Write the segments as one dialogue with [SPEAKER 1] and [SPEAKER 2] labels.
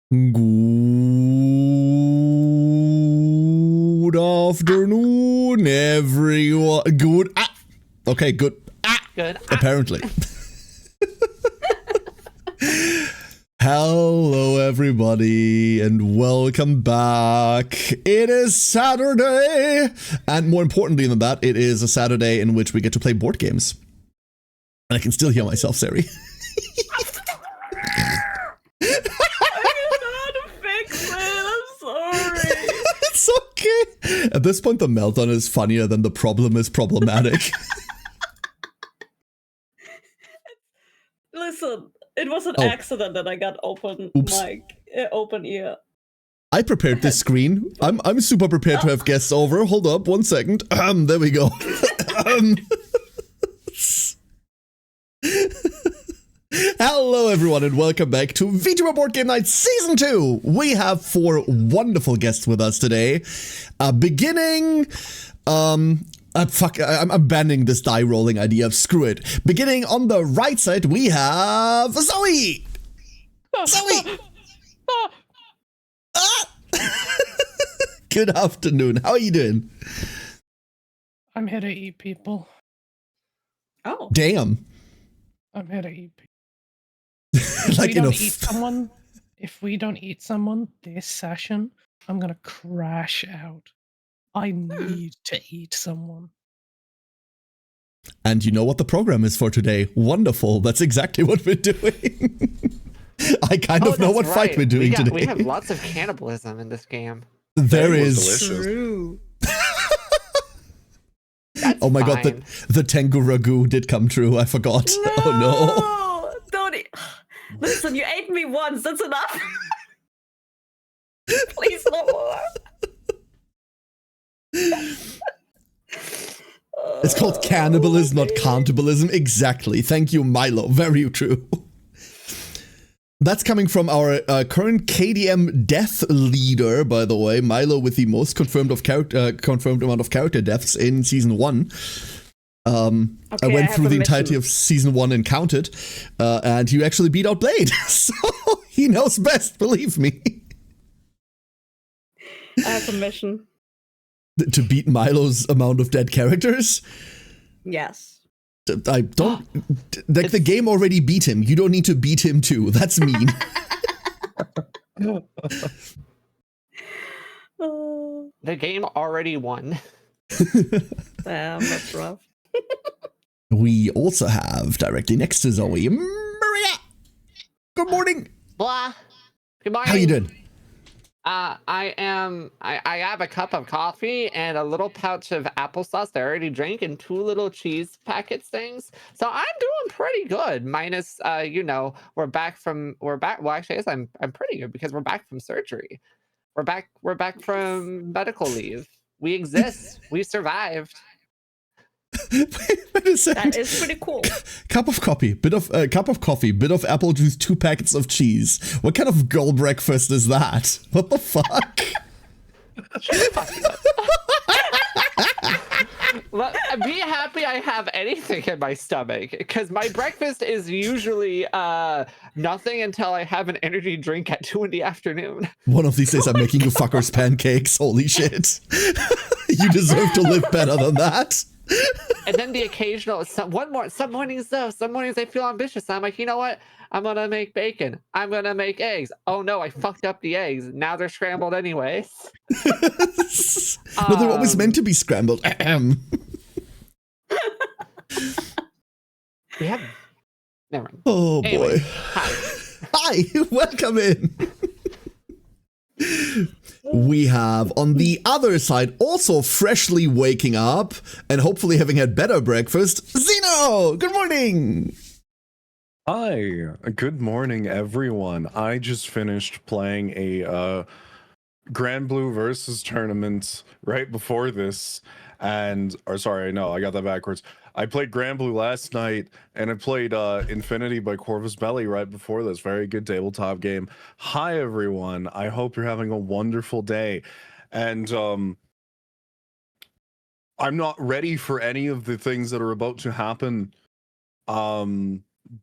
[SPEAKER 1] Good afternoon, everyone. Good. Okay, good.
[SPEAKER 2] Good.
[SPEAKER 1] Apparently. Hello, everybody, and welcome back. It is Saturday, and more importantly than that, it is a Saturday in which we get to play board games. And I can still hear myself, Sari. It's okay. At this point, the meltdown is funnier than the problem is problematic.
[SPEAKER 3] Listen, it was an accident that I got open mic, open ear.
[SPEAKER 1] I prepared this screen. I'm super prepared to have guests over. Hold up, 1 second. There we go. Hello, everyone, and welcome back to VTuber Board Game Night Season 2. We have 4 wonderful guests with us today. Beginning... I'm banning this die rolling idea. Screw it. Beginning on the right side, we have Zoe. Zoe. Good afternoon. How are you doing?
[SPEAKER 4] I'm here to eat people.
[SPEAKER 3] Oh.
[SPEAKER 1] Damn.
[SPEAKER 4] I'm here to eat people. If we don't eat someone this session, I'm gonna crash out. I need to eat someone.
[SPEAKER 1] And you know what the program is for today? Wonderful. That's exactly what we're doing. I kind of know what fight we're doing today.
[SPEAKER 2] We have lots of cannibalism in this game.
[SPEAKER 1] There is.
[SPEAKER 3] True.
[SPEAKER 1] Oh my god, the Tengu Ragu did come true. I forgot.
[SPEAKER 3] No,
[SPEAKER 1] oh no.
[SPEAKER 3] Don't eat. Listen, you ate me once. That's enough. Please, no more.
[SPEAKER 1] It's called cannibalism, not cannibalism. Exactly. Thank you, Milo. Very true. That's coming from our current KDM death leader, by the way, Milo, with the most confirmed amount of character deaths in season 1. I went through the entirety of season 1 and counted, and you actually beat out Blade. So he knows best, believe me.
[SPEAKER 3] I have a mission.
[SPEAKER 1] To beat Milo's amount of dead characters?
[SPEAKER 3] Yes.
[SPEAKER 1] I don't... Like, the game already beat him. You don't need to beat him too. That's mean.
[SPEAKER 2] The game already won.
[SPEAKER 3] Damn, that's rough.
[SPEAKER 1] We also have, directly next to Zoe, Maria! Good morning!
[SPEAKER 2] Blah! Good morning!
[SPEAKER 1] How you doing?
[SPEAKER 2] I have a cup of coffee and a little pouch of applesauce that I already drank and 2 little cheese packets things. So I'm doing pretty good. Minus, we're back. Well, actually, I'm pretty good because we're back from surgery. We're back from medical leave. We exist. We survived.
[SPEAKER 1] Wait a second.
[SPEAKER 3] That is pretty cool.
[SPEAKER 1] Cup of coffee, bit of apple juice, 2 packets of cheese. What kind of girl breakfast is that? What the fuck?
[SPEAKER 2] Be happy I have anything in my stomach, because my breakfast is usually nothing until I have an energy drink at 2 in the afternoon.
[SPEAKER 1] One of these days I'm making you fuckers pancakes. Holy shit. You deserve to live better than that.
[SPEAKER 2] And then the occasional, some mornings I feel ambitious. I'm like, you know what? I'm going to make bacon. I'm going to make eggs. Oh no, I fucked up the eggs. Now they're scrambled anyways.
[SPEAKER 1] No, they're always meant to be scrambled.
[SPEAKER 2] We have... Never mind.
[SPEAKER 1] Oh
[SPEAKER 2] Anyway,
[SPEAKER 1] boy.
[SPEAKER 2] Hi.
[SPEAKER 1] Hi, welcome in. We have, on the other side, also freshly waking up and hopefully having had better breakfast, Zeno! Good morning!
[SPEAKER 5] Hi, good morning, everyone. I just finished playing a Grand Blue versus tournament right before this, I got that backwards. I played Grand Blue last night, and I played Infinity by Corvus Belli right before this. Very good tabletop game. Hi, everyone. I hope you're having a wonderful day. And I'm not ready for any of the things that are about to happen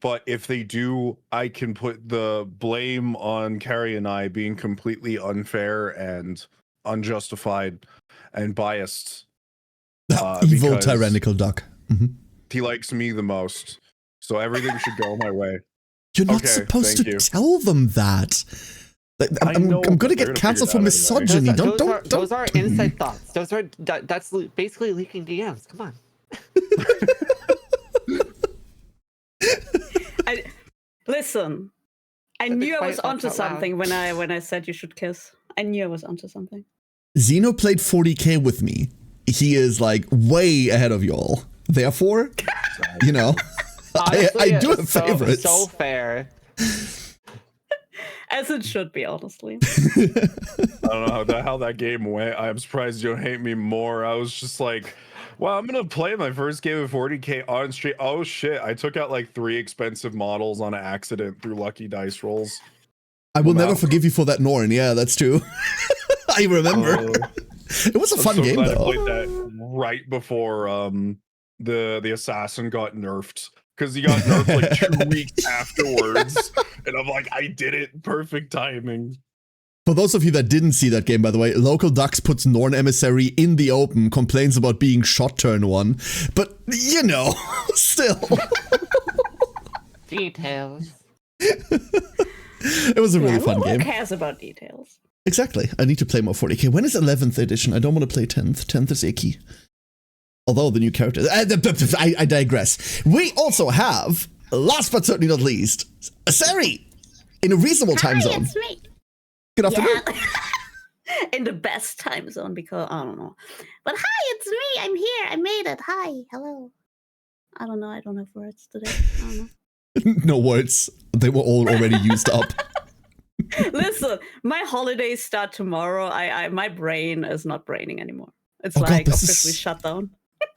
[SPEAKER 5] but if they do, I can put the blame on Carrie and I being completely unfair and unjustified and biased.
[SPEAKER 1] Evil
[SPEAKER 5] because
[SPEAKER 1] tyrannical duck. Mhm.
[SPEAKER 5] he likes me the most, so everything should go my way.
[SPEAKER 1] You're not
[SPEAKER 5] Okay,
[SPEAKER 1] supposed
[SPEAKER 5] thank
[SPEAKER 1] to
[SPEAKER 5] you.
[SPEAKER 1] tell them that. I'm
[SPEAKER 5] know,
[SPEAKER 1] going
[SPEAKER 5] but
[SPEAKER 1] to
[SPEAKER 5] they're
[SPEAKER 1] get
[SPEAKER 5] gonna
[SPEAKER 1] cancelled for
[SPEAKER 5] figure it out
[SPEAKER 1] misogyny.
[SPEAKER 2] Those are inside thoughts. That's basically leaking DMs. Come on.
[SPEAKER 3] Listen, I
[SPEAKER 2] Said the
[SPEAKER 3] knew I was
[SPEAKER 2] quiet thoughts
[SPEAKER 3] onto
[SPEAKER 2] out loud.
[SPEAKER 3] something when I said you should kiss. I knew I was onto something.
[SPEAKER 1] Zeno played 40k with me. He is like way ahead of y'all. Therefore, you know,
[SPEAKER 2] Honestly,
[SPEAKER 1] I do
[SPEAKER 2] it's
[SPEAKER 1] have favorites.
[SPEAKER 2] So fair.
[SPEAKER 3] As it should be, honestly.
[SPEAKER 5] I don't know how that game went. I'm surprised you don't hate me more. I was just like, well, I'm gonna play my first game of 40k on stream. Oh shit! I took out like 3 expensive models on accident through lucky dice rolls.
[SPEAKER 1] I will
[SPEAKER 5] Wow.
[SPEAKER 1] never forgive you for that, Norn. Yeah, that's true. I remember. It was a fun game,
[SPEAKER 5] I
[SPEAKER 1] though.
[SPEAKER 5] played that right before the assassin got nerfed, because he got nerfed like 2 weeks afterwards, and I'm like, I did it, perfect timing.
[SPEAKER 1] For those of you that didn't see that game, by the way, Local Ducks puts Norn Emissary in the open, complains about being shot turn 1, but, you know, still.
[SPEAKER 2] Details.
[SPEAKER 1] It was a really fun game.
[SPEAKER 3] Who cares about details?
[SPEAKER 1] Exactly. I need to play more 40k. When is 11th edition? I don't want to play 10th. 10th is icky. Although the new character... I digress. We also have, last but certainly not least, Sari in a reasonable time zone.
[SPEAKER 6] It's me.
[SPEAKER 1] Good afternoon.
[SPEAKER 3] Yeah. In the best time zone, because I don't know.
[SPEAKER 6] But hi, it's me. I'm here. I made it. Hi. Hello.
[SPEAKER 3] I don't know. I don't have words today. I don't know.
[SPEAKER 1] No words. They were all already used up.
[SPEAKER 3] Listen, my holidays start tomorrow. My brain is not braining anymore. It's
[SPEAKER 1] Oh God,
[SPEAKER 3] like
[SPEAKER 1] this
[SPEAKER 3] officially
[SPEAKER 1] is-
[SPEAKER 3] shut down.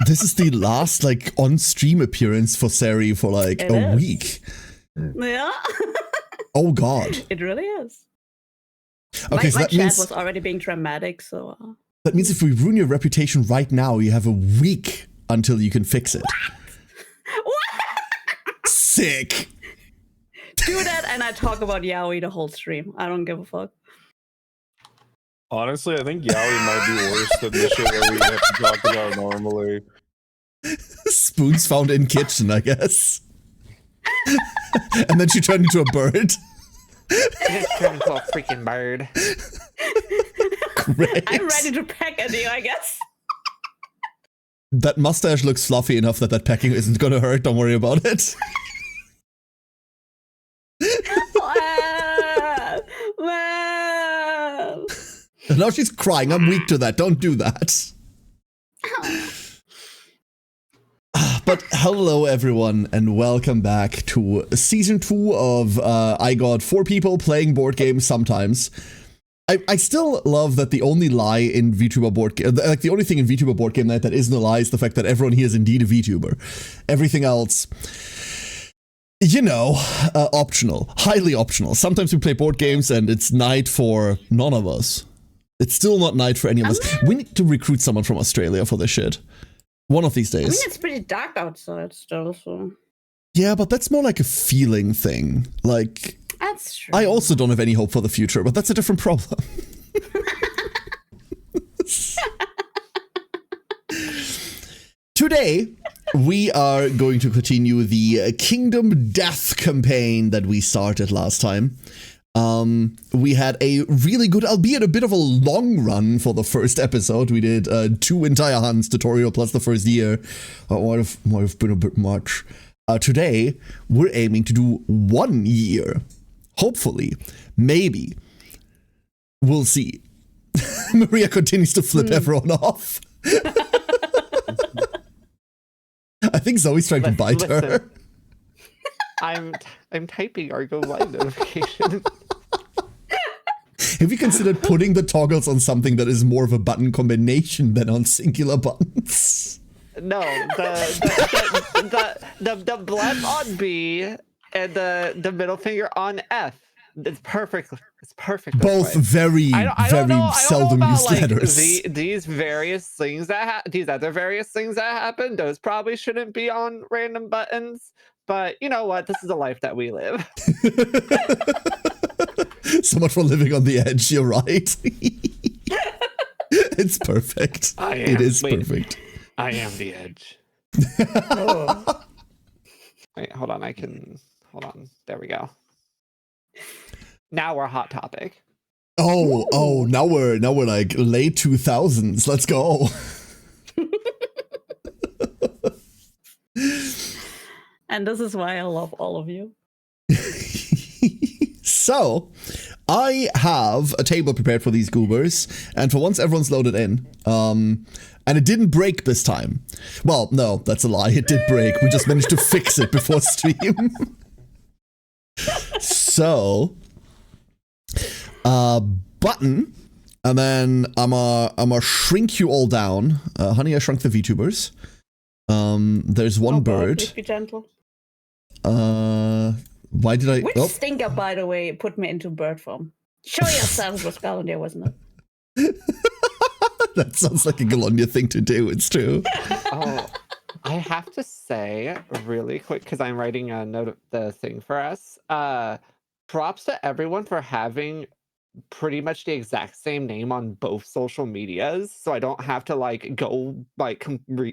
[SPEAKER 1] This is the last like on-stream appearance for Sari for like
[SPEAKER 3] It
[SPEAKER 1] a
[SPEAKER 3] is.
[SPEAKER 1] week.
[SPEAKER 3] Yeah,
[SPEAKER 1] Oh God.
[SPEAKER 3] it really is.
[SPEAKER 1] Okay, so
[SPEAKER 3] my
[SPEAKER 1] that
[SPEAKER 3] chat
[SPEAKER 1] means
[SPEAKER 3] was already being dramatic, so
[SPEAKER 1] if we ruin your reputation right now, you have a week until you can fix it.
[SPEAKER 3] what?
[SPEAKER 1] Sick.
[SPEAKER 3] Do that, and I talk about yaoi the whole stream. I don't give a fuck.
[SPEAKER 5] Honestly, I think yaoi might be worse than the shit that we have to talk about normally.
[SPEAKER 1] Spoons found in kitchen, I guess. And then she turned into a bird.
[SPEAKER 2] Just turned into a freaking bird.
[SPEAKER 1] Great.
[SPEAKER 3] I'm ready to peck at you, I guess.
[SPEAKER 1] That mustache looks fluffy enough that pecking isn't gonna hurt. Don't worry about it.
[SPEAKER 3] Man.
[SPEAKER 1] And now she's crying. I'm weak to that. Don't do that. But hello, everyone, and welcome back to season 2 of I Got 4 People Playing Board Games Sometimes. I still love that the only lie in VTuber Board Game, like the only thing in VTuber Board Game Night that isn't a lie is the fact that everyone here is indeed a VTuber. Everything else, you know, optional, highly optional. Sometimes we play board games and it's night for none of us. It's still not night for any of us. We need to recruit someone from Australia for this shit. One of these
[SPEAKER 3] I mean,
[SPEAKER 1] days.
[SPEAKER 3] it's pretty dark outside still, so
[SPEAKER 1] Yeah, but that's more like a feeling thing. Like,
[SPEAKER 3] that's true.
[SPEAKER 1] I also don't have any hope for the future, but that's a different problem. Today, we are going to continue the Kingdom Death campaign that we started last time. We had a really good, albeit a bit of a long run for the first episode. We did 2 entire hunts tutorial plus the first year. Might have been a bit much. Today, we're aiming to do 1 year. Hopefully. Maybe. We'll see. Maria continues to flip everyone off. I think Zoe's trying to bite her.
[SPEAKER 2] Listen. I'm typing our go live notification.
[SPEAKER 1] Have you considered putting the toggles on something that is more of a button combination than on singular buttons?
[SPEAKER 2] No, the bleb on B and the middle finger on F. It's perfect. It's perfect. this
[SPEAKER 1] Both
[SPEAKER 2] way.
[SPEAKER 1] very, very seldom
[SPEAKER 2] about,
[SPEAKER 1] used
[SPEAKER 2] like,
[SPEAKER 1] letters.
[SPEAKER 2] These various things that these other various things that happen. Those probably shouldn't be on random buttons. but you know what? This is a life that we live.
[SPEAKER 1] So much for living on the edge, you're right. It's perfect. It is perfect.
[SPEAKER 2] I am the edge. Wait, hold on. Hold on. There we go. Now we're hot topic.
[SPEAKER 1] Oh, now we're like late 2000s. Let's go.
[SPEAKER 3] And this is why I love all of you.
[SPEAKER 1] So, I have a table prepared for these goobers, and for once everyone's loaded in. And it didn't break this time. Well, no, that's a lie. It did break. We just managed to fix it before stream. So, button, and then I'm a shrink you all down. Honey, I shrunk the VTubers. There's one bird.
[SPEAKER 3] Please be gentle.
[SPEAKER 1] Why did I?
[SPEAKER 3] Which stinker, by the way, put me into bird form? Show yourself was Galandir, wasn't it?
[SPEAKER 1] That sounds like a Galandir thing to do. It's true.
[SPEAKER 2] Oh, I have to say really quick because I'm writing a note of the thing for us. Props to everyone for having pretty much the exact same name on both social medias, so I don't have to like go like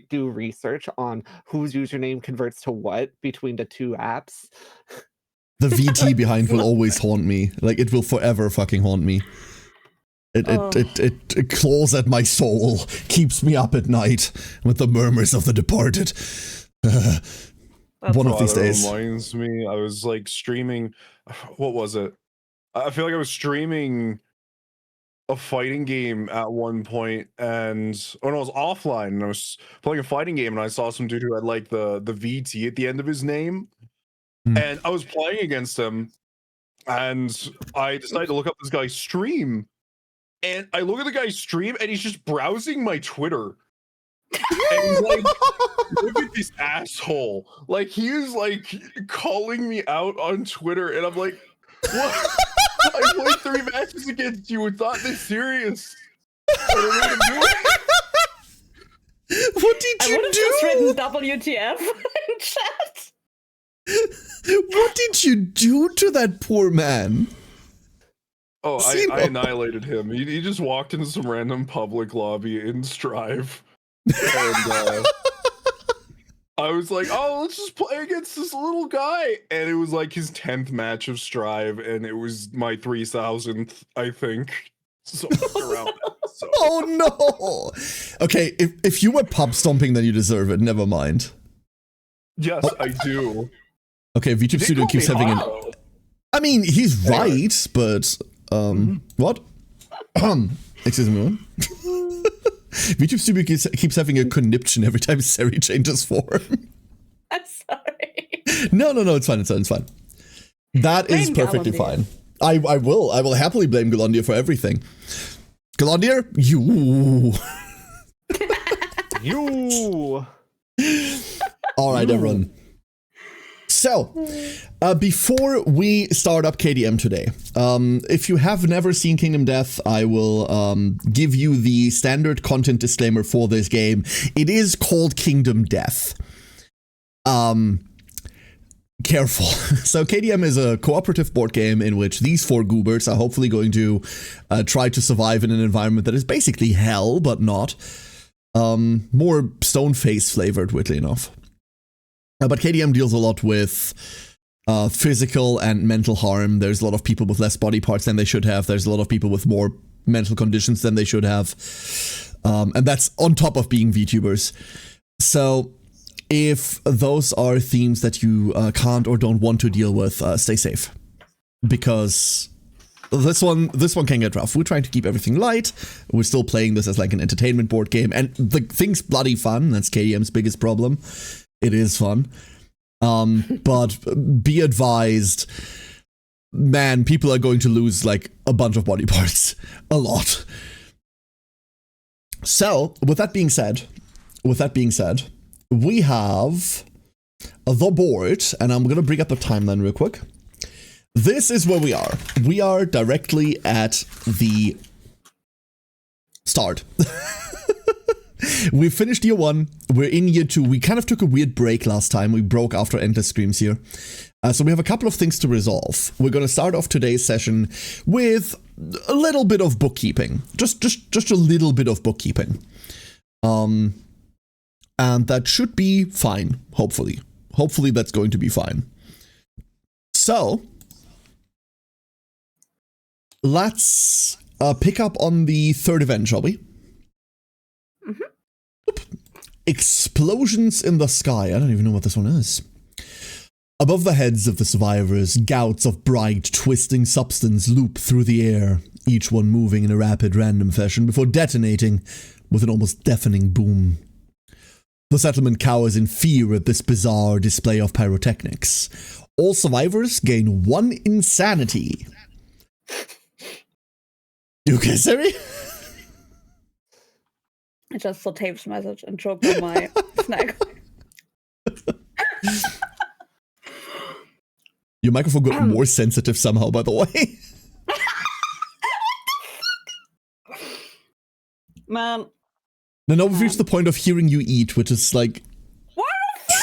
[SPEAKER 2] do research on whose username converts to what between the two apps.
[SPEAKER 1] The VT behind will always haunt me. Like, it will forever fucking haunt me. It claws at my soul, keeps me up at night with the murmurs of the departed. One of these days.
[SPEAKER 5] It reminds me, I was like streaming, what was it? I feel like I was streaming a fighting game at one point, and I was offline, and I was playing a fighting game, and I saw some dude who had like the VT at the end of his name, and I was playing against him, and I decided to look up this guy's stream, and I look at the guy's stream, and he's just browsing my Twitter. And he's like, look at this asshole. Like, he is like calling me out on Twitter, and I'm like, what? I played 3 matches against you. It's not this serious. What
[SPEAKER 1] did
[SPEAKER 3] I
[SPEAKER 1] you
[SPEAKER 3] would have just written WTF in chat.
[SPEAKER 1] What did you do to that poor man?
[SPEAKER 5] Oh, I annihilated him. He just walked into some random public lobby in Strive. And I was like, oh, let's just play against this little guy. And it was like his 10th match of Strive, and it was my 3000th, I think. So around that. So.
[SPEAKER 1] Oh no! Okay, if you were pub stomping, then you deserve it. Never mind.
[SPEAKER 5] Yes, I do.
[SPEAKER 1] Okay, VTube Studio keeps having an. I mean, he's right, but what? Excuse me. What? VTube Studio keeps having a conniption every time Seri changes form.
[SPEAKER 3] I'm sorry.
[SPEAKER 1] No, it's fine. It's fine. That is perfectly fine. I will happily blame Galandir for everything. Galandir, you.
[SPEAKER 2] You.
[SPEAKER 1] All right, everyone. So, before we start up KDM today, if you have never seen Kingdom Death, I will give you the standard content disclaimer for this game. It is called Kingdom Death. Careful. So KDM is a cooperative board game in which these 4 goobers are hopefully going to try to survive in an environment that is basically hell, but not. More stone face flavored, weirdly enough. But KDM deals a lot with physical and mental harm. There's a lot of people with less body parts than they should have. There's a lot of people with more mental conditions than they should have. And that's on top of being VTubers. So if those are themes that you can't or don't want to deal with, stay safe. Because this one can get rough. We're trying to keep everything light. We're still playing this as like an entertainment board game. And the thing's bloody fun. That's KDM's biggest problem. It is fun. But be advised, man, people are going to lose like a bunch of body parts. A lot. So, with that being said, we have the board, and I'm going to bring up the timeline real quick. This is where we are. We are directly at the start. We finished year 1. We're in year 2. We kind of took a weird break last time. We broke after Endless Screams here. So we have a couple of things to resolve. We're going to start off today's session with a little bit of bookkeeping. Just a little bit of bookkeeping. And that should be fine, hopefully. Hopefully that's going to be fine. So, let's pick up on the third event, shall we? Explosions in the sky. I don't even know what this one is. Above the heads of the survivors, gouts of bright, twisting substance loop through the air, each one moving in a rapid, random fashion before detonating with an almost deafening boom. The settlement cowers in fear at this bizarre display of pyrotechnics. All survivors gain 1 insanity. You okay, Siri?
[SPEAKER 3] I just saw Tape's message and choked on my snack.
[SPEAKER 1] Your microphone got more sensitive somehow, by the way.
[SPEAKER 3] Man.
[SPEAKER 1] Now we've reached the point of hearing you eat, which is like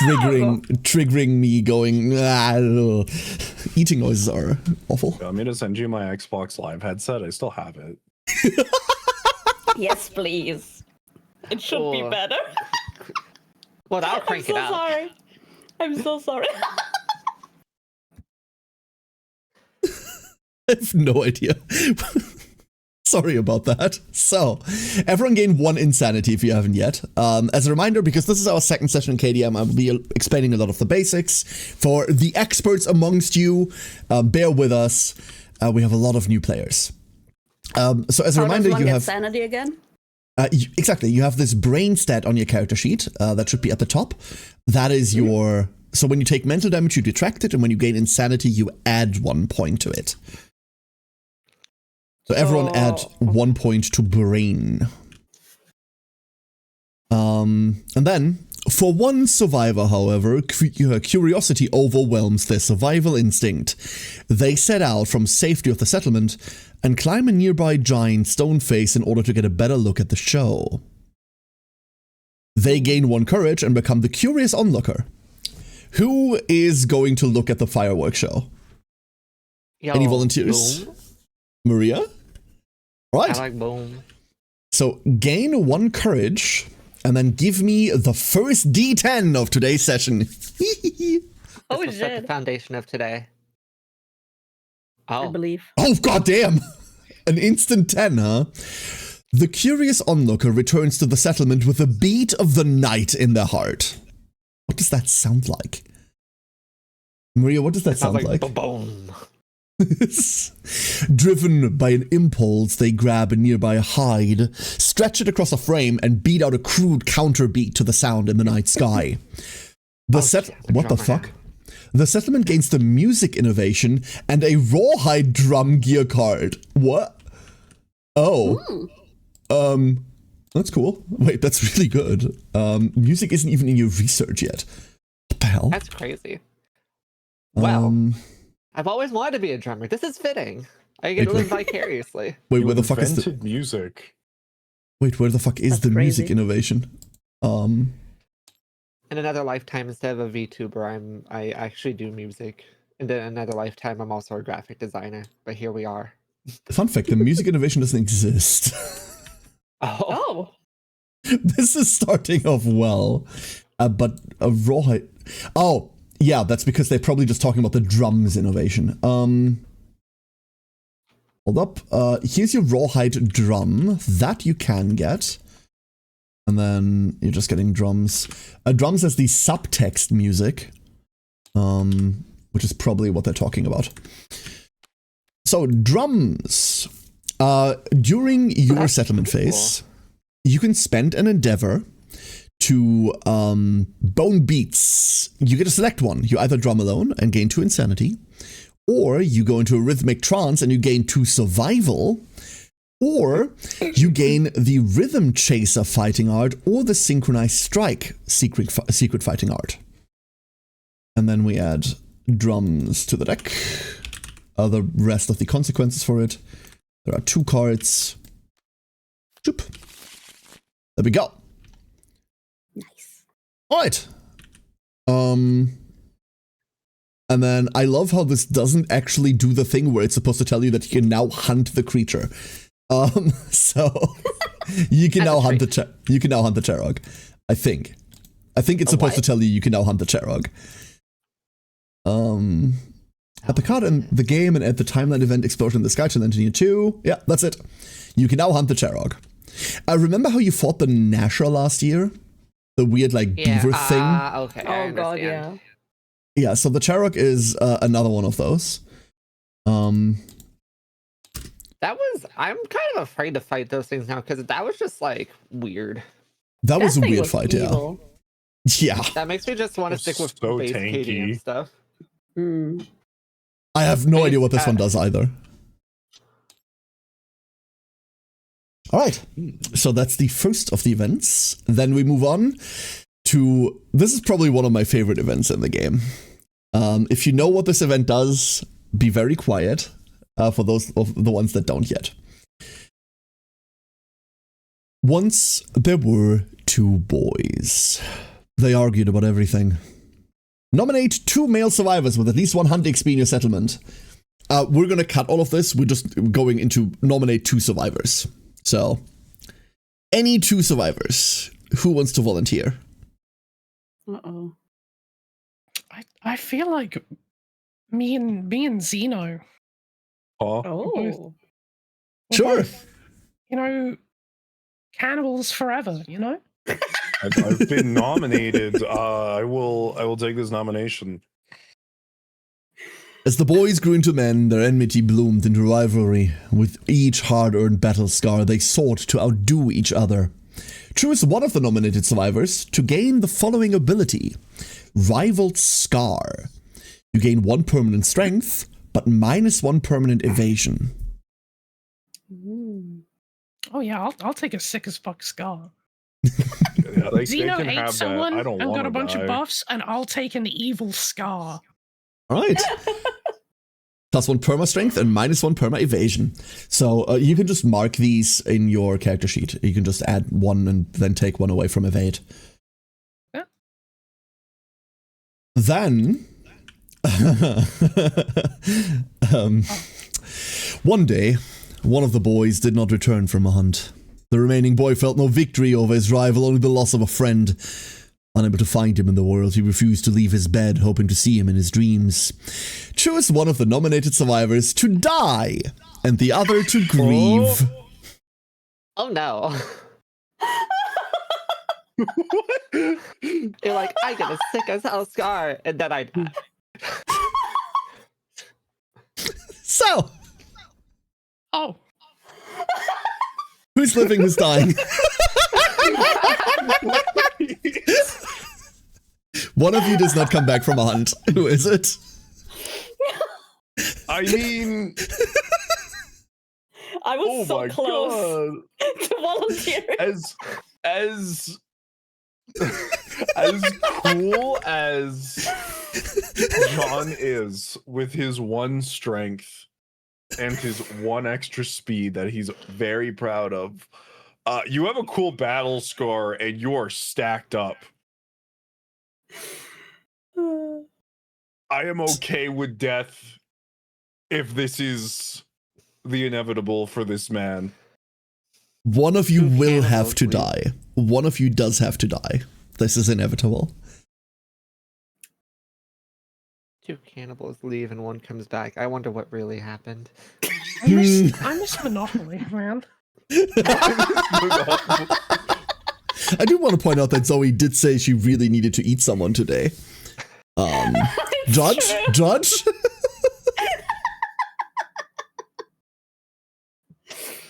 [SPEAKER 1] triggering me going, eating noises are awful.
[SPEAKER 5] You want me to send you my Xbox Live headset? I still have it.
[SPEAKER 3] Yes, please. It should be better.
[SPEAKER 2] Well, I'll crank it out.
[SPEAKER 3] Sorry. I'm so sorry.
[SPEAKER 1] I have no idea. Sorry about that. So, everyone gained 1 insanity if you haven't yet. As a reminder, because this is our second session in KDM, I will be explaining a lot of the basics. For the experts amongst you, bear with us. We have a lot of new players. So as a reminder, you have
[SPEAKER 3] sanity again.
[SPEAKER 1] Exactly. You have this brain stat on your character sheet that should be at the top. That is your. So when you take mental damage, you detract it, and when you gain insanity, you add 1 point to it. So everyone add 1 point to brain. And then, for one survivor, however, curiosity overwhelms their survival instinct. They set out from safety of the settlement and climb a nearby giant stone face in order to get a better look at the show. They gain 1 courage and become the curious onlooker. Who is going to look at the fireworks show?
[SPEAKER 2] Yo,
[SPEAKER 1] Any volunteers?
[SPEAKER 2] Boom.
[SPEAKER 1] Maria? Right.
[SPEAKER 2] I like boom.
[SPEAKER 1] So gain 1 courage and then give me the first D10 of today's session.
[SPEAKER 3] Oh,
[SPEAKER 2] This will set the foundation of today.
[SPEAKER 3] I
[SPEAKER 2] Oh,
[SPEAKER 3] believe.
[SPEAKER 1] Oh, goddamn! An instant 10, huh? The curious onlooker returns to the settlement with a beat of the night in their heart. What does that sound like? Maria, what does that sound like?
[SPEAKER 2] Boom.
[SPEAKER 1] Driven by an impulse, they grab a nearby hide, stretch it across a frame, and beat out a crude counterbeat to the sound in the night sky. What the fuck? The settlement gains the music innovation and a rawhide drum gear card. What? Oh. That's cool. Wait, that's really good. Music isn't even in your research yet. What the hell?
[SPEAKER 2] That's crazy. Wow. I've always wanted to be a drummer. This is fitting. I get to live vicariously.
[SPEAKER 1] Wait, where the fuck is the
[SPEAKER 5] music?
[SPEAKER 1] Wait, where the fuck is
[SPEAKER 3] That's
[SPEAKER 1] the
[SPEAKER 3] crazy.
[SPEAKER 1] music innovation?
[SPEAKER 2] In another lifetime, instead of a VTuber, I actually do music. And then another lifetime, I'm also a graphic designer. But here we are.
[SPEAKER 1] Fun fact, the music innovation doesn't exist.
[SPEAKER 2] Oh.
[SPEAKER 1] This is starting off well. But a rawhide... Oh, yeah, that's because they're probably just talking about the drums innovation. Hold up. Here's your rawhide drum. That you can get. And then you're just getting drums. Drums as the subtext music. Which is probably what they're talking about. So, drums. During your settlement phase, you can spend an endeavor to bone beats. You get to select one. You either drum alone and gain 2 insanity, or you go into a rhythmic trance and you gain 2 survival, or you gain the rhythm chaser fighting art or the synchronized strike secret fighting art. And then we add drums to the deck. The rest of the consequences for it. There are 2 cards. Choop. There we go.
[SPEAKER 6] Nice.
[SPEAKER 1] All right. And then I love how this doesn't actually do the thing where it's supposed to tell you that you can now hunt the creature. So you can now hunt the Charog. I think it's supposed to tell you can now hunt the Charog. At the card in the game and at the timeline event Explosion in the Sky to Engineer 2. Yeah, that's it. You can now hunt the Charog. I remember how you fought the Nasher last year? The weird, like, beaver thing?
[SPEAKER 2] Okay.
[SPEAKER 3] Oh god, yeah.
[SPEAKER 1] Yeah, so the Charog is another one of those.
[SPEAKER 2] I'm kind of afraid to fight those things now because that was just like weird.
[SPEAKER 1] That was a
[SPEAKER 3] thing
[SPEAKER 1] weird
[SPEAKER 3] was
[SPEAKER 1] fight,
[SPEAKER 3] evil.
[SPEAKER 1] yeah.
[SPEAKER 2] That makes me just want to stick with
[SPEAKER 5] so
[SPEAKER 2] base
[SPEAKER 5] tanky.
[SPEAKER 2] KDM stuff.
[SPEAKER 3] Mm.
[SPEAKER 1] I have no idea what this one does either. Alright, so that's the first of the events. Then we move on to, this is probably one of my favorite events in the game. If you know what this event does, be very quiet for those of the ones that don't yet. Once there were two boys. They argued about everything. Nominate 2 male survivors with at least 1 hunt XP in your settlement. We're gonna cut all of this. We're just going into nominate 2 survivors. So, any 2 survivors. Who wants to volunteer?
[SPEAKER 3] Uh-oh.
[SPEAKER 4] I feel like me and Zeno.
[SPEAKER 3] Oh.
[SPEAKER 4] we're
[SPEAKER 1] Sure.
[SPEAKER 4] both, cannibals forever,
[SPEAKER 5] I've been nominated. I will take this nomination.
[SPEAKER 1] As the boys grew into men, their enmity bloomed into rivalry. With each hard-earned battle scar, they sought to outdo each other. Choose one of the nominated survivors to gain the following ability. Rivaled Scar. You gain 1 permanent strength, but -1 permanent evasion.
[SPEAKER 3] Mm.
[SPEAKER 4] Oh yeah, I'll take a sick as fuck scar.
[SPEAKER 5] Yeah, they
[SPEAKER 4] Zeno
[SPEAKER 5] can
[SPEAKER 4] hates
[SPEAKER 5] have that.
[SPEAKER 4] someone
[SPEAKER 5] I don't
[SPEAKER 4] and
[SPEAKER 5] want
[SPEAKER 4] got a bunch
[SPEAKER 5] die.
[SPEAKER 4] of buffs, and I'll take an evil scar.
[SPEAKER 1] Alright. +1 perma strength and -1 perma evasion. So you can just mark these in your character sheet. You can just add 1 and then take 1 away from evade.
[SPEAKER 4] Yeah.
[SPEAKER 1] Then, one day, one of the boys did not return from a hunt. The remaining boy felt no victory over his rival, only the loss of a friend. Unable to find him in the world, he refused to leave his bed, hoping to see him in his dreams. Choose one of the nominated survivors to die, and the other to grieve.
[SPEAKER 2] Oh no. You're like, I get a sick as hell scar, and then I die.
[SPEAKER 1] So,
[SPEAKER 4] Oh,
[SPEAKER 1] who's living, who's dying? One of you does not come back from a hunt. Who is it?
[SPEAKER 5] I mean,
[SPEAKER 3] I was
[SPEAKER 5] oh
[SPEAKER 3] so
[SPEAKER 5] my
[SPEAKER 3] close
[SPEAKER 5] god!
[SPEAKER 3] to volunteering.
[SPEAKER 5] As cool as John is with his 1 strength and his 1 extra speed that he's very proud of, you have a cool battle scar and you're stacked up. I am okay with death if this is the inevitable for this man.
[SPEAKER 1] One of you
[SPEAKER 2] Two
[SPEAKER 1] will have
[SPEAKER 2] cannibals
[SPEAKER 1] to
[SPEAKER 2] leave.
[SPEAKER 1] die. One of you does have to die. This is inevitable.
[SPEAKER 2] 2 cannibals leave and 1 comes back. I wonder what really happened.
[SPEAKER 4] I miss Monopoly, man.
[SPEAKER 1] I do want to point out that Zoe did say she really needed to eat someone today. Judge?
[SPEAKER 3] true.
[SPEAKER 1] Judge?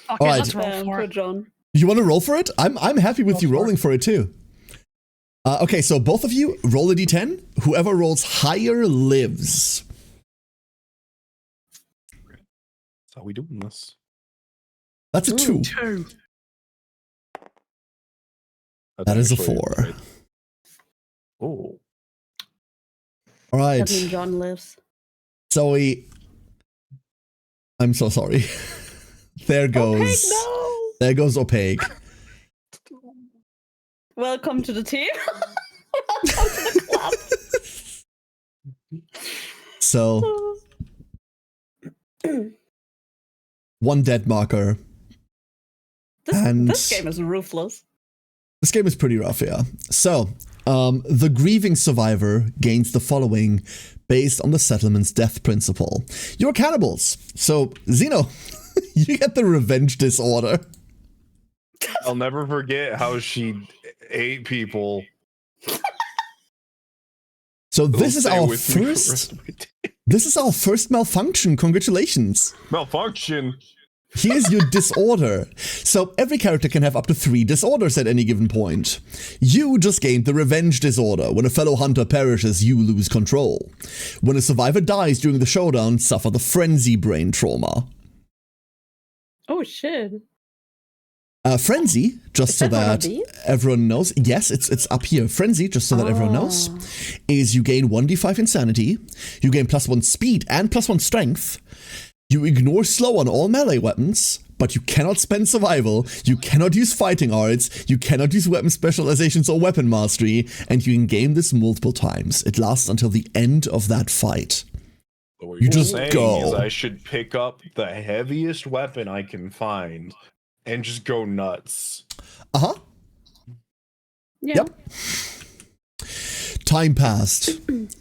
[SPEAKER 4] Okay,
[SPEAKER 1] Alright.
[SPEAKER 4] let's roll for
[SPEAKER 3] Poor
[SPEAKER 4] it.
[SPEAKER 3] John.
[SPEAKER 1] You want to roll for it? I'm happy with
[SPEAKER 4] Roll
[SPEAKER 1] you
[SPEAKER 4] for
[SPEAKER 1] rolling
[SPEAKER 4] it.
[SPEAKER 1] for it too. Okay, so both of you roll a d10. Whoever rolls higher lives.
[SPEAKER 5] That's how we doing this.
[SPEAKER 1] That's a 2.
[SPEAKER 4] 2.
[SPEAKER 1] That is a
[SPEAKER 5] actually
[SPEAKER 1] 4.
[SPEAKER 5] right. Oh.
[SPEAKER 1] All right,
[SPEAKER 3] That means John lives.
[SPEAKER 1] Zoe. I'm so sorry. There goes.
[SPEAKER 3] Opaque, no!
[SPEAKER 1] There goes Opaque.
[SPEAKER 3] Welcome to the team. Welcome to the club.
[SPEAKER 1] So, one dead marker.
[SPEAKER 3] This game is ruthless.
[SPEAKER 1] This game is pretty rough, yeah. So, the grieving survivor gains the following based on the settlement's death principle. You're cannibals. So, Zeno, you get the revenge disorder.
[SPEAKER 5] I'll never forget how she ate people.
[SPEAKER 1] So this is
[SPEAKER 5] It'll stay
[SPEAKER 1] our
[SPEAKER 5] with me for the rest
[SPEAKER 1] first.
[SPEAKER 5] of my day.
[SPEAKER 1] This is our first malfunction. Congratulations.
[SPEAKER 5] Malfunction.
[SPEAKER 1] Here's your disorder. So every character can have up to 3 disorders at any given point. You just gained the revenge disorder. When a fellow hunter perishes, you lose control. When a survivor dies during the showdown, suffer the frenzy brain trauma.
[SPEAKER 3] Oh shit.
[SPEAKER 1] Frenzy, just
[SPEAKER 3] Is
[SPEAKER 1] so
[SPEAKER 3] that one of
[SPEAKER 1] that
[SPEAKER 3] these?
[SPEAKER 1] everyone knows. Yes, it's up here. Frenzy, just so that everyone knows, is you gain 1d5 insanity, you gain +1 speed and +1 strength, you ignore slow on all melee weapons, but you cannot spend survival, you cannot use fighting arts, you cannot use weapon specializations or weapon mastery, and you can game this multiple times. It lasts until the end of that fight.
[SPEAKER 5] So what
[SPEAKER 1] You
[SPEAKER 5] you're
[SPEAKER 1] just
[SPEAKER 5] saying
[SPEAKER 1] go.
[SPEAKER 5] is I should pick up the heaviest weapon I can find and just go nuts.
[SPEAKER 1] Uh-huh.
[SPEAKER 3] Yeah.
[SPEAKER 1] Yep. Time passed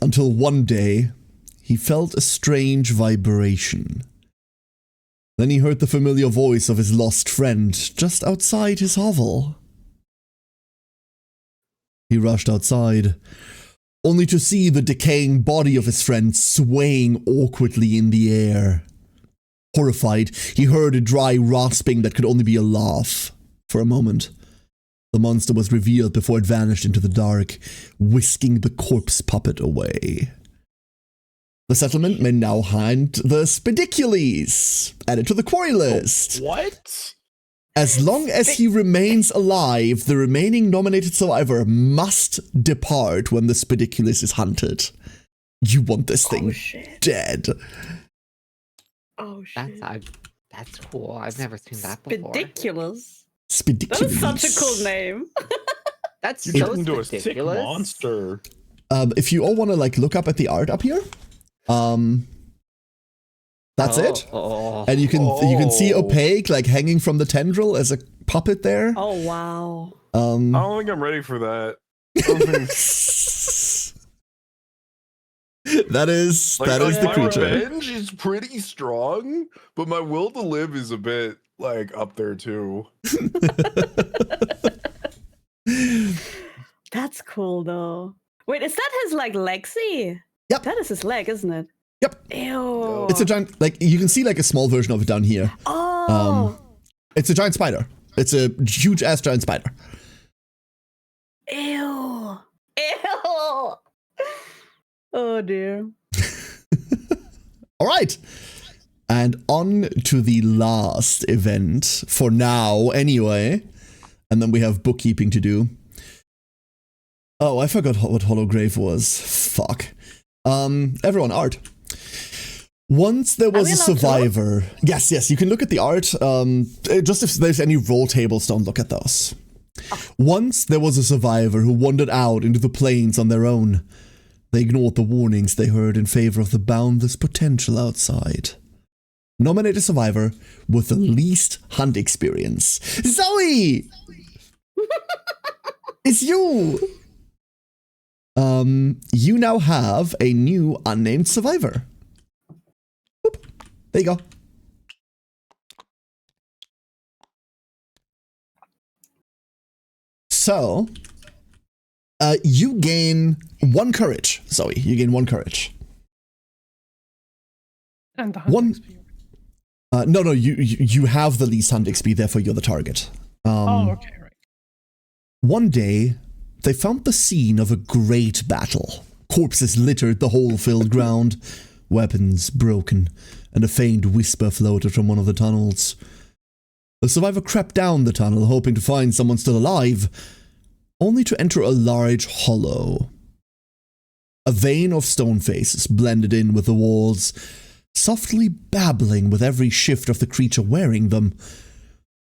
[SPEAKER 1] until one day he felt a strange vibration. Then he heard the familiar voice of his lost friend just outside his hovel. He rushed outside, only to see the decaying body of his friend swaying awkwardly in the air. Horrified, he heard a dry rasping that could only be a laugh. For a moment, the monster was revealed before it vanished into the dark, whisking the corpse puppet away. The settlement may now hunt the Spidicules, added to the quarry list.
[SPEAKER 5] What?
[SPEAKER 1] As long as he remains alive, the remaining nominated survivor must depart when the Spidiculus is hunted. You want this thing
[SPEAKER 3] shit.
[SPEAKER 1] dead.
[SPEAKER 3] Oh shit.
[SPEAKER 2] That's cool. I've never seen that before.
[SPEAKER 3] Ridiculous. That
[SPEAKER 1] Spidiculus.
[SPEAKER 3] is such a cool name.
[SPEAKER 2] That's
[SPEAKER 5] You
[SPEAKER 2] so
[SPEAKER 5] turned into a sick
[SPEAKER 2] ridiculous.
[SPEAKER 5] monster.
[SPEAKER 1] If you all want to look up at the art up here, that's it.
[SPEAKER 2] Oh.
[SPEAKER 1] And you can see
[SPEAKER 5] Oh.
[SPEAKER 1] Opaque hanging from the tendril as a puppet there.
[SPEAKER 3] Oh wow.
[SPEAKER 5] I don't think I'm ready for that. I don't think-
[SPEAKER 1] that is
[SPEAKER 5] Like,
[SPEAKER 1] the
[SPEAKER 5] my
[SPEAKER 1] creature.
[SPEAKER 5] revenge is pretty strong, but my will to live is a bit up there too.
[SPEAKER 3] That's cool though. Wait, is that his legsy?
[SPEAKER 1] Yep.
[SPEAKER 3] That is his leg, isn't it?
[SPEAKER 1] Yep.
[SPEAKER 3] Ew.
[SPEAKER 1] It's a giant, you can see a small version of it down here.
[SPEAKER 3] Oh.
[SPEAKER 1] It's a giant spider. It's a huge ass giant spider.
[SPEAKER 3] Ew. Ew. Oh dear.
[SPEAKER 1] All right. And on to the last event, for now anyway. And then we have bookkeeping to do. Oh, I forgot what Holograve was. Fuck. Everyone, art. Once there was
[SPEAKER 3] we
[SPEAKER 1] a
[SPEAKER 3] allowed to look?
[SPEAKER 1] survivor. Yes, you can look at the art. Just if there's any roll tables, don't look at those. Once there was a survivor who wandered out into the plains on their own. They ignored the warnings they heard in favor of the boundless potential outside. Nominate a survivor with the least hunt experience. Zoe! It's you! You now have a new unnamed survivor. Boop. There you go. So, you gain 1 courage, Zoe. You gain 1 courage.
[SPEAKER 4] And the hunt
[SPEAKER 1] One-
[SPEAKER 4] XP.
[SPEAKER 1] No, you have the least hunt XP, therefore you're the target.
[SPEAKER 4] Oh, okay, right.
[SPEAKER 1] One day, they found the scene of a great battle. Corpses littered the hole-filled ground, weapons broken, and a faint whisper floated from one of the tunnels. The survivor crept down the tunnel, hoping to find someone still alive, only to enter a large hollow. A vein of stone faces blended in with the walls, softly babbling with every shift of the creature wearing them.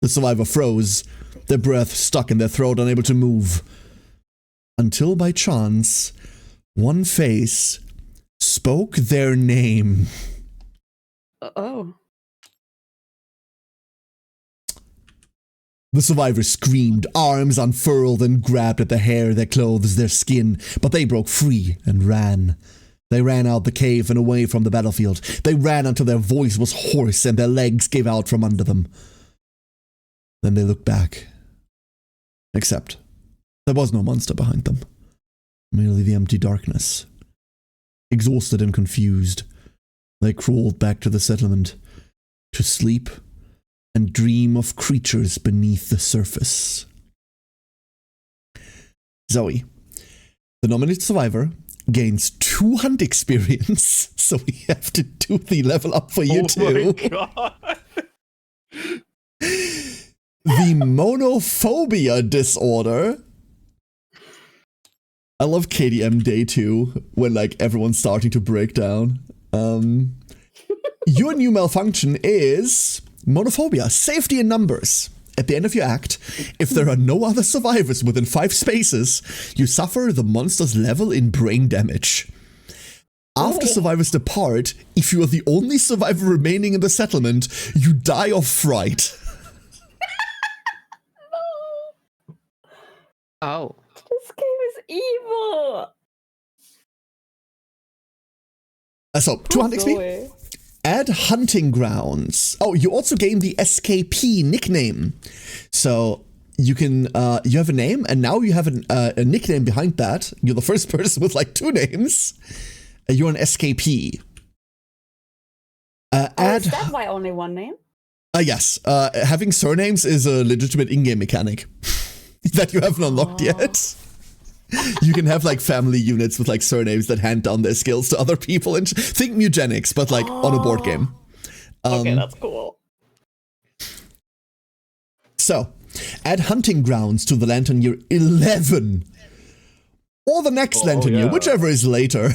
[SPEAKER 1] The survivor froze, their breath stuck in their throat, unable to move. Until by chance, one face spoke their name.
[SPEAKER 3] Oh.
[SPEAKER 1] The survivors screamed, arms unfurled and grabbed at their hair, their clothes, their skin, but they broke free and ran. They ran out the cave and away from the battlefield. They ran until their voice was hoarse and their legs gave out from under them. Then they looked back. Except, there was no monster behind them. Merely the empty darkness. Exhausted and confused, they crawled back to the settlement to sleep and dream of creatures beneath the surface. Zoe, the nominated survivor, gains 2 hunt experience, so we have to do the level up for you too.
[SPEAKER 5] My God.
[SPEAKER 1] The monophobia disorder. I love KDM day 2 when like everyone's starting to break down. Your new malfunction is monophobia, safety in numbers. At the end of your act, if there are no other survivors within 5 spaces, you suffer the monster's level in brain damage. After survivors depart, if you are the only survivor remaining in the settlement, you die of fright.
[SPEAKER 2] Oh.
[SPEAKER 3] This game is evil.
[SPEAKER 1] So, 2 hunt XP. Add hunting grounds. Oh, you also gain the SKP nickname. So you can, you have a name and now you have a nickname behind that. You're the first person with like 2 names. You're an SKP.
[SPEAKER 3] Is that why only 1 name?
[SPEAKER 1] Yes. Having surnames is a legitimate in-game mechanic that you haven't unlocked yet. You can have like family units with like surnames that hand down their skills to other people and think Mugenics, but like on a board game.
[SPEAKER 3] Okay, that's cool.
[SPEAKER 1] So, add hunting grounds to the lantern year 11. Or the next lantern year, whichever is later.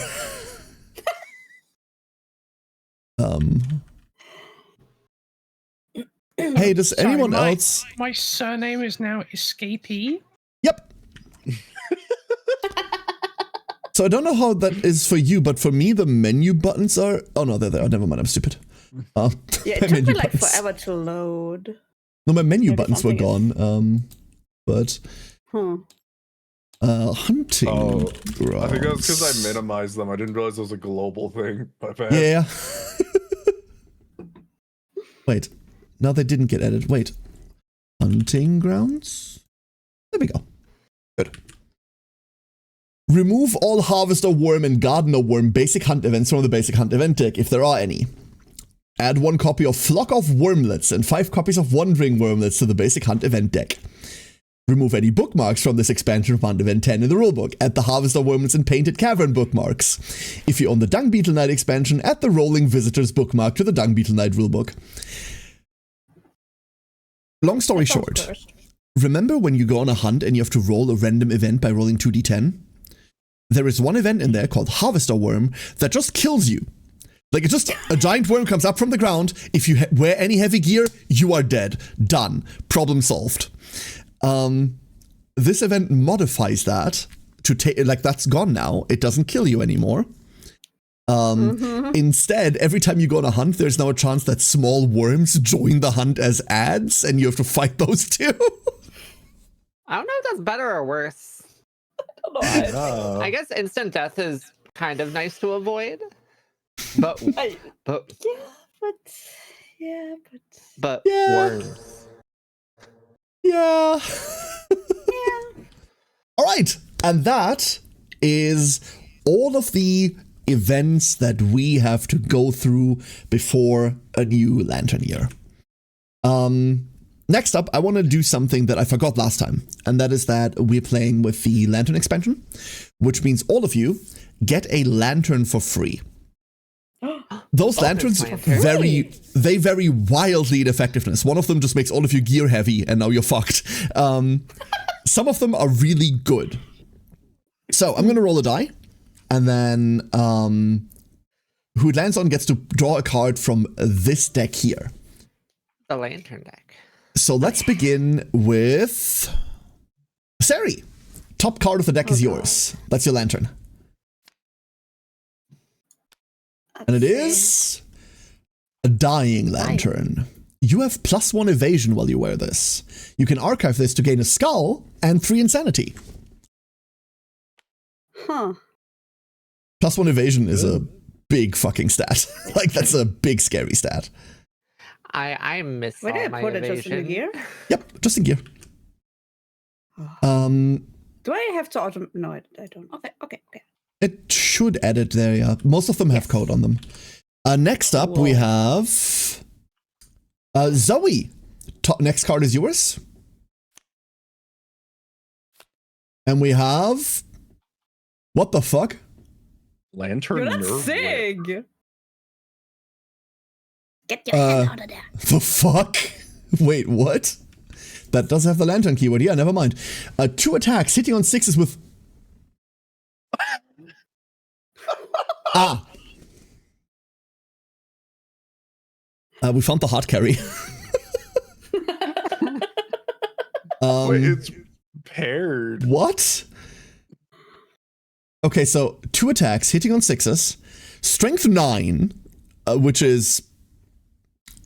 [SPEAKER 1] Hey, does anyone else...
[SPEAKER 4] My surname is now Escapee?
[SPEAKER 1] Yep. So I don't know how that is for you, but for me, the menu buttons are... Oh, no, there they are. Never mind, I'm stupid.
[SPEAKER 3] Yeah, it took me like forever to load.
[SPEAKER 1] No, my menu buttons were gone. But... hunting grounds.
[SPEAKER 5] I think that's because I minimized them. I didn't realize it was a global thing. My bad.
[SPEAKER 1] Yeah. Wait. No, they didn't get added. Wait. Hunting grounds? There we go. Good. Remove all Harvester Worm and Gardener Worm basic hunt events from the basic hunt event deck, if there are any. Add 1 copy of Flock of Wormlets and 5 copies of Wandering Wormlets to the basic hunt event deck. Remove any bookmarks from this expansion from Hunt Event 10 in the rulebook. Add the Harvester Wormlets and Painted Cavern bookmarks. If you own the Dung Beetle Night expansion, add the Rolling Visitors bookmark to the Dung Beetle Night rulebook. Long story short, remember when you go on a hunt and you have to roll a random event by rolling 2d10? There is one event in there called Harvester Worm that just kills you. Like, it's just a giant worm comes up from the ground. If you wear any heavy gear, you are dead. Done. Problem solved. This event modifies that to take, like, that's gone now. It doesn't kill you anymore. Instead, every time you go on a hunt, there's now a chance that small worms join the hunt as ads, and you have to fight those too.
[SPEAKER 2] I don't know if that's better or worse. I guess instant death is kind of nice to avoid. But worms.
[SPEAKER 1] Yeah. All right. And that is all of the events that we have to go through before a new lantern year. Next up, I want to do something that I forgot last time, and that is that we're playing with the lantern expansion, which means all of you get a lantern for free. Those lanterns vary wildly in effectiveness. One of them just makes all of your gear heavy, and now you're fucked. Some of them are really good. So I'm going to roll a die, and then who it lands on gets to draw a card from this deck here.
[SPEAKER 2] The lantern deck.
[SPEAKER 1] So let's begin with Sari. Top card of the deck is yours. That's your lantern. And it is a Dying Lantern. You have +1 evasion while you wear this. You can archive this to gain a skull and 3 insanity.
[SPEAKER 3] Huh.
[SPEAKER 1] +1 evasion is a big fucking stat. Like, that's a big scary stat.
[SPEAKER 2] I miss
[SPEAKER 3] Where
[SPEAKER 2] all
[SPEAKER 3] did I
[SPEAKER 2] my
[SPEAKER 3] put it? Just in the
[SPEAKER 2] evasion.
[SPEAKER 3] gear?
[SPEAKER 1] Yep, just in gear.
[SPEAKER 3] Do I have to auto? No, I don't. Okay.
[SPEAKER 1] It should edit there, yeah. Most of them have code on them. Next up, we have Zoe. Next card is yours. And we have... What the fuck?
[SPEAKER 5] Lantern
[SPEAKER 3] Yo, that's
[SPEAKER 5] Nerve Whip.
[SPEAKER 3] sick.
[SPEAKER 6] Get your head out of there.
[SPEAKER 1] The fuck? Wait, what? That does have the lantern keyword. Yeah, never mind. 2 attacks, hitting on 6s with... We found the hot carry.
[SPEAKER 5] Wait, it's paired.
[SPEAKER 1] What? Okay, so 2 attacks, hitting on 6s, strength 9, which is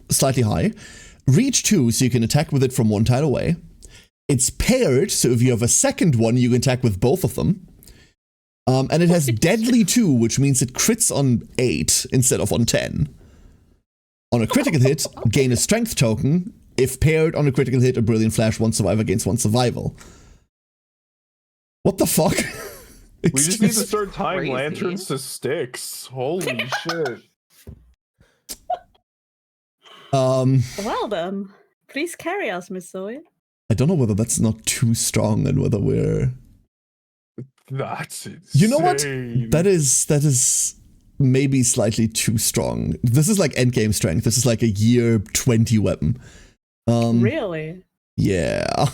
[SPEAKER 1] slightly high, reach 2, so you can attack with it from 1 tile away. It's paired, so if you have a second one, you can attack with both of them. And it has deadly 2, which means it crits on 8 instead of on 10. On a critical hit, gain a strength token. If paired on a critical hit, a brilliant flash, 1 survivor gains 1 survival. What the fuck?
[SPEAKER 5] We just need to start tying
[SPEAKER 2] crazy.
[SPEAKER 5] lanterns to sticks. Holy shit.
[SPEAKER 3] Well then, please carry us, Miss Zoe.
[SPEAKER 1] I don't know whether that's not too strong and whether we're...
[SPEAKER 5] That's insane.
[SPEAKER 1] You know what? That is maybe slightly too strong. This is like endgame strength. This is like a year 20 weapon.
[SPEAKER 3] Really?
[SPEAKER 1] Yeah.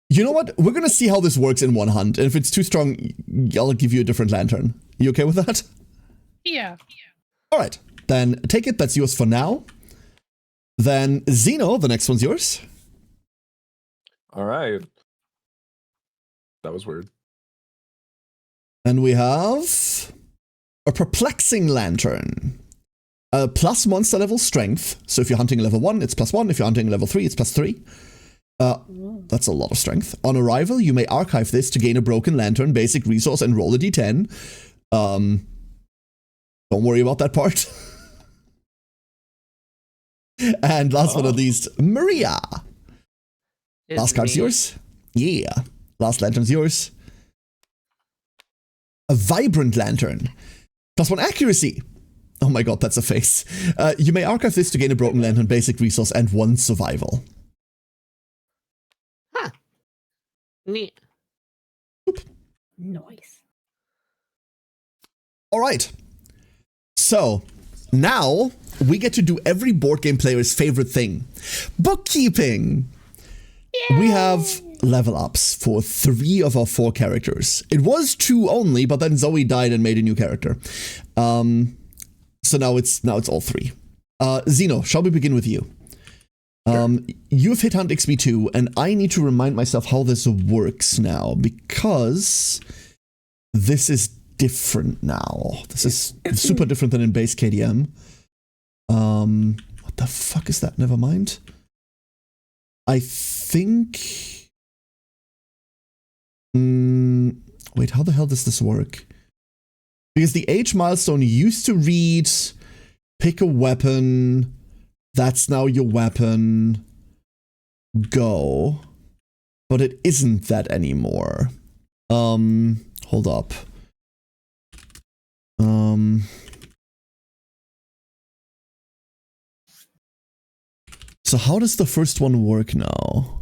[SPEAKER 1] You know what? We're gonna see how this works in one hunt, and if it's too strong, I'll give you a different lantern. You okay with that?
[SPEAKER 4] Yeah.
[SPEAKER 1] Alright, then take it, that's yours for now. Then Zeno, the next one's yours.
[SPEAKER 5] Alright. That was weird.
[SPEAKER 1] And we have a Perplexing Lantern. Plus monster level strength. So if you're hunting level 1, it's +1. If you're hunting level 3, it's +3. That's a lot of strength. On arrival, you may archive this to gain a broken lantern, basic resource, and roll a d10. Don't worry about that part. And last but not least, Maria. Last card's yours. Yeah. Last lantern's yours. A Vibrant Lantern. +1 accuracy. Oh my god, that's a face. You may archive this to gain a broken lantern, basic resource, and 1 survival.
[SPEAKER 2] Huh. Neat.
[SPEAKER 3] Nice.
[SPEAKER 1] Alright. So, now we get to do every board game player's favorite thing. Bookkeeping! Yay! We have level ups for 3 of our 4 characters. It was 2 only, but then Zoe died and made a new character. So now it's all 3. Zeno, shall we begin with you? Sure. You've hit Hunt XP2, and I need to remind myself how this works now, because this is different now. This is super different than in base KDM. What the fuck is that? Never mind. I think... wait, how the hell does this work? Because the age milestone used to read, pick a weapon, that's now your weapon, go. But it isn't that anymore. Hold up. So how does the first one work now?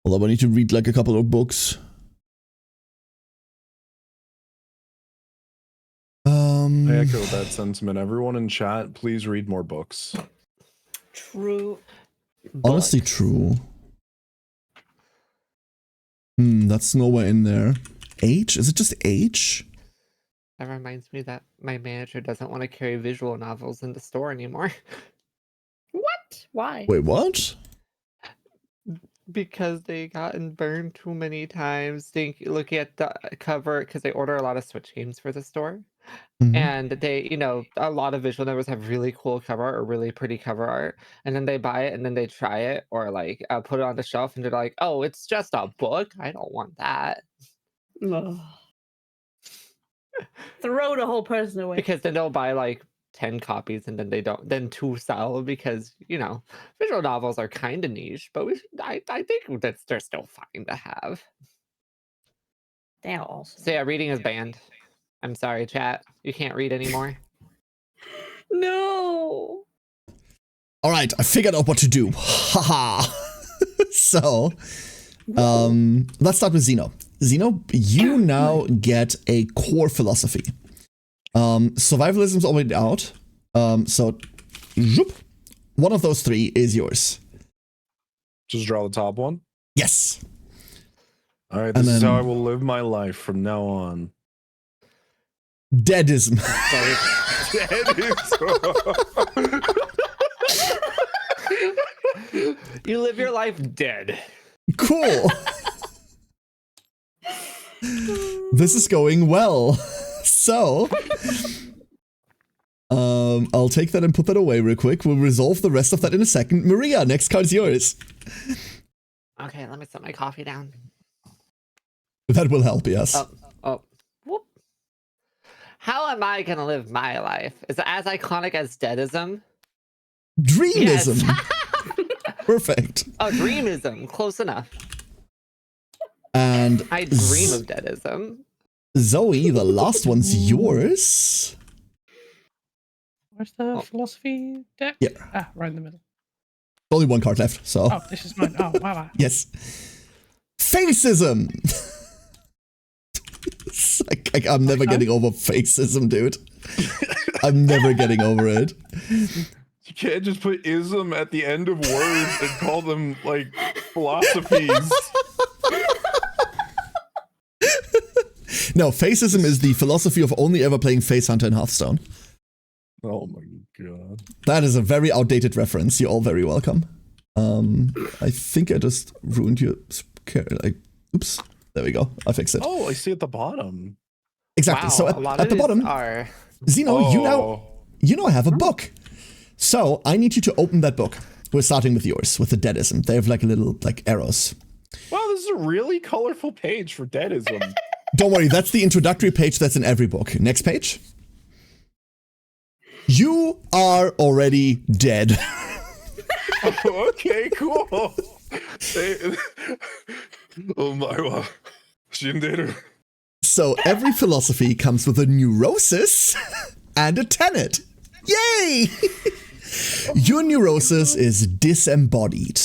[SPEAKER 1] Although I need to read like a couple of books.
[SPEAKER 5] I echo that sentiment. Everyone in chat, please read more books.
[SPEAKER 3] True.
[SPEAKER 1] Honestly, true. That's nowhere in there. H? Is it just H?
[SPEAKER 2] That reminds me that my manager doesn't want to carry visual novels in the store anymore.
[SPEAKER 3] What? Why?
[SPEAKER 1] Wait, what?
[SPEAKER 2] Because they gotten burned too many times. Looking at the cover, because they order a lot of Switch games for the store.
[SPEAKER 1] Mhm.
[SPEAKER 2] And they, a lot of visual novels have really cool cover art or really pretty cover art. And then they buy it and then they try it or like put it on the shelf and they're like, oh, it's just a book. I don't want that.
[SPEAKER 3] Ugh. Throw the whole person away.
[SPEAKER 2] Because then they'll buy like 10 copies and then they don't, then 2 sell because, visual novels are kind of niche, but I think that they're still fine to have.
[SPEAKER 3] They're awesome.
[SPEAKER 2] So yeah, reading is banned. I'm sorry, chat. You can't read anymore.
[SPEAKER 3] No.
[SPEAKER 1] All right, I figured out what to do. Haha. So, let's start with Zeno. Zeno, you now get a core philosophy. Survivalism is already out. So, zoop, one of those 3 is yours.
[SPEAKER 5] Just draw the top one.
[SPEAKER 1] Yes.
[SPEAKER 5] All right,
[SPEAKER 1] And
[SPEAKER 5] this is
[SPEAKER 1] then-
[SPEAKER 5] how I will live my life from now on.
[SPEAKER 1] Deadism.
[SPEAKER 2] You live your life dead.
[SPEAKER 1] Cool. This is going well. So, I'll take that and put that away real quick. We'll resolve the rest of that in a second. Maria, next card's yours.
[SPEAKER 2] Okay, let me set my coffee down.
[SPEAKER 1] That will help, yes.
[SPEAKER 2] Whoop. How am I gonna live my life? Is it as iconic as deadism?
[SPEAKER 1] Dreamism.
[SPEAKER 2] Yes.
[SPEAKER 1] Perfect.
[SPEAKER 2] Oh, dreamism. Close enough.
[SPEAKER 1] And
[SPEAKER 2] I dream of deadism.
[SPEAKER 1] Zoe, the last one's yours.
[SPEAKER 4] Where's the philosophy deck?
[SPEAKER 1] Yeah.
[SPEAKER 4] Ah, right in the middle.
[SPEAKER 1] Only one card left, so.
[SPEAKER 4] Oh, this is mine. Oh, wow.
[SPEAKER 1] Yes. Facism. I'm never getting over facism, dude. I'm never getting over it.
[SPEAKER 5] You can't just put ism at the end of words and call them like philosophies.
[SPEAKER 1] No, facism is the philosophy of only ever playing Face Hunter in Hearthstone.
[SPEAKER 5] Oh my god.
[SPEAKER 1] That is a very outdated reference. You're all very welcome. I think I just ruined your... Oops. There we go. I fixed it.
[SPEAKER 5] Oh, I see at the bottom.
[SPEAKER 1] Exactly.
[SPEAKER 2] Wow,
[SPEAKER 1] So
[SPEAKER 2] a lot
[SPEAKER 1] at
[SPEAKER 2] of
[SPEAKER 1] the
[SPEAKER 2] these
[SPEAKER 1] bottom,
[SPEAKER 2] are...
[SPEAKER 1] Zeno, you now have a book. So I need you to open that book. We're starting with yours, with the deadism. They have like a little like arrows.
[SPEAKER 5] Wow, this is a really colorful page for deadism.
[SPEAKER 1] Don't worry, that's the introductory page that's in every book. Next page. You are already dead.
[SPEAKER 5] Okay, cool. Oh my god. Shinderu.
[SPEAKER 1] So every philosophy comes with a neurosis and a tenet. Yay! Your neurosis is disembodied.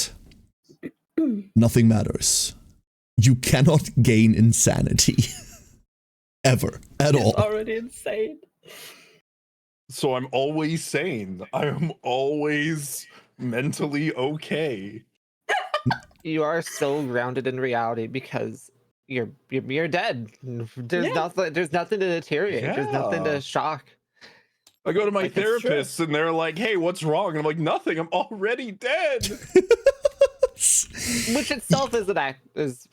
[SPEAKER 1] Nothing matters. You cannot gain insanity. Ever. At all.
[SPEAKER 3] It's already insane.
[SPEAKER 5] So I'm always sane. I am always mentally okay.
[SPEAKER 2] You are so grounded in reality because you're dead. There's nothing to deteriorate. There's nothing
[SPEAKER 5] Yeah.
[SPEAKER 2] to shock.
[SPEAKER 5] I go to my
[SPEAKER 2] Like, it's true.
[SPEAKER 5] therapist and they're like, hey, what's wrong? And I'm like, nothing. I'm already dead.
[SPEAKER 2] Which itself is an act,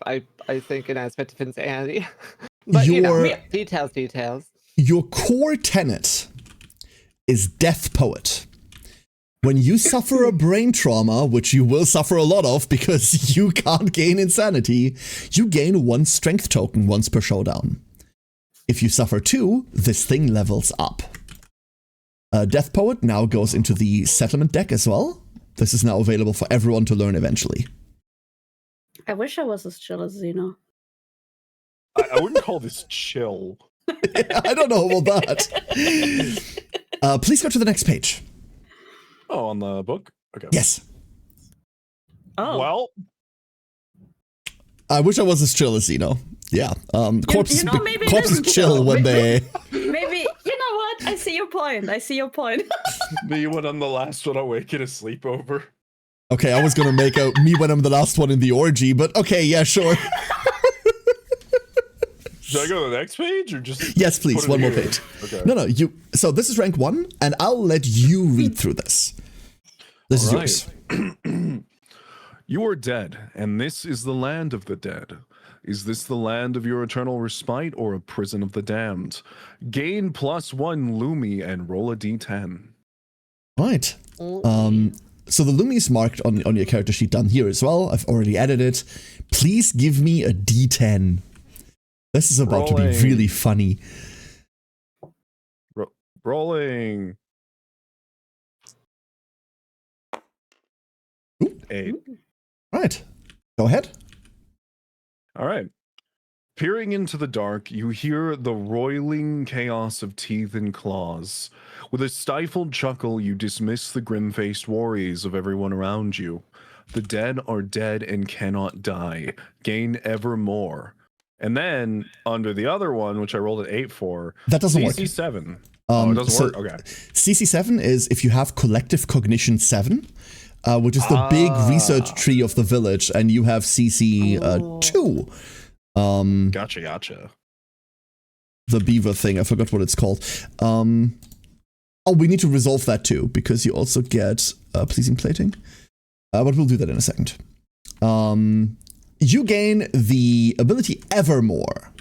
[SPEAKER 2] I think, an aspect of insanity. But details.
[SPEAKER 1] Your core tenet is death poet. When you suffer a brain trauma, which you will suffer a lot of because you can't gain insanity, you gain 1 strength token once per showdown. If you suffer 2, this thing levels up. Death Poet now goes into the settlement deck as well. This is now available for everyone to learn eventually.
[SPEAKER 3] I wish I was as chill as Zeno.
[SPEAKER 5] I wouldn't call this chill.
[SPEAKER 1] I don't know about that. Please go to the next page.
[SPEAKER 5] Oh, on the book? Okay.
[SPEAKER 1] Yes.
[SPEAKER 3] Oh.
[SPEAKER 5] Well,
[SPEAKER 1] I wish I was as chill as Zeno. Yeah. Corpses,
[SPEAKER 3] maybe
[SPEAKER 1] corpses
[SPEAKER 3] this is
[SPEAKER 1] chill
[SPEAKER 3] chill.
[SPEAKER 1] when they...
[SPEAKER 3] Maybe, you know what? I see your point.
[SPEAKER 5] me when I'm the last one awake at a sleepover.
[SPEAKER 1] Okay, I was gonna make a me when I'm the last one in the orgy, but okay, yeah, sure.
[SPEAKER 5] Should I go to the next page or just?
[SPEAKER 1] Yes, please.
[SPEAKER 5] put it
[SPEAKER 1] One more
[SPEAKER 5] here?
[SPEAKER 1] page.
[SPEAKER 5] Okay.
[SPEAKER 1] No, you. So this is rank 1, and I'll let you read through this. This is
[SPEAKER 5] All
[SPEAKER 1] yours.
[SPEAKER 5] right. You are dead, and this is the land of the dead. Is this the land of your eternal respite or a prison of the damned? Gain +1 Lumi and roll a d10.
[SPEAKER 1] Right. So the Lumi is marked on your character sheet down here as well. I've already added it. Please give me a d10. This is about to be
[SPEAKER 5] Rolling.
[SPEAKER 1] really funny.
[SPEAKER 5] Rolling.
[SPEAKER 1] Ooh.
[SPEAKER 5] 8.
[SPEAKER 1] Right. Go ahead.
[SPEAKER 5] All right. Peering into the dark, you hear the roiling chaos of teeth and claws. With a stifled chuckle, you dismiss the grim-faced worries of everyone around you. The dead are dead and cannot die. Gain ever more. And then, under the other one, which I rolled an 8 for,
[SPEAKER 1] That doesn't work.
[SPEAKER 5] CC7. Oh, it doesn't
[SPEAKER 1] so
[SPEAKER 5] work? Okay.
[SPEAKER 1] CC7 is if you have collective cognition 7, which is the big research tree of the village, and you have CC 2.
[SPEAKER 5] Gotcha.
[SPEAKER 1] The beaver thing, I forgot what it's called. Oh, we need to resolve that too, because you also get pleasing plating. But we'll do that in a second. You gain the ability Evermore.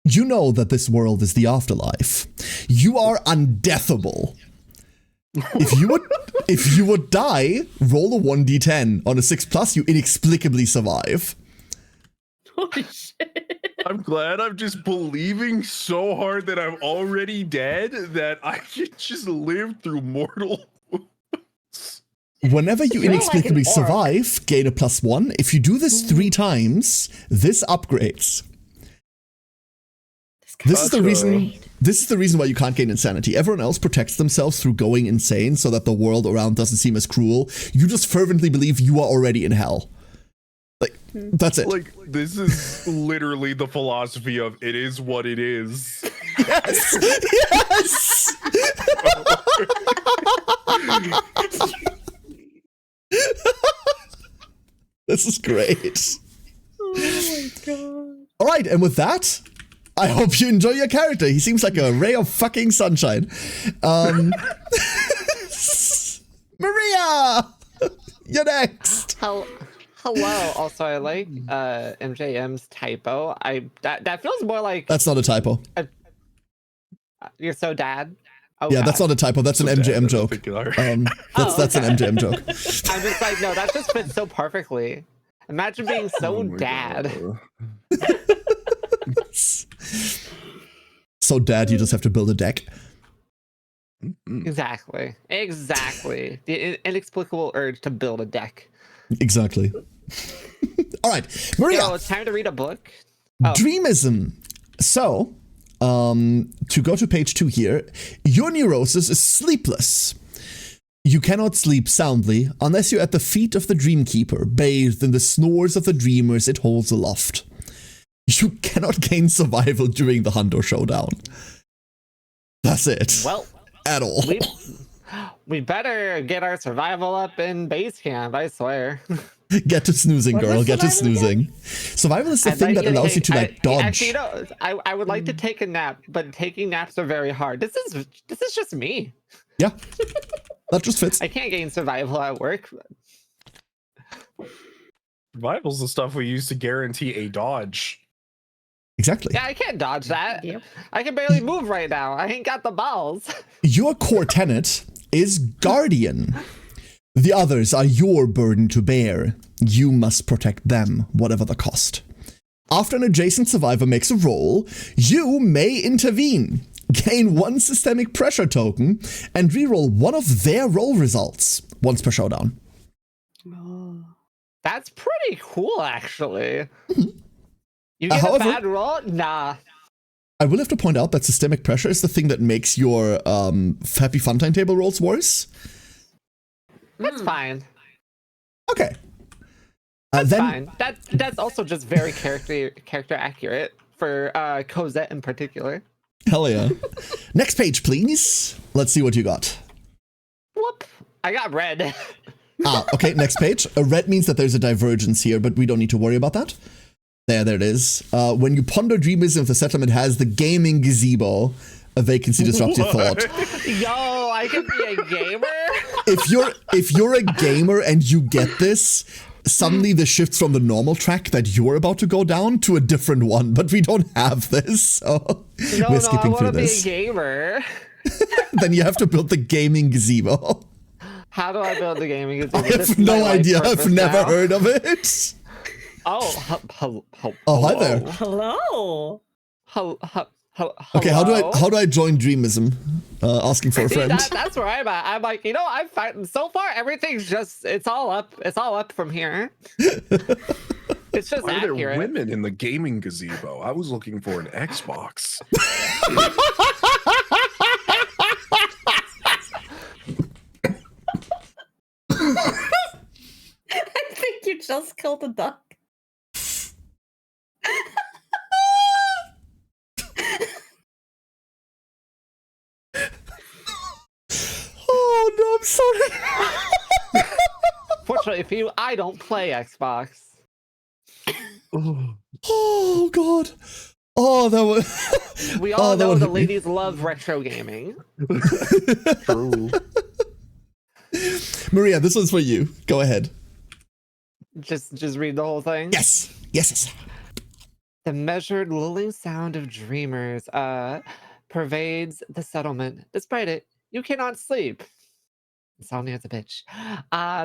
[SPEAKER 1] You know that this world is the afterlife. You are undeathable. If you would die, roll a 1d10. On a 6+, you inexplicably survive.
[SPEAKER 3] Holy shit.
[SPEAKER 5] I'm glad I'm just believing so hard that I'm already dead that I can just live through mortal.
[SPEAKER 1] Whenever you
[SPEAKER 3] You're like
[SPEAKER 1] inexplicably
[SPEAKER 3] an orc.
[SPEAKER 1] survive, gain a +1. If you do this 3 times, this upgrades. This is the reason. This is the reason why you can't gain insanity. Everyone else protects themselves through going insane, so that the world around doesn't seem as cruel. You just fervently believe you are already in hell. Like that's it.
[SPEAKER 5] Like, this is literally the philosophy of it is what it is.
[SPEAKER 1] Yes. Yes. This is great.
[SPEAKER 3] Oh my god.
[SPEAKER 1] All right, and with that, I hope you enjoy your character. He seems like a ray of fucking sunshine. Maria, you're next.
[SPEAKER 2] Hello. Also, I like MJM's typo. That feels more like
[SPEAKER 1] That's not a typo.
[SPEAKER 2] you're so dad. Oh,
[SPEAKER 1] Yeah,
[SPEAKER 2] God.
[SPEAKER 1] that's not a typo. That's an MJM joke. That's an MJM joke.
[SPEAKER 2] I'm just like, no, that just fits so perfectly. Imagine being so
[SPEAKER 5] Oh my
[SPEAKER 2] dad.
[SPEAKER 5] God.
[SPEAKER 1] So, Dad, you just have to build a deck.
[SPEAKER 2] Exactly. The inexplicable urge to build a deck.
[SPEAKER 1] Exactly. All right, Maria.
[SPEAKER 2] It's time to read a book.
[SPEAKER 1] Dreamism. So, to go to page 2 here, your neurosis is sleepless. You cannot sleep soundly unless you're at the feet of the Dreamkeeper, bathed in the snores of the dreamers it holds aloft. You cannot gain survival during the hunt or showdown. That's it.
[SPEAKER 2] Well,
[SPEAKER 1] At all.
[SPEAKER 2] we better get our survival up in base camp, I swear.
[SPEAKER 1] Get to snoozing,
[SPEAKER 3] What
[SPEAKER 1] girl.
[SPEAKER 3] was
[SPEAKER 1] Get to
[SPEAKER 3] survival
[SPEAKER 1] snoozing. Survival is the thing that allows you to like dodge.
[SPEAKER 2] Actually, you know, I would like to take a nap, but taking naps are very hard. This is just me.
[SPEAKER 1] Yeah, that just fits.
[SPEAKER 2] I can't gain survival at work.
[SPEAKER 5] Survival's the stuff we use to guarantee a dodge.
[SPEAKER 1] Exactly.
[SPEAKER 2] Yeah, I can't dodge that.
[SPEAKER 3] Yep.
[SPEAKER 2] I can barely move right now. I ain't got the balls.
[SPEAKER 1] Your core tenet is Guardian. The others are your burden to bear. You must protect them, whatever the cost. After an adjacent survivor makes a roll, you may intervene, gain 1 systemic pressure token, and reroll one of their roll results once per showdown.
[SPEAKER 3] Oh.
[SPEAKER 2] That's pretty cool, actually. You get
[SPEAKER 1] However-
[SPEAKER 2] a bad roll? Nah.
[SPEAKER 1] I will have to point out that systemic pressure is the thing that makes your Happy Fun Time table rolls worse.
[SPEAKER 2] That's fine.
[SPEAKER 1] Okay.
[SPEAKER 2] That's
[SPEAKER 1] Then
[SPEAKER 2] fine. That's also just very character accurate for Cosette in particular.
[SPEAKER 1] hell yeah. Next page, please. Let's see what you got.
[SPEAKER 2] Whoop. I got red.
[SPEAKER 1] Okay, next page. A red means that there's a divergence here, but we don't need to worry about that. There it is. When you ponder dreamism, if the settlement has the gaming gazebo, a vacancy disrupts your thought.
[SPEAKER 2] Yo, I can be a gamer.
[SPEAKER 1] If you're a gamer and you get this, suddenly this shifts from the normal track that you're about to go down to a different one. But we don't have this, so we're skipping through this.
[SPEAKER 2] I want to be a gamer.
[SPEAKER 1] Then you have to build the gaming gazebo.
[SPEAKER 2] How do I build the gaming gazebo?
[SPEAKER 1] I have no idea. I've never heard of it.
[SPEAKER 2] Oh,
[SPEAKER 1] Oh, hi there.
[SPEAKER 3] Hello.
[SPEAKER 1] Okay, how do I join Dreamism? Asking for a friend.
[SPEAKER 2] That's where I'm at. I'm like, I'm fighting. So far, everything's just it's all up from here. It's just
[SPEAKER 5] Why are there
[SPEAKER 2] accurate.
[SPEAKER 5] women in the gaming gazebo? I was looking for an Xbox.
[SPEAKER 3] I think you just killed a duck.
[SPEAKER 1] Oh no, I'm sorry.
[SPEAKER 2] Fortunately for you, I don't play Xbox.
[SPEAKER 1] Oh god. Oh, that was.
[SPEAKER 2] We all know
[SPEAKER 1] would
[SPEAKER 2] the
[SPEAKER 1] hit me.
[SPEAKER 2] ladies love retro gaming.
[SPEAKER 5] True.
[SPEAKER 1] Maria, this one's for you. Go ahead.
[SPEAKER 2] Just read the whole thing.
[SPEAKER 1] Yes. Yes.
[SPEAKER 2] The measured lulling sound of dreamers pervades the settlement. Despite it, you cannot sleep. Insomnia's a bitch.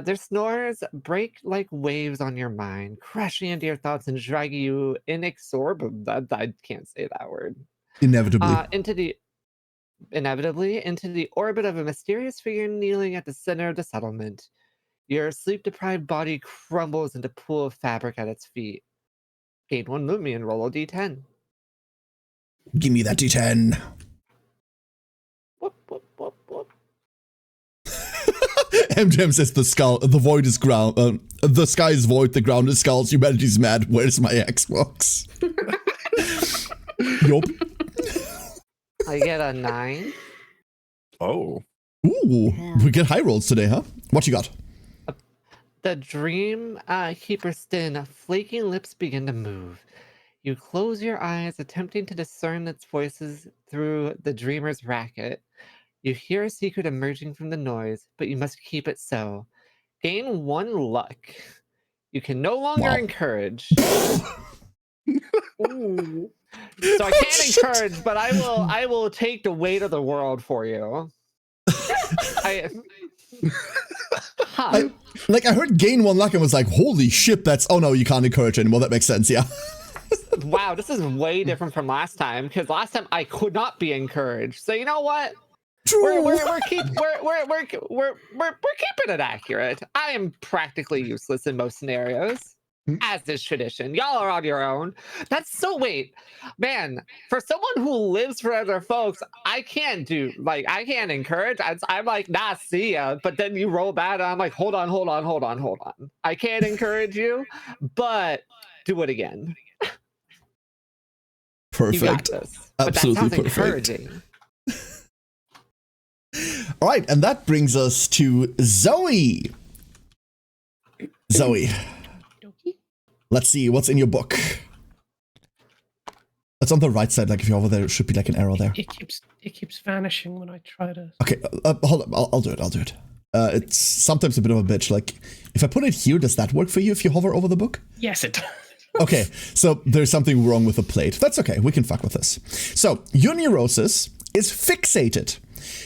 [SPEAKER 2] Their snores break like waves on your mind, crashing into your thoughts and dragging you inexorably. I can't say that word.
[SPEAKER 1] Inevitably.
[SPEAKER 2] Inevitably into the orbit of a mysterious figure kneeling at the center of the settlement. Your sleep-deprived body crumbles into a pool of fabric at its feet. Gain 1 Lumi and roll a d10.
[SPEAKER 1] Give me that D10.
[SPEAKER 2] Whoop, whoop, whoop, whoop.
[SPEAKER 1] MJM says the void is ground. The sky is void, the ground is skulls, humanity's mad. Where's my Xbox? Yup.
[SPEAKER 2] I get a 9.
[SPEAKER 5] Oh.
[SPEAKER 1] Ooh, we get high rolls today, huh? What you got?
[SPEAKER 2] The dream keeper's thin, flaking lips begin to move. You close your eyes, attempting to discern its voices through the dreamer's racket. You hear a secret emerging from the noise, but you must keep it so. Gain 1 luck. You can no longer encourage. Ooh. So I can't encourage, but I will take the weight of the world for you.
[SPEAKER 1] I heard gain 1 luck and was like, holy shit, that's, oh no, you can't encourage anymore. That makes sense, yeah.
[SPEAKER 2] Wow, this is way different from last time, because last time I could not be encouraged. So you know what?
[SPEAKER 1] True.
[SPEAKER 2] We're keeping it accurate. I am practically useless in most scenarios, as is tradition. Y'all are on your own. That's so wait, man. For someone who lives for other folks, I can't encourage. I'm like, nah, see ya. But then you roll bad, and I'm like, hold on. I can't encourage you, but do it again.
[SPEAKER 1] Perfect.
[SPEAKER 2] You got this.
[SPEAKER 1] Absolutely
[SPEAKER 2] but that sounds
[SPEAKER 1] perfect.
[SPEAKER 2] encouraging.
[SPEAKER 1] All right, and that brings us to Zoe. Zoe, let's see what's in your book. It's on the right side. Like if you're over there, it should be like an arrow there.
[SPEAKER 4] It keeps vanishing when I try to.
[SPEAKER 1] Okay, hold on. I'll do it. It's sometimes a bit of a bitch. Like if I put it here, does that work for you if you hover over the book?
[SPEAKER 4] Yes, it does.
[SPEAKER 1] Okay, so there's something wrong with the plate. That's okay. We can fuck with this. So your neurosis is fixated.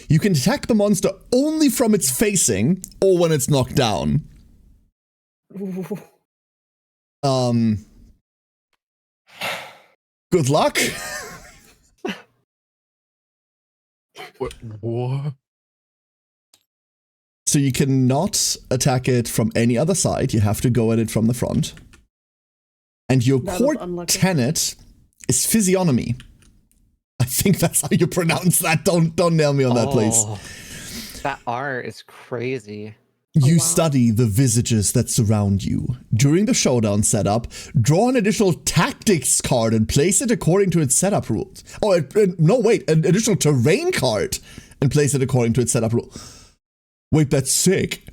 [SPEAKER 1] You can attack the monster only from its facing or when it's knocked down. Good luck.
[SPEAKER 5] What?
[SPEAKER 1] So you cannot attack it from any other side. You have to go at it from the front. And your
[SPEAKER 3] That
[SPEAKER 1] core
[SPEAKER 3] is unlucky.
[SPEAKER 1] tenet is physiognomy. I think that's how you pronounce that. Don't nail me on that, please.
[SPEAKER 2] That art is crazy.
[SPEAKER 1] You
[SPEAKER 3] wow.
[SPEAKER 1] study the visages that surround you. During the showdown setup, draw an additional tactics card and place it according to its setup rules. Oh, no, wait, an additional terrain card and place it according to its setup rule. Wait, that's sick.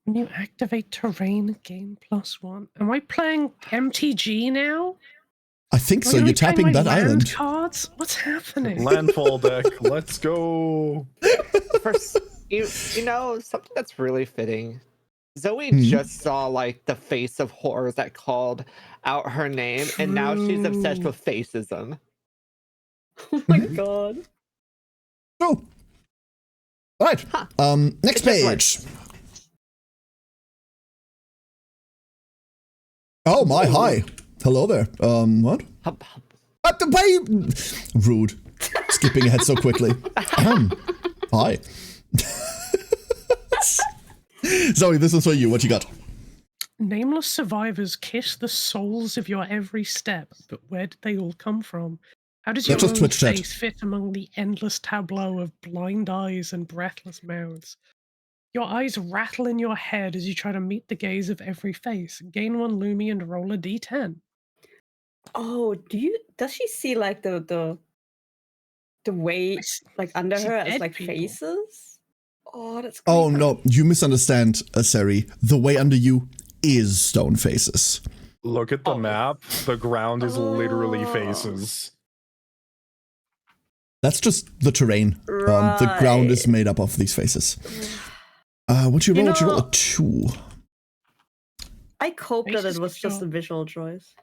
[SPEAKER 4] When you activate terrain, gain +1. Am I playing MTG now?
[SPEAKER 1] I think
[SPEAKER 4] Am I
[SPEAKER 1] so.
[SPEAKER 4] gonna
[SPEAKER 1] You're
[SPEAKER 4] be playing
[SPEAKER 1] tapping
[SPEAKER 4] my
[SPEAKER 1] that
[SPEAKER 4] land
[SPEAKER 1] island.
[SPEAKER 4] cards? What's happening?
[SPEAKER 5] Landfall deck. Let's go.
[SPEAKER 2] You know, something that's really fitting. Zoe
[SPEAKER 1] Hmm.
[SPEAKER 2] just saw like the face of horrors that called out her name, and now she's obsessed
[SPEAKER 4] True.
[SPEAKER 2] with facism.
[SPEAKER 3] Oh my god.
[SPEAKER 1] Oh. All right.
[SPEAKER 2] Huh.
[SPEAKER 1] Next
[SPEAKER 2] It just
[SPEAKER 1] page. Oh my, hi. Hello there. What?
[SPEAKER 2] Hup, hup.
[SPEAKER 1] What the way? Rude. Skipping ahead so quickly. Hi. Zoe, this is for you. What you got?
[SPEAKER 4] Nameless survivors kiss the souls of your every step, but where did they all come from? How does your
[SPEAKER 1] That's just
[SPEAKER 4] own
[SPEAKER 1] Twitch chat.
[SPEAKER 4] face fit among the endless tableau of blind eyes and breathless mouths? Your eyes rattle in your head as you try to meet the gaze of every face. Gain 1 Lumi and roll a d10.
[SPEAKER 3] Oh, does she see like the way like under
[SPEAKER 4] see
[SPEAKER 3] her as
[SPEAKER 4] dead
[SPEAKER 3] like
[SPEAKER 4] people.
[SPEAKER 3] faces? Oh, that's
[SPEAKER 1] Oh
[SPEAKER 3] creepy.
[SPEAKER 1] no, you misunderstand, Seri. The way under you is stone faces.
[SPEAKER 5] Look at the
[SPEAKER 2] Oh.
[SPEAKER 5] map. The ground is literally
[SPEAKER 3] Oh.
[SPEAKER 5] faces.
[SPEAKER 1] That's just the terrain. The ground is made up of these faces. What'd you roll? Would you roll a 2?
[SPEAKER 3] I hope that
[SPEAKER 4] Faces
[SPEAKER 3] it was
[SPEAKER 4] of
[SPEAKER 3] just
[SPEAKER 4] your-
[SPEAKER 3] a visual choice.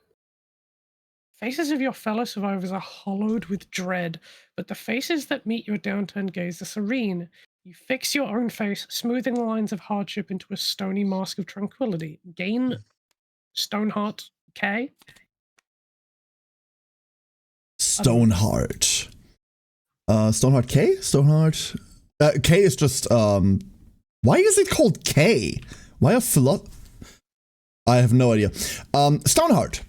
[SPEAKER 4] Faces of your fellow survivors are hollowed with dread, but the faces that meet your downturned gaze are serene. You fix your own face, smoothing the lines of hardship into a stony mask of tranquility. Gain Stoneheart K.
[SPEAKER 1] Stoneheart. Stoneheart K? Stoneheart. K is just why is it called K? Why a I have no idea. Stoneheart.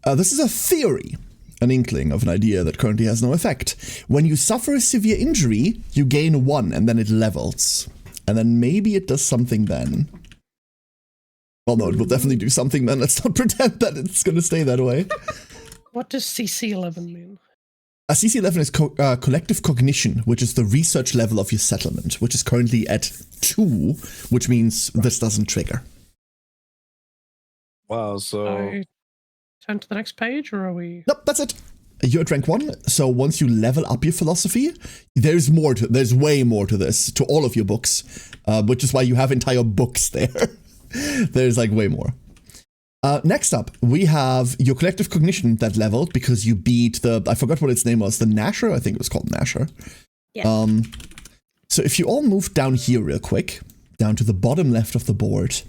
[SPEAKER 1] This is a theory, an inkling of an idea that currently has no effect. When you suffer a severe injury, you gain 1 and then it levels. And then maybe it does something then. Well, no, it will definitely do something then. Let's not pretend that it's going to stay that way.
[SPEAKER 4] What does CC11 mean?
[SPEAKER 1] A CC11 is collective cognition, which is the research level of your settlement, which is currently at 2, which means this doesn't trigger.
[SPEAKER 5] Wow, so
[SPEAKER 4] I turn to the next page, or are we?
[SPEAKER 1] Nope, that's it. You're at rank 1, so once you level up your philosophy, there's way more to this, to all of your books, which is why you have entire books there. There's like way more. Next up, we have your collective cognition that leveled because you beat I forgot what its name was, the Nasher? I think it was called Nasher.
[SPEAKER 3] Yeah.
[SPEAKER 1] So if you all move down here real quick, down to the bottom left of the board,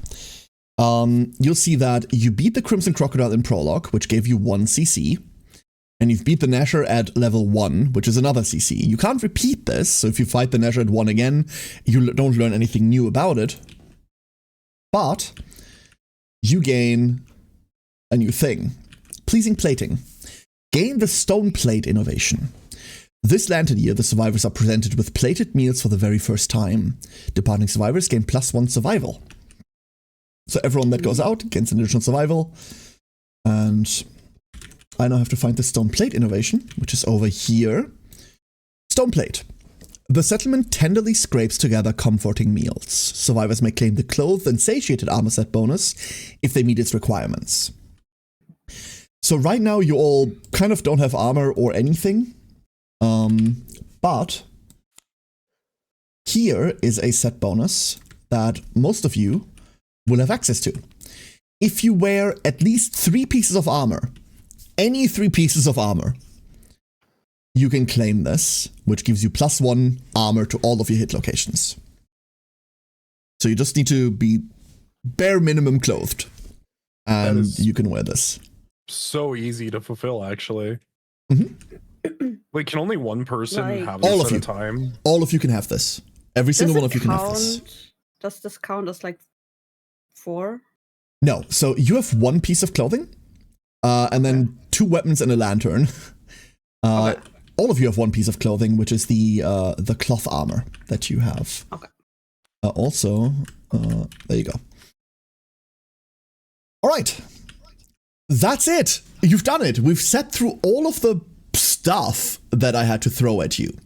[SPEAKER 1] you'll see that you beat the Crimson Crocodile in Prologue, which gave you 1 CC, and you've beat the Nasher at level 1, which is another CC. You can't repeat this, so if you fight the Nasher at 1 again, you don't learn anything new about it. But you gain a new thing. Pleasing plating. Gain the stone plate innovation. This lantern year, the survivors are presented with plated meals for the very first time. Departing survivors gain +1 survival. So everyone that goes out gains an additional survival. And I now have to find the stone plate innovation, which is over here. Stone plate. The settlement tenderly scrapes together comforting meals. Survivors may claim the clothed and satiated armor set bonus if they meet its requirements. So right now you all kind of don't have armor or anything. But here is a set bonus that most of you will have access to. If you wear at least 3 pieces of armor, any 3 pieces of armor, you can claim this, which gives you +1 armor to all of your hit locations. So you just need to be bare minimum clothed, and you can wear this.
[SPEAKER 5] so easy to fulfill, actually.
[SPEAKER 1] Mm-hmm.
[SPEAKER 5] Wait, can only one person
[SPEAKER 3] Like-
[SPEAKER 5] have
[SPEAKER 1] All
[SPEAKER 5] this
[SPEAKER 1] of
[SPEAKER 5] at
[SPEAKER 1] you.
[SPEAKER 5] a time?
[SPEAKER 1] All of you can have this. Every single one of you can have this.
[SPEAKER 3] Does this count as like 4?
[SPEAKER 1] No, so you have 1 piece of clothing, and then 2 weapons and a lantern.
[SPEAKER 3] Okay.
[SPEAKER 1] All of you have 1 piece of clothing, which is the cloth armor that you have.
[SPEAKER 3] Okay.
[SPEAKER 1] Also, there you go. All right, that's it. You've done it. We've sat through all of the stuff that I had to throw at you,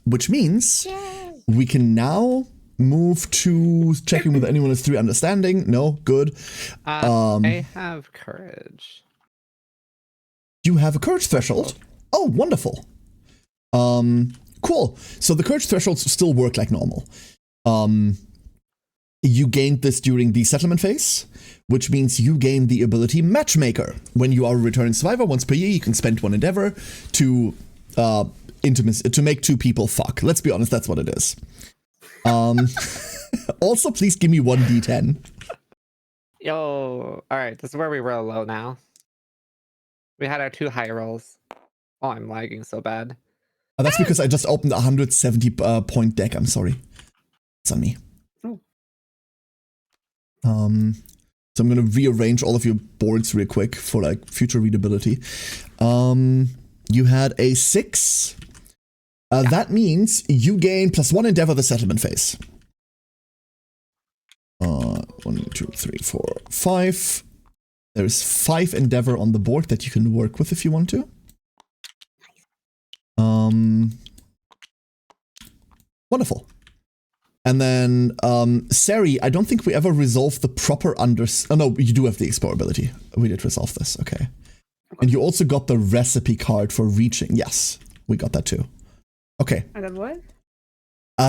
[SPEAKER 1] which means
[SPEAKER 6] Yay.
[SPEAKER 1] we can now move to checking whether anyone has 3 understanding. No, good.
[SPEAKER 2] I have courage.
[SPEAKER 1] You have a courage threshold. Oh, wonderful. Cool. So the courage thresholds still work like normal. You gained this during the settlement phase, which means you gain the ability Matchmaker. When you are a returning survivor, once per year, you can spend 1 endeavor to make 2 people fuck. Let's be honest, that's what it is. Also, please give me 1d10.
[SPEAKER 2] Yo, all right, this is where we roll low now. We had our 2 high rolls. Oh, I'm lagging so bad.
[SPEAKER 1] That's because I just opened a 170 point deck. I'm sorry. It's on me.
[SPEAKER 3] Oh.
[SPEAKER 1] So I'm gonna rearrange all of your boards real quick for like future readability. You had a 6. That means you gain +1 endeavor the settlement phase. 1, 2, 3, 4, 5. There's 5 endeavor on the board that you can work with if you want to. Wonderful. And then, Sari, I don't think we ever resolved the proper oh no, you do have the explorability. We did resolve this, okay. And you also got the recipe card for reaching. Yes, we got that too. Okay.
[SPEAKER 3] I got what?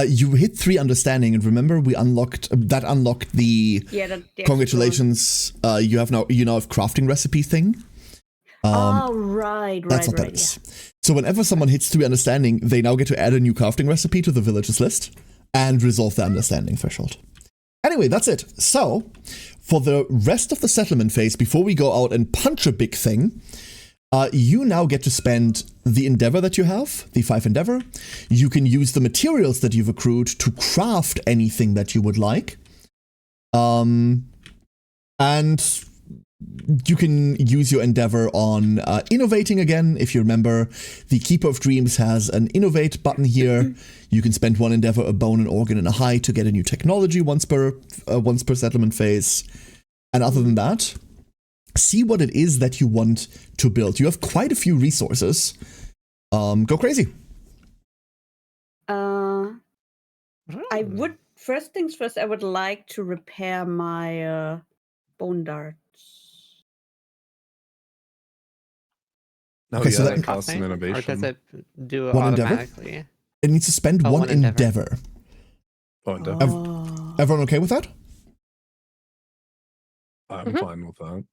[SPEAKER 1] You hit 3 understanding, and remember we unlocked the congratulations. You now have crafting recipe thing.
[SPEAKER 3] Right.
[SPEAKER 1] That's what that is. So whenever someone hits 3 understanding, they now get to add a new crafting recipe to the villagers list and resolve the understanding threshold. Anyway, that's it. So for the rest of the settlement phase, before we go out and punch a big thing, you now get to spend the endeavor that you have, the 5 endeavor. You can use the materials that you've accrued to craft anything that you would like. And you can use your endeavor on innovating again. If you remember, the Keeper of Dreams has an innovate button here. You can spend 1 endeavor, a bone, an organ, and a hide to get a new technology once per settlement phase. And other than that, see what it is that you want to build. You have quite a few resources. Go crazy.
[SPEAKER 3] I would, first things first, I would like to repair my bone darts.
[SPEAKER 5] Oh,
[SPEAKER 1] Okay,
[SPEAKER 5] yeah,
[SPEAKER 1] so
[SPEAKER 5] that
[SPEAKER 1] that-
[SPEAKER 5] costs an
[SPEAKER 2] Or
[SPEAKER 5] innovation.
[SPEAKER 2] does it do it
[SPEAKER 1] 1 endeavor?
[SPEAKER 2] automatically?
[SPEAKER 1] It needs to spend
[SPEAKER 2] Oh,
[SPEAKER 1] 1
[SPEAKER 2] 1 endeavor.
[SPEAKER 1] endeavor.
[SPEAKER 5] Oh, endeavor.
[SPEAKER 3] Oh.
[SPEAKER 1] Everyone okay with that?
[SPEAKER 5] I'm fine with that.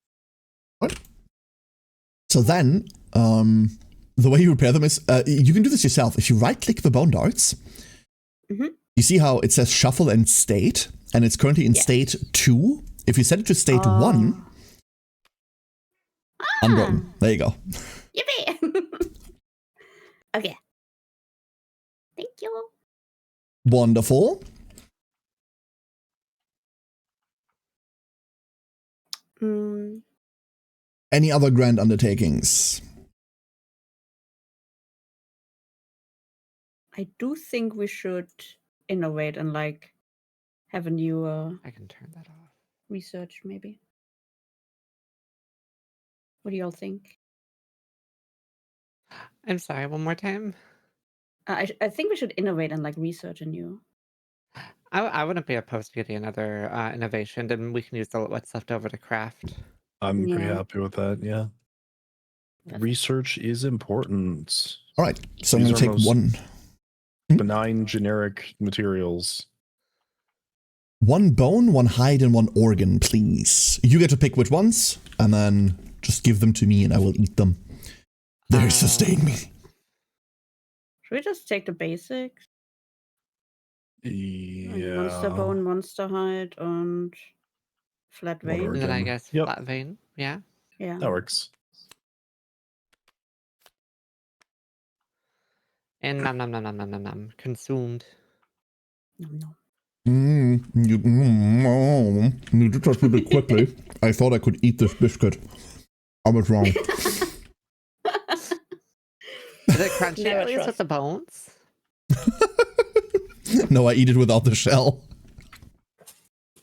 [SPEAKER 1] So then, the way you repair them is, you can do this yourself. If you right-click the bone darts, you see how it says shuffle and state, and it's currently in state 2. If you set it to state 1, unbroken. There you go.
[SPEAKER 6] Yippee! Okay. Thank you.
[SPEAKER 1] Wonderful. Any other grand undertakings?
[SPEAKER 3] I do think we should innovate and like have a new
[SPEAKER 2] I can turn that off.
[SPEAKER 3] research maybe. What do y'all think?
[SPEAKER 2] I'm sorry, one more time.
[SPEAKER 3] I think we should innovate and like research a new.
[SPEAKER 2] I wouldn't be opposed to getting another innovation, then we can use what's left over to craft.
[SPEAKER 5] I'm pretty
[SPEAKER 3] Yeah.
[SPEAKER 5] happy with that, yeah. Research is important.
[SPEAKER 1] All right, so I'm
[SPEAKER 5] These
[SPEAKER 1] going to
[SPEAKER 5] are
[SPEAKER 1] take
[SPEAKER 5] most-
[SPEAKER 1] 1
[SPEAKER 5] Benign generic materials.
[SPEAKER 1] bone, 1 hide, and 1 organ, please. You get to pick which ones, and then just give them to me, and I will eat them. They sustain me.
[SPEAKER 3] Should we just take the basics?
[SPEAKER 5] Yeah.
[SPEAKER 3] Monster bone, monster hide, and flat
[SPEAKER 5] One
[SPEAKER 3] vein.
[SPEAKER 2] And then I
[SPEAKER 5] Organ.
[SPEAKER 2] guess
[SPEAKER 5] Yep.
[SPEAKER 2] flat vein. Yeah.
[SPEAKER 3] Yeah.
[SPEAKER 5] That works.
[SPEAKER 2] And nom. Consumed.
[SPEAKER 3] No.
[SPEAKER 1] You did that really quickly. I thought I could eat this biscuit. I was wrong.
[SPEAKER 2] Is it crunchy
[SPEAKER 3] Never
[SPEAKER 2] at least
[SPEAKER 3] trust.
[SPEAKER 2] with the bones?
[SPEAKER 1] No, I eat it without the shell.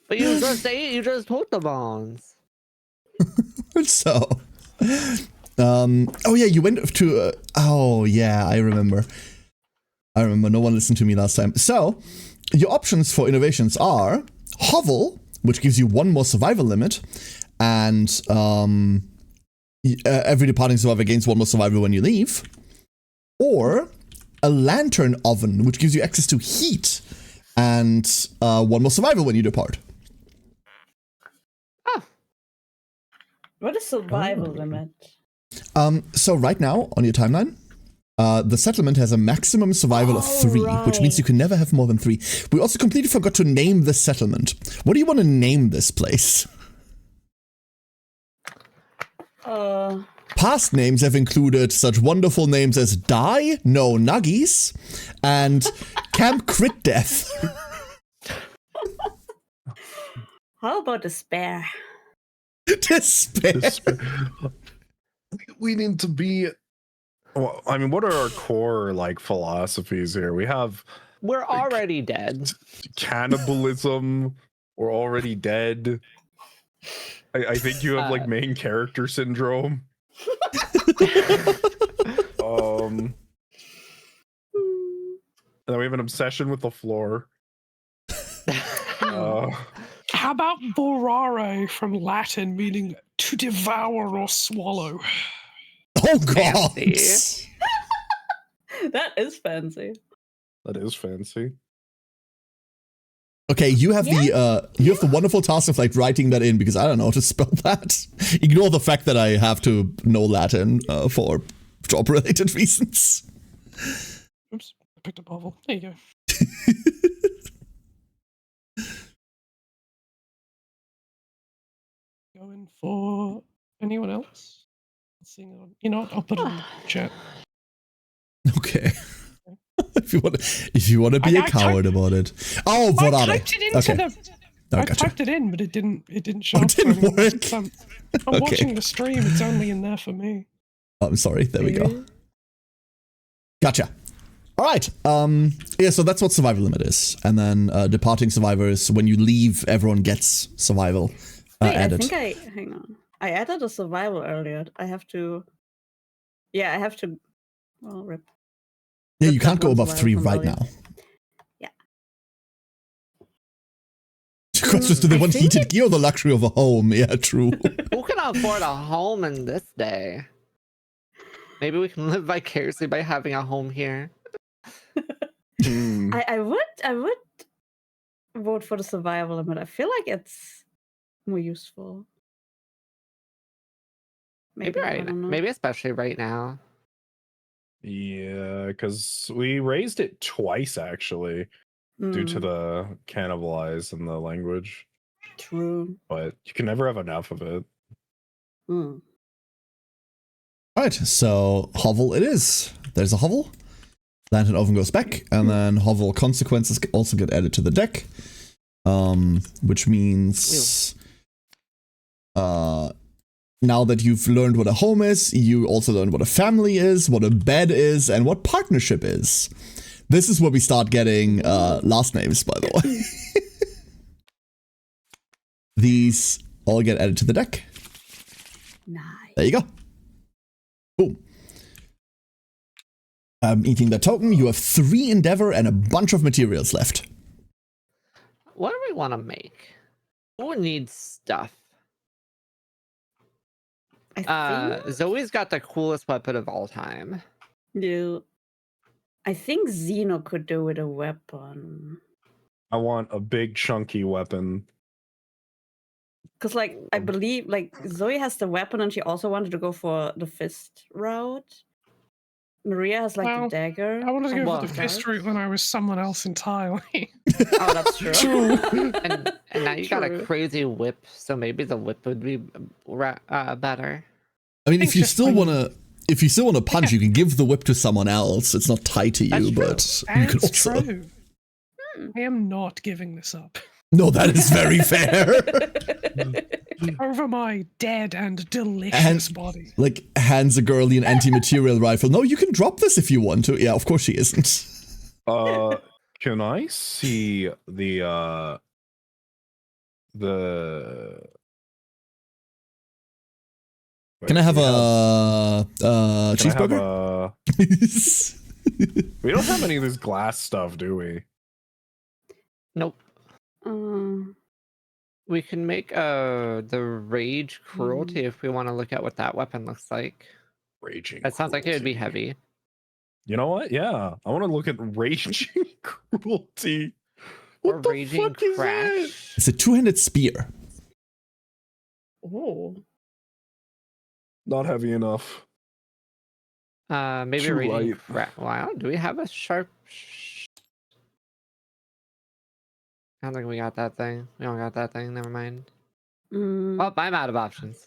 [SPEAKER 2] But you just took the bones.
[SPEAKER 1] So, oh yeah, you went to, oh yeah, I remember. No one listened to me last time. So, your options for innovations are Hovel, which gives you 1 more survival limit, and every departing survivor gains 1 more survival when you leave, or a lantern oven, which gives you access to heat and 1 more survival when you depart.
[SPEAKER 2] Oh,
[SPEAKER 3] What is survival limit?
[SPEAKER 1] So right now on your timeline, the settlement has a maximum survival of 3, which means you can never have more than 3. We also completely forgot to name the settlement. What do you want to name this place? Past names have included such wonderful names as Die, No Nuggies, and Camp Crit Death.
[SPEAKER 3] How about despair?
[SPEAKER 1] Despair.
[SPEAKER 5] We need to be. Well, I mean, what are our core like philosophies here? We have
[SPEAKER 2] we're already dead.
[SPEAKER 5] cannibalism. We're already dead. I think you have like main character syndrome. And then we have an obsession with the floor.
[SPEAKER 4] How about vorare from Latin, meaning to devour or swallow?
[SPEAKER 1] Oh god!
[SPEAKER 2] Fancy.
[SPEAKER 3] That is fancy.
[SPEAKER 5] That is fancy.
[SPEAKER 1] Okay, you have the wonderful task of like writing that in because I don't know how to spell that. Ignore the fact that I have to know Latin for job-related reasons.
[SPEAKER 4] Oops, I picked up Hovel. There you go. Going for anyone else? You know what? I'll put it in the chat.
[SPEAKER 1] Okay. if you want to be a coward about it. Oh,
[SPEAKER 4] I
[SPEAKER 1] vorare.
[SPEAKER 4] typed it into
[SPEAKER 1] Oh,
[SPEAKER 4] I
[SPEAKER 1] gotcha.
[SPEAKER 4] typed it in, but it didn't show.
[SPEAKER 1] Oh, it didn't
[SPEAKER 4] up for anyone.
[SPEAKER 1] work.
[SPEAKER 4] I'm
[SPEAKER 1] Okay.
[SPEAKER 4] watching the stream. It's only in there for me.
[SPEAKER 1] Oh, I'm sorry. There we go. Gotcha. All right. Yeah. So that's what survival limit is, and then departing survivors. When you leave, everyone gets survival
[SPEAKER 3] Wait,
[SPEAKER 1] added.
[SPEAKER 3] hang on. I added a survival earlier. I have to. Yeah, I have to. Well, rip.
[SPEAKER 1] Yeah, you
[SPEAKER 3] Rip
[SPEAKER 1] can't
[SPEAKER 3] that
[SPEAKER 1] go
[SPEAKER 3] one
[SPEAKER 1] above
[SPEAKER 3] survival
[SPEAKER 1] 3
[SPEAKER 3] from
[SPEAKER 1] right
[SPEAKER 3] earlier.
[SPEAKER 1] now.
[SPEAKER 3] Yeah.
[SPEAKER 1] Questions: do they
[SPEAKER 3] I
[SPEAKER 1] want
[SPEAKER 3] think
[SPEAKER 1] heated gear or the luxury of a home? Yeah, true.
[SPEAKER 2] Who can afford a home in this day? Maybe we can live vicariously by having a home here.
[SPEAKER 3] I would vote for the survival limit. I feel like it's more useful.
[SPEAKER 2] Maybe
[SPEAKER 3] I
[SPEAKER 2] right.
[SPEAKER 3] don't know.
[SPEAKER 2] Maybe especially right now.
[SPEAKER 5] Yeah, because we raised it twice actually, due to
[SPEAKER 3] Mm,
[SPEAKER 5] the cannibalize in the language.
[SPEAKER 3] true.
[SPEAKER 5] But you can never have enough of it.
[SPEAKER 3] Mm.
[SPEAKER 1] All right. So hovel it is. There's a hovel. Lantern oven goes back, and then hovel consequences also get added to the deck. Which means now that you've learned what a home is, you also learned what a family is, what a bed is, and what partnership is. This is where we start getting last names, by the way. These all get added to the deck.
[SPEAKER 3] Nice.
[SPEAKER 1] There you go. Boom. Eating the token, you have 3 endeavor and a bunch of materials left.
[SPEAKER 2] What do we want to make? Who needs stuff?
[SPEAKER 3] I think
[SPEAKER 2] Zoe's got the coolest weapon of all time.
[SPEAKER 3] I think Zeno could do with a weapon.
[SPEAKER 5] I want a big chunky weapon.
[SPEAKER 3] Because, like, I believe, like, Zoe has the weapon and she also wanted to go for the fist route. Maria has, like,
[SPEAKER 4] Well,
[SPEAKER 3] the dagger.
[SPEAKER 4] I wanted to go
[SPEAKER 2] Well,
[SPEAKER 4] for the fist route when I was someone else entirely.
[SPEAKER 3] Oh, that's true.
[SPEAKER 2] And now you got a
[SPEAKER 3] True.
[SPEAKER 2] crazy whip, so maybe the whip would be better.
[SPEAKER 1] I mean,
[SPEAKER 4] think
[SPEAKER 1] if you
[SPEAKER 4] just
[SPEAKER 1] still
[SPEAKER 4] when-
[SPEAKER 1] wanna, punch, you can give the whip to someone else. It's not tied to you,
[SPEAKER 2] That's
[SPEAKER 1] but you can
[SPEAKER 4] That's
[SPEAKER 1] also.
[SPEAKER 4] true. I am not giving this up.
[SPEAKER 1] No, that is very fair.
[SPEAKER 4] Over my dead and delicious
[SPEAKER 1] And-
[SPEAKER 4] body.
[SPEAKER 1] Like hands a girlie an anti-material rifle. No, you can drop this if you want to. Yeah, of course she isn't.
[SPEAKER 5] Can I see the
[SPEAKER 1] Can I have a
[SPEAKER 5] Can I have
[SPEAKER 1] cheeseburger?
[SPEAKER 5] we don't have any of this glass stuff, do we?
[SPEAKER 2] Nope. We can make the rage cruelty if we want to look at what that weapon looks like.
[SPEAKER 5] Raging.
[SPEAKER 2] That sounds like it would be
[SPEAKER 5] cruelty.
[SPEAKER 2] heavy.
[SPEAKER 5] You know what? Yeah, I want to look at raging cruelty.
[SPEAKER 2] Or
[SPEAKER 5] What the
[SPEAKER 2] raging
[SPEAKER 5] fuck is that?
[SPEAKER 2] crash.
[SPEAKER 1] It's a two-handed spear.
[SPEAKER 3] Oh.
[SPEAKER 5] Not heavy enough.
[SPEAKER 2] Maybe
[SPEAKER 5] Too
[SPEAKER 2] raging
[SPEAKER 5] light.
[SPEAKER 2] crash. Wow, do we have a sharp? I don't think we got that thing. We don't got that thing. Never mind. Oh, I'm out of options.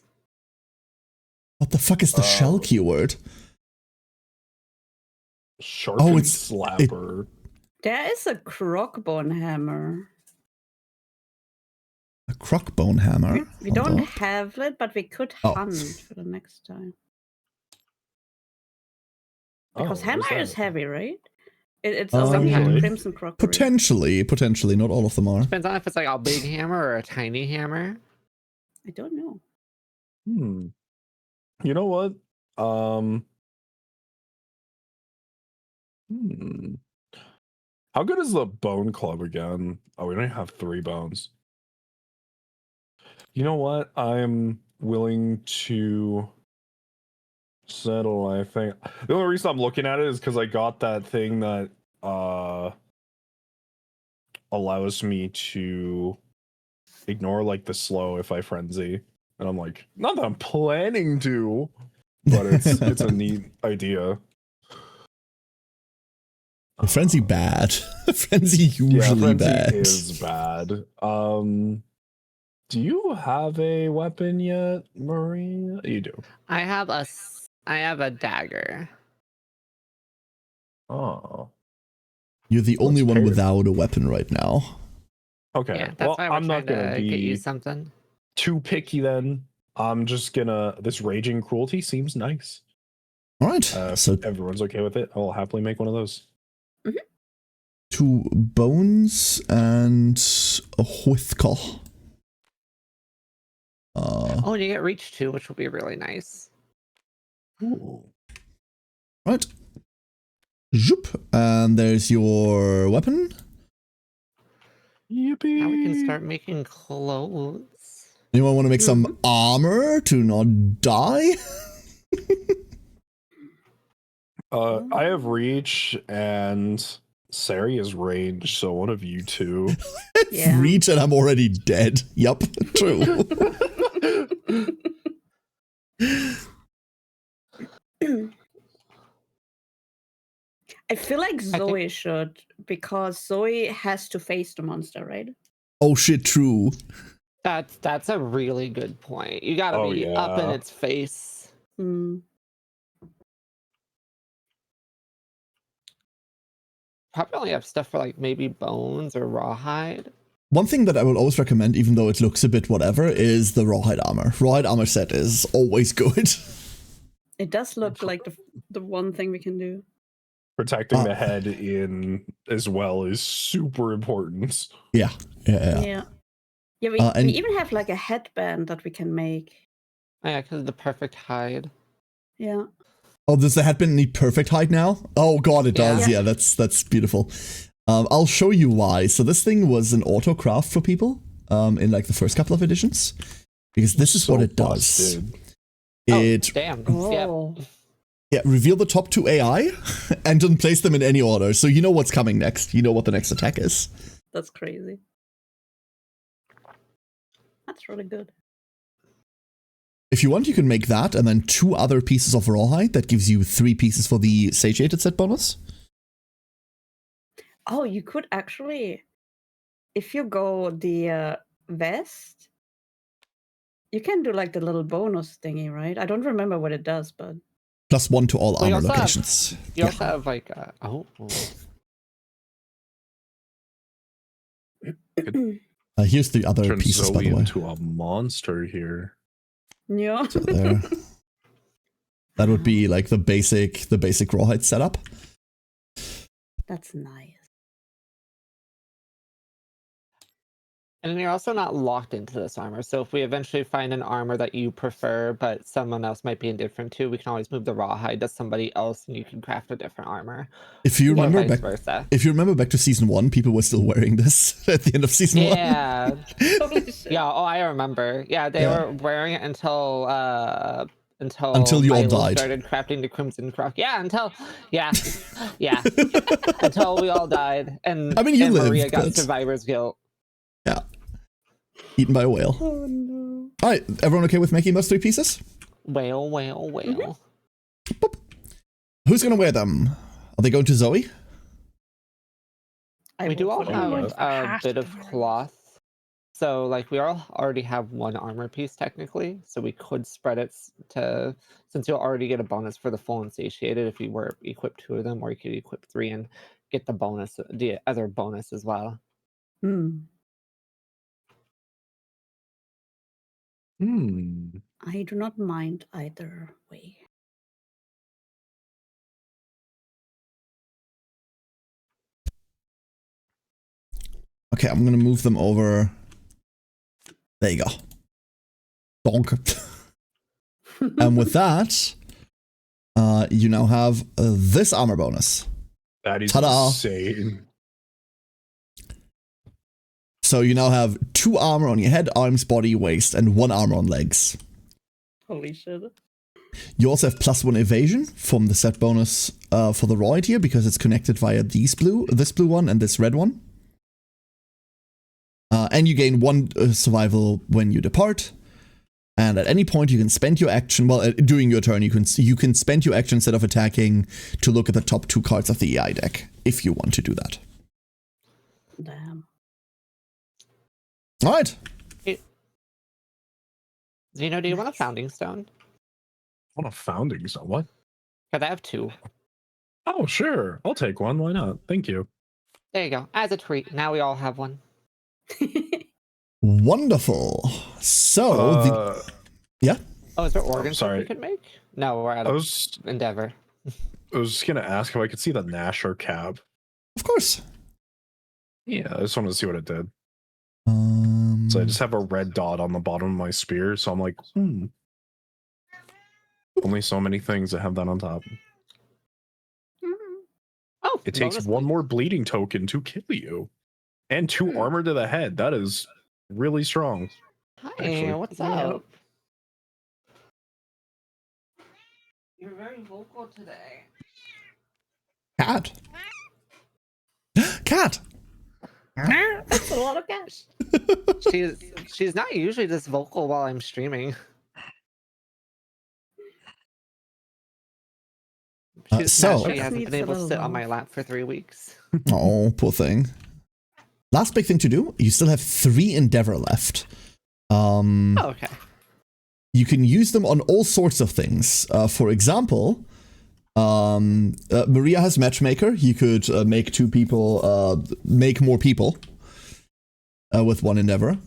[SPEAKER 1] What the fuck is the shell keyword?
[SPEAKER 5] Sharpened
[SPEAKER 1] Oh, it's-
[SPEAKER 5] slapper.
[SPEAKER 3] There is a crockbone hammer.
[SPEAKER 1] A crockbone hammer.
[SPEAKER 3] We
[SPEAKER 1] Hold
[SPEAKER 3] don't
[SPEAKER 1] on.
[SPEAKER 3] have it, but we could
[SPEAKER 1] Oh.
[SPEAKER 3] hunt for the next time.
[SPEAKER 5] Oh,
[SPEAKER 3] Because
[SPEAKER 5] what
[SPEAKER 3] hammer is
[SPEAKER 5] that?
[SPEAKER 3] heavy, right? It's
[SPEAKER 1] Um,
[SPEAKER 3] only in
[SPEAKER 2] Sometimes.
[SPEAKER 3] Crimson Crockery.
[SPEAKER 1] Potentially, not all of them are.
[SPEAKER 2] Depends on if it's like a big hammer or a tiny hammer.
[SPEAKER 3] I don't know.
[SPEAKER 5] You know what? How good is the bone club again? Oh, we don't have 3 bones. You know what? I'm willing to settle, I think. The only reason I'm looking at it is because I got that thing that allows me to ignore like the slow if I frenzy. And I'm like, not that I'm planning to, but it's a neat idea.
[SPEAKER 1] Frenzy bad. Frenzy usually
[SPEAKER 5] Frenzy
[SPEAKER 1] bad.
[SPEAKER 5] is bad. Do you have a weapon yet, Maria? You do.
[SPEAKER 2] I have a dagger.
[SPEAKER 5] Oh.
[SPEAKER 1] You're the only
[SPEAKER 5] Let's
[SPEAKER 1] one
[SPEAKER 5] pair.
[SPEAKER 1] without a weapon right now.
[SPEAKER 5] Okay.
[SPEAKER 2] Yeah, that's
[SPEAKER 5] Well,
[SPEAKER 2] why we're
[SPEAKER 5] I'm not
[SPEAKER 2] trying
[SPEAKER 5] gonna
[SPEAKER 2] to get you
[SPEAKER 5] be
[SPEAKER 2] something.
[SPEAKER 5] too picky then. I'm just gonna. This raging cruelty seems nice.
[SPEAKER 1] All right.
[SPEAKER 5] If
[SPEAKER 1] So
[SPEAKER 5] everyone's okay with it, I'll happily make one of those.
[SPEAKER 1] 2 bones and a whithcall.
[SPEAKER 2] Oh, and you get reach too, which will be really nice.
[SPEAKER 5] Ooh.
[SPEAKER 1] Right. Zoop. And there's your weapon.
[SPEAKER 5] Yippee!
[SPEAKER 2] Now we can start making clothes.
[SPEAKER 1] Anyone want to make some armor to not die?
[SPEAKER 5] I have reach and Sari is range, so one of you two.
[SPEAKER 3] Yeah.
[SPEAKER 1] Reach and I'm already dead. Yup, true.
[SPEAKER 3] I feel like
[SPEAKER 2] think-
[SPEAKER 3] Zoe should, because Zoe has to face the monster, right?
[SPEAKER 1] Oh shit, true.
[SPEAKER 2] That's a really good point. You gotta
[SPEAKER 5] Oh,
[SPEAKER 2] be up in
[SPEAKER 5] yeah.
[SPEAKER 2] its face.
[SPEAKER 3] Hmm.
[SPEAKER 2] Probably only have stuff for like maybe bones or rawhide.
[SPEAKER 1] One thing that I will always recommend, even though it looks a bit whatever, is the rawhide armor. Rawhide armor set is always good.
[SPEAKER 3] It does look like the one thing we can do.
[SPEAKER 5] Protecting the head in as well is super important.
[SPEAKER 1] Yeah.
[SPEAKER 3] Yeah. Yeah, we
[SPEAKER 1] And-
[SPEAKER 3] even have like a headband that we can make.
[SPEAKER 2] Oh, yeah, because of the perfect hide.
[SPEAKER 3] Yeah.
[SPEAKER 1] Oh, does the headband need perfect height now? Oh god, it does.
[SPEAKER 3] Yeah.
[SPEAKER 1] Yeah, that's beautiful. I'll show you why. So this thing was an auto craft for people in like the first couple of editions, because this is
[SPEAKER 5] So
[SPEAKER 1] what it does.
[SPEAKER 5] busted.
[SPEAKER 1] It
[SPEAKER 2] Damn.
[SPEAKER 3] Oh.
[SPEAKER 1] reveal the top 2 AI and then place them in any order, so you know what's coming next. You know what the next attack is.
[SPEAKER 3] That's crazy. That's really good.
[SPEAKER 1] If you want, you can make that and then 2 other pieces of rawhide. That gives you 3 pieces for the satiated set bonus.
[SPEAKER 3] Oh, you could actually, if you go the vest, you can do like the little bonus thingy, right? I don't remember what it does, but
[SPEAKER 1] +1 to all
[SPEAKER 2] We
[SPEAKER 1] armor
[SPEAKER 2] also have-
[SPEAKER 1] locations.
[SPEAKER 2] You
[SPEAKER 1] Yeah.
[SPEAKER 2] also have like
[SPEAKER 1] Here's the other
[SPEAKER 5] Turn
[SPEAKER 1] pieces, by
[SPEAKER 5] Zoe
[SPEAKER 1] the way.
[SPEAKER 5] into a monster here.
[SPEAKER 3] yeah.
[SPEAKER 1] So there. That would be like the basic rawhide setup.
[SPEAKER 3] That's nice.
[SPEAKER 2] And then you're also not locked into this armor. So if we eventually find an armor that you prefer, but someone else might be indifferent to, we can always move the rawhide to somebody else, and you can craft a different armor.
[SPEAKER 1] If you
[SPEAKER 2] Or
[SPEAKER 1] remember
[SPEAKER 2] vice
[SPEAKER 1] back,
[SPEAKER 2] versa.
[SPEAKER 1] if you remember back to season 1, people were still wearing this at the end of season 1.
[SPEAKER 2] Yeah.
[SPEAKER 3] Holy shit.
[SPEAKER 2] Yeah. Oh, I remember. Yeah, they
[SPEAKER 1] Yeah.
[SPEAKER 2] were wearing it until
[SPEAKER 1] Until you all
[SPEAKER 2] Milo
[SPEAKER 1] died.
[SPEAKER 2] started crafting the Crimson Croc. Yeah, until until we all died, and
[SPEAKER 1] I mean, you
[SPEAKER 2] and
[SPEAKER 1] lived,
[SPEAKER 2] Maria got
[SPEAKER 1] but-
[SPEAKER 2] survivor's guilt.
[SPEAKER 1] Yeah. Eaten by a whale.
[SPEAKER 3] Oh no.
[SPEAKER 1] Alright, everyone okay with making those 3 pieces?
[SPEAKER 2] Whale.
[SPEAKER 1] Who's gonna wear them? Are they going to Zoe?
[SPEAKER 3] I
[SPEAKER 2] We do
[SPEAKER 3] will
[SPEAKER 2] all
[SPEAKER 3] put it
[SPEAKER 2] have
[SPEAKER 3] on.
[SPEAKER 4] Have
[SPEAKER 2] a
[SPEAKER 4] to
[SPEAKER 2] bit
[SPEAKER 4] be
[SPEAKER 2] of
[SPEAKER 4] wearing
[SPEAKER 2] cloth, so like we all already have one armor piece technically, so we could spread it to, since you'll already get a bonus for the full insatiated if you were equipped 2 of them, or you could equip 3 and get the bonus, the other bonus as well.
[SPEAKER 3] I do not mind either way.
[SPEAKER 1] Okay, I'm gonna move them over. There you go. Bonk. And with that, you now have this armor bonus.
[SPEAKER 5] That is
[SPEAKER 1] Ta-da.
[SPEAKER 5] insane.
[SPEAKER 1] So you now have 2 armor on your head, arms, body, waist, and 1 armor on legs.
[SPEAKER 3] Holy shit.
[SPEAKER 1] You also have +1 evasion from the set bonus for the Roid here, because it's connected via this blue one and this red one. And you gain 1 survival when you depart. And at any point you can spend your action, well, during your turn, you can spend your action instead of attacking to look at the top 2 cards of the EI deck, if you want to do that.
[SPEAKER 3] Damn.
[SPEAKER 1] Alright.
[SPEAKER 2] Zeno, do you want a founding stone?
[SPEAKER 5] What a founding stone. What?
[SPEAKER 2] Because I have 2.
[SPEAKER 5] Oh, sure. I'll take one. Why not? Thank you.
[SPEAKER 2] There you go. As a treat. Now we all have one.
[SPEAKER 1] Wonderful. So, yeah?
[SPEAKER 2] Oh, is there organ
[SPEAKER 5] sorry.
[SPEAKER 2] we could make? No, we're out
[SPEAKER 5] I
[SPEAKER 2] of
[SPEAKER 5] was
[SPEAKER 2] Endeavor.
[SPEAKER 5] just gonna ask if I could see the Nasher cab.
[SPEAKER 1] Of course.
[SPEAKER 5] Yeah, I just wanted to see what it did.
[SPEAKER 1] Um,
[SPEAKER 5] So I just have a red dot on the bottom of my spear, so I'm like, only so many things that have that on top.
[SPEAKER 2] Oh,
[SPEAKER 5] It takes
[SPEAKER 2] bonus
[SPEAKER 5] 1 more bleeding token to kill you. And 2 armor to the head. That is really strong.
[SPEAKER 2] Hi,
[SPEAKER 5] actually.
[SPEAKER 2] what's
[SPEAKER 3] Yeah.
[SPEAKER 2] up? You're very vocal today.
[SPEAKER 1] Cat. Cat.
[SPEAKER 3] That's a lot of cash.
[SPEAKER 2] She's not usually this vocal while I'm streaming.
[SPEAKER 1] So-
[SPEAKER 2] She hasn't
[SPEAKER 3] Needs
[SPEAKER 2] been
[SPEAKER 3] a
[SPEAKER 2] able to
[SPEAKER 3] little
[SPEAKER 2] sit on my
[SPEAKER 3] love.
[SPEAKER 2] lap for 3 weeks.
[SPEAKER 1] Oh, poor thing. Last big thing to do, you still have 3 Endeavor left.
[SPEAKER 2] Oh, okay.
[SPEAKER 1] You can use them on all sorts of things. For example, Maria has Matchmaker. You could make 2 people, make more people with 1 Endeavor.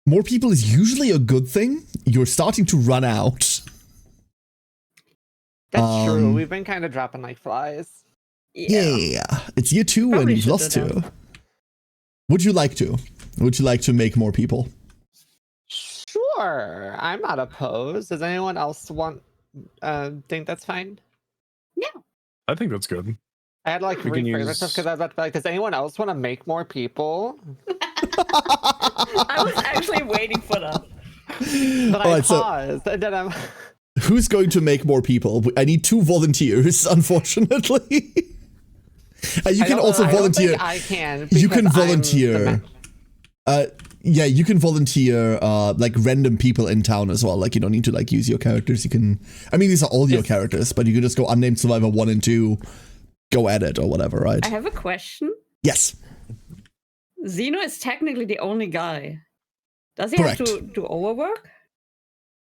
[SPEAKER 1] More people is usually a good thing. You're starting to run out.
[SPEAKER 2] That's true.
[SPEAKER 1] Um,
[SPEAKER 2] We've been kind of dropping like flies.
[SPEAKER 1] Yeah. It's year 2 and
[SPEAKER 3] Probably
[SPEAKER 1] you've
[SPEAKER 3] should
[SPEAKER 1] lost
[SPEAKER 3] do
[SPEAKER 1] 2.
[SPEAKER 3] that.
[SPEAKER 1] Would you like to? Would you like to make more people?
[SPEAKER 2] Sure, I'm not opposed. Does anyone else think that's fine?
[SPEAKER 5] I think that's good.
[SPEAKER 2] I had to like
[SPEAKER 5] We can
[SPEAKER 2] rephrase
[SPEAKER 5] use-
[SPEAKER 2] myself because I was about to be like, does anyone else want to make more people?
[SPEAKER 3] I was actually waiting for that.
[SPEAKER 2] But I
[SPEAKER 1] Alright, so-
[SPEAKER 2] paused, and then I'm
[SPEAKER 1] Who's going to make more people? I need 2 volunteers, unfortunately. You can also volunteer.
[SPEAKER 2] I can.
[SPEAKER 1] You
[SPEAKER 2] because
[SPEAKER 1] can
[SPEAKER 2] I'm
[SPEAKER 1] volunteer. Yeah, you can volunteer like random people in town as well. Like you don't need to like use your characters. You can. I mean, these are all your characters, but you can just go unnamed survivor 1 and 2, go at it or whatever, right?
[SPEAKER 3] I have a question.
[SPEAKER 1] Yes.
[SPEAKER 3] Zeno is technically the only guy. Does he
[SPEAKER 1] Correct.
[SPEAKER 3] have to do overwork?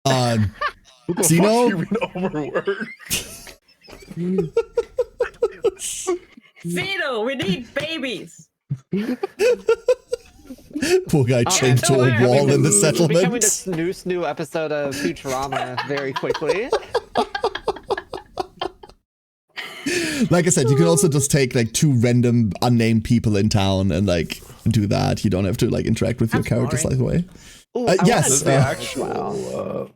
[SPEAKER 5] What the
[SPEAKER 1] Zeno?
[SPEAKER 5] fuck you overwork?
[SPEAKER 3] Zeno, we need babies.
[SPEAKER 1] Poor guy chained to a
[SPEAKER 3] nowhere.
[SPEAKER 1] wall in the
[SPEAKER 2] becoming
[SPEAKER 1] settlement.
[SPEAKER 2] this new episode of Futurama very quickly.
[SPEAKER 1] Like I said, you can also just take like 2 random unnamed people in town and like do that. You don't have to like interact with your
[SPEAKER 3] That's
[SPEAKER 1] characters
[SPEAKER 3] boring.
[SPEAKER 1] like way.
[SPEAKER 2] Ooh, I
[SPEAKER 1] yes,
[SPEAKER 5] Is
[SPEAKER 2] wanna
[SPEAKER 5] there
[SPEAKER 2] do
[SPEAKER 1] uh,
[SPEAKER 2] that as well.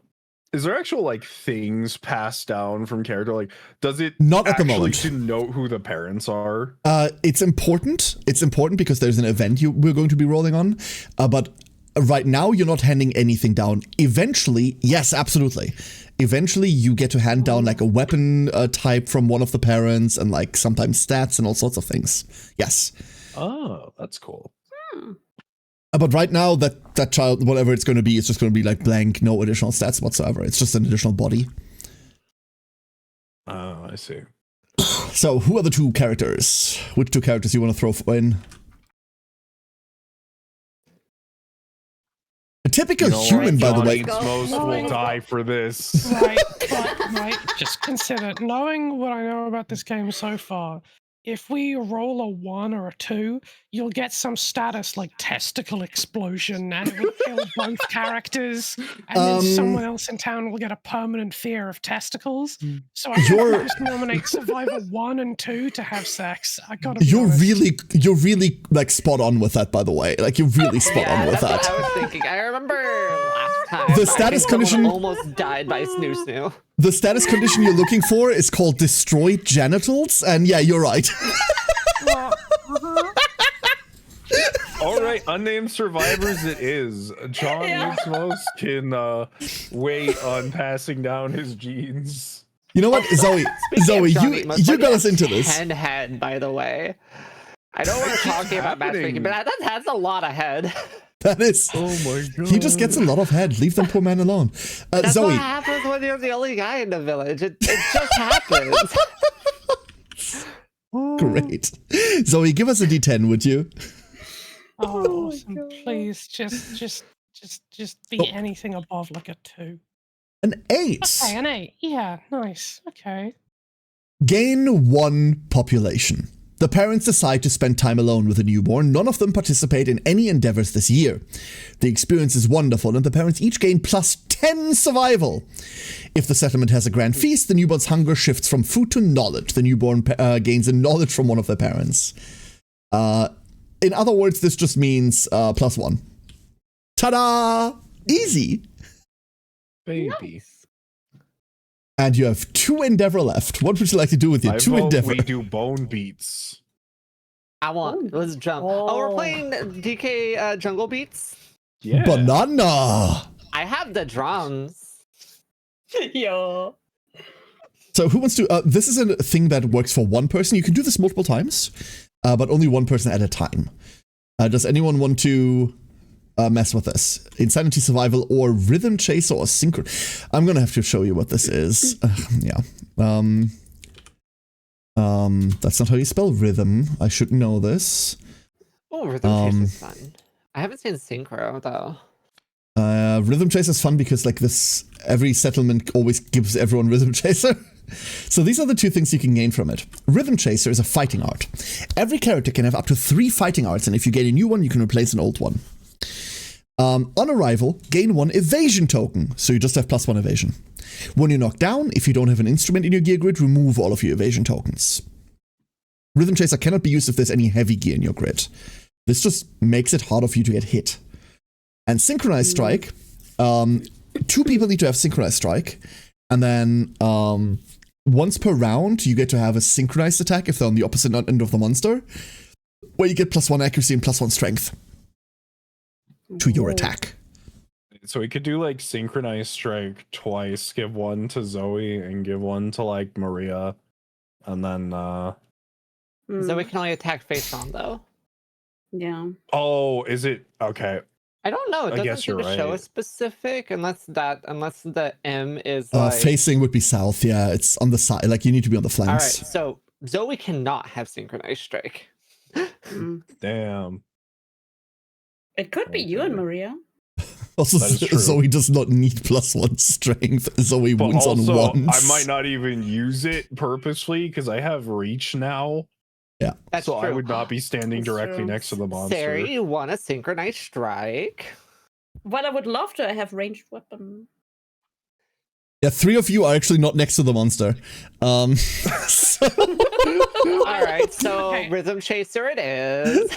[SPEAKER 5] is there actual like things passed down from character? Like, does it
[SPEAKER 1] Not at the
[SPEAKER 5] actually
[SPEAKER 1] moment.
[SPEAKER 5] denote who the parents are?
[SPEAKER 1] It's important. It's important because there's an event we're going to be rolling on. But right now, you're not handing anything down. Eventually, yes, absolutely. Eventually, you get to hand down like a weapon type from one of the parents, and like sometimes stats and all sorts of things. Yes.
[SPEAKER 5] Oh, that's cool.
[SPEAKER 1] But right now, that child, whatever it's going to be, it's just going to be like blank, no additional stats whatsoever. It's just an additional body.
[SPEAKER 5] Oh, I see.
[SPEAKER 1] So, who are the two characters? Which two characters you want to throw in? A typical
[SPEAKER 5] You know
[SPEAKER 1] human,
[SPEAKER 5] what?
[SPEAKER 1] by the
[SPEAKER 5] John
[SPEAKER 1] way.
[SPEAKER 5] Eats Most will
[SPEAKER 4] Knowing-
[SPEAKER 5] die for this.
[SPEAKER 4] Right, but right, just consider, knowing what I know about this game so far, if we roll a 1 or a 2, you'll get some status like testicle explosion and it will kill both characters, and then someone else in town will get a permanent fear of testicles. So I think
[SPEAKER 1] You're-
[SPEAKER 4] we just nominate Survivor 1 and 2 to have sex. I gotta be
[SPEAKER 1] You're
[SPEAKER 4] honest.
[SPEAKER 1] really like spot on with that, by the way. Like you're really spot on with
[SPEAKER 2] that's
[SPEAKER 1] that.
[SPEAKER 2] what I was thinking. I remember last time.
[SPEAKER 1] The
[SPEAKER 2] I
[SPEAKER 1] status
[SPEAKER 2] think someone
[SPEAKER 1] condition-
[SPEAKER 2] almost died by Snoo Snoo.
[SPEAKER 1] The status condition you're looking for is called destroyed genitals, and yeah, you're right.
[SPEAKER 5] All right, unnamed survivors it is. John Eats Most can wait on passing down his genes.
[SPEAKER 1] You know what, Zoe?
[SPEAKER 2] Speaking
[SPEAKER 1] Zoe,
[SPEAKER 2] of John
[SPEAKER 1] you
[SPEAKER 2] Eatmus, look
[SPEAKER 1] got
[SPEAKER 2] at
[SPEAKER 1] us into this.
[SPEAKER 2] 10 head, by the way. I know we're talking about matchmaking, but that's a lot of head.
[SPEAKER 1] That is.
[SPEAKER 5] Oh my god.
[SPEAKER 1] He just gets a lot of head. Leave them poor man alone.
[SPEAKER 2] That's
[SPEAKER 1] Zoe,
[SPEAKER 2] what happens when you're the only guy in the village. It just happens.
[SPEAKER 1] great. Zoe, give us a D10, would you?
[SPEAKER 4] Oh, awesome. Please, just be
[SPEAKER 1] Oh.
[SPEAKER 4] anything above like a 2.
[SPEAKER 1] An 8.
[SPEAKER 4] Okay, an 8. Yeah, nice. Okay.
[SPEAKER 1] Gain 1 population. The parents decide to spend time alone with the newborn. None of them participate in any endeavors this year. The experience is wonderful, and the parents each gain plus 10 survival. If the settlement has a grand feast, the newborn's hunger shifts from food to knowledge. The newborn gains a knowledge from one of their parents. In other words, this just means plus 1. Ta-da! Easy.
[SPEAKER 5] Baby.
[SPEAKER 1] And you have 2 endeavor left. What would you like to do with your
[SPEAKER 5] I
[SPEAKER 1] 2
[SPEAKER 5] vote
[SPEAKER 1] endeavor?
[SPEAKER 5] we do bone beats.
[SPEAKER 2] Let's jump. Oh, we're playing DK Jungle Beats?
[SPEAKER 5] Yeah.
[SPEAKER 1] Banana!
[SPEAKER 2] I have the drums.
[SPEAKER 3] Yo.
[SPEAKER 1] So who wants to, this is a thing that works for one person. You can do this multiple times, but only one person at a time. Does anyone want to mess with this? Insanity Survival or Rhythm Chaser or Synchro? I'm gonna have to show you what this is. Yeah. That's not how you spell rhythm. I should know this.
[SPEAKER 2] Oh, Rhythm Chaser is fun. I haven't seen Synchro, though.
[SPEAKER 1] Rhythm Chaser is fun because like this, every settlement always gives everyone Rhythm Chaser. So these are the 2 things you can gain from it. Rhythm Chaser is a fighting art. Every character can have up to 3 fighting arts, and if you gain a new one, you can replace an old one. On arrival, gain 1 evasion token, so you just have plus 1 evasion. When you're knocked down, if you don't have an instrument in your gear grid, remove all of your evasion tokens. Rhythm Chaser cannot be used if there's any heavy gear in your grid. This just makes it harder for you to get hit. And Synchronized Strike, 2 people need to have Synchronized Strike, and then once per round, you get to have a synchronized attack if they're on the opposite end of the monster, where you get plus 1 accuracy and plus 1 strength to your attack.
[SPEAKER 5] So we could do like synchronized strike twice, give 1 to Zoe and give 1 to like Maria. And then
[SPEAKER 2] So we can only attack face on, though.
[SPEAKER 3] Yeah.
[SPEAKER 5] oh, is it okay.
[SPEAKER 2] I don't know. It
[SPEAKER 5] I
[SPEAKER 2] doesn't
[SPEAKER 5] guess
[SPEAKER 2] seem to
[SPEAKER 5] you're
[SPEAKER 2] show a
[SPEAKER 5] right.
[SPEAKER 2] specific unless the M is like.
[SPEAKER 1] Facing would be south, yeah, it's on the side, like you need to be on the
[SPEAKER 2] All right,
[SPEAKER 1] flanks.
[SPEAKER 2] so Zoe cannot have synchronized strike.
[SPEAKER 3] Mm.
[SPEAKER 5] Damn.
[SPEAKER 3] It could be you and Maria.
[SPEAKER 1] Also,
[SPEAKER 5] That is true.
[SPEAKER 1] Zoe does not need plus 1 strength. Zoe
[SPEAKER 5] But
[SPEAKER 1] wounds on
[SPEAKER 5] also,
[SPEAKER 1] ones.
[SPEAKER 5] I might not even use it purposely because I have reach now.
[SPEAKER 1] Yeah.
[SPEAKER 2] That's
[SPEAKER 5] so
[SPEAKER 2] true.
[SPEAKER 5] I would not be standing
[SPEAKER 3] That's
[SPEAKER 5] directly
[SPEAKER 3] true.
[SPEAKER 5] next to the monster.
[SPEAKER 2] Sari, you want a synchronized strike?
[SPEAKER 3] Well, I would love to have ranged weapon.
[SPEAKER 1] Yeah, 3 of you are actually not next to the monster. So-
[SPEAKER 2] All right, so
[SPEAKER 4] Okay.
[SPEAKER 2] Rhythm Chaser it is.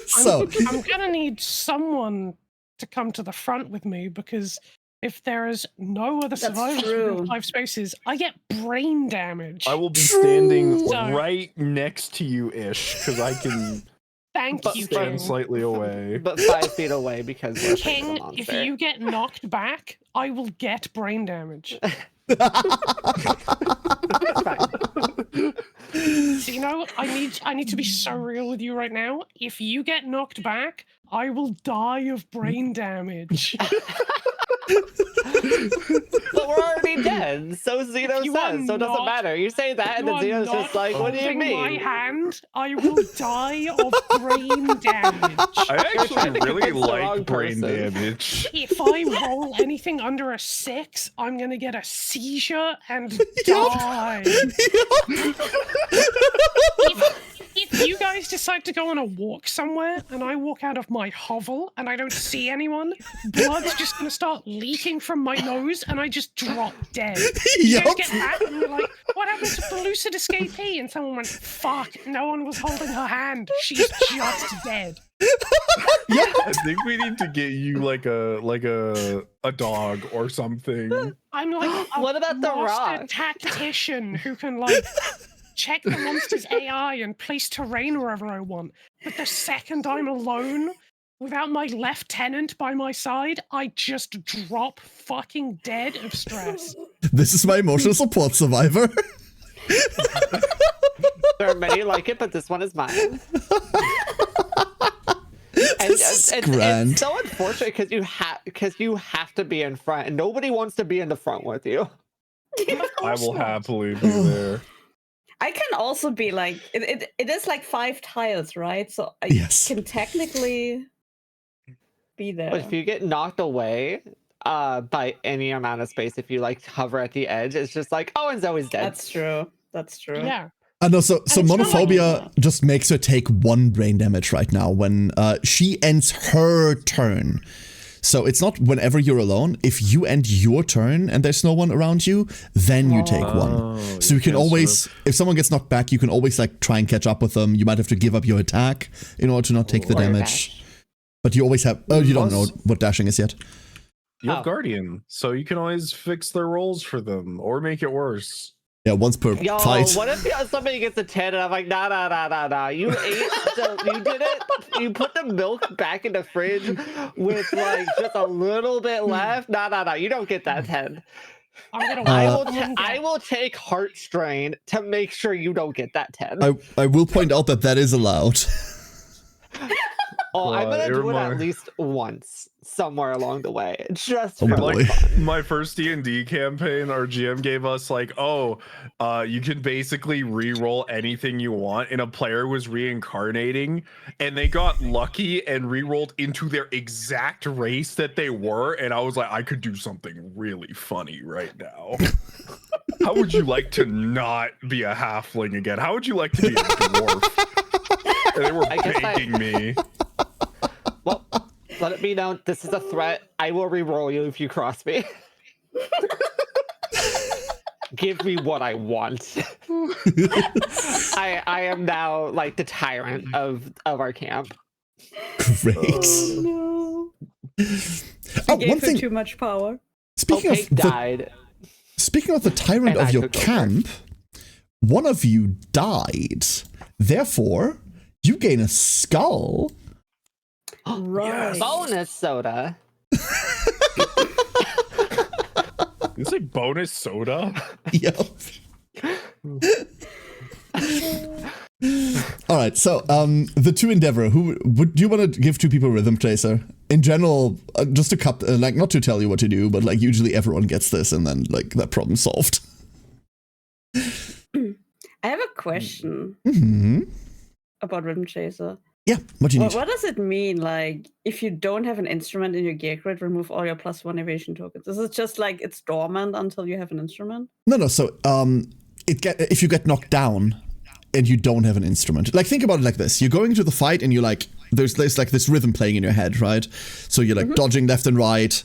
[SPEAKER 1] So
[SPEAKER 4] I'm gonna need someone to come to the front with me because if there is no other
[SPEAKER 3] That's
[SPEAKER 4] survivors
[SPEAKER 3] true.
[SPEAKER 4] within 5 spaces, I get brain damage.
[SPEAKER 5] I will be standing
[SPEAKER 4] So-
[SPEAKER 5] right next to you, Ish, because I can
[SPEAKER 4] Thank
[SPEAKER 2] But
[SPEAKER 4] you,
[SPEAKER 5] stand
[SPEAKER 4] King.
[SPEAKER 5] slightly away.
[SPEAKER 2] But 5 feet away because we're afraid of the
[SPEAKER 4] King, if
[SPEAKER 2] monster.
[SPEAKER 4] you get knocked back, I will get brain damage.
[SPEAKER 2] It's fine.
[SPEAKER 4] So you know, I need to be so real with you right now. If you get knocked back, I will die of brain damage.
[SPEAKER 2] But we're already dead, so Zeno
[SPEAKER 4] You are
[SPEAKER 2] says, so it doesn't
[SPEAKER 4] not-
[SPEAKER 2] matter. You say that, and
[SPEAKER 4] You
[SPEAKER 2] then
[SPEAKER 4] are
[SPEAKER 2] Zeno's
[SPEAKER 4] not
[SPEAKER 2] just like, what do you
[SPEAKER 4] holding my
[SPEAKER 2] mean?
[SPEAKER 4] hand, I will die of brain damage.
[SPEAKER 5] I
[SPEAKER 2] You're
[SPEAKER 5] actually
[SPEAKER 2] trying to
[SPEAKER 5] really
[SPEAKER 2] convince the wrong
[SPEAKER 5] like brain
[SPEAKER 2] person.
[SPEAKER 5] damage.
[SPEAKER 4] If I roll anything under a 6, I'm gonna get a seizure and die. If you guys decide to go on a walk somewhere and I walk out of my hovel and I don't see anyone, blood's just gonna start leaking from my nose and I just drop dead. You guys
[SPEAKER 1] Yup.
[SPEAKER 4] get that and you're like, what happened to the lucid escapee? And someone went, fuck, no one was holding her hand. She's just dead.
[SPEAKER 5] I think we need to get you like a dog or something.
[SPEAKER 4] I'm like a
[SPEAKER 2] What about the
[SPEAKER 4] master
[SPEAKER 2] Rock?
[SPEAKER 4] tactician who can like check the monster's AI and place terrain wherever I want. But the second I'm alone, without my lieutenant by my side, I just drop fucking dead of stress.
[SPEAKER 1] this is my emotional support survivor.
[SPEAKER 2] There are many like it, but this one is mine.
[SPEAKER 1] This is grand.
[SPEAKER 2] It's so unfortunate because you have to be in front, and nobody wants to be in the front with you.
[SPEAKER 5] I will happily be there.
[SPEAKER 3] I can also be like it is like 5 tiles, right? So I
[SPEAKER 1] Yes.
[SPEAKER 3] can technically be there.
[SPEAKER 2] But if you get knocked away by any amount of space, if you like hover at the edge, it's just like, oh, and Zoe's dead.
[SPEAKER 3] That's true. That's true.
[SPEAKER 4] Yeah.
[SPEAKER 1] I know, so
[SPEAKER 4] it's not like-
[SPEAKER 1] monophobia just makes her take 1 brain damage right now when she ends her turn. So it's not whenever you're alone. If you end your turn and there's no one around you, then you take 1.
[SPEAKER 5] Oh,
[SPEAKER 1] So you can
[SPEAKER 5] sort
[SPEAKER 1] always,
[SPEAKER 5] of-
[SPEAKER 1] if someone gets knocked back, you can always like try and catch up with them. You might have to give up your attack in order to not take the
[SPEAKER 2] Or your
[SPEAKER 1] damage.
[SPEAKER 2] dash.
[SPEAKER 1] But you always have, oh, you don't know
[SPEAKER 5] Plus-
[SPEAKER 1] what dashing is yet.
[SPEAKER 5] You have
[SPEAKER 2] Oh.
[SPEAKER 5] Guardian, so you can always fix their rolls for them or make it worse.
[SPEAKER 1] Yeah, once per
[SPEAKER 2] Yo,
[SPEAKER 1] fight.
[SPEAKER 2] what if somebody gets a 10 and I'm like, nah. You ate, you did it. You put the milk back in the fridge with like just a little bit left. Nah. You don't get that 10.
[SPEAKER 4] I'm gonna
[SPEAKER 2] I will take heart strain to make sure you don't get that 10.
[SPEAKER 1] I will point out that that is allowed.
[SPEAKER 2] Oh, I'm gonna
[SPEAKER 5] it
[SPEAKER 2] do it at
[SPEAKER 5] remind-
[SPEAKER 2] least once somewhere along the way, just
[SPEAKER 1] Oh
[SPEAKER 2] for
[SPEAKER 1] boy.
[SPEAKER 2] fun.
[SPEAKER 5] My first D&D campaign, our GM gave us like, you can basically re-roll anything you want, and a player was reincarnating, and they got lucky and re-rolled into their exact race that they were, and I was like, I could do something really funny right now. How would you like to not be a halfling again? How would you like to be a dwarf? And they were
[SPEAKER 2] I guess
[SPEAKER 5] begging me.
[SPEAKER 2] Well, let it be known, this is a threat. I will re-roll you if you cross me. Give me what I want. I am now like the tyrant of our camp.
[SPEAKER 1] Great.
[SPEAKER 3] No.
[SPEAKER 1] Oh,
[SPEAKER 3] Gave
[SPEAKER 1] one
[SPEAKER 3] her
[SPEAKER 1] thing.
[SPEAKER 3] too much power.
[SPEAKER 1] Speaking
[SPEAKER 2] Opaque
[SPEAKER 1] of the
[SPEAKER 2] died.
[SPEAKER 1] Speaking of the tyrant
[SPEAKER 2] And
[SPEAKER 1] of
[SPEAKER 2] I
[SPEAKER 1] your
[SPEAKER 2] took over.
[SPEAKER 1] camp, one of you died. Therefore, you gain a skull.
[SPEAKER 3] Right.
[SPEAKER 2] Bonus soda.
[SPEAKER 5] Did you say bonus soda?
[SPEAKER 1] Yep. All right, so the 2 Endeavor. Who would you want to give 2 people Rhythm Tracer? In general, just a couple, like not to tell you what to do, but like usually everyone gets this, and then like that problem solved.
[SPEAKER 3] I have a question
[SPEAKER 1] Hmm.
[SPEAKER 3] about Rhythm Chaser.
[SPEAKER 1] Yeah. What do you need?
[SPEAKER 3] What does it mean? Like, if you don't have an instrument in your gear grid, remove all your +1 evasion tokens. Is it just like it's dormant until you have an instrument?
[SPEAKER 1] No. So if you get knocked down and you don't have an instrument, like think about it like this: you're going into the fight and you're like, there's like this rhythm playing in your head, right? So you're like dodging left and right,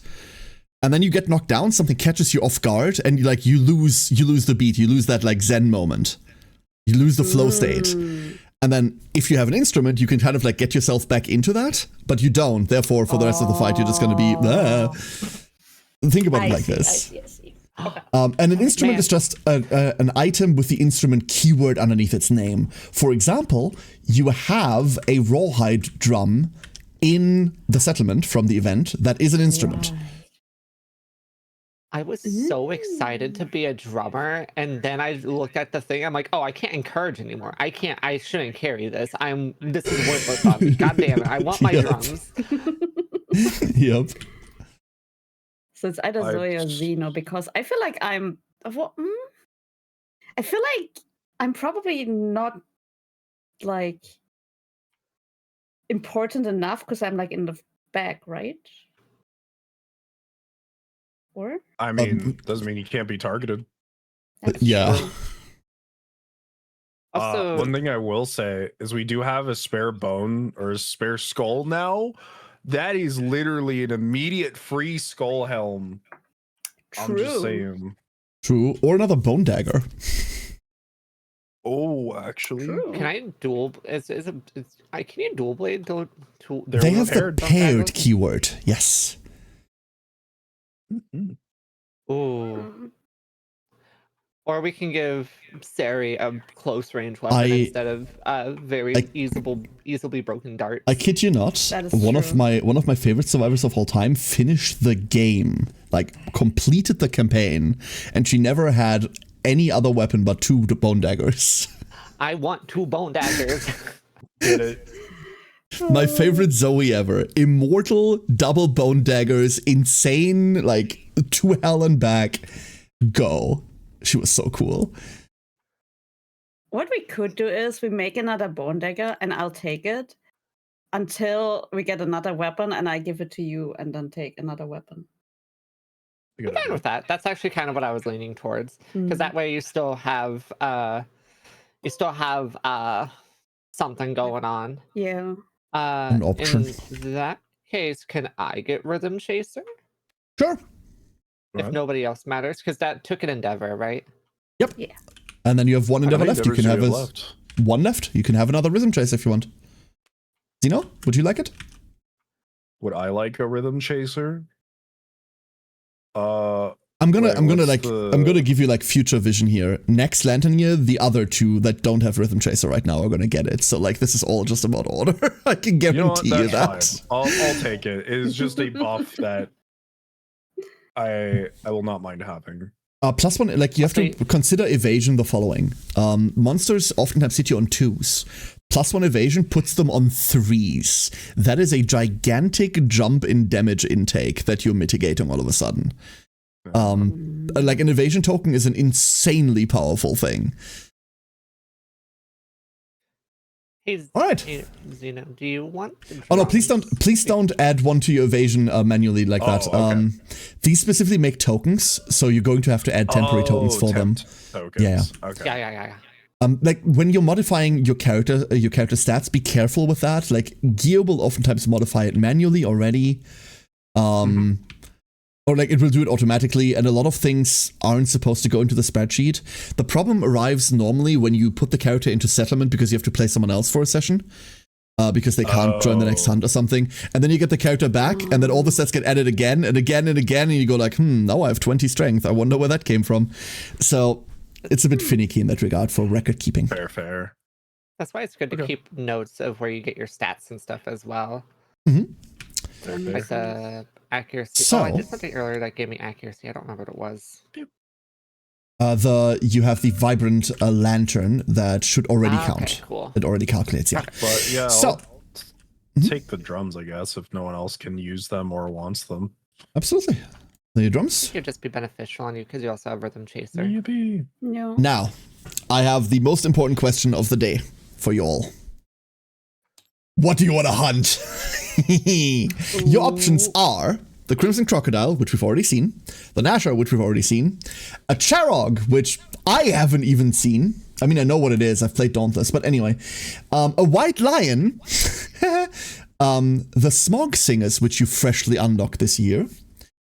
[SPEAKER 1] and then you get knocked down. Something catches you off guard, and you lose the beat. You lose that like Zen moment. You lose the flow state. And then if you have an instrument, you can kind of like get yourself back into that, but you don't. Therefore, for the rest of the fight, you're just going to be. Think about it like this.
[SPEAKER 3] I see.
[SPEAKER 1] And an instrument is just an item with the instrument keyword underneath its name. For example, you have a rawhide drum in the settlement from the event that is an instrument.
[SPEAKER 3] Right.
[SPEAKER 2] I was so excited to be a drummer, and then I looked at the thing. I'm like, oh, I can't encourage anymore. I shouldn't carry this. This is worthless on me. God damn it! I want my drums.
[SPEAKER 1] Yep.
[SPEAKER 3] So it's either Zoe or Zeno, because I feel like I feel like I'm probably not like important enough because I'm like in the back, right? Or
[SPEAKER 5] I mean, doesn't mean you can't be targeted.
[SPEAKER 1] Yeah.
[SPEAKER 3] true.
[SPEAKER 2] Also,
[SPEAKER 5] One thing I will say is we do have a spare bone or a spare skull now. That is literally an immediate free skull helm. I'm just
[SPEAKER 3] True.
[SPEAKER 5] saying.
[SPEAKER 1] True. Or another bone dagger.
[SPEAKER 5] Oh, actually,
[SPEAKER 3] True.
[SPEAKER 2] can I dual? Can you dual blade?
[SPEAKER 1] They have the
[SPEAKER 5] paired.
[SPEAKER 1] paired keyword. Yes.
[SPEAKER 5] Mhm.
[SPEAKER 2] Ooh. Or we can give Sari a close range weapon instead of very easily broken darts.
[SPEAKER 1] I kid you not.
[SPEAKER 3] That is
[SPEAKER 1] one
[SPEAKER 3] true.
[SPEAKER 1] of my favorite survivors of all time finished the game, like completed the campaign, and she never had any other weapon but 2 bone daggers.
[SPEAKER 2] I want 2 bone daggers.
[SPEAKER 5] Get it?
[SPEAKER 1] My favorite Zoe ever. Immortal double bone daggers, insane, like to hell and back. Go. She was so cool.
[SPEAKER 3] What we could do is we make another bone dagger and I'll take it until we get another weapon and I give it to you and then take another weapon.
[SPEAKER 2] I'm fine with that. That's actually kind of what I was leaning towards, because that way you still have something going on.
[SPEAKER 3] Yeah.
[SPEAKER 1] An option.
[SPEAKER 2] In that case, can I get Rhythm Chaser
[SPEAKER 1] Sure.
[SPEAKER 2] if
[SPEAKER 5] Right.
[SPEAKER 2] nobody else matters? Because that took an Endeavor, right?
[SPEAKER 1] Yep.
[SPEAKER 3] Yeah.
[SPEAKER 1] And then you have one
[SPEAKER 5] How
[SPEAKER 1] endeavor
[SPEAKER 5] many
[SPEAKER 1] left. You can
[SPEAKER 5] endeavors
[SPEAKER 1] have
[SPEAKER 5] do you left?
[SPEAKER 1] one left. You can have another rhythm chase if you want. Zeno, would you like it?
[SPEAKER 5] Would I like a rhythm chaser?
[SPEAKER 1] I'm gonna
[SPEAKER 5] Wait, what's the-
[SPEAKER 1] I'm gonna give you like future vision here. Next lantern year, the other 2 that don't have rhythm chaser right now are gonna get it. So like this is all just about order. I can
[SPEAKER 5] You know what?
[SPEAKER 1] guarantee you
[SPEAKER 5] That's
[SPEAKER 1] that.
[SPEAKER 5] fine. I'll take it. It is just a buff that I will not mind having.
[SPEAKER 1] +1, like you have to consider evasion the following. Monsters oftentimes hit you on 2s. +1 evasion puts them on 3s. That is a gigantic jump in damage intake that you're mitigating all of a sudden. Like an evasion token is an insanely powerful thing.
[SPEAKER 2] Hey,
[SPEAKER 1] All right.
[SPEAKER 2] Zeno, do you want? the
[SPEAKER 1] Oh no!
[SPEAKER 2] drums?
[SPEAKER 1] Please don't add one to your evasion manually like that.
[SPEAKER 5] okay.
[SPEAKER 1] These specifically make tokens, so you're going to have to add temporary tokens for them.
[SPEAKER 5] Tokens.
[SPEAKER 1] Yeah.
[SPEAKER 5] Okay.
[SPEAKER 2] Yeah.
[SPEAKER 1] Like when you're modifying your character stats, be careful with that. Like gear will oftentimes modify it manually already, or like it will do it automatically, and a lot of things aren't supposed to go into the spreadsheet. The problem arrives normally when you put the character into settlement because you have to play someone else for a session. Because they can't join the next hunt or something. And then you get the character back, and then all the stats get added again and again and again, and you go like, now I have 20 strength. I wonder where that came from. So it's a bit finicky in that regard for record keeping.
[SPEAKER 5] Fair.
[SPEAKER 2] That's why it's good to
[SPEAKER 5] Okay.
[SPEAKER 2] keep notes of where you get your stats and stuff as well.
[SPEAKER 5] Fair.
[SPEAKER 2] Like accuracy.
[SPEAKER 1] So-
[SPEAKER 2] I did something earlier that gave me accuracy. I don't remember what it was.
[SPEAKER 1] You have the vibrant lantern that should already
[SPEAKER 2] Okay,
[SPEAKER 1] count.
[SPEAKER 2] cool.
[SPEAKER 1] It already calculates, yeah.
[SPEAKER 5] But yeah,
[SPEAKER 1] So-
[SPEAKER 5] I'll take the drums, I guess, if no one else can use them or wants them.
[SPEAKER 1] Absolutely. The drums.
[SPEAKER 2] It could just be beneficial on you because you also have Rhythm Chaser.
[SPEAKER 5] Maybe.
[SPEAKER 3] No.
[SPEAKER 1] Now, I have the most important question of the day for you all. What do you want to hunt? Your options are the Crimson Crocodile, which we've already seen, the Nashor, which we've already seen, a Charog, which I haven't even seen. I mean, I know what it is. I've played Dauntless, but anyway. A White Lion, the Smog Singers, which you freshly unlocked this year,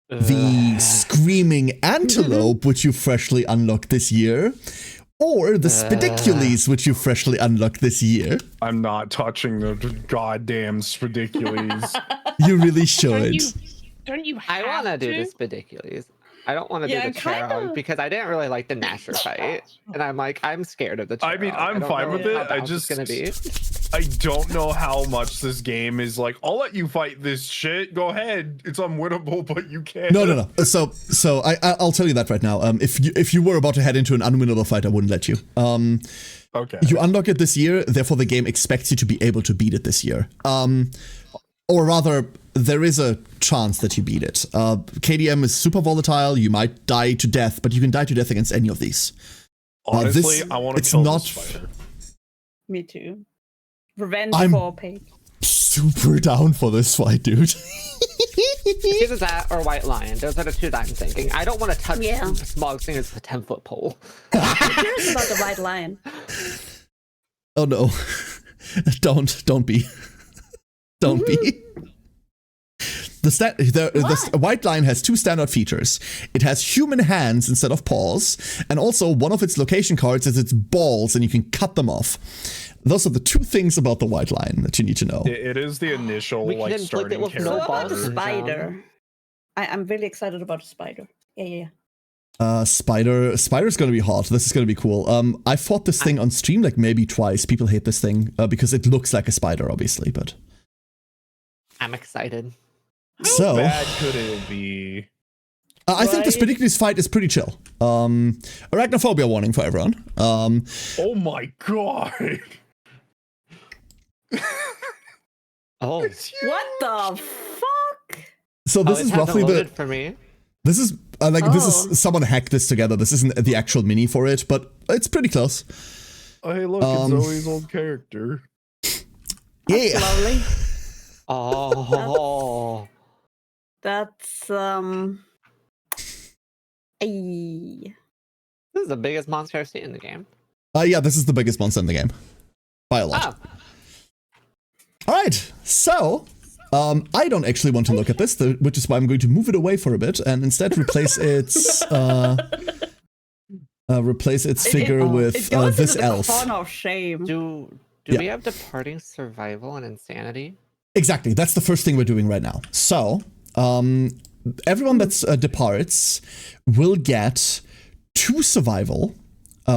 [SPEAKER 1] the Screaming Antelope, which you freshly unlocked this year, or the Spidicules, which you freshly unlocked this year.
[SPEAKER 5] I'm not touching the goddamn Spidicules.
[SPEAKER 1] You really should.
[SPEAKER 4] Don't you
[SPEAKER 2] I
[SPEAKER 4] have
[SPEAKER 2] want to do
[SPEAKER 4] to?
[SPEAKER 2] the Spidicules. I don't want to
[SPEAKER 3] Yeah,
[SPEAKER 2] do the Cherog
[SPEAKER 3] kinda.
[SPEAKER 2] because I didn't really like the Nasher fight, and I'm scared of the Cherog.
[SPEAKER 5] I mean, I'm
[SPEAKER 2] don't
[SPEAKER 5] fine
[SPEAKER 2] know
[SPEAKER 5] with it.
[SPEAKER 2] how
[SPEAKER 5] I
[SPEAKER 2] balanced it's
[SPEAKER 5] just
[SPEAKER 2] gonna be.
[SPEAKER 5] I don't know how much this game is like. I'll let you fight this shit. Go ahead. It's unwinnable, but you can't.
[SPEAKER 1] No. So I'll tell you that right now. If you were about to head into an unwinnable fight, I wouldn't let you.
[SPEAKER 5] Okay.
[SPEAKER 1] You unlock it this year, therefore the game expects you to be able to beat it this year. Or rather, there is a chance that you beat it. KDM is super volatile. You might die to death, but you can die to death against any of these.
[SPEAKER 5] Honestly, I want to kill this spider.
[SPEAKER 3] Me too. Revenge
[SPEAKER 1] I'm-
[SPEAKER 3] for Pig.
[SPEAKER 1] Super down for this fight, dude.
[SPEAKER 2] It's either that or White Lion. Those are the two that I'm thinking. I don't want to touch
[SPEAKER 3] Yeah.
[SPEAKER 2] Smog's thing as a 10-foot pole.
[SPEAKER 3] I'm curious about the white lion.
[SPEAKER 1] Oh no. Don't be. Don't be. The white lion has two standard features. It has human hands instead of paws, and also one of its location cards is its balls, and you can cut them off. Those are the two things about the white lion that you need to know.
[SPEAKER 5] It is the initial
[SPEAKER 2] We can
[SPEAKER 5] like
[SPEAKER 2] inflict it
[SPEAKER 5] starting
[SPEAKER 2] with
[SPEAKER 5] character.
[SPEAKER 2] no
[SPEAKER 3] So about the
[SPEAKER 2] balls.
[SPEAKER 3] spider. I'm really excited about the spider. Yeah.
[SPEAKER 1] Spider's gonna be hot. This is gonna be cool. I fought this thing on stream like maybe twice. People hate this thing because it looks like a spider, obviously, but
[SPEAKER 2] I'm excited.
[SPEAKER 1] so
[SPEAKER 5] bad could it be?
[SPEAKER 1] I think the
[SPEAKER 3] Right.
[SPEAKER 1] Spidicules fight is pretty chill. Arachnophobia warning for everyone.
[SPEAKER 5] Oh my god!
[SPEAKER 2] Oh,
[SPEAKER 5] It's huge.
[SPEAKER 3] What the fuck?
[SPEAKER 1] So this
[SPEAKER 2] it
[SPEAKER 1] is
[SPEAKER 2] hasn't
[SPEAKER 1] roughly
[SPEAKER 2] loaded
[SPEAKER 1] the.
[SPEAKER 2] for me.
[SPEAKER 1] This is this
[SPEAKER 3] Oh.
[SPEAKER 1] is someone hacked this together. This isn't the actual mini for it, but it's pretty close.
[SPEAKER 5] Oh, hey, look, it's Zoe's old character.
[SPEAKER 1] Yeah.
[SPEAKER 3] Lovely.
[SPEAKER 2] Oh,
[SPEAKER 3] That's Ay.
[SPEAKER 2] this is the biggest monster I've seen in the game.
[SPEAKER 1] Yeah, this is the biggest monster in the game by a lot.
[SPEAKER 2] Oh,
[SPEAKER 1] All right, so I don't actually want to look at this, which is why I'm going to move it away for a bit and instead replace its figure with
[SPEAKER 3] It goes
[SPEAKER 1] this
[SPEAKER 3] into the
[SPEAKER 1] elf.
[SPEAKER 3] corner of shame.
[SPEAKER 2] do
[SPEAKER 1] Yeah.
[SPEAKER 2] we have departing survival and insanity?
[SPEAKER 1] Exactly, that's the first thing we're doing right now. So everyone that departs will get 2 survival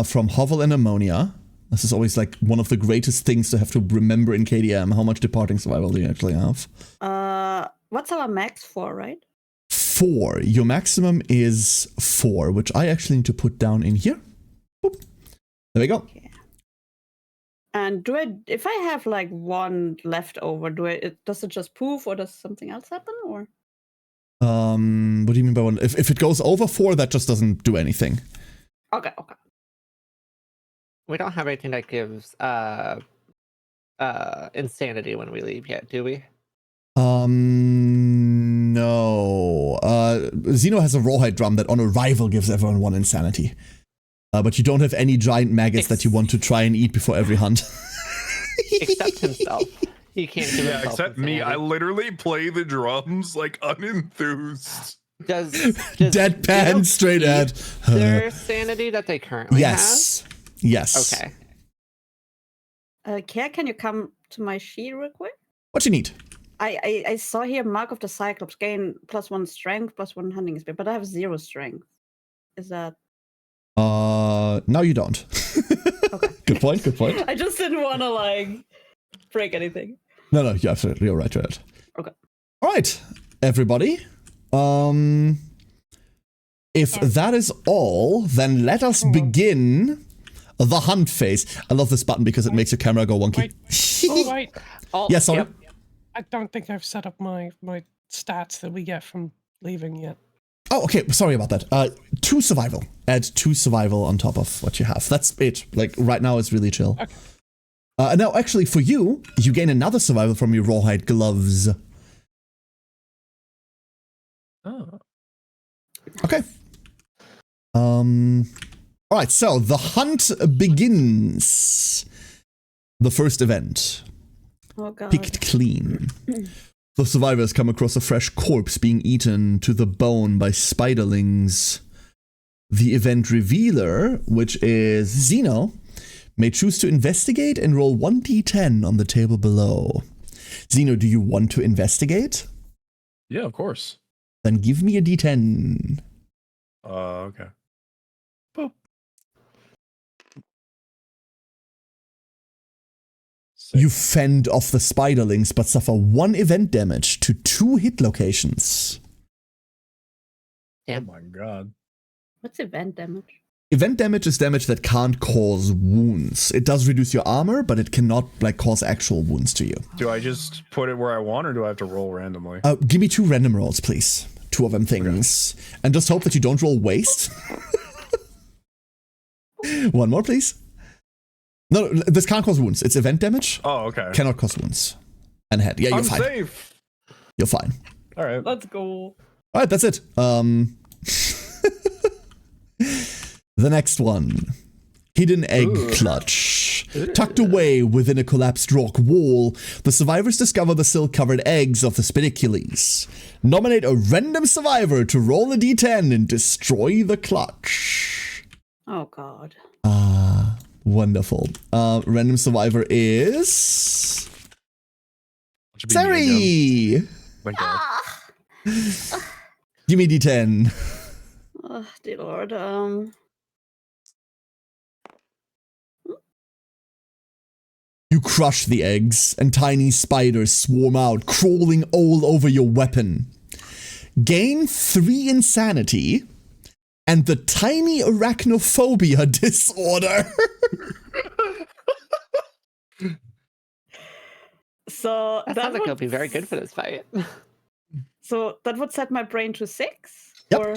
[SPEAKER 1] from hovel and ammonia. This is always like one of the greatest things to have to remember in KDM. How much departing survival do you actually have?
[SPEAKER 3] What's our max for, right?
[SPEAKER 1] 4. Your maximum is 4, which I actually need to put down in here. Boop. There we go.
[SPEAKER 3] And if I have like 1 left over, does it just poof or does something else happen or?
[SPEAKER 1] What do you mean by 1? If it goes over 4, that just doesn't do anything.
[SPEAKER 3] Okay.
[SPEAKER 2] We don't have anything that gives insanity when we leave yet, do we?
[SPEAKER 1] No. Xeno has a rawhide drum that on arrival gives everyone 1 insanity. But you don't have any giant maggots that you want to try and eat before every hunt.
[SPEAKER 2] Except himself. He can't do
[SPEAKER 5] Yeah,
[SPEAKER 2] himself
[SPEAKER 5] except me. I
[SPEAKER 2] insanity.
[SPEAKER 5] literally play the drums like unenthused.
[SPEAKER 2] Does
[SPEAKER 1] Deadpan straight at
[SPEAKER 2] their sanity that they currently
[SPEAKER 1] Yes. Yes.
[SPEAKER 2] have? Okay.
[SPEAKER 3] Care, can you come to my sheet real quick?
[SPEAKER 1] What you need?
[SPEAKER 3] I saw here Mark of the Cyclops gain +1 strength, +1 hunting speed, but I have 0 strength. Is that
[SPEAKER 1] No, you don't.
[SPEAKER 3] okay?
[SPEAKER 1] Good point.
[SPEAKER 3] I just didn't want to like break anything.
[SPEAKER 1] No, you're absolutely right.
[SPEAKER 3] Okay.
[SPEAKER 1] All right, everybody. If that is all, then let us begin the hunt phase. I love this button because it makes your camera go wonky.
[SPEAKER 4] Oh, wait.
[SPEAKER 2] Oh,
[SPEAKER 1] Yeah, sorry.
[SPEAKER 2] yep.
[SPEAKER 4] I don't think I've set up my stats that we get from leaving yet.
[SPEAKER 1] Oh, okay. Sorry about that. 2 survival. Add 2 survival on top of what you have. That's it. Like right now, it's really chill.
[SPEAKER 4] Okay.
[SPEAKER 1] And now, actually, for you gain another survival from your rawhide gloves.
[SPEAKER 5] Oh.
[SPEAKER 1] Okay. All right. So the hunt begins. The first event.
[SPEAKER 3] Oh god.
[SPEAKER 1] Picked clean. The survivors come across a fresh corpse being eaten to the bone by spiderlings. The event revealer, which is Zeno, may choose to investigate and roll 1d10 on the table below. Zeno, do you want to investigate?
[SPEAKER 5] Yeah, of course.
[SPEAKER 1] Then give me a d10.
[SPEAKER 5] Okay. Boop.
[SPEAKER 1] You fend off the spiderlings, but suffer 1 event damage to 2 hit locations.
[SPEAKER 5] Oh my god.
[SPEAKER 3] What's event damage?
[SPEAKER 1] Event damage is damage that can't cause wounds. It does reduce your armor, but it cannot like cause actual wounds to you.
[SPEAKER 5] Do I just put it where I want, or do I have to roll randomly?
[SPEAKER 1] Give me 2 random rolls, please. 2 of them things. Okay. And just hope that you don't roll waste. 1 more, please. No, this can't cause wounds. It's event damage.
[SPEAKER 5] Oh, okay.
[SPEAKER 1] Cannot cause wounds. And head. Yeah, you're
[SPEAKER 5] I'm
[SPEAKER 1] fine.
[SPEAKER 5] safe.
[SPEAKER 1] You're fine.
[SPEAKER 5] All right.
[SPEAKER 3] Let's go.
[SPEAKER 1] All right, that's it. The next one. Hidden egg clutch. Tucked away within a collapsed rock wall, the survivors discover the silk-covered eggs of the Spidicules. Nominate a random survivor to roll a d10 and destroy the clutch.
[SPEAKER 3] Oh god.
[SPEAKER 1] Wonderful. Random survivor is... Sari!
[SPEAKER 5] Thank God.
[SPEAKER 1] Give me d10.
[SPEAKER 3] Oh, dear lord.
[SPEAKER 1] You crush the eggs, and tiny spiders swarm out, crawling all over your weapon. Gain 3 insanity and the tiny arachnophobia disorder.
[SPEAKER 3] So
[SPEAKER 2] That sounds like it'll be very good for this fight.
[SPEAKER 3] So that would set my brain to 6?
[SPEAKER 1] Yep.
[SPEAKER 3] Or...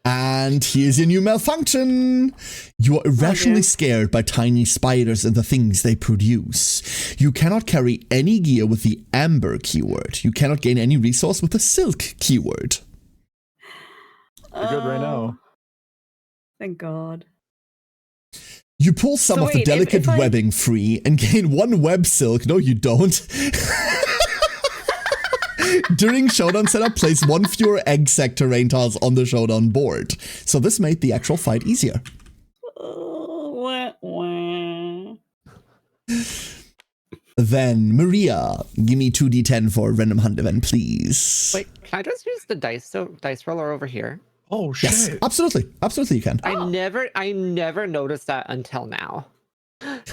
[SPEAKER 1] And here's your new malfunction. You are irrationally scared by tiny spiders and the things they produce. You cannot carry any gear with the amber keyword. You cannot gain any resource with the silk keyword.
[SPEAKER 5] You're good right now.
[SPEAKER 3] Thank God.
[SPEAKER 1] You pull some
[SPEAKER 3] So
[SPEAKER 1] of the
[SPEAKER 3] wait,
[SPEAKER 1] delicate
[SPEAKER 3] if I-
[SPEAKER 1] webbing free and gain 1 web silk. No, you don't. During Showdown setup, place 1 fewer egg sac terrain tiles on the Showdown board. So this made the actual fight easier.
[SPEAKER 3] Wah, wah.
[SPEAKER 1] Then, Maria, give me 2d10 for a random hunt event, please.
[SPEAKER 2] Wait, can I just use the dice roller over here?
[SPEAKER 5] Oh shit.
[SPEAKER 1] Yes, absolutely. Absolutely you can.
[SPEAKER 2] I never noticed that until now.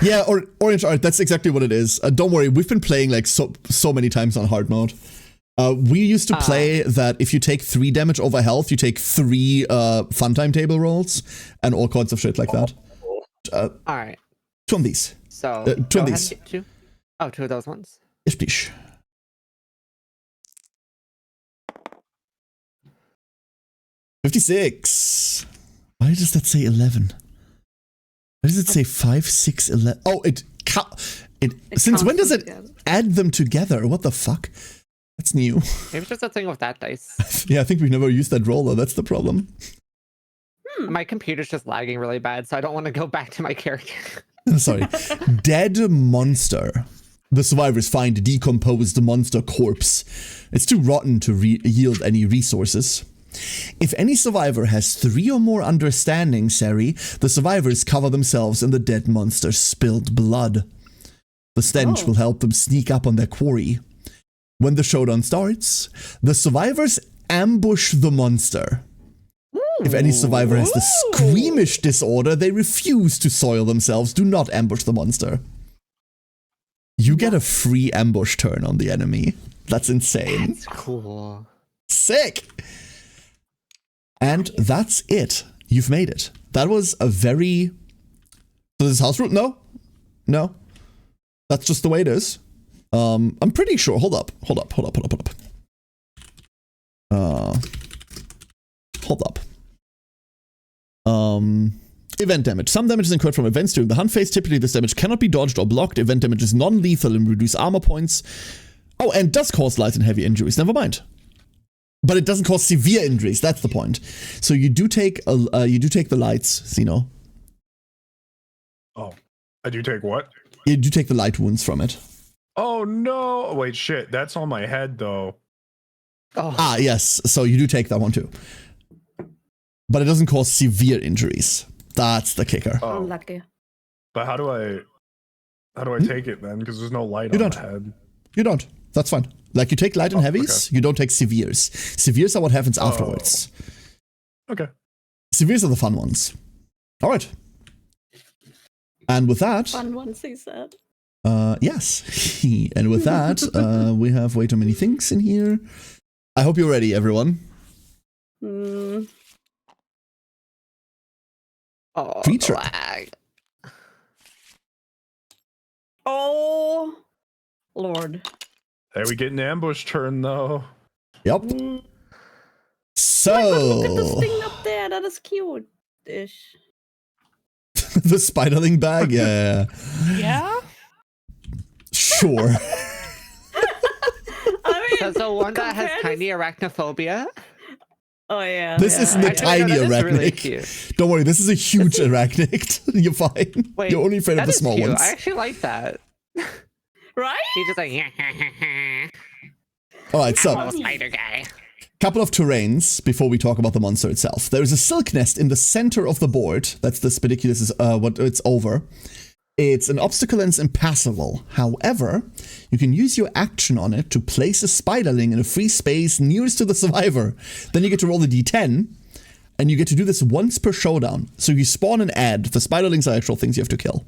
[SPEAKER 1] Yeah, or Orange Art, that's exactly what it is. Don't worry, we've been playing like so many times on hard mode. We used to play that if you take 3 damage over health, you take 3 fun time table rolls and all kinds of shit like that.
[SPEAKER 2] All right.
[SPEAKER 1] 2 of these.
[SPEAKER 2] So
[SPEAKER 1] 2
[SPEAKER 2] go
[SPEAKER 1] of
[SPEAKER 2] ahead
[SPEAKER 1] these.
[SPEAKER 2] and get 2. Oh, 2 of those ones.
[SPEAKER 1] Yes, please. 56. Why does that say 11? Why does it say 5, 6, 11? Oh, it since when does it
[SPEAKER 3] together.
[SPEAKER 1] add them together? What the fuck? That's new.
[SPEAKER 2] Maybe it's just a thing with that dice.
[SPEAKER 1] Yeah, I think we've never used that roller. That's the problem.
[SPEAKER 2] My computer's just lagging really bad, so I don't want to go back to my character.
[SPEAKER 1] Sorry. Dead monster. The survivors find a decomposed monster corpse. It's too rotten to yield any resources. If any survivor has 3 or more understanding, Sari, the survivors cover themselves in the dead monster's spilled blood. The stench will help them sneak up on their quarry. When the showdown starts, the survivors ambush the monster. If any survivor has the squeamish disorder, they refuse to soil themselves. Do not ambush the monster. You get a free ambush turn on the enemy. That's insane.
[SPEAKER 2] That's cool.
[SPEAKER 1] Sick! And that's it. You've made it. That was a very... So this is house rule? No. No. That's just the way it is. I'm pretty sure. Hold up. Hold up. Event damage. Some damage is incurred from events during the hunt phase. Typically, this damage cannot be dodged or blocked. Event damage is non-lethal and reduce armor points. Oh, and does cause light and heavy injuries. Never mind. But it doesn't cause severe injuries. That's the point. So you do take the lights, Zeno.
[SPEAKER 5] Oh, I do take what?
[SPEAKER 1] You do take the light wounds from it.
[SPEAKER 5] Oh no! Wait, shit. That's on my head though.
[SPEAKER 2] Oh,
[SPEAKER 1] Ah, yes. So you do take that one too. but it doesn't cause severe injuries. That's the kicker.
[SPEAKER 5] Oh,
[SPEAKER 3] Unlucky.
[SPEAKER 5] but how do I take it then? Because there's no light
[SPEAKER 1] You
[SPEAKER 5] on
[SPEAKER 1] don't.
[SPEAKER 5] the head.
[SPEAKER 1] You don't. That's fine. Like, you take light and heavies, you don't take severes. Severes are what happens afterwards.
[SPEAKER 5] Okay.
[SPEAKER 1] Severes are the fun ones. All right. And with that,
[SPEAKER 3] Fun ones, he said.
[SPEAKER 1] yes. And with that, we have way too many things in here. I hope you're ready, everyone.
[SPEAKER 3] Mm,
[SPEAKER 2] Oh,
[SPEAKER 1] Creature.
[SPEAKER 2] lag.
[SPEAKER 3] oh, Lord.
[SPEAKER 5] Hey, we get an ambush turn though.
[SPEAKER 1] Yep.
[SPEAKER 3] Mm.
[SPEAKER 1] So,
[SPEAKER 3] Look at this thing up there. That is cute-ish.
[SPEAKER 1] the spiderling bag, yeah.
[SPEAKER 4] Yeah?
[SPEAKER 1] Sure.
[SPEAKER 3] I mean,
[SPEAKER 2] Does the one that has
[SPEAKER 3] compared to-
[SPEAKER 2] tiny arachnophobia?
[SPEAKER 3] Oh yeah.
[SPEAKER 1] This
[SPEAKER 3] yeah.
[SPEAKER 1] isn't a
[SPEAKER 2] Actually, no,
[SPEAKER 1] tiny
[SPEAKER 2] that is really
[SPEAKER 1] arachnid.
[SPEAKER 2] cute.
[SPEAKER 1] Don't worry, this is a huge arachnid. You're fine.
[SPEAKER 2] Wait,
[SPEAKER 1] You're only afraid of
[SPEAKER 2] that
[SPEAKER 1] the
[SPEAKER 2] is
[SPEAKER 1] small
[SPEAKER 2] cute.
[SPEAKER 1] ones.
[SPEAKER 2] I actually like that.
[SPEAKER 3] Right?
[SPEAKER 2] He's just like,
[SPEAKER 1] All right, so
[SPEAKER 2] I'm a spider guy.
[SPEAKER 1] couple of terrains before we talk about the monster itself. There is a silk nest in the center of the board. That's the Spediculus is what it's over. It's an obstacle and it's impassable. However, you can use your action on it to place a spiderling in a free space nearest to the survivor. Then you get to roll the d10, and you get to do this once per showdown. So you spawn and add. The spiderlings are actual things you have to kill.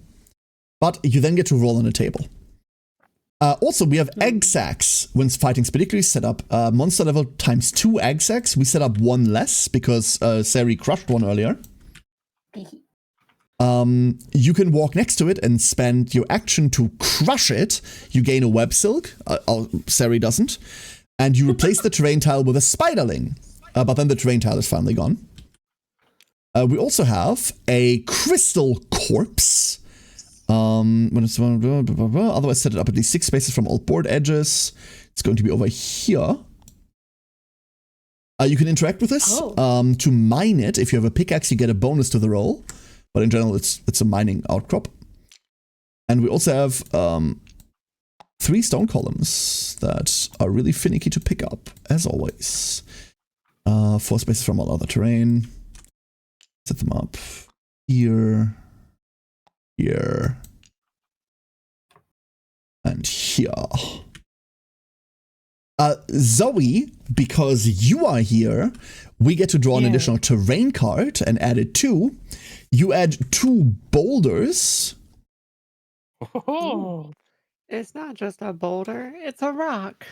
[SPEAKER 1] But you then get to roll on a table. Also, we have egg sacs when fighting Spediculus set up. Monster level times 2 egg sacs. We set up 1 less because Sari crushed one earlier. You can walk next to it and spend your action to crush it. You gain a web silk. Sari doesn't. And you replace the terrain tile with a spiderling. But then the terrain tile is finally gone. We also have a crystal corpse. Otherwise set it up at least 6 spaces from all board edges. It's going to be over here. You can interact with this. To mine it, if you have a pickaxe, you get a bonus to the roll. But in general, it's a mining outcrop. And we also have 3 stone columns that are really finicky to pick up, as always. 4 spaces from all other terrain. Set them up here, here, and here. Zoe, because you are here, we get to draw an additional terrain card and add it to. You add 2 boulders.
[SPEAKER 4] Oh.
[SPEAKER 2] It's not just a boulder, it's a rock.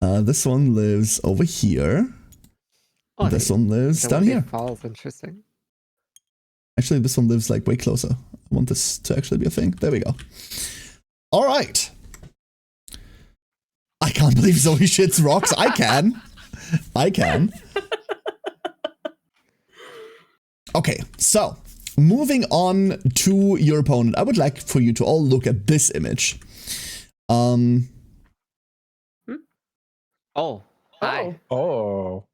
[SPEAKER 1] This one lives over here.
[SPEAKER 2] Oh,
[SPEAKER 1] This one lives down here.
[SPEAKER 2] Falls, interesting.
[SPEAKER 1] Actually, this one lives like way closer. I want this to actually be a thing. There we go. All right. I can't believe Zoe shits rocks. I can. I can. Okay, so moving on to your opponent, I would like for you to all look at this image.
[SPEAKER 2] Oh, hi.
[SPEAKER 5] Oh.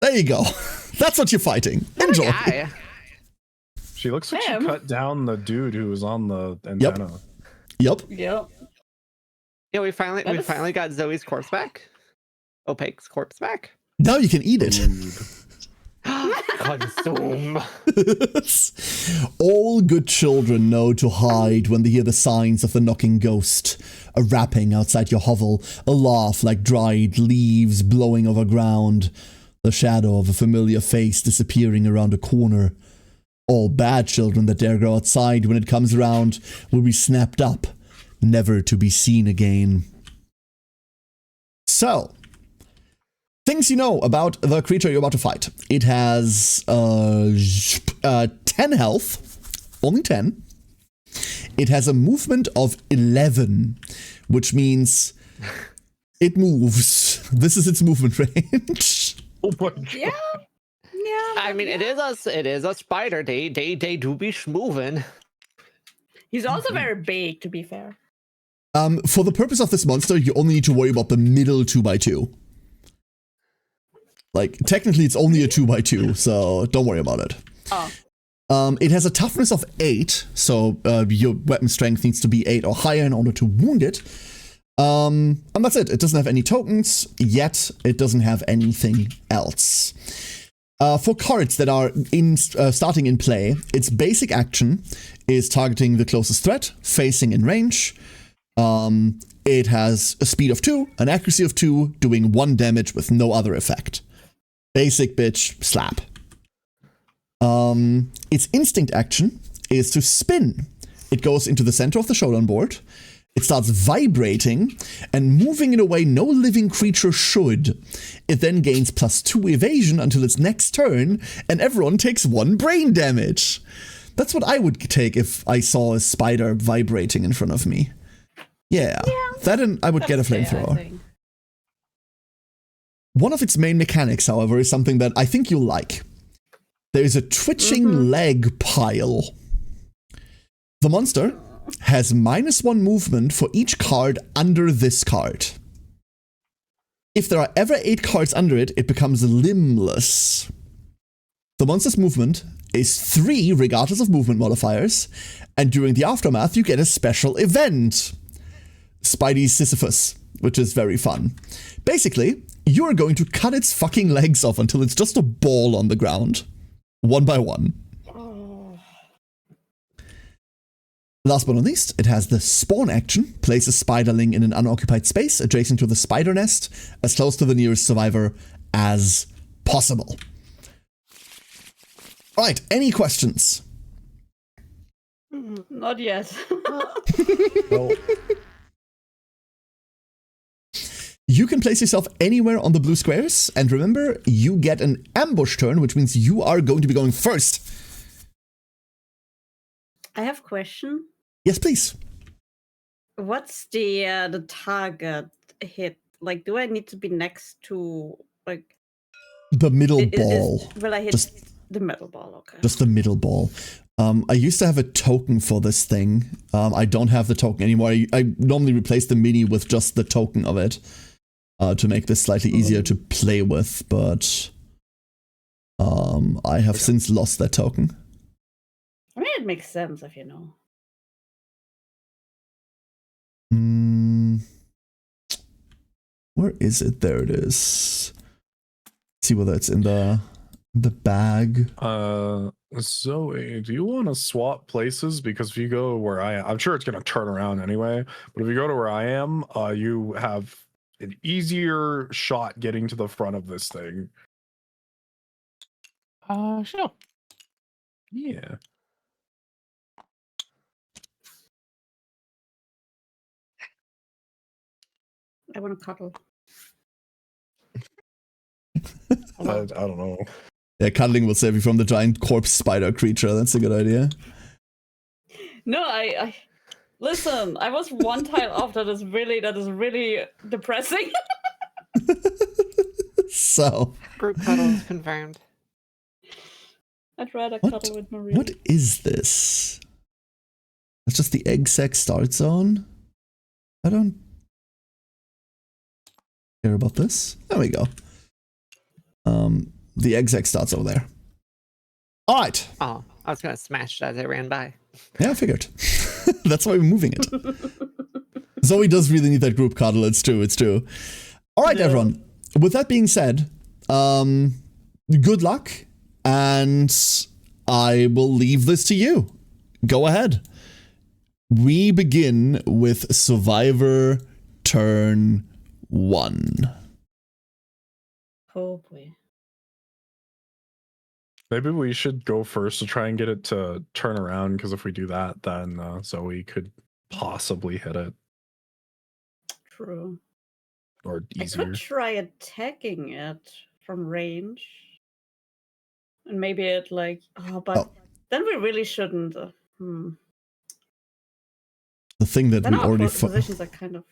[SPEAKER 1] There you go. That's what you're fighting. Enjoy.
[SPEAKER 2] Hi.
[SPEAKER 5] She looks like
[SPEAKER 3] Damn.
[SPEAKER 5] she cut down the dude who was on the antenna.
[SPEAKER 1] Yep.
[SPEAKER 3] Yep.
[SPEAKER 2] Yeah, we finally
[SPEAKER 3] That is-
[SPEAKER 2] got Zoe's corpse back. Opaque's corpse back.
[SPEAKER 1] Now you can eat it.
[SPEAKER 2] Consume.
[SPEAKER 1] All good children know to hide when they hear the signs of the knocking ghost. A rapping outside your hovel, a laugh like dried leaves blowing over ground, the shadow of a familiar face disappearing around a corner. All bad children that dare go outside when it comes around will be snapped up, never to be seen again. So, things you know about the creature you're about to fight. It has 10 health, only 10. It has a movement of 11, which means it moves. This is its movement range.
[SPEAKER 5] Oh my god.
[SPEAKER 3] Yeah. Yeah.
[SPEAKER 2] I mean, it is a spider. They do be schmoving.
[SPEAKER 3] He's also very big, to be fair.
[SPEAKER 1] For the purpose of this monster, you only need to worry about the middle 2x2. Like, technically it's only a 2x2, so don't worry about it.
[SPEAKER 3] Oh.
[SPEAKER 1] It has a toughness of 8, so your weapon strength needs to be 8 or higher in order to wound it. And that's it. It doesn't have any tokens, yet it doesn't have anything else. For cards that are starting in play, its basic action is targeting the closest threat, facing in range. It has a speed of 2, an accuracy of 2, doing 1 damage with no other effect. Basic bitch slap. Its instinct action is to spin. It goes into the center of the showdown board. It starts vibrating and moving in a way no living creature should. It then gains +2 evasion until its next turn, and everyone takes 1 brain damage. That's what I would take if I saw a spider vibrating in front of me. Yeah. That and I would get a flamethrower. One of its main mechanics, however, is something that I think you'll like. There is a twitching leg pile. The monster has -1 movement for each card under this card. If there are ever 8 cards under it, it becomes limbless. The monster's movement is 3 regardless of movement modifiers, and during the aftermath you get a special event. Spidey Sisyphus, which is very fun. Basically, you're going to cut its fucking legs off until it's just a ball on the ground. One by one. Last but not least, it has the spawn action. Place a spiderling in an unoccupied space adjacent to the spider nest, as close to the nearest survivor as possible. Alright, any questions?
[SPEAKER 3] Not yet.
[SPEAKER 5] Well,
[SPEAKER 1] You can place yourself anywhere on the blue squares, and remember, you get an ambush turn, which means you are going to be going first.
[SPEAKER 3] I have a question.
[SPEAKER 1] Yes, please.
[SPEAKER 3] What's the target hit? Like, do I need to be next to like
[SPEAKER 1] The middle ball.
[SPEAKER 3] Will I hit
[SPEAKER 1] Just-
[SPEAKER 3] the middle ball? Okay.
[SPEAKER 1] Just the middle ball. I used to have a token for this thing. I don't have the token anymore. I normally replace the mini with just the token of it to make this slightly easier to play with, but I have since lost that token.
[SPEAKER 3] I mean, it makes sense if you know.
[SPEAKER 1] Where is it? There it is. See whether it's in the bag.
[SPEAKER 5] Zoe, do you want to swap places? Because if you go where I am, I'm sure it's going to turn around anyway. But if you go to where I am, you have an easier shot getting to the front of this thing.
[SPEAKER 4] Sure.
[SPEAKER 5] Yeah.
[SPEAKER 3] I want to cuddle.
[SPEAKER 5] I don't know.
[SPEAKER 1] Yeah, cuddling will save you from the giant corpse spider creature. That's a good idea.
[SPEAKER 3] No, I listen. I was one tile off. That is really depressing.
[SPEAKER 1] So,
[SPEAKER 2] Group cuddles confirmed.
[SPEAKER 3] I'd rather
[SPEAKER 1] What?
[SPEAKER 3] cuddle with Marie.
[SPEAKER 1] what is this? That's just the egg sac start zone? I don't care about this. There we go. The egg sac starts over there. All right.
[SPEAKER 2] Oh, I was gonna smash it as I ran by.
[SPEAKER 1] Yeah, I figured. That's why we're moving it. Zoe does really need that group cuddle. It's true. All right,
[SPEAKER 3] Yeah.
[SPEAKER 1] everyone. With that being said, good luck, and I will leave this to you. Go ahead. We begin with Survivor turn 1.
[SPEAKER 3] Oh boy.
[SPEAKER 5] Maybe we should go first to try and get it to turn around, because if we do that, then Zoe could possibly hit it,
[SPEAKER 3] True.
[SPEAKER 5] or
[SPEAKER 3] I
[SPEAKER 5] easier.
[SPEAKER 3] could try attacking it from range, and maybe it like. Oh, but
[SPEAKER 1] Oh.
[SPEAKER 3] then we really shouldn't.
[SPEAKER 1] The thing that
[SPEAKER 3] Then
[SPEAKER 1] we
[SPEAKER 3] our
[SPEAKER 1] already
[SPEAKER 3] positions are kind of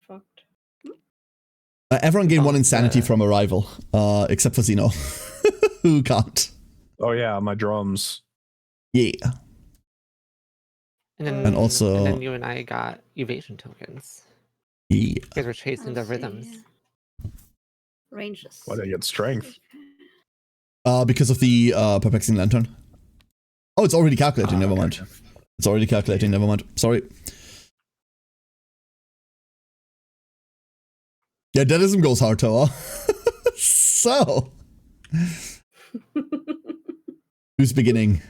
[SPEAKER 3] fucked.
[SPEAKER 1] everyone gained 1
[SPEAKER 2] Oh,
[SPEAKER 1] insanity
[SPEAKER 2] yeah.
[SPEAKER 1] from arrival, except for Zeno, who can't.
[SPEAKER 5] Oh yeah, my drums.
[SPEAKER 1] Yeah.
[SPEAKER 2] And then,
[SPEAKER 1] And also-
[SPEAKER 2] and then you and I got evasion tokens.
[SPEAKER 1] Yeah.
[SPEAKER 2] Because we're chasing the
[SPEAKER 3] Let's see.
[SPEAKER 2] rhythms.
[SPEAKER 3] Ranges.
[SPEAKER 5] Why did I get strength?
[SPEAKER 1] Because of the perplexing lantern. Oh, it's already calculating. Never
[SPEAKER 5] okay,
[SPEAKER 1] mind.
[SPEAKER 5] okay.
[SPEAKER 1] It's already calculating. Never mind. Sorry. Yeah, deadism goes hard, Toa. So, who's beginning?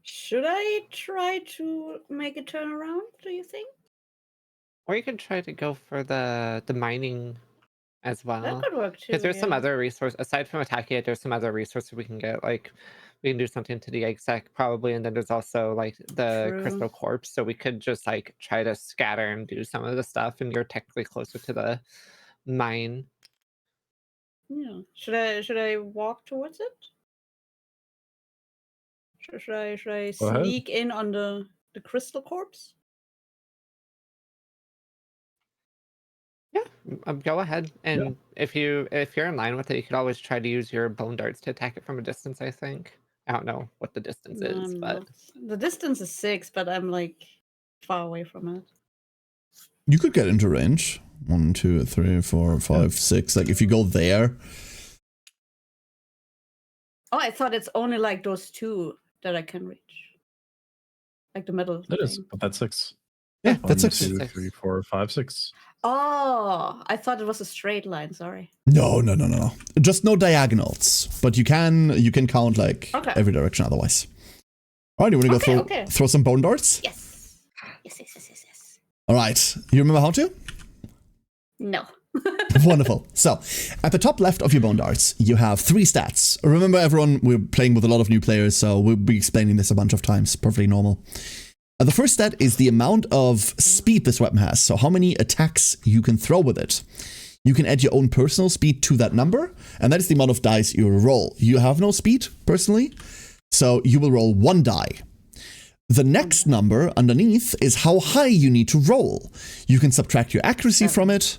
[SPEAKER 3] Should I try to make a turnaround, do you think?
[SPEAKER 2] Or you could try to go for the mining as well.
[SPEAKER 3] That could work too.
[SPEAKER 2] Because there's some
[SPEAKER 3] yeah.
[SPEAKER 2] other resource aside from attacking it. There's some other resources we can get. Like we can do something to the egg sac probably, and then there's also like the
[SPEAKER 3] True.
[SPEAKER 2] crystal corpse. So we could just like try to scatter and do some of the stuff, and you're technically closer to the mine.
[SPEAKER 3] Yeah. Should I walk towards it? Should I
[SPEAKER 5] Go ahead.
[SPEAKER 3] sneak in on the crystal corpse?
[SPEAKER 2] Yeah, go ahead. And if you're in line with it, you could always try to use your bone darts to attack it from a distance. I think I don't know what the distance
[SPEAKER 3] No,
[SPEAKER 2] is,
[SPEAKER 3] I'm
[SPEAKER 2] but
[SPEAKER 3] not. The distance is 6, but I'm like far away from it.
[SPEAKER 1] You could get into range. 1, 2, 3, 4, 5, 6. Like if you go there.
[SPEAKER 3] Oh, I thought it's only like those 2 that I can reach. Like the middle.
[SPEAKER 5] That is,
[SPEAKER 3] thing.
[SPEAKER 5] but that's 6.
[SPEAKER 1] Yeah,
[SPEAKER 5] 1,
[SPEAKER 1] that's
[SPEAKER 5] 2,
[SPEAKER 1] 6.
[SPEAKER 5] 3, 4, 5, 6.
[SPEAKER 3] Oh, I thought it was a straight line. Sorry.
[SPEAKER 1] No. Just no diagonals. But you can count like every direction otherwise. All right, you want to go throw some bone darts?
[SPEAKER 6] Yes. Yes.
[SPEAKER 1] All right. You remember how to?
[SPEAKER 3] No.
[SPEAKER 1] Wonderful. So, at the top left of your bone darts, you have 3 stats. Remember, everyone, we're playing with a lot of new players, so we'll be explaining this a bunch of times. Perfectly normal. The first stat is the amount of speed this weapon has, so how many attacks you can throw with it. You can add your own personal speed to that number, and that is the amount of dice you roll. You have no speed, personally, so you will roll 1 die. The next number underneath is how high you need to roll. You can subtract your accuracy from it.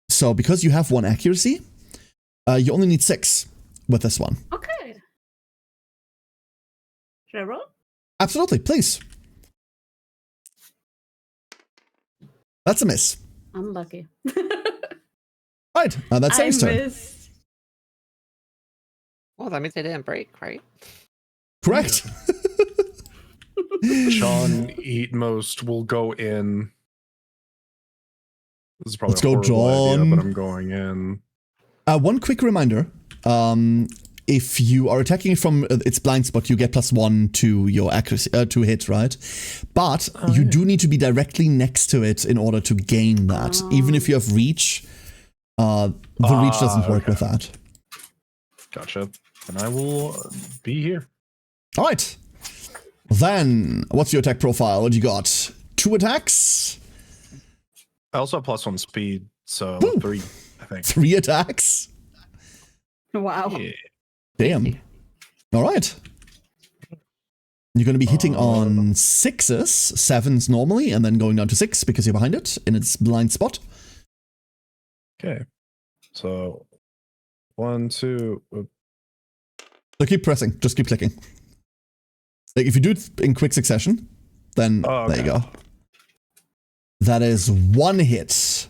[SPEAKER 1] So because you have 1 accuracy, you only need 6 with this one.
[SPEAKER 3] Okay. Should I roll?
[SPEAKER 1] Absolutely, please. That's a miss.
[SPEAKER 3] Unlucky.
[SPEAKER 1] Right, now that's Sammy's turn.
[SPEAKER 3] missed.
[SPEAKER 2] well, that means they didn't break, right?
[SPEAKER 1] Correct.
[SPEAKER 5] Sean Eatmost will go in. This is probably
[SPEAKER 1] Let's
[SPEAKER 5] a
[SPEAKER 1] go,
[SPEAKER 5] horrible idea,
[SPEAKER 1] John.
[SPEAKER 5] but I'm going in.
[SPEAKER 1] One quick reminder. If you are attacking it from its blind spot, you get +1 to your accuracy to hit, right? But you do need to be directly next to it in order to gain that. Even if you have reach, the reach doesn't work with that.
[SPEAKER 5] Gotcha. And I will be here.
[SPEAKER 1] All right. Then, what's your attack profile? What do you got? 2 attacks?
[SPEAKER 5] I also have +1 speed, so
[SPEAKER 1] Woo.
[SPEAKER 5] 3, I think.
[SPEAKER 1] 3 attacks?
[SPEAKER 3] Wow.
[SPEAKER 5] Yeah.
[SPEAKER 1] Damn. All right. You're going to be hitting on 6s, 7s normally, and then going down to 6 because you're behind it in its blind spot.
[SPEAKER 5] Okay. So 1, 2.
[SPEAKER 1] So keep pressing. Just keep clicking. Like if you do it in quick succession, then there you go. That is 1 hit.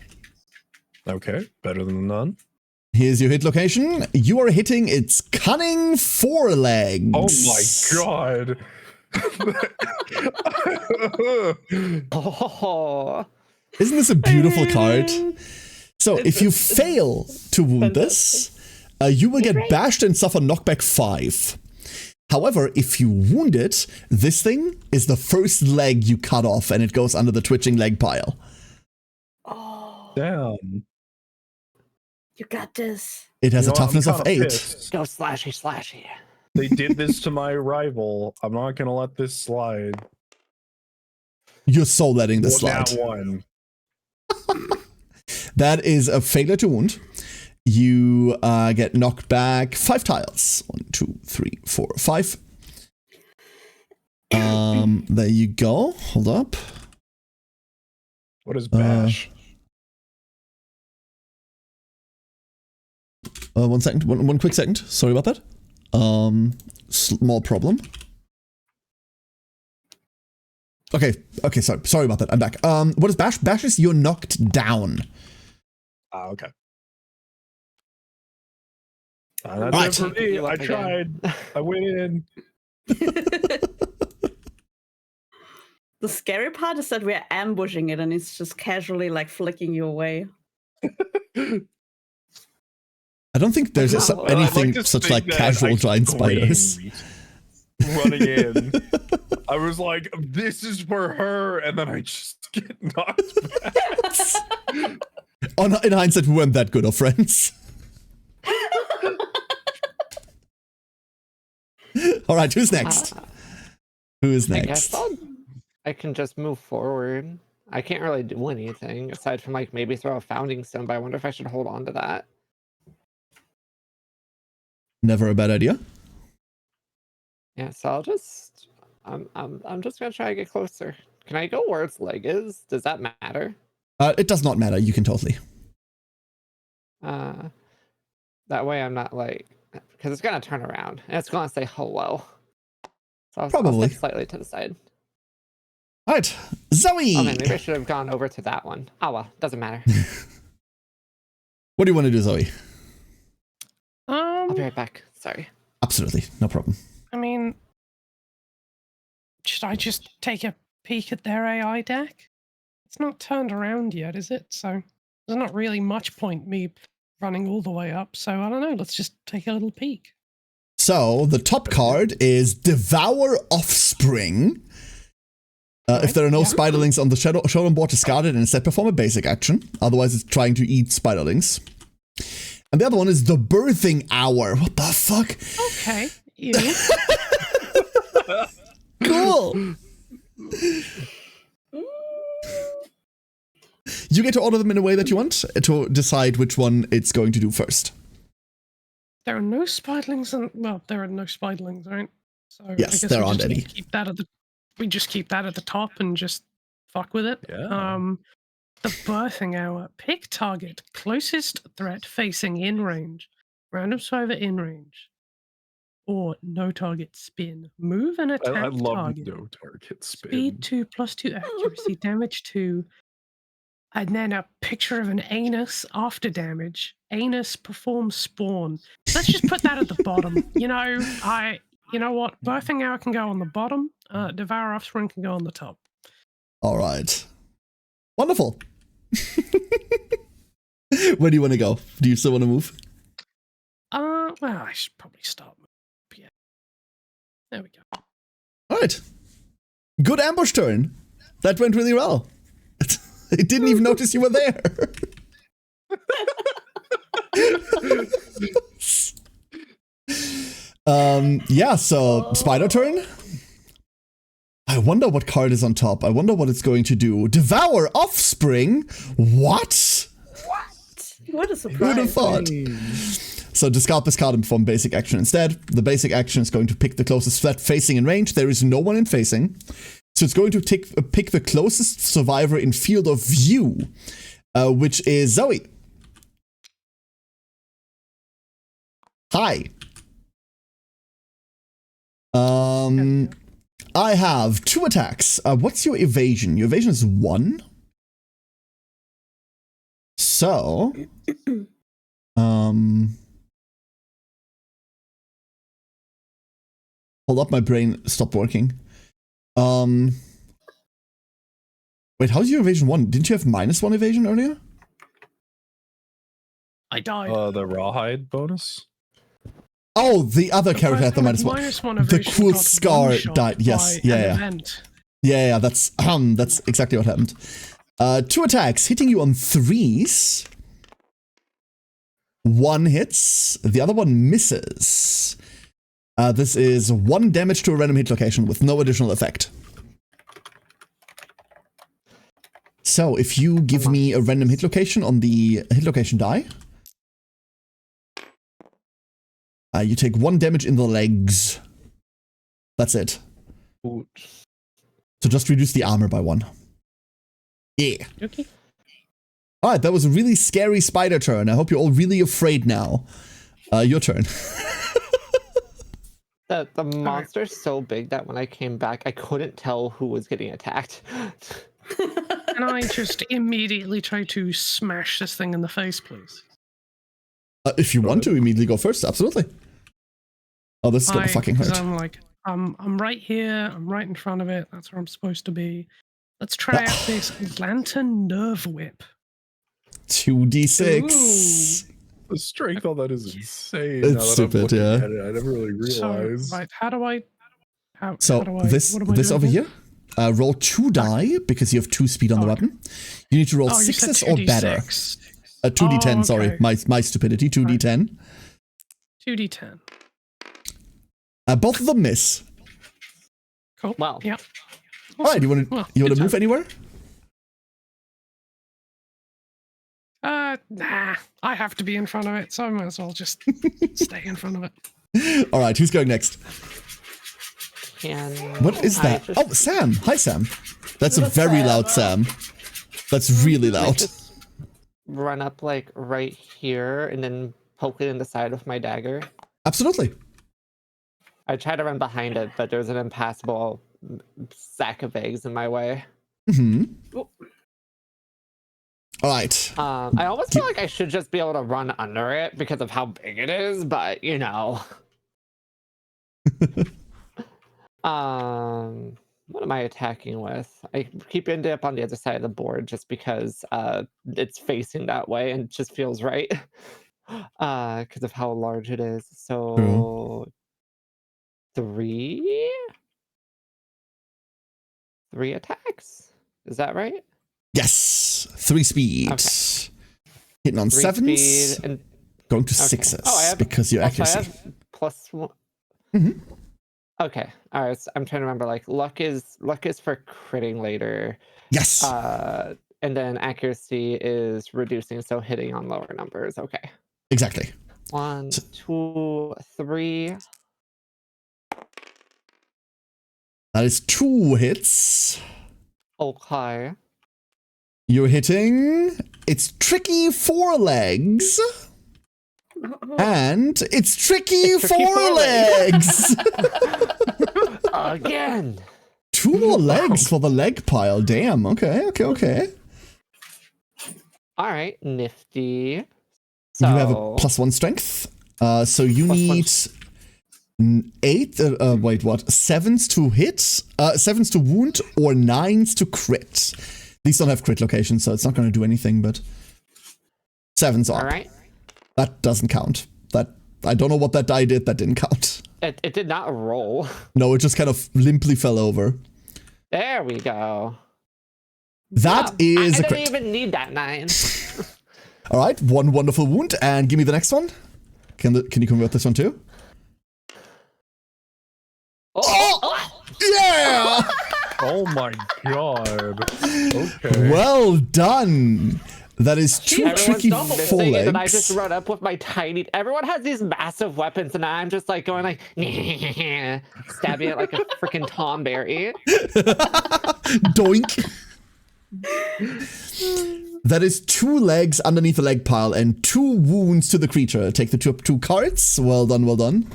[SPEAKER 5] Okay, better than none.
[SPEAKER 1] Here's your hit location. You are hitting its cunning forelegs.
[SPEAKER 5] Oh my god.
[SPEAKER 2] Oh,
[SPEAKER 1] Isn't this a beautiful card? So if you fail to wound this, you will get bashed and suffer knockback 5. However, if you wound it, this thing is the first leg you cut off and it goes under the twitching leg pile.
[SPEAKER 3] Oh,
[SPEAKER 5] Damn.
[SPEAKER 3] you got this.
[SPEAKER 1] It has
[SPEAKER 5] You
[SPEAKER 1] a
[SPEAKER 5] know what? I'm
[SPEAKER 1] toughness of
[SPEAKER 5] kinda
[SPEAKER 1] 8.
[SPEAKER 5] pissed.
[SPEAKER 2] go slashy.
[SPEAKER 5] They did this to my rival. I'm not gonna let this slide.
[SPEAKER 1] You're so letting this slide.
[SPEAKER 5] Now 1.
[SPEAKER 1] That is a failure to wound. You get knocked back 5 tiles. 1, 2, 3, 4, 5. There you go. Hold up.
[SPEAKER 5] What is bash?
[SPEAKER 1] 1 second. One quick second. Sorry about that. Small problem. Okay, sorry about that. I'm back. What is bash? Bash is you're knocked down.
[SPEAKER 5] Okay. That's it for me. I tried. I win.
[SPEAKER 3] The The scary part is that we're ambushing it and it's just casually like flicking you away.
[SPEAKER 1] I don't think there's
[SPEAKER 2] Oh,
[SPEAKER 5] I'd
[SPEAKER 1] anything
[SPEAKER 5] to
[SPEAKER 1] such
[SPEAKER 5] think
[SPEAKER 1] like
[SPEAKER 5] that
[SPEAKER 1] casual
[SPEAKER 5] I
[SPEAKER 1] giant spiders.
[SPEAKER 5] screamed running in. I was like, this is for her, and then I just get knocked back.
[SPEAKER 1] In hindsight, we weren't that good of friends. All right, who's next? Who is
[SPEAKER 2] I guess
[SPEAKER 1] next?
[SPEAKER 2] I can just move forward. I can't really do anything aside from like maybe throw a founding stone, but I wonder if I should hold on to that.
[SPEAKER 1] Never a bad idea.
[SPEAKER 2] Yeah, so I'll just I'm just gonna try to get closer. Can I go where its leg is? Does that matter?
[SPEAKER 1] It does not matter. You can totally.
[SPEAKER 2] That way I'm not like, because it's gonna turn around and it's gonna say hello. So I'll
[SPEAKER 1] Probably.
[SPEAKER 2] step slightly to the side.
[SPEAKER 1] All right, Zoe.
[SPEAKER 2] Oh man, maybe I should have gone over to that one. Oh well, doesn't matter.
[SPEAKER 1] What do you want to do, Zoe?
[SPEAKER 2] I'll be right back. Sorry.
[SPEAKER 1] Absolutely, no problem.
[SPEAKER 4] I mean, should I just take a peek at their AI deck? It's not turned around yet, is it? So there's not really much point me running all the way up. So I don't know. Let's just take a little peek.
[SPEAKER 1] So the top card is Devour Offspring. If there are no spiderlings on the showdown board, discard it and instead perform a basic action. Otherwise, it's trying to eat spiderlings. And the other one is the Birthing Hour. What the fuck?
[SPEAKER 4] Okay. You.
[SPEAKER 1] Cool. You get to order them in a way that you want to decide which one it's going to do first.
[SPEAKER 4] There are no spiderlings, and well, there are no spiderlings, right? So
[SPEAKER 1] Yes,
[SPEAKER 4] I guess
[SPEAKER 1] there
[SPEAKER 4] we
[SPEAKER 1] aren't
[SPEAKER 4] just
[SPEAKER 1] any.
[SPEAKER 4] Keep that at the. We just keep that at the top and just fuck with it.
[SPEAKER 5] Yeah.
[SPEAKER 4] The Birthing Hour. Pick target closest threat facing in range. Random survivor in range. Or no target spin. Move and attack
[SPEAKER 5] I love
[SPEAKER 4] target.
[SPEAKER 5] no target spin.
[SPEAKER 4] Speed 2 +2 accuracy, damage 2. And then a picture of an anus after damage. Anus performs spawn. Let's just put that at the bottom. You know what? Birthing Hour can go on the bottom. Devour Offspring can go on the top.
[SPEAKER 1] All right. Wonderful. Where do you want to go? Do you still want to move?
[SPEAKER 4] Well, I should probably start. Yeah. There we go.
[SPEAKER 1] All right. Good ambush turn. That went really well. It didn't even notice you were there. Yeah, so spider turn. I wonder what card is on top. I wonder what it's going to do. Devour Offspring? What?
[SPEAKER 3] What a
[SPEAKER 1] Who would have
[SPEAKER 3] surprise.
[SPEAKER 1] thought? So discard this card and perform basic action instead. The basic action is going to pick the closest threat facing in range. There is no one in facing. So it's going to pick the closest survivor in field of view, which is Zoe. Hi. I have 2 attacks. What's your evasion? Your evasion is 1. So, hold up, my brain stopped working. Wait, how's your evasion 1? Didn't you have -1 evasion earlier?
[SPEAKER 4] I died.
[SPEAKER 5] The rawhide bonus.
[SPEAKER 1] Oh, the other character had the
[SPEAKER 4] person with
[SPEAKER 1] -1.
[SPEAKER 4] -1
[SPEAKER 1] The
[SPEAKER 4] evasion
[SPEAKER 1] cool
[SPEAKER 4] got
[SPEAKER 1] scar
[SPEAKER 4] one-shot
[SPEAKER 1] died. Yes,
[SPEAKER 4] by
[SPEAKER 1] yeah,
[SPEAKER 4] an
[SPEAKER 1] yeah.
[SPEAKER 4] event.
[SPEAKER 1] Yeah, that's exactly what happened. 2 attacks, hitting you on 3s. 1 hits, the other one misses. This is 1 damage to a random hit location with no additional effect. So, if you give me a random hit location on the hit location die, you take 1 damage in the legs. That's it. So just reduce the armor by 1. Yeah.
[SPEAKER 4] Okay.
[SPEAKER 1] Alright, that was a really scary spider turn. I hope you're all really afraid now. Your turn.
[SPEAKER 2] The monster's so big that when I came back, I couldn't tell who was getting attacked.
[SPEAKER 4] Can I just immediately try to smash this thing in the face, please?
[SPEAKER 1] If you want to immediately go first, absolutely. Oh, this is gonna fucking
[SPEAKER 4] 'cause
[SPEAKER 1] hurt.
[SPEAKER 4] I'm like, I'm right here. I'm right in front of it. That's where I'm supposed to be. Let's try out this lantern nerve whip.
[SPEAKER 1] 2d6.
[SPEAKER 5] The strength on that is insane.
[SPEAKER 1] It's
[SPEAKER 5] now that
[SPEAKER 1] stupid,
[SPEAKER 5] I'm looking
[SPEAKER 1] yeah.
[SPEAKER 5] at it, I never really realized.
[SPEAKER 4] So, right, how do I...
[SPEAKER 1] So
[SPEAKER 4] how do I,
[SPEAKER 1] this
[SPEAKER 4] what am I
[SPEAKER 1] this
[SPEAKER 4] doing
[SPEAKER 1] over here, roll 2 die because you have 2 speed on the weapon. You need to roll
[SPEAKER 4] Oh, you said
[SPEAKER 1] 6s or better. 2d10, sorry,
[SPEAKER 4] okay.
[SPEAKER 1] my stupidity. 2d10.
[SPEAKER 4] 2d10.
[SPEAKER 1] Both of them miss.
[SPEAKER 4] Cool.
[SPEAKER 2] Wow.
[SPEAKER 4] Yeah.
[SPEAKER 1] All right, you want
[SPEAKER 4] Well,
[SPEAKER 1] to
[SPEAKER 4] good
[SPEAKER 1] move
[SPEAKER 4] time.
[SPEAKER 1] anywhere?
[SPEAKER 4] Nah. I have to be in front of it, so I might as well just stay in front of it.
[SPEAKER 1] All right, who's going next?
[SPEAKER 2] Can
[SPEAKER 1] What is
[SPEAKER 2] I
[SPEAKER 1] that?
[SPEAKER 2] just-
[SPEAKER 1] Oh, Sam. Hi, Sam. That's a
[SPEAKER 3] What's
[SPEAKER 1] very
[SPEAKER 3] that?
[SPEAKER 1] loud Sam. That's really
[SPEAKER 2] Can I
[SPEAKER 1] loud.
[SPEAKER 2] just run up like right here and then poke it in the side with my dagger?
[SPEAKER 1] Absolutely.
[SPEAKER 2] I try to run behind it, but there's an impassable sack of eggs in my way.
[SPEAKER 1] Hmm. All right.
[SPEAKER 2] I almost feel like I should just be able to run under it because of how big it is, but you know. What am I attacking with? I keep ending up on the other side of the board just because it's facing that way and it just feels right. Because of how large it is. So 3 attacks? Is that right?
[SPEAKER 1] Yes. 3 speed.
[SPEAKER 2] Okay.
[SPEAKER 1] Hitting on
[SPEAKER 2] 3
[SPEAKER 1] sevens.
[SPEAKER 2] speed and
[SPEAKER 1] Going to
[SPEAKER 2] okay.
[SPEAKER 1] 6s
[SPEAKER 2] Oh, I have,
[SPEAKER 1] because your
[SPEAKER 2] also I
[SPEAKER 1] accuracy.
[SPEAKER 2] have +1.
[SPEAKER 1] Mhm.
[SPEAKER 2] Okay. All right. So I'm trying to remember. Like luck is for critting later.
[SPEAKER 1] Yes.
[SPEAKER 2] And then accuracy is reducing, so hitting on lower numbers. Okay.
[SPEAKER 1] Exactly.
[SPEAKER 2] 1, 2, 3.
[SPEAKER 1] That is 2 hits.
[SPEAKER 2] Okay.
[SPEAKER 1] You're hitting. It's tricky 4 legs. And it's tricky 4 legs.
[SPEAKER 2] Again.
[SPEAKER 1] 2 more legs for the leg pile. Damn. Okay.
[SPEAKER 2] All right. Nifty. So
[SPEAKER 1] You have a +1 strength. So you
[SPEAKER 2] +1
[SPEAKER 1] need 8. Wait, what? 7s to hit, 7s to wound, or 9s to crit. These don't have crit locations, so it's not going to do anything. But 7s are.
[SPEAKER 2] All right.
[SPEAKER 1] That doesn't count. That I don't know what that die did. That didn't count.
[SPEAKER 2] It did not roll.
[SPEAKER 1] No, it just kind of limply fell over.
[SPEAKER 2] There we go.
[SPEAKER 1] That
[SPEAKER 2] Yeah,
[SPEAKER 1] is
[SPEAKER 2] I
[SPEAKER 1] a
[SPEAKER 2] didn't
[SPEAKER 1] crit.
[SPEAKER 2] even need that 9.
[SPEAKER 1] All right, 1 wonderful wound, and give me the next one. Can you convert this one too?
[SPEAKER 2] Oh!
[SPEAKER 1] Yeah!
[SPEAKER 5] Oh my god. Okay.
[SPEAKER 1] Well done. That is 2
[SPEAKER 2] Everyone's
[SPEAKER 1] tricky
[SPEAKER 3] double
[SPEAKER 1] 4
[SPEAKER 2] missing it, and I
[SPEAKER 1] legs.
[SPEAKER 2] just run up with my tiny. Everyone has these massive weapons, and I'm just like going like stabbing it like a freaking Tomberry.
[SPEAKER 1] Doink. That is 2 legs underneath the leg pile and 2 wounds to the creature. Take the 2 cards. Well done, well done.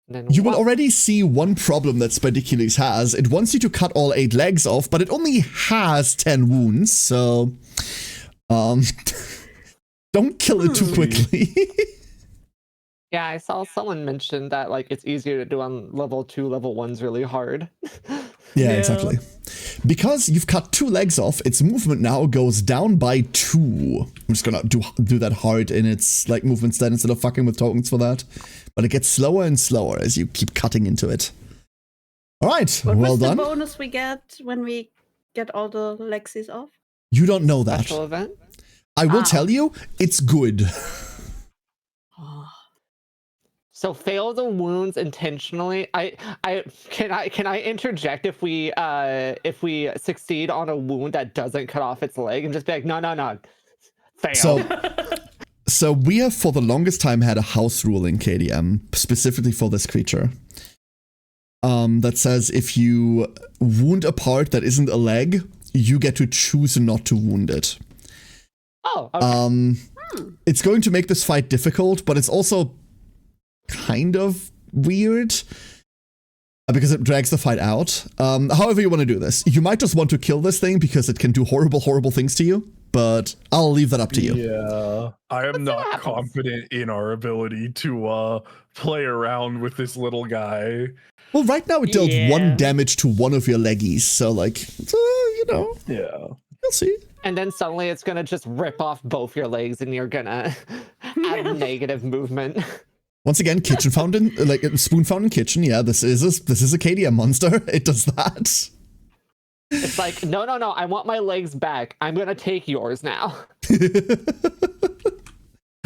[SPEAKER 2] Then
[SPEAKER 1] You will already see one problem that Spidicules has. It wants you to cut all 8 legs off, but it only has 10 wounds, so don't kill it too quickly.
[SPEAKER 2] Yeah, I saw someone mention that like it's easier to do on level 2, level 1's really hard.
[SPEAKER 1] Yeah, exactly. Because you've cut 2 legs off, its movement now goes down by 2. I'm just gonna do that hard in its like movement stat instead of fucking with tokens for that. But it gets slower and slower as you keep cutting into it. All right,
[SPEAKER 3] What
[SPEAKER 1] well
[SPEAKER 3] was the
[SPEAKER 1] done.
[SPEAKER 3] bonus we get when we get all the Lexis off?
[SPEAKER 1] You don't know that.
[SPEAKER 2] Special event.
[SPEAKER 1] I will
[SPEAKER 3] Ah.
[SPEAKER 1] tell you, it's good.
[SPEAKER 2] So fail the wounds intentionally. Can I interject if we succeed on a wound that doesn't cut off its leg and just be like no fail.
[SPEAKER 1] So we have for the longest time had a house rule in KDM specifically for this creature. That says if you wound a part that isn't a leg, you get to choose not to wound it.
[SPEAKER 2] Oh, okay.
[SPEAKER 1] It's going to make this fight difficult, but it's also kind of weird because it drags the fight out. However you want to do this. You might just want to kill this thing because it can do horrible, horrible things to you, but I'll leave that up to you.
[SPEAKER 5] Yeah, I am not
[SPEAKER 2] happens.
[SPEAKER 5] confident in our ability to play around with this little guy.
[SPEAKER 1] Well, right now it dealt
[SPEAKER 3] Yeah.
[SPEAKER 1] 1 damage to one of your leggies, so like, you know,
[SPEAKER 5] Yeah.
[SPEAKER 1] you'll see.
[SPEAKER 2] And then suddenly it's gonna just rip off both your legs, and you're gonna have negative movement.
[SPEAKER 1] Once again, kitchen fountain, like spoon fountain kitchen. Yeah, this is a KDM monster. It does that.
[SPEAKER 2] It's like, no, I want my legs back. I'm gonna take yours now.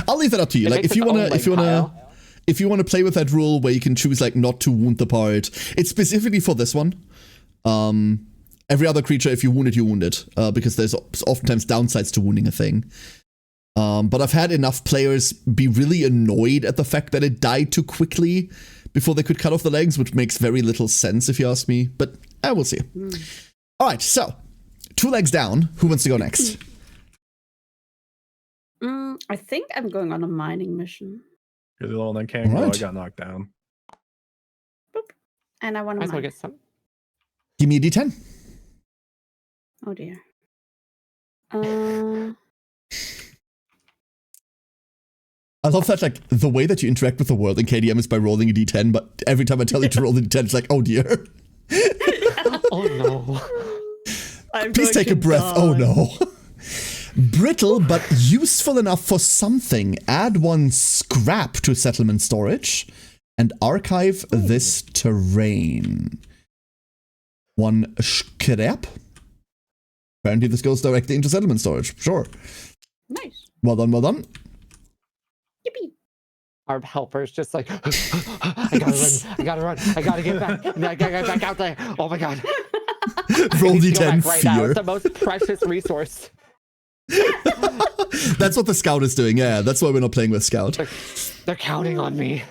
[SPEAKER 1] I'll leave that up to you.
[SPEAKER 2] It
[SPEAKER 1] Like,
[SPEAKER 2] makes
[SPEAKER 1] if you
[SPEAKER 2] its own
[SPEAKER 1] wanna,
[SPEAKER 2] leg pile.
[SPEAKER 1] if you wanna play with that rule where you can choose like not to wound the part, it's specifically for this one. Every other creature, if you wound it, you wound it, because there's oftentimes downsides to wounding a thing. But I've had enough players be really annoyed at the fact that it died too quickly before they could cut off the legs, which makes very little sense if you ask me. But I will see. All right, so 2 legs down. Who wants to go next?
[SPEAKER 3] I think I'm going on a mining mission.
[SPEAKER 5] You're the only one that can go. I
[SPEAKER 1] Alright.
[SPEAKER 5] got knocked down.
[SPEAKER 3] And I want
[SPEAKER 2] Might
[SPEAKER 3] to
[SPEAKER 2] as well
[SPEAKER 3] mine.
[SPEAKER 2] get some.
[SPEAKER 1] Give me a D10.
[SPEAKER 3] Oh dear.
[SPEAKER 1] I love that, like, the way that you interact with the world in KDM is by rolling a D10, but every time I tell you to roll the D10, it's like, oh dear.
[SPEAKER 2] Oh no.
[SPEAKER 3] I'm
[SPEAKER 1] Please
[SPEAKER 3] going
[SPEAKER 1] take a
[SPEAKER 3] to
[SPEAKER 1] breath. Oh
[SPEAKER 3] die.
[SPEAKER 1] no. Brittle, but useful enough for something. Add 1 scrap to settlement storage and archive this terrain. 1 scrap. Apparently this goes directly into settlement storage. Sure.
[SPEAKER 3] Nice.
[SPEAKER 1] Well done, well done.
[SPEAKER 3] Yippee.
[SPEAKER 2] Our helper's just like, I gotta run, I gotta get back, I gotta get back out there. Oh my god.
[SPEAKER 1] Roll
[SPEAKER 2] I need to go
[SPEAKER 1] D10
[SPEAKER 2] back right now.
[SPEAKER 1] fear.
[SPEAKER 2] It's the most precious resource.
[SPEAKER 1] That's what the scout is doing. Yeah, that's why we're not playing with scout.
[SPEAKER 2] They're counting on me.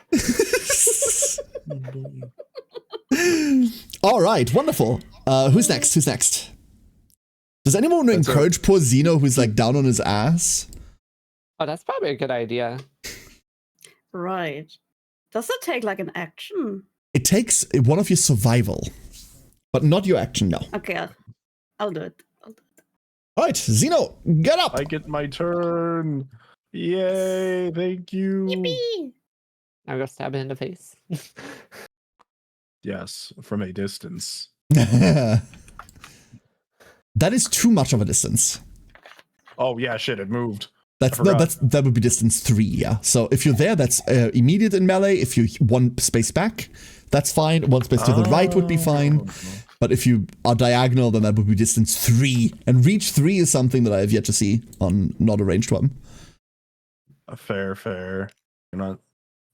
[SPEAKER 1] All right, wonderful. Who's next? Who's next? Does anyone want to
[SPEAKER 5] That's
[SPEAKER 1] encourage poor Zeno who's like down on his ass?
[SPEAKER 2] Oh, that's probably a good idea.
[SPEAKER 3] Right. Does it take like an action?
[SPEAKER 1] It takes one of your survival, but not your action, no.
[SPEAKER 3] Okay, I'll do it.
[SPEAKER 1] All right, Zeno, get up.
[SPEAKER 5] I get my turn. Yay! Thank you.
[SPEAKER 3] Yippee!
[SPEAKER 2] I'm gonna stab it in the face.
[SPEAKER 5] Yes, from a distance.
[SPEAKER 1] That is too much of a distance.
[SPEAKER 5] Oh yeah, shit! It moved.
[SPEAKER 1] That would be distance 3, yeah. So if you're there, that's immediate in melee. If you 1 space back, that's fine. 1 space to the right would be fine. But if you are diagonal, then that would be distance 3. And reach 3 is something that I have yet to see on not a ranged weapon.
[SPEAKER 5] Fair. You're not.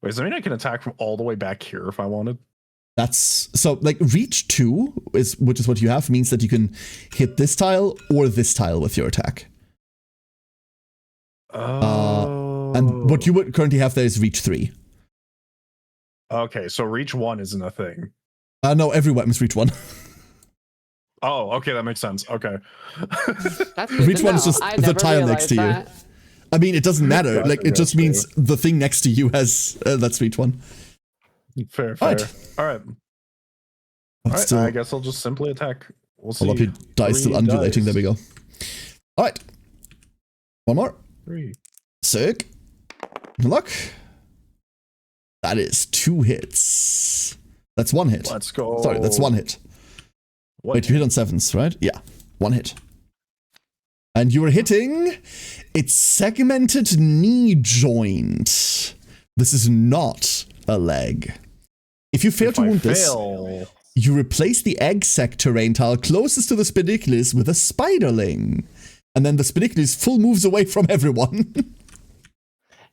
[SPEAKER 5] Wait, does that mean I can attack from all the way back here if I wanted?
[SPEAKER 1] That's so like reach 2 which is what you have, means that you can hit this tile or this tile with your attack. And what you would currently have there is reach 3.
[SPEAKER 5] Okay, so reach 1 isn't a thing.
[SPEAKER 1] No, every weapon's reach 1.
[SPEAKER 5] Oh, okay, that makes sense. Okay.
[SPEAKER 2] That's good
[SPEAKER 1] Reach
[SPEAKER 2] to
[SPEAKER 1] 1 is
[SPEAKER 2] know.
[SPEAKER 1] just
[SPEAKER 2] I
[SPEAKER 1] the
[SPEAKER 2] never
[SPEAKER 1] tile next to
[SPEAKER 2] realized that.
[SPEAKER 1] you. I mean, it doesn't matter.
[SPEAKER 5] Gotcha,
[SPEAKER 1] Like, it just
[SPEAKER 5] gotcha.
[SPEAKER 1] means the thing next to you has that's reach 1.
[SPEAKER 5] Fair.
[SPEAKER 1] Right.
[SPEAKER 5] All right.
[SPEAKER 1] But still,
[SPEAKER 5] I guess I'll just simply attack. We'll see.
[SPEAKER 1] hold up, your dice still
[SPEAKER 5] 3
[SPEAKER 1] undulating.
[SPEAKER 5] dice.
[SPEAKER 1] There we go. All right. 1 more.
[SPEAKER 5] 3.
[SPEAKER 1] Sick. Good luck. That is 2 hits. That's 1 hit.
[SPEAKER 5] Let's go.
[SPEAKER 1] Sorry, that's 1 hit.
[SPEAKER 5] What?
[SPEAKER 1] Wait, you hit on 7s, right? Yeah. 1 hit. And you are hitting its segmented knee joint. This is not a leg. If you fail
[SPEAKER 5] If
[SPEAKER 1] to
[SPEAKER 5] I
[SPEAKER 1] wound this,
[SPEAKER 5] fail,
[SPEAKER 1] you replace the egg sac terrain tile closest to the spediculus with a spiderling. And then the spediculus full moves away from everyone.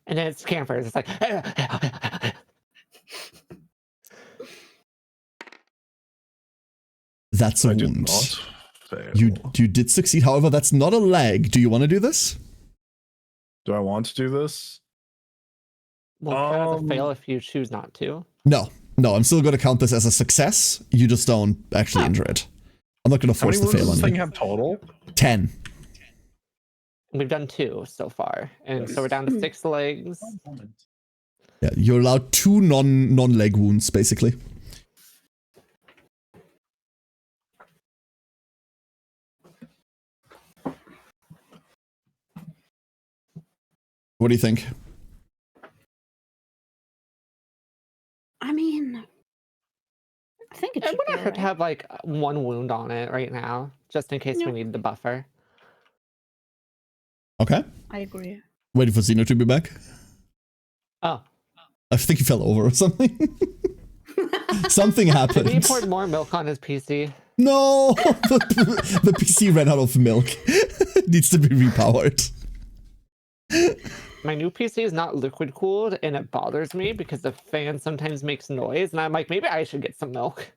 [SPEAKER 2] And then it's campers. It's like,
[SPEAKER 1] That's a
[SPEAKER 5] I did
[SPEAKER 1] wound.
[SPEAKER 5] not fail.
[SPEAKER 1] You did succeed. However, that's not a leg. Do you want to do this?
[SPEAKER 5] Do I want to do this?
[SPEAKER 2] well, count as a fail if you choose not to.
[SPEAKER 1] No. No, I'm still going to count this as a success. You just don't actually injure it. I'm not going to
[SPEAKER 5] How
[SPEAKER 1] force
[SPEAKER 5] many
[SPEAKER 1] the
[SPEAKER 5] wounds
[SPEAKER 1] fail
[SPEAKER 5] does this
[SPEAKER 1] on
[SPEAKER 5] thing
[SPEAKER 1] you.
[SPEAKER 5] have total?
[SPEAKER 1] 10.
[SPEAKER 2] We've done 2 so far, and so we're down to 6 legs.
[SPEAKER 1] Yeah, you're allowed 2 non-leg wounds, basically. What do you think?
[SPEAKER 3] I mean, I think it
[SPEAKER 2] It
[SPEAKER 3] should be
[SPEAKER 2] wouldn't hurt to
[SPEAKER 3] alright.
[SPEAKER 2] have like 1 wound on it right now, just in case
[SPEAKER 3] Yeah.
[SPEAKER 2] we need the buffer.
[SPEAKER 1] Okay.
[SPEAKER 3] I agree.
[SPEAKER 1] Waiting for Xeno to be back.
[SPEAKER 2] Oh,
[SPEAKER 1] I think he fell over or something. Something
[SPEAKER 2] maybe he
[SPEAKER 1] happened.
[SPEAKER 2] poured more milk on his PC.
[SPEAKER 1] No! The PC ran out of milk. It needs to be repowered.
[SPEAKER 2] My new PC is not liquid cooled, and it bothers me because the fan sometimes makes noise, and I'm like, maybe I should get some milk.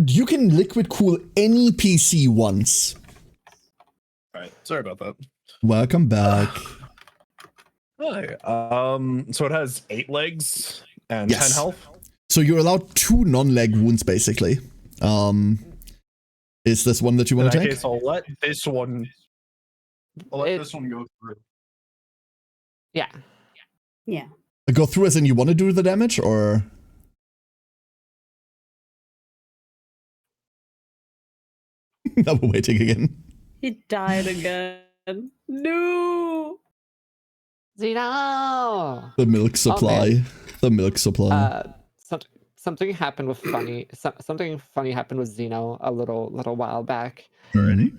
[SPEAKER 1] You can liquid cool any PC once.
[SPEAKER 5] Alright, sorry about that.
[SPEAKER 1] Welcome back.
[SPEAKER 5] Hi. So it has 8 legs and
[SPEAKER 1] Yes.
[SPEAKER 5] 10 health.
[SPEAKER 1] So you're allowed 2 non-leg wounds, basically. Is this one that you
[SPEAKER 5] In
[SPEAKER 1] want
[SPEAKER 5] that
[SPEAKER 1] to take?
[SPEAKER 5] case, I'll let this one go through.
[SPEAKER 2] Yeah.
[SPEAKER 3] Yeah.
[SPEAKER 1] Go through as in you want to do the damage, or? Now we're waiting again.
[SPEAKER 3] He died again. No.
[SPEAKER 2] Zeno!
[SPEAKER 1] The milk supply. The milk supply.
[SPEAKER 2] Something happened with something funny happened with Zeno a little while back.
[SPEAKER 1] Already?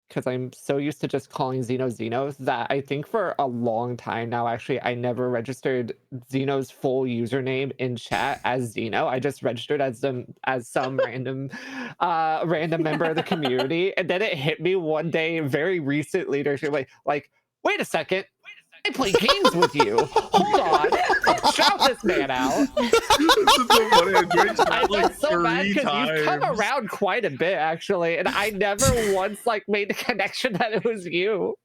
[SPEAKER 2] Because I'm so used to just calling Zeno that I think for a long time now, actually, I never registered Zeno's full username in chat as Zeno. I just registered as some random member of the community, and then it hit me one day, very recently, like, wait a second. I play games with you. Hold on. Shout this man out. I felt so bad because you've come around quite a bit, actually, and I never once made the connection that it was you.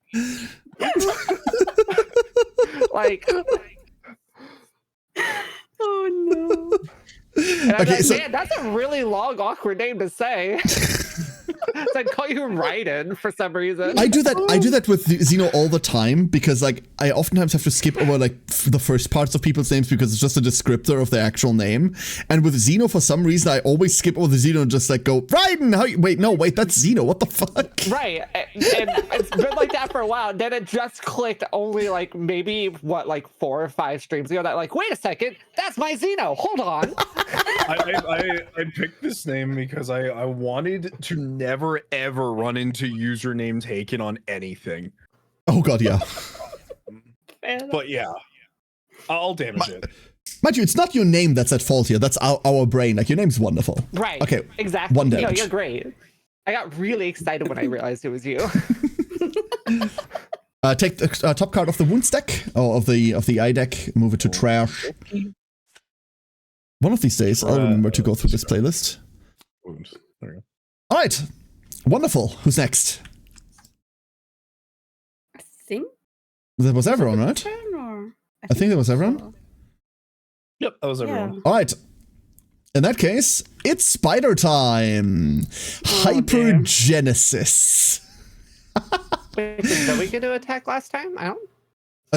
[SPEAKER 2] Like,
[SPEAKER 3] Oh no.
[SPEAKER 2] and I was
[SPEAKER 1] Okay,
[SPEAKER 2] like,
[SPEAKER 1] so-
[SPEAKER 2] man, that's a really long, awkward name to say. So I call you Raiden for some reason.
[SPEAKER 1] I do that with Xeno all the time, because like I oftentimes have to skip over like the first parts of people's names because it's just a descriptor of the actual name. And with Xeno, for some reason, I always skip over the Xeno and just like go, Raiden, how you, wait, that's Xeno, what the fuck?
[SPEAKER 2] Right, and it's been like that for a while. Then it just clicked only maybe 4 or 5 streams ago that wait a second, that's my Xeno. Hold on.
[SPEAKER 5] I picked this name because I wanted to never ever run into username taken on anything.
[SPEAKER 1] Oh god, yeah.
[SPEAKER 5] But yeah, I'll damage it.
[SPEAKER 1] Mind you, it's not your name that's at fault here, that's our brain. Like, your name's wonderful.
[SPEAKER 2] Right.
[SPEAKER 1] Okay,
[SPEAKER 2] Exactly.
[SPEAKER 1] 1 damage.
[SPEAKER 2] You're great. I got really excited when I realized it was you.
[SPEAKER 1] Take the top card of the wounds deck, or of the eye deck, move it to trash. One of these days, I'll remember to go through this playlist.
[SPEAKER 5] Wounds. There you go.
[SPEAKER 1] Alright, wonderful. Who's next?
[SPEAKER 3] I think
[SPEAKER 1] That was everyone, right?
[SPEAKER 3] turn, or
[SPEAKER 1] I think that was everyone.
[SPEAKER 3] so.
[SPEAKER 5] Yep, that was everyone.
[SPEAKER 1] Alright. In that case, it's spider time.
[SPEAKER 3] Oh, dear.
[SPEAKER 1] Hypergenesis.
[SPEAKER 2] Wait, did Zoe get to attack last time? I don't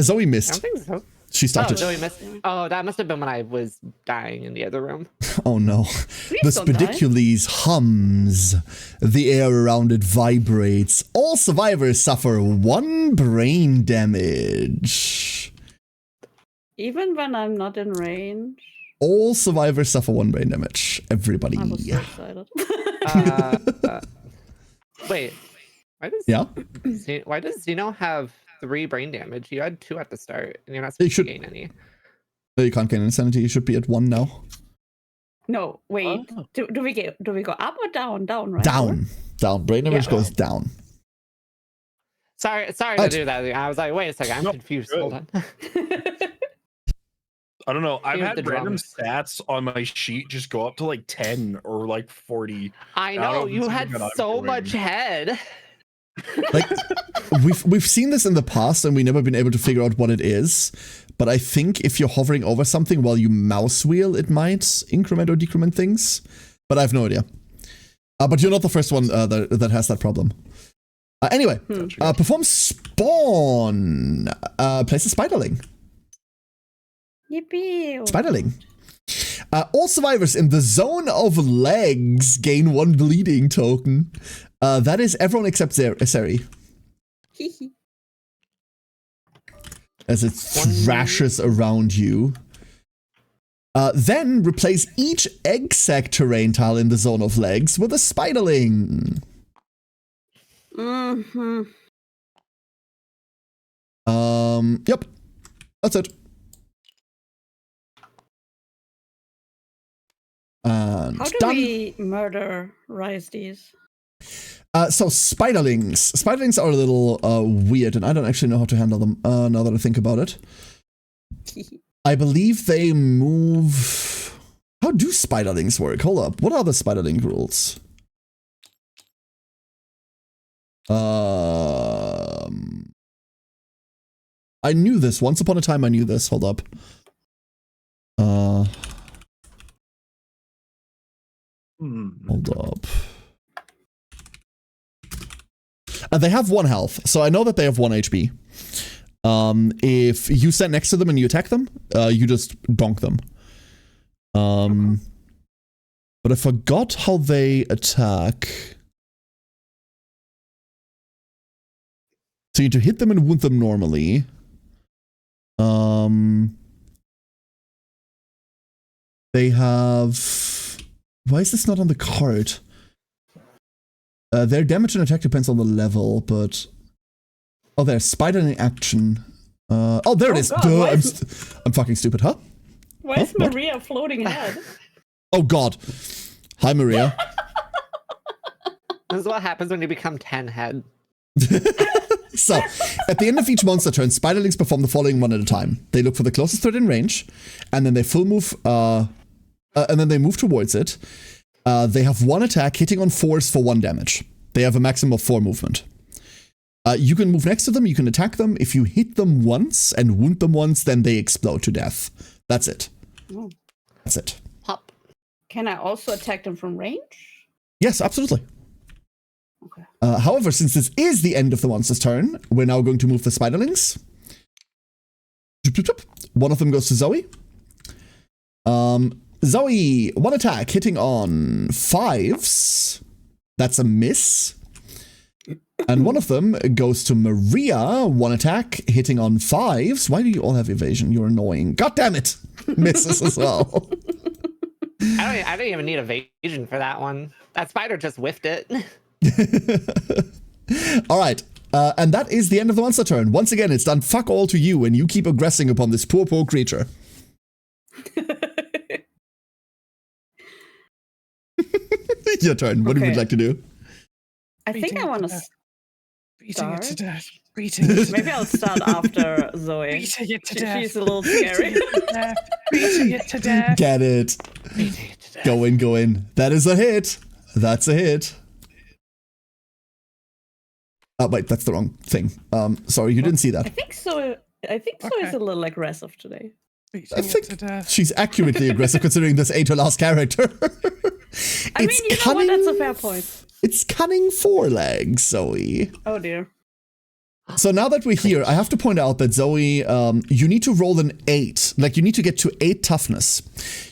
[SPEAKER 1] Zoe missed.
[SPEAKER 2] think so.
[SPEAKER 1] She
[SPEAKER 2] Oh,
[SPEAKER 1] started.
[SPEAKER 2] Zoe missed. Oh, that must have been when I was dying in the other room.
[SPEAKER 1] Oh no.
[SPEAKER 3] Please
[SPEAKER 1] The
[SPEAKER 3] don't die.
[SPEAKER 1] spedicules hums. The air around it vibrates. All survivors suffer 1 brain damage.
[SPEAKER 3] Even when I'm not in range,
[SPEAKER 1] All survivors suffer 1 brain damage. Everybody.
[SPEAKER 3] I was so excited.
[SPEAKER 2] Wait, why does
[SPEAKER 1] Yeah?
[SPEAKER 2] why does Zeno have 3 brain damage? You had 2 at the start, and you're not supposed
[SPEAKER 1] should-
[SPEAKER 2] to gain any.
[SPEAKER 1] You can't gain insanity. You should be at 1 now.
[SPEAKER 3] No, wait.
[SPEAKER 5] Oh.
[SPEAKER 3] Do we go up or down? Down, right?
[SPEAKER 1] Down. Down. Brain damage
[SPEAKER 3] Yeah.
[SPEAKER 1] goes down.
[SPEAKER 2] Sorry
[SPEAKER 1] Right.
[SPEAKER 2] to do that. I was like, wait a second, I'm
[SPEAKER 5] No,
[SPEAKER 2] confused.
[SPEAKER 5] good.
[SPEAKER 2] Hold on.
[SPEAKER 5] I don't know. I've
[SPEAKER 2] Here's
[SPEAKER 5] had
[SPEAKER 2] the
[SPEAKER 5] random
[SPEAKER 2] drums.
[SPEAKER 5] stats on my sheet just go up to 10 or 40.
[SPEAKER 2] I
[SPEAKER 5] I don't
[SPEAKER 2] know
[SPEAKER 5] know if
[SPEAKER 2] you
[SPEAKER 5] it's
[SPEAKER 2] had
[SPEAKER 5] something that I'm
[SPEAKER 2] so
[SPEAKER 5] doing.
[SPEAKER 2] much head.
[SPEAKER 1] Like, we've seen this in the past and we've never been able to figure out what it is. But I think if you're hovering over something while you mouse wheel, it might increment or decrement things. But I have no idea. But you're not the first one that has that problem. Anyway, perform spawn. Place a spiderling.
[SPEAKER 3] Yippee!
[SPEAKER 1] Spiderling. All survivors in the zone of legs gain 1 bleeding token. That is everyone except Seri. As it thrashes around you. Then replace each egg sac terrain tile in the zone of legs with a spiderling.
[SPEAKER 3] Mm-hmm.
[SPEAKER 1] Yep. That's it. And
[SPEAKER 3] How do
[SPEAKER 1] done.
[SPEAKER 3] we murderize these?
[SPEAKER 1] So spiderlings. Spiderlings are a little weird, and I don't actually know how to handle them now that I think about it. I believe they move... How do spiderlings work? Hold up. What are the spiderling rules? I knew this. Once upon a time I knew this. Hold up. Hold up. They have 1 health, so I know that they have 1 HP. If you stand next to them and you attack them, you just donk them. But I forgot how they attack. So you need to hit them and wound them normally. They have... Why is this not on the card? Their damage and attack depends on the level, but... Oh, there's spider in action. Oh, there it is.
[SPEAKER 3] God,
[SPEAKER 1] Duh, I'm fucking stupid, huh?
[SPEAKER 3] Why is
[SPEAKER 1] What?
[SPEAKER 3] Maria floating ahead?
[SPEAKER 1] Oh, God. Hi, Maria.
[SPEAKER 2] This is what happens when you become 10 head.
[SPEAKER 1] So, at the end of each monster turn, spiderlings perform the following one at a time. They look for the closest threat in range, and then they full move, and then they move towards it. They have 1 attack, hitting on 4s for 1 damage. They have a maximum of 4 movement. You can move next to them, you can attack them. If you hit them once and wound them once, then they explode to death. That's it.
[SPEAKER 3] Oh.
[SPEAKER 1] That's it.
[SPEAKER 2] Hop.
[SPEAKER 3] Can I also attack them from range?
[SPEAKER 1] Yes, absolutely.
[SPEAKER 3] Okay.
[SPEAKER 1] However, since this is the end of the monster's turn, we're now going to move the spiderlings. One of them goes to Zoe. Zoe, 1 attack, hitting on 5s. That's a miss. And one of them goes to Maria, 1 attack, hitting on 5s. Why do you all have evasion? You're annoying. God damn it! Misses as well.
[SPEAKER 2] I don't even need evasion for that one. That spider just whiffed it.
[SPEAKER 1] All right. And that is the end of the monster turn. Once again, it's done fuck all to you, and you keep aggressing upon this poor creature. Your turn. What would you
[SPEAKER 3] Okay.
[SPEAKER 1] like to do?
[SPEAKER 3] I think I want to.
[SPEAKER 4] Beating it to
[SPEAKER 3] Start?
[SPEAKER 4] death. Beating it to
[SPEAKER 3] Maybe I'll start after Zoe.
[SPEAKER 4] Beating it to
[SPEAKER 3] She-
[SPEAKER 4] death.
[SPEAKER 3] She's a little scary.
[SPEAKER 4] Beating it to death.
[SPEAKER 1] Get it.
[SPEAKER 4] Beating it to death.
[SPEAKER 1] Go in, go in. That is a hit. That's a hit. Oh, wait, that's the wrong thing. Sorry, you didn't see that.
[SPEAKER 3] I think so. I think so. Is
[SPEAKER 4] Okay.
[SPEAKER 3] a little aggressive today.
[SPEAKER 4] Beating
[SPEAKER 1] I
[SPEAKER 4] it
[SPEAKER 1] think
[SPEAKER 4] to death.
[SPEAKER 1] she's accurately aggressive considering this ain't her last character.
[SPEAKER 3] I mean, you know what? That's a fair point.
[SPEAKER 1] It's cunning 4 legs, Zoe.
[SPEAKER 3] Oh dear.
[SPEAKER 1] So now that we're here, I have to point out that Zoe, you need to roll an 8. Like, you need to get to 8 toughness.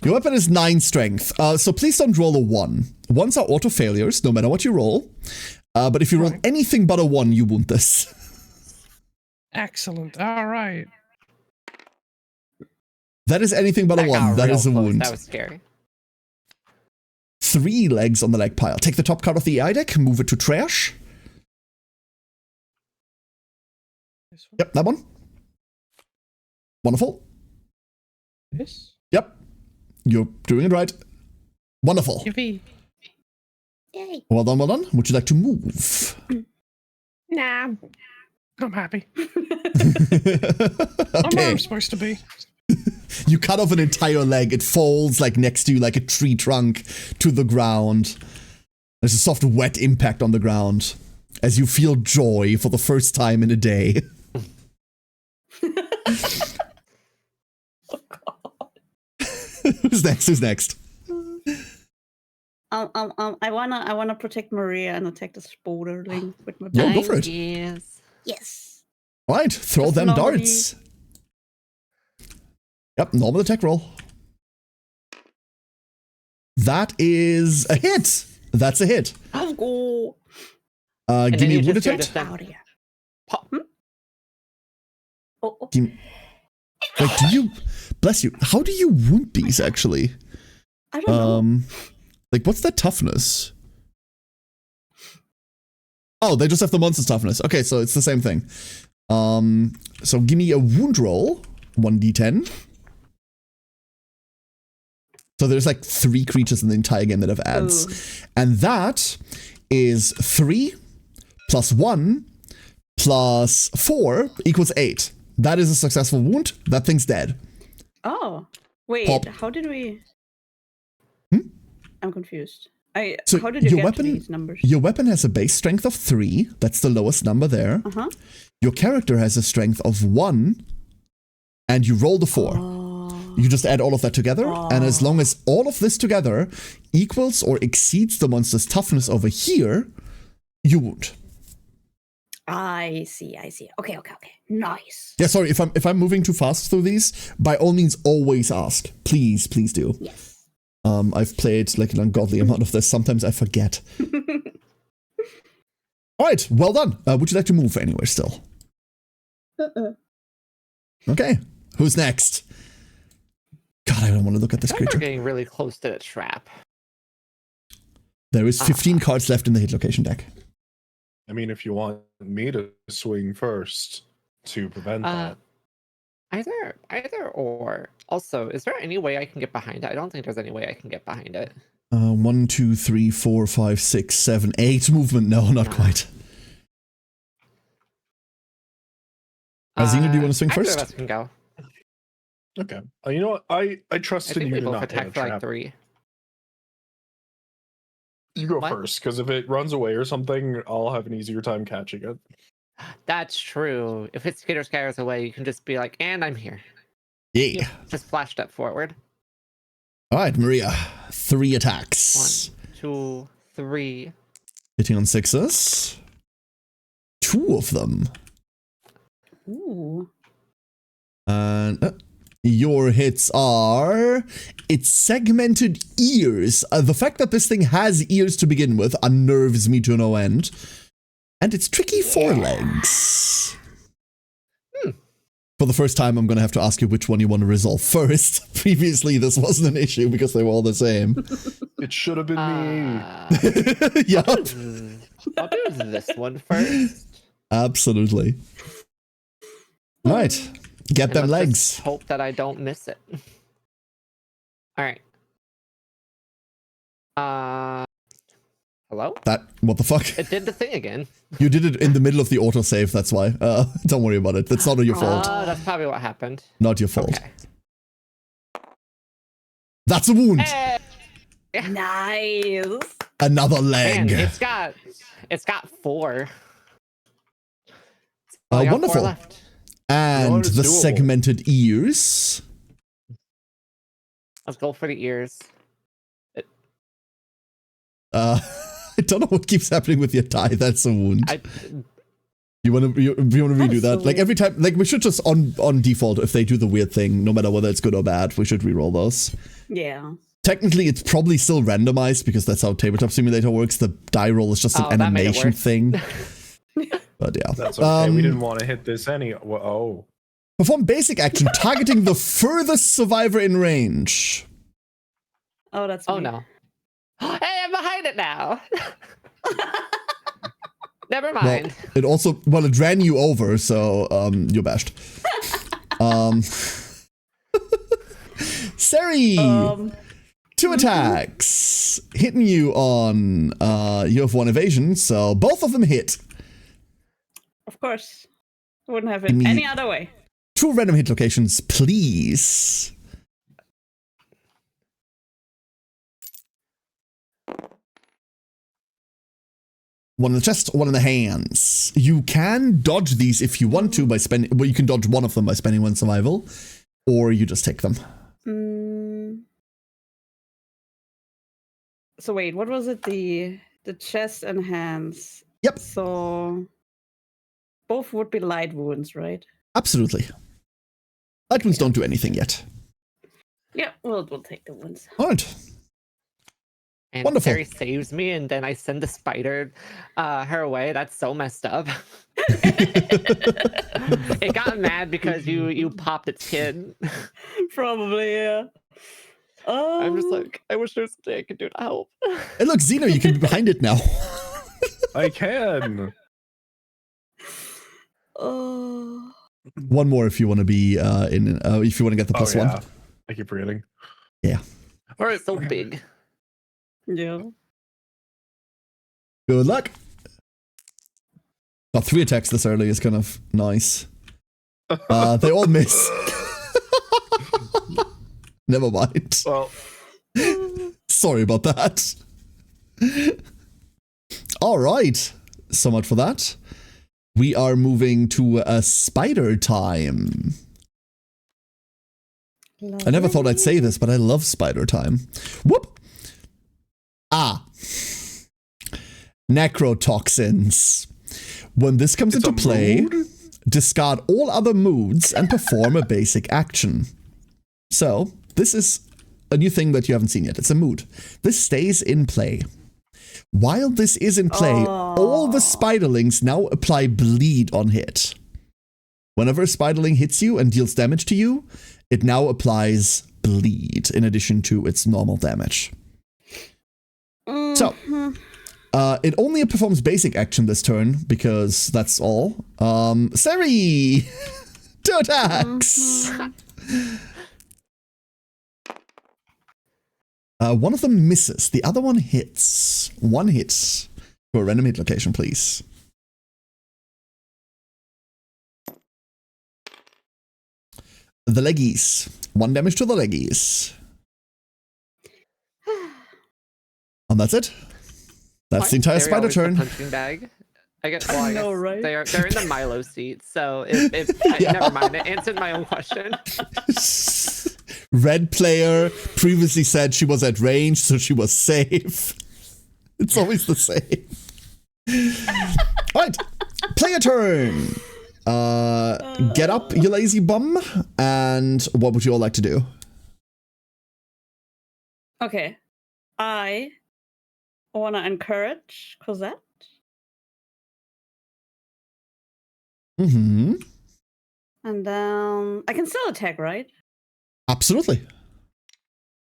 [SPEAKER 1] Your weapon is 9 strength, so please don't roll a 1. 1s are auto failures, no matter what you roll. But if you roll anything but a 1, you wound this.
[SPEAKER 4] Excellent. All right.
[SPEAKER 1] That is anything but a 1.
[SPEAKER 2] got
[SPEAKER 1] That
[SPEAKER 2] real
[SPEAKER 1] is a
[SPEAKER 2] close.
[SPEAKER 1] wound.
[SPEAKER 2] That was scary.
[SPEAKER 1] 3 legs on the leg pile. Take the top card of the AI deck, move it to trash.
[SPEAKER 4] This one.
[SPEAKER 1] Yep, that one. Wonderful.
[SPEAKER 4] This.
[SPEAKER 1] Yep. You're doing it right. Wonderful.
[SPEAKER 4] Yippee.
[SPEAKER 6] Yay.
[SPEAKER 1] Well done, well done. Would you like to move?
[SPEAKER 4] Nah. I'm happy. I'm where
[SPEAKER 1] Okay.
[SPEAKER 4] I'm supposed to be.
[SPEAKER 1] You cut off an entire leg. It falls like next to you like a tree trunk to the ground. There's a soft wet impact on the ground as you feel joy for the first time in a day.
[SPEAKER 3] Oh god.
[SPEAKER 1] Who's next? Who's next?
[SPEAKER 3] I wanna protect Maria and attack the spiderling with my
[SPEAKER 1] Yo,
[SPEAKER 3] bow.
[SPEAKER 1] go for it.
[SPEAKER 2] Yes.
[SPEAKER 6] Yes.
[SPEAKER 1] All right, throw
[SPEAKER 3] Just
[SPEAKER 1] them
[SPEAKER 3] normally-
[SPEAKER 1] darts. Yep, normal attack roll. That is a hit. That's a hit.
[SPEAKER 3] I'll go.
[SPEAKER 1] Give
[SPEAKER 2] then
[SPEAKER 1] me
[SPEAKER 2] you
[SPEAKER 1] a wood
[SPEAKER 2] just do
[SPEAKER 1] attack.
[SPEAKER 2] this thing.
[SPEAKER 3] Out here.
[SPEAKER 2] Pop.
[SPEAKER 3] Oh, oh.
[SPEAKER 1] Give me- Like, do you... Bless you. How do you wound these, actually?
[SPEAKER 3] I don't know.
[SPEAKER 1] Like, what's their toughness? Oh, they just have the monster's toughness. Okay, so it's the same thing. So give me a wound roll. 1d10. So there's like 3 creatures in the entire game that have adds.
[SPEAKER 3] Ooh.
[SPEAKER 1] And that is 3 plus 1 plus 4 equals 8. That is a successful wound. That thing's dead.
[SPEAKER 3] Oh, wait.
[SPEAKER 1] Pop.
[SPEAKER 3] How did we... I'm confused.
[SPEAKER 1] So
[SPEAKER 3] how did you get to these numbers?
[SPEAKER 1] Your weapon has a base strength of 3. That's the lowest number there.
[SPEAKER 3] Uh-huh.
[SPEAKER 1] Your character has a strength of 1. And you roll the 4.
[SPEAKER 3] Oh.
[SPEAKER 1] You just add all of that together. And as long as all of this together equals or exceeds the monster's toughness over here, you wound.
[SPEAKER 3] I see. Okay. Nice.
[SPEAKER 1] Yeah, sorry, if I'm moving too fast through these, by all means always ask. Please do.
[SPEAKER 3] Yes.
[SPEAKER 1] I've played like an ungodly amount of this. Sometimes I forget. All right, well done. Would you like to move anywhere still? Okay, who's next? God, I don't want to look at this creature.
[SPEAKER 2] We're getting really close to the trap.
[SPEAKER 1] There is 15 cards left in the hit location deck.
[SPEAKER 5] I mean, if you want me to swing first to prevent that.
[SPEAKER 2] Either or. Also, is there any way I can get behind it? I don't think there's any way I can get behind it.
[SPEAKER 1] 1, 2, 3, 4, 5, 6, 7, 8 movement. No, not quite. Azina, do you want to swing
[SPEAKER 2] Either
[SPEAKER 1] first?
[SPEAKER 2] of us can go.
[SPEAKER 5] Okay. You know what? I trust
[SPEAKER 2] I
[SPEAKER 5] in
[SPEAKER 2] think
[SPEAKER 5] you
[SPEAKER 2] we
[SPEAKER 5] to
[SPEAKER 2] both
[SPEAKER 5] not hit a
[SPEAKER 2] attack for like
[SPEAKER 5] trap.
[SPEAKER 2] 3.
[SPEAKER 5] You go
[SPEAKER 2] What?
[SPEAKER 5] first, because if it runs away or something, I'll have an easier time catching it.
[SPEAKER 2] That's true. If it scatters away, you can just be like, and I'm here.
[SPEAKER 1] Yeah.
[SPEAKER 2] Just flash step forward.
[SPEAKER 1] All right, Maria. 3 attacks.
[SPEAKER 2] 1, 2, 3.
[SPEAKER 1] Hitting on 6s. 2 of them.
[SPEAKER 3] Ooh.
[SPEAKER 1] And your hits are... It's segmented ears. The fact that this thing has ears to begin with unnerves me to no end. And it's tricky forelegs. For the first time, I'm going to have to ask you which one you want to resolve first. Previously, this wasn't an issue because they were all the same.
[SPEAKER 5] It should have been me.
[SPEAKER 1] Yup.
[SPEAKER 2] I'll do this one first.
[SPEAKER 1] Absolutely. All right. Get
[SPEAKER 2] And
[SPEAKER 1] them
[SPEAKER 2] let's
[SPEAKER 1] legs.
[SPEAKER 2] just hope that I don't miss it. All right. Hello?
[SPEAKER 1] What the fuck?
[SPEAKER 2] It did the thing again.
[SPEAKER 1] You did it in the middle of the autosave, that's why. Don't worry about it. That's not your fault.
[SPEAKER 2] That's probably what happened.
[SPEAKER 1] Not your fault.
[SPEAKER 2] Okay.
[SPEAKER 1] That's a wound.
[SPEAKER 2] Hey!
[SPEAKER 3] Nice.
[SPEAKER 1] Another leg.
[SPEAKER 2] Man, it's got 4. I got 4
[SPEAKER 1] wonderful.
[SPEAKER 2] left.
[SPEAKER 1] And
[SPEAKER 5] It's
[SPEAKER 1] the
[SPEAKER 5] doable.
[SPEAKER 1] segmented ears.
[SPEAKER 2] Let's go for the ears.
[SPEAKER 1] I don't know what keeps happening with your tie. That's a wound. You want to redo that?
[SPEAKER 3] so
[SPEAKER 1] Like every time, like we should just on default, if they do the weird thing, no matter whether it's good or bad, we should reroll those.
[SPEAKER 3] Yeah.
[SPEAKER 1] Technically, it's probably still randomized because that's how Tabletop Simulator works. The die roll is just an
[SPEAKER 2] that made it
[SPEAKER 1] animation
[SPEAKER 2] worse.
[SPEAKER 1] thing. But yeah.
[SPEAKER 5] That's okay. We didn't want to hit this oh.
[SPEAKER 1] Perform basic action targeting the furthest survivor in range.
[SPEAKER 3] Oh, that's
[SPEAKER 2] Oh
[SPEAKER 3] me.
[SPEAKER 2] no. Hey, I'm behind it now. Never
[SPEAKER 1] Well,
[SPEAKER 2] mind.
[SPEAKER 1] it ran you over, so you're bashed. Seri, 2 attacks, hitting you on. You have 1 evasion, so both of them hit.
[SPEAKER 3] Of course. Wouldn't have it
[SPEAKER 1] Give me-
[SPEAKER 3] any other way.
[SPEAKER 1] 2 random hit locations, please. One in the chest, 1 in the hands. You can dodge these if you want to by spending. Well, you can dodge one of them by spending 1 survival, or you just take them.
[SPEAKER 3] So wait, what was it? The chest and hands.
[SPEAKER 1] Yep.
[SPEAKER 3] So both would be light wounds, right?
[SPEAKER 1] Absolutely. Light wounds don't do anything yet.
[SPEAKER 3] Yeah, we'll take the wounds.
[SPEAKER 1] All right.
[SPEAKER 2] And
[SPEAKER 1] Wonderful.
[SPEAKER 2] Sari saves me, and then I send the spider her away. That's so messed up. It got mad because you popped its kid.
[SPEAKER 3] Probably, yeah.
[SPEAKER 2] I'm just like, I wish there was something I could do to help.
[SPEAKER 1] Hey, look, Xeno, you can be behind it now.
[SPEAKER 5] I can.
[SPEAKER 3] Oh.
[SPEAKER 1] One more if you want to be if you want to get the plus one.
[SPEAKER 5] I keep forgetting.
[SPEAKER 1] Yeah.
[SPEAKER 5] All right.
[SPEAKER 2] So big.
[SPEAKER 3] Yeah.
[SPEAKER 1] Good luck. Got 3 attacks this early is kind of nice. They all miss. Never mind.
[SPEAKER 5] Well,
[SPEAKER 1] sorry about that. All right. So much for that. We are moving to spider time. I never thought I'd say this, but I love spider time. Whoop. Necrotoxins. When this comes into play, discard all other moods and perform a basic action. So, this is a new thing that you haven't seen yet. It's a mood. This stays in play. While this is in play, all the spiderlings now apply bleed on hit. Whenever a spiderling hits you and deals damage to you, it now applies bleed in addition to its normal damage. So, it only performs basic action this turn, because that's all. Seri! 2 attacks! One of them misses, the other one hits. 1 hit. For a random hit location, please. The leggies. 1 damage to the leggies. And that's it. That's the entire spider turn.
[SPEAKER 2] Punching bag. I guess. Well, I
[SPEAKER 3] know,
[SPEAKER 2] guess
[SPEAKER 3] right?
[SPEAKER 2] They're in the Milo seat. So if never mind. It answered my own question.
[SPEAKER 1] Red player previously said she was at range, so she was safe. It's always the same. Alright, player turn. Get up, you lazy bum. And what would you all like to do?
[SPEAKER 3] Okay. I want to encourage Cosette.
[SPEAKER 1] Mm-hmm.
[SPEAKER 3] And then I can still attack, right?
[SPEAKER 1] Absolutely.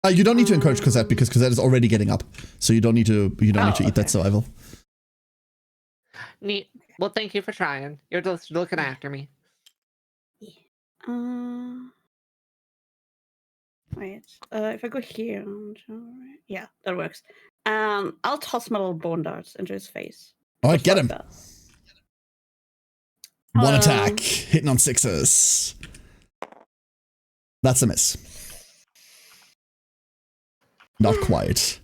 [SPEAKER 1] You don't need to encourage Cosette because Cosette is already getting up, so you don't need to eat that survival.
[SPEAKER 2] Neat. Well, thank you for trying. You're just looking after me.
[SPEAKER 3] Wait. If I go here, yeah, that works. I'll toss my little bone darts into his face.
[SPEAKER 1] All right, get him.
[SPEAKER 3] That.
[SPEAKER 1] 1 attack, hitting on 6s. That's a miss. Not quite.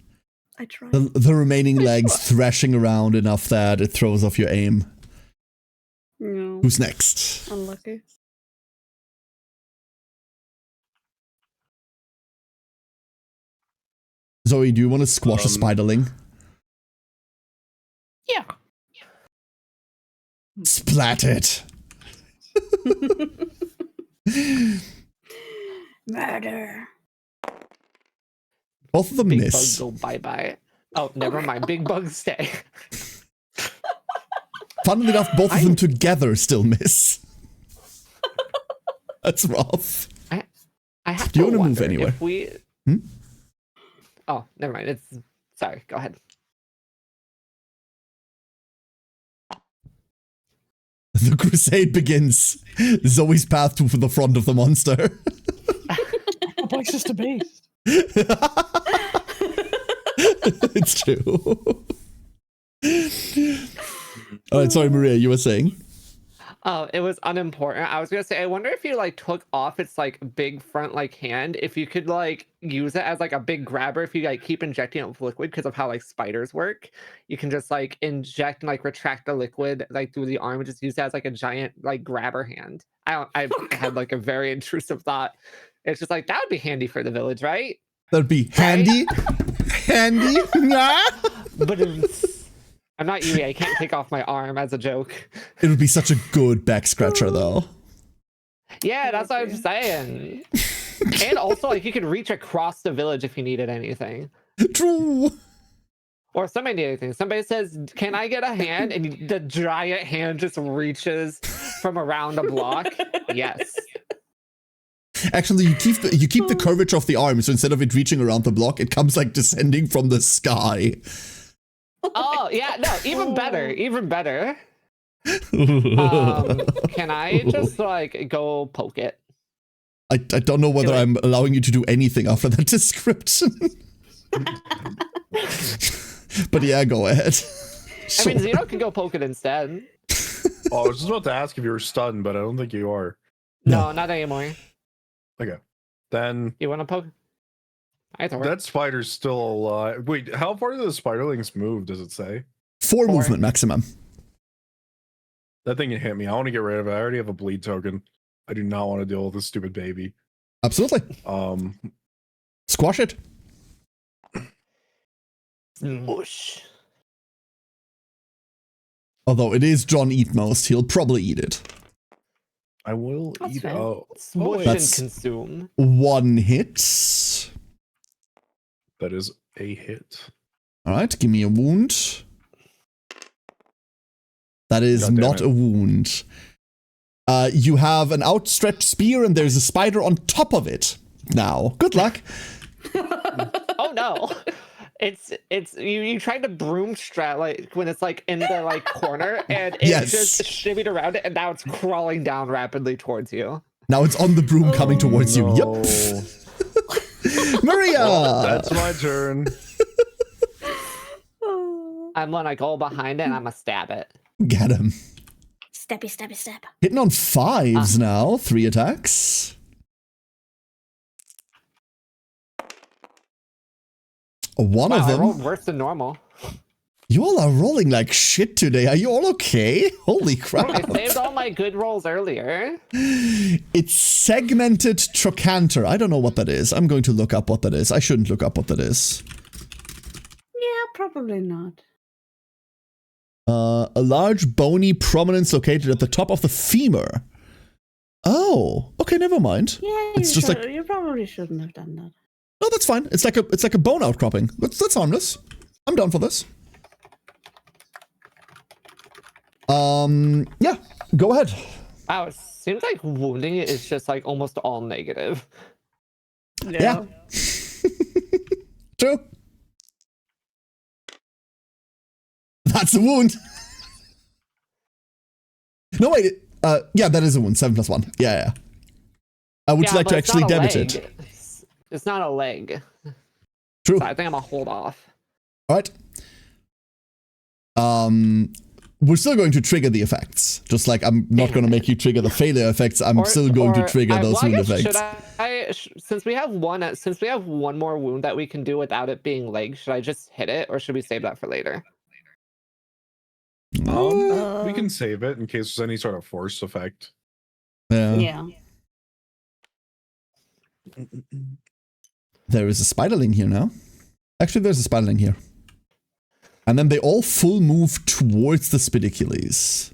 [SPEAKER 3] I tried.
[SPEAKER 1] The remaining legs thrashing around enough that it throws off your aim.
[SPEAKER 3] No.
[SPEAKER 1] Who's next?
[SPEAKER 3] Unlucky.
[SPEAKER 1] Zoe, do you want to squash a spiderling?
[SPEAKER 4] Yeah.
[SPEAKER 1] Splat it.
[SPEAKER 3] Murder.
[SPEAKER 1] Both of them
[SPEAKER 2] Big
[SPEAKER 1] miss.
[SPEAKER 2] bugs go bye-bye. Oh, never mind. Big bugs stay.
[SPEAKER 1] Funnily enough, both of them together still miss. That's rough.
[SPEAKER 2] I have
[SPEAKER 1] Do you
[SPEAKER 2] to
[SPEAKER 1] want to move
[SPEAKER 2] wonder
[SPEAKER 1] anywhere?
[SPEAKER 2] if we...
[SPEAKER 1] Hmm?
[SPEAKER 2] Oh, never mind. Sorry, go ahead.
[SPEAKER 1] The crusade begins. Zoe's path to the front of the monster.
[SPEAKER 4] A places to be.
[SPEAKER 1] It's true. Alright, sorry, Maria, you were saying?
[SPEAKER 2] Oh, it was unimportant. I was gonna say, I wonder if you like took off its like big front like hand, if you could like use it as like a big grabber. If you like keep injecting it with liquid, because of how like spiders work, you can just like inject and like retract the liquid like through the arm and just use it as like a giant like grabber hand. I had like a very intrusive thought. It's just like that would be handy for the village, right?
[SPEAKER 1] That'd be handy. Handy.
[SPEAKER 2] But I'm not Yui. I can't take off my arm as a joke.
[SPEAKER 1] It would be such a good back scratcher, though.
[SPEAKER 2] Yeah, that's what I'm saying. And also, like, you could reach across the village if you needed anything.
[SPEAKER 1] True.
[SPEAKER 2] Or somebody anything. Somebody says, "Can I get a hand?" And the giant hand just reaches from around a block. Yes.
[SPEAKER 1] Actually, you keep the curvature of the arm, so instead of it reaching around the block, it comes like descending from the sky.
[SPEAKER 2] Oh yeah, no, even better, even better. Can I just like go poke it?
[SPEAKER 1] I don't know whether I'm allowing you to do anything after that description. But yeah, go ahead.
[SPEAKER 2] I mean, Zeno can go poke it instead.
[SPEAKER 5] Oh, I was just about to ask if you were stunned, but I don't think you are.
[SPEAKER 2] No, not anymore.
[SPEAKER 5] Okay. Then
[SPEAKER 2] You want to poke?
[SPEAKER 5] that spider's still alive. Wait, how far do the spiderlings move, does it say?
[SPEAKER 1] 4 movement maximum.
[SPEAKER 5] That thing can hit me. I want to get rid of it. I already have a bleed token. I do not want to deal with this stupid baby.
[SPEAKER 1] Absolutely. Squash it.
[SPEAKER 2] Mush.
[SPEAKER 1] Although it is John Eat Most, he'll probably eat it.
[SPEAKER 5] I will
[SPEAKER 3] That's
[SPEAKER 5] eat.
[SPEAKER 3] fair.
[SPEAKER 5] Oh,
[SPEAKER 2] Smush and
[SPEAKER 1] That's-
[SPEAKER 2] consume.
[SPEAKER 1] 1 hit.
[SPEAKER 5] that is a hit.
[SPEAKER 1] All right, give me a wound. That is
[SPEAKER 5] God damn
[SPEAKER 1] not
[SPEAKER 5] it.
[SPEAKER 1] a wound. You have an outstretched spear and there's a spider on top of it. Now, good luck.
[SPEAKER 2] Oh no. It's you tried to broom strat like when it's like in the like corner and it
[SPEAKER 1] Yes.
[SPEAKER 2] just shimmied around it and now it's crawling down rapidly towards you.
[SPEAKER 1] Now it's on the broom coming towards you. Yep.
[SPEAKER 5] No.
[SPEAKER 1] Maria!
[SPEAKER 5] That's my turn.
[SPEAKER 2] I'm gonna go behind it and I'm gonna stab it.
[SPEAKER 1] Get him.
[SPEAKER 6] Steppy, steppy, step.
[SPEAKER 1] Hitting on 5s now. 3 attacks. One
[SPEAKER 2] Wow,
[SPEAKER 1] of
[SPEAKER 2] I
[SPEAKER 1] them.
[SPEAKER 2] rolled worse than normal.
[SPEAKER 1] You all are rolling like shit today. Are you all okay? Holy
[SPEAKER 2] I
[SPEAKER 1] crap.
[SPEAKER 2] saved all my good rolls earlier.
[SPEAKER 1] It's segmented trochanter. I don't know what that is. I'm going to look up what that is. I shouldn't look up what that is.
[SPEAKER 3] Yeah, probably not.
[SPEAKER 1] A large bony prominence located at the top of the femur. Oh, okay, never mind.
[SPEAKER 3] Yeah,
[SPEAKER 1] It's just like-
[SPEAKER 3] you probably shouldn't have done that.
[SPEAKER 1] No, that's fine. It's like a bone outcropping. That's harmless. I'm down for this. Yeah, go ahead.
[SPEAKER 2] Wow, it seems like wounding it is just like almost all negative.
[SPEAKER 1] Yeah. True. That's a wound. No, wait. Yeah, that is a wound. 7 + 1. Yeah. Would you like
[SPEAKER 2] but
[SPEAKER 1] to
[SPEAKER 2] it's
[SPEAKER 1] actually
[SPEAKER 2] not a
[SPEAKER 1] damage
[SPEAKER 2] leg.
[SPEAKER 1] it?
[SPEAKER 2] It's not a leg.
[SPEAKER 1] True.
[SPEAKER 2] So I think I'm gonna hold off.
[SPEAKER 1] All right. We're still going to trigger the effects. Just like I'm not going to make you trigger the failure effects. I'm still going to trigger those
[SPEAKER 2] well, I
[SPEAKER 1] wound
[SPEAKER 2] guess,
[SPEAKER 1] effects.
[SPEAKER 2] since we have one more wound that we can do without it being leg, should I just hit it or should we save that for later?
[SPEAKER 5] We can save it in case there's any sort of force effect.
[SPEAKER 1] Yeah.
[SPEAKER 3] Yeah.
[SPEAKER 1] There is a spiderling here now. Actually, there's a spiderling here. And then they all full move towards the spidicules.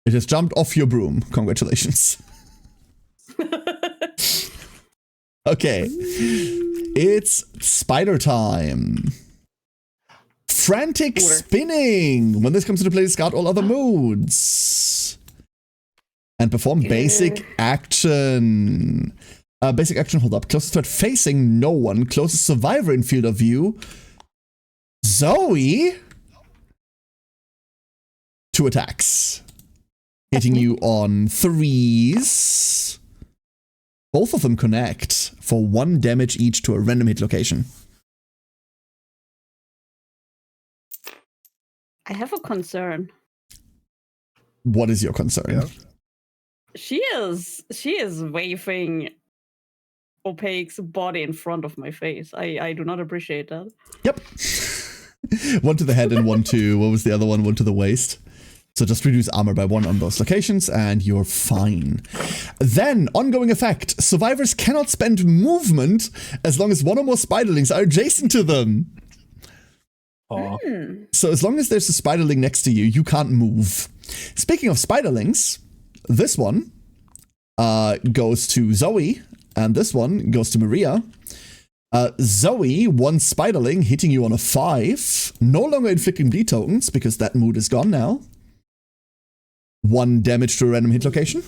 [SPEAKER 1] It has jumped off your broom. Congratulations. Okay. It's spider time. Frantic spinning. When this comes into play, discard all other modes. And perform basic action. Basic action, hold up. Closest threat facing no one. Closest survivor in field of view. Zoe. 2 attacks. Hitting you on 3s. Both of them connect for 1 damage each to a random hit location.
[SPEAKER 3] I have a concern.
[SPEAKER 1] What is your concern?
[SPEAKER 5] Yeah.
[SPEAKER 3] She is waving Opaque's body in front of my face. I do not appreciate that.
[SPEAKER 1] Yep. 1 to the head and 1 to, what was the other one? 1 to the waist. So just reduce armor by 1 on those locations and you're fine. Then, ongoing effect. Survivors cannot spend movement as long as 1 or more spiderlings are adjacent to them.
[SPEAKER 5] Aw.
[SPEAKER 1] So as long as there's a spiderling next to you, you can't move. Speaking of spiderlings, this one goes to Zoe, and this one goes to Maria. Zoe, 1 spiderling, hitting you on a 5. No longer inflicting bleed tokens, because that mood is gone now. 1 damage to a random hit location.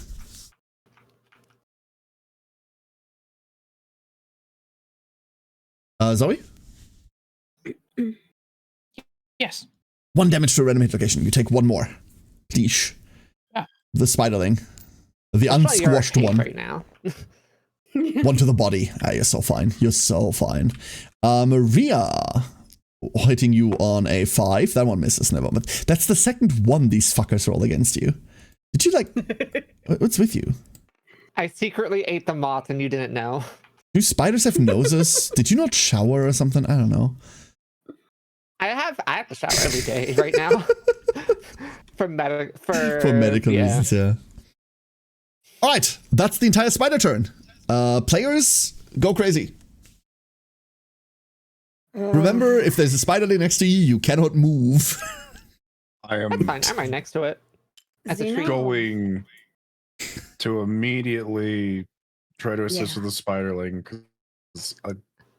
[SPEAKER 1] Zoe?
[SPEAKER 4] Yes.
[SPEAKER 1] 1 damage to a random hit location. You take 1 more. Please.
[SPEAKER 4] Ah.
[SPEAKER 1] The spiderling. The
[SPEAKER 2] That's why you're
[SPEAKER 1] unsquashed
[SPEAKER 2] okay
[SPEAKER 1] one.
[SPEAKER 2] right now.
[SPEAKER 1] 1 to the body. Ah, you're so fine. You're so fine. Maria, hitting you on a 5. That one misses, never. But that's the second one these fuckers roll against you. Did you what's with you?
[SPEAKER 2] I secretly ate the moth and you didn't know.
[SPEAKER 1] Do spiders have noses? Did you not shower or something? I don't know.
[SPEAKER 2] I have to shower every day right now. for
[SPEAKER 1] medical reasons, yeah. Alright, that's the entire spider turn. Players, go crazy. Remember, if there's a spiderling next to you, you cannot move.
[SPEAKER 5] I am
[SPEAKER 2] That's fine. I'm right next to it. That's a
[SPEAKER 3] Xeno?
[SPEAKER 2] treat.
[SPEAKER 5] going to immediately try to assist with the spiderling because I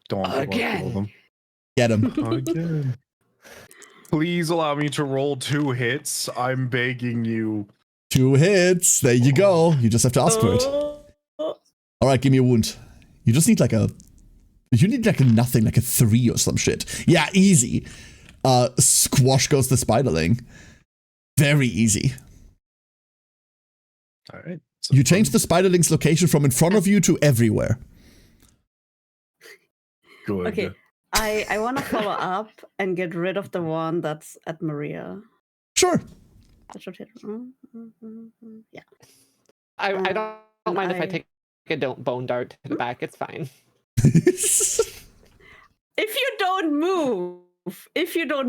[SPEAKER 5] don't want to
[SPEAKER 2] Again.
[SPEAKER 5] them.
[SPEAKER 1] Get him.
[SPEAKER 5] Again. Please allow me to roll 2 hits. I'm begging you.
[SPEAKER 1] 2 hits. There you go. You just have to ask for it. Alright, give me a wound. You just need like a... You need like a nothing, like a 3 or some shit. Yeah, easy. Squash goes the spiderling. Very easy.
[SPEAKER 5] Alright.
[SPEAKER 1] You change the spiderling's location from in front of you to everywhere.
[SPEAKER 5] Good.
[SPEAKER 3] Okay, I want to follow up and get rid of the one that's at Maria.
[SPEAKER 1] Sure.
[SPEAKER 3] That should hit. Yeah.
[SPEAKER 2] I don't mind if I
[SPEAKER 3] I-
[SPEAKER 2] take a bone dart to the back. It's fine.
[SPEAKER 3] If you don't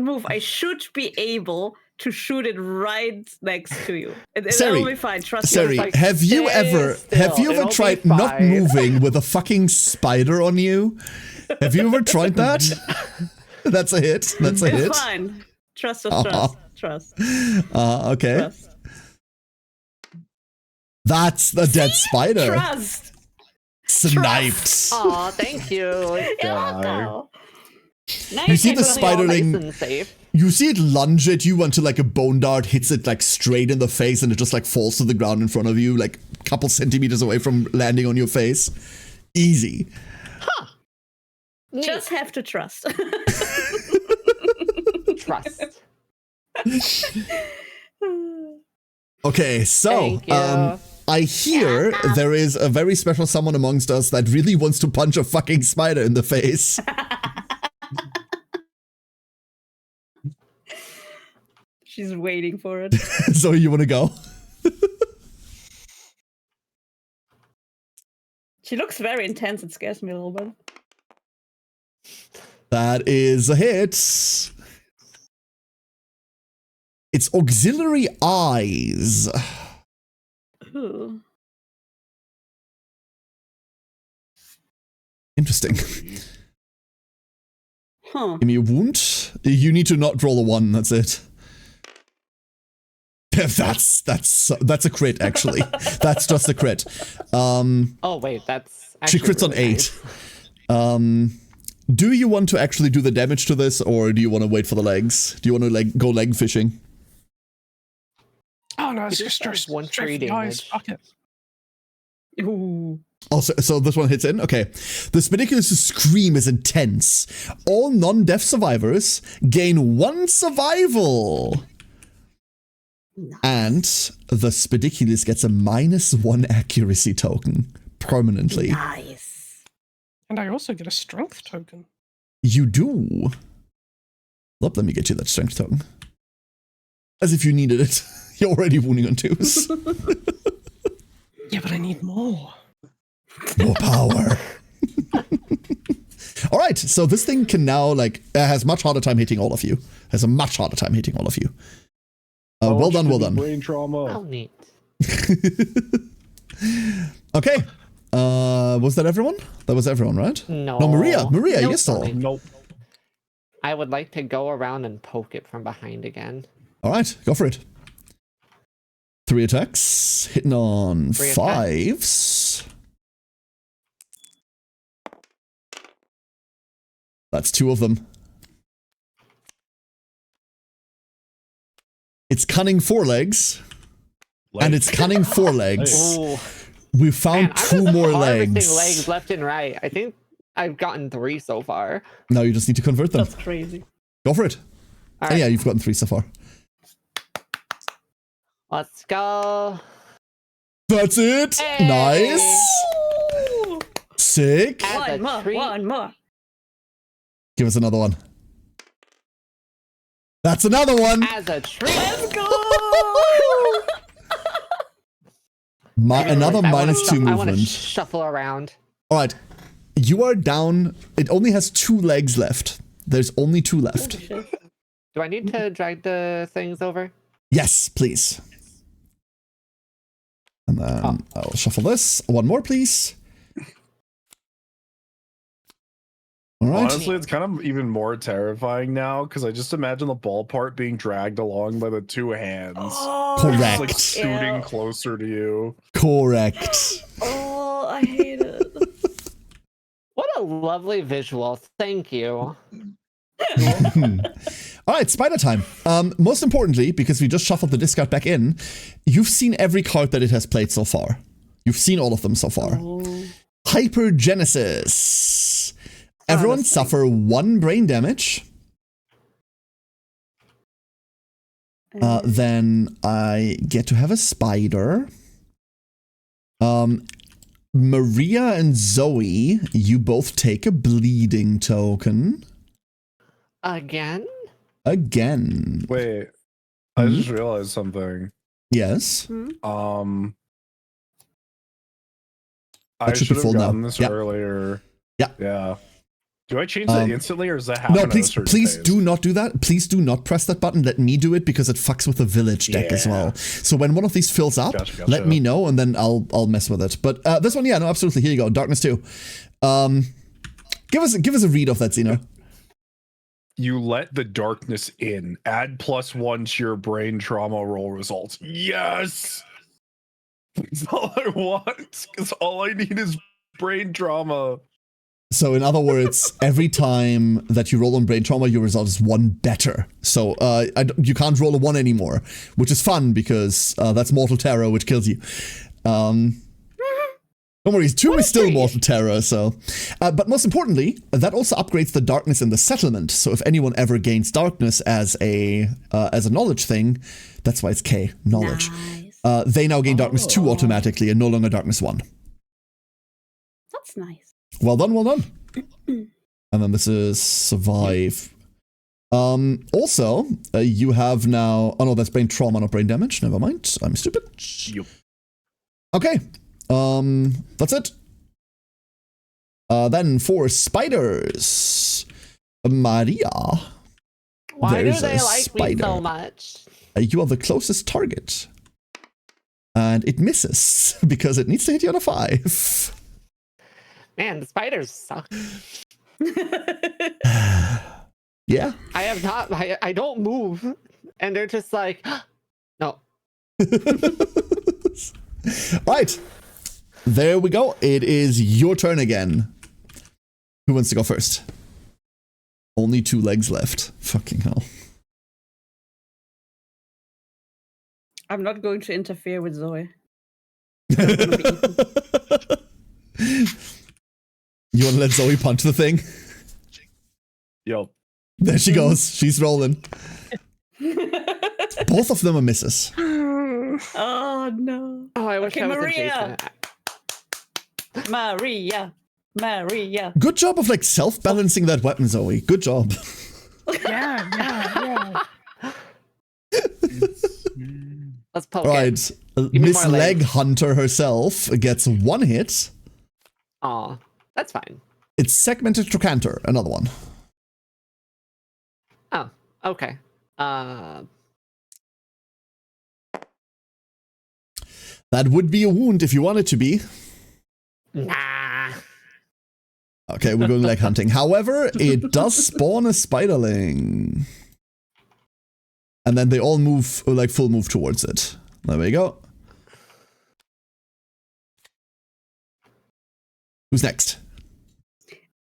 [SPEAKER 3] move, I should be able to shoot it right next to you. It'll
[SPEAKER 1] Sari,
[SPEAKER 3] be fine. Trust me.
[SPEAKER 1] Sari,
[SPEAKER 2] like,
[SPEAKER 1] have you
[SPEAKER 2] stay
[SPEAKER 1] ever
[SPEAKER 2] still. It'll be
[SPEAKER 1] tried not
[SPEAKER 2] fine.
[SPEAKER 1] moving with a fucking spider on you? Have you ever tried that? That's a hit. That's a
[SPEAKER 3] It's
[SPEAKER 1] hit.
[SPEAKER 3] fine. Trust. Trust.
[SPEAKER 1] Okay.
[SPEAKER 3] Trust.
[SPEAKER 1] That's the dead spider.
[SPEAKER 3] Trust.
[SPEAKER 1] Sniped.
[SPEAKER 2] Aw, thank you.
[SPEAKER 3] Yeah, no. Now
[SPEAKER 1] You see
[SPEAKER 3] can
[SPEAKER 1] the
[SPEAKER 3] go
[SPEAKER 1] spiderling-
[SPEAKER 2] Nice and safe.
[SPEAKER 1] You see it lunge at you until like a bone dart hits it like straight in the face and it just like falls to the ground in front of you, like a couple centimeters away from landing on your face. Easy.
[SPEAKER 2] Neat.
[SPEAKER 3] Just have to trust.
[SPEAKER 2] Trust.
[SPEAKER 1] Okay, so
[SPEAKER 2] Thank you.
[SPEAKER 1] I hear there is a very special someone amongst us that really wants to punch a fucking spider in the face.
[SPEAKER 3] She's waiting for it.
[SPEAKER 1] So you want to go?
[SPEAKER 3] She looks very intense. It scares me a little bit.
[SPEAKER 1] That is a hit. It's auxiliary eyes.
[SPEAKER 3] Ooh.
[SPEAKER 1] Interesting.
[SPEAKER 3] Huh.
[SPEAKER 1] Give me a wound. You need to not roll a 1. That's it. That's a crit actually. That's just a crit.
[SPEAKER 2] Oh wait, that's
[SPEAKER 1] She
[SPEAKER 2] actually
[SPEAKER 1] crits on
[SPEAKER 2] really
[SPEAKER 1] 8.
[SPEAKER 2] nice.
[SPEAKER 1] Do you want to actually do the damage to this, or do you want to wait for the legs? Do you want to like go leg fishing?
[SPEAKER 4] Oh no, it's
[SPEAKER 2] It
[SPEAKER 4] just
[SPEAKER 2] just does one
[SPEAKER 4] straight
[SPEAKER 2] tree
[SPEAKER 4] for the eyes.
[SPEAKER 2] damage.
[SPEAKER 4] Fuck it.
[SPEAKER 3] Ooh.
[SPEAKER 1] Oh, so this one hits in? Okay. The Spidiculous' scream is intense. All non-deaf survivors gain 1 survival. And the Spidiculous gets a -1 accuracy token permanently.
[SPEAKER 3] Nice.
[SPEAKER 4] And I also get a strength token.
[SPEAKER 1] You do. Well, let me get you that strength token. As if you needed it. You're already wounding on 2s.
[SPEAKER 4] Yeah, but I need more.
[SPEAKER 1] More power. All right, so this thing can now has much harder time hitting all of you. Has a much harder time hitting all of you. Well done, well done.
[SPEAKER 5] Brain trauma.
[SPEAKER 2] Oh, neat.
[SPEAKER 1] Okay. Was that everyone? That was everyone, right?
[SPEAKER 2] No.
[SPEAKER 1] No, Maria,
[SPEAKER 2] Nope,
[SPEAKER 1] you're still.
[SPEAKER 2] sorry.
[SPEAKER 5] Nope.
[SPEAKER 2] I would like to go around and poke it from behind again.
[SPEAKER 1] All right, go for it. 3 attacks, hitting on
[SPEAKER 2] 3
[SPEAKER 1] 5s. That's 2 of them. It's cunning 4 legs. And it's cunning 4 legs.
[SPEAKER 2] Ooh.
[SPEAKER 1] We found
[SPEAKER 2] Man, I'm
[SPEAKER 1] 2
[SPEAKER 2] just
[SPEAKER 1] more
[SPEAKER 2] harvesting
[SPEAKER 1] legs.
[SPEAKER 2] legs left and right. I think I've gotten 3 so far.
[SPEAKER 1] Now you just need to convert them.
[SPEAKER 3] That's crazy.
[SPEAKER 1] Go for it.
[SPEAKER 2] All
[SPEAKER 1] Oh,
[SPEAKER 2] right,
[SPEAKER 1] yeah, you've gotten 3 so far.
[SPEAKER 2] let's go.
[SPEAKER 1] That's it.
[SPEAKER 2] Hey!
[SPEAKER 1] Nice.
[SPEAKER 3] Ooh,
[SPEAKER 1] Sick.
[SPEAKER 2] As a
[SPEAKER 3] one more,
[SPEAKER 2] treat.
[SPEAKER 3] one more.
[SPEAKER 1] Give us another one. That's another one.
[SPEAKER 2] As a treat.
[SPEAKER 3] Let's go!
[SPEAKER 1] Another
[SPEAKER 2] I wanna
[SPEAKER 1] -2
[SPEAKER 2] I want to
[SPEAKER 1] movement.
[SPEAKER 2] shuffle around.
[SPEAKER 1] All right. You are down. It only has 2 legs left. There's only 2 left.
[SPEAKER 3] Holy shit.
[SPEAKER 2] Do I need to drag the things over?
[SPEAKER 1] Yes, please. And then I'll shuffle this. One more, please. All right.
[SPEAKER 5] Honestly, it's kind of even more terrifying now because I just imagine the ball part being dragged along by the 2 hands.
[SPEAKER 3] Oh,
[SPEAKER 1] Correct.
[SPEAKER 5] Like scooting
[SPEAKER 3] Ew.
[SPEAKER 5] closer to you.
[SPEAKER 1] Correct.
[SPEAKER 3] Oh, I hate it.
[SPEAKER 2] What a lovely visual. Thank you.
[SPEAKER 1] All right, spider time. Most importantly, because we just shuffled the discard back in, you've seen every card that it has played so far. You've seen all of them so far.
[SPEAKER 3] Oh.
[SPEAKER 1] Hypergenesis. Everyone
[SPEAKER 3] Honestly.
[SPEAKER 1] suffer 1 brain damage. Then I get to have a spider. Maria and Zoe, you both take a bleeding token.
[SPEAKER 2] Again?
[SPEAKER 1] Again.
[SPEAKER 5] Wait, I just realized something.
[SPEAKER 1] Yes.
[SPEAKER 5] I
[SPEAKER 1] That should be
[SPEAKER 5] should have
[SPEAKER 1] full now.
[SPEAKER 5] gotten this
[SPEAKER 1] Yeah.
[SPEAKER 5] earlier.
[SPEAKER 1] Yeah.
[SPEAKER 5] Yeah. Do I change that instantly, or does that happen?
[SPEAKER 1] No,
[SPEAKER 5] at a
[SPEAKER 1] please,
[SPEAKER 5] certain
[SPEAKER 1] please
[SPEAKER 5] phase?
[SPEAKER 1] do not do that. Please do not press that button. Let me do it because it fucks with the village deck as
[SPEAKER 5] Yeah.
[SPEAKER 1] well. So when one of these fills up,
[SPEAKER 5] Gotcha.
[SPEAKER 1] let me know and then I'll mess with it. But this one, yeah, no, absolutely. Here you go. Darkness 2. Give us a read of that, Zeno.
[SPEAKER 5] You let the darkness in. Add +1 to your brain trauma roll results. Yes! That's all I want. Because all I need is brain trauma.
[SPEAKER 1] So in other words, every time that you roll on brain trauma, your result is 1 better. So you can't roll a 1 anymore, which is fun because that's mortal terror, which kills you. Don't worry, 2 is still mortal terror. So, but most importantly, that also upgrades the darkness in the settlement. So if anyone ever gains darkness as a knowledge thing, that's why it's K, knowledge.
[SPEAKER 3] Nice.
[SPEAKER 1] They now gain darkness 2 automatically and no longer darkness 1.
[SPEAKER 3] That's nice.
[SPEAKER 1] Well done, well done. And then this is survive. Also, you have now... Oh no, that's brain trauma, not brain damage. Never mind. I'm stupid.
[SPEAKER 5] Yep.
[SPEAKER 1] Okay. That's it. Then for spiders. Maria.
[SPEAKER 2] Why
[SPEAKER 1] There's
[SPEAKER 2] do they
[SPEAKER 1] a
[SPEAKER 2] like me
[SPEAKER 1] spider.
[SPEAKER 2] so much?
[SPEAKER 1] You are the closest target. And it misses because it needs to hit you on a 5.
[SPEAKER 2] Man, the spiders suck.
[SPEAKER 1] Yeah.
[SPEAKER 2] I have not. I don't move, and they're just like, no.
[SPEAKER 1] Right. There we go. It is your turn again. Who wants to go first? Only 2 legs left. Fucking hell.
[SPEAKER 3] I'm not going to interfere with Zoe.
[SPEAKER 1] You want to let Zoe punch the thing?
[SPEAKER 5] Yep.
[SPEAKER 1] There she goes. She's rolling. Both of them are misses.
[SPEAKER 3] Oh no.
[SPEAKER 2] Oh, I wish
[SPEAKER 3] Okay,
[SPEAKER 2] I was
[SPEAKER 3] Maria.
[SPEAKER 2] adjacent.
[SPEAKER 3] Maria.
[SPEAKER 1] Good job of like self-balancing that weapon, Zoe. Good job.
[SPEAKER 4] Yeah.
[SPEAKER 2] Let's poke
[SPEAKER 1] Right.
[SPEAKER 2] me
[SPEAKER 1] Miss
[SPEAKER 2] more
[SPEAKER 1] Leg
[SPEAKER 2] legs.
[SPEAKER 1] Hunter herself gets 1 hit.
[SPEAKER 2] it. Aw, that's fine.
[SPEAKER 1] It's Segmented Trochanter, another one.
[SPEAKER 2] Oh, okay.
[SPEAKER 1] That would be a wound if you want it to be.
[SPEAKER 2] Nah.
[SPEAKER 1] Okay, we're going leg hunting. However, it does spawn a spiderling. And then they all move, like full move towards it. There we go. Who's next?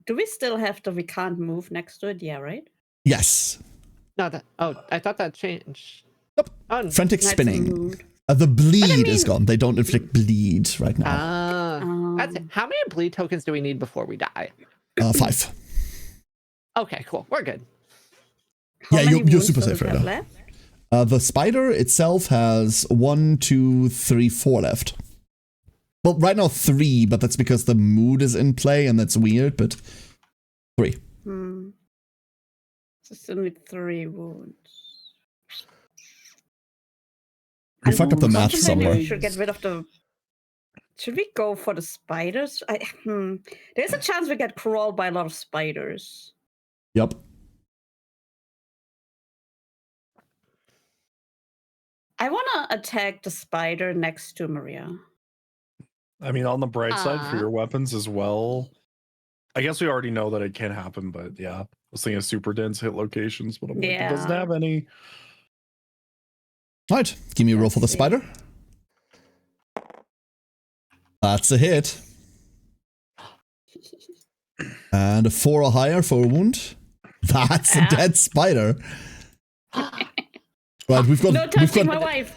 [SPEAKER 3] Do we still have the we can't move next to it? Yeah, right?
[SPEAKER 1] Yes.
[SPEAKER 2] No, that. Oh, I thought that changed.
[SPEAKER 1] Nope.
[SPEAKER 2] Oh,
[SPEAKER 1] Frantic
[SPEAKER 3] Nice
[SPEAKER 1] spinning.
[SPEAKER 3] mood.
[SPEAKER 1] The bleed is
[SPEAKER 3] mean-
[SPEAKER 1] gone. They don't inflict bleed right now.
[SPEAKER 2] that's it. How many bleed tokens do we need before we die?
[SPEAKER 1] 5.
[SPEAKER 2] Okay, cool. We're good.
[SPEAKER 3] How
[SPEAKER 1] Yeah,
[SPEAKER 3] many
[SPEAKER 1] you're
[SPEAKER 3] wounds
[SPEAKER 1] super
[SPEAKER 3] does
[SPEAKER 1] safe
[SPEAKER 3] it
[SPEAKER 1] right
[SPEAKER 3] have
[SPEAKER 1] now.
[SPEAKER 3] left?
[SPEAKER 1] The spider itself has 1, 2, 3, 4 left. Well, right now 3, but that's because the mood is in play, and that's weird, but 3.
[SPEAKER 3] Hmm. So still need 3 wounds.
[SPEAKER 1] You fucked up the math
[SPEAKER 3] Contemplating
[SPEAKER 1] somewhere.
[SPEAKER 3] We should get rid of the. Should we go for the spiders? There's a chance we get crawled by a lot of spiders.
[SPEAKER 1] Yep.
[SPEAKER 3] I want to attack the spider next to Maria.
[SPEAKER 5] I mean, on the bright side for
[SPEAKER 2] Aw.
[SPEAKER 5] your weapons as well. I guess we already know that it can happen, but yeah, I was thinking of super dense hit locations, but I'm like, it doesn't
[SPEAKER 3] Yeah.
[SPEAKER 5] have any.
[SPEAKER 1] All right, give me a roll for the
[SPEAKER 3] Let's see.
[SPEAKER 1] spider. That's a hit. And a 4 or higher for a wound. That's a dead spider. Right, we've got.
[SPEAKER 3] No
[SPEAKER 1] we've
[SPEAKER 3] touching
[SPEAKER 1] got
[SPEAKER 3] my wife.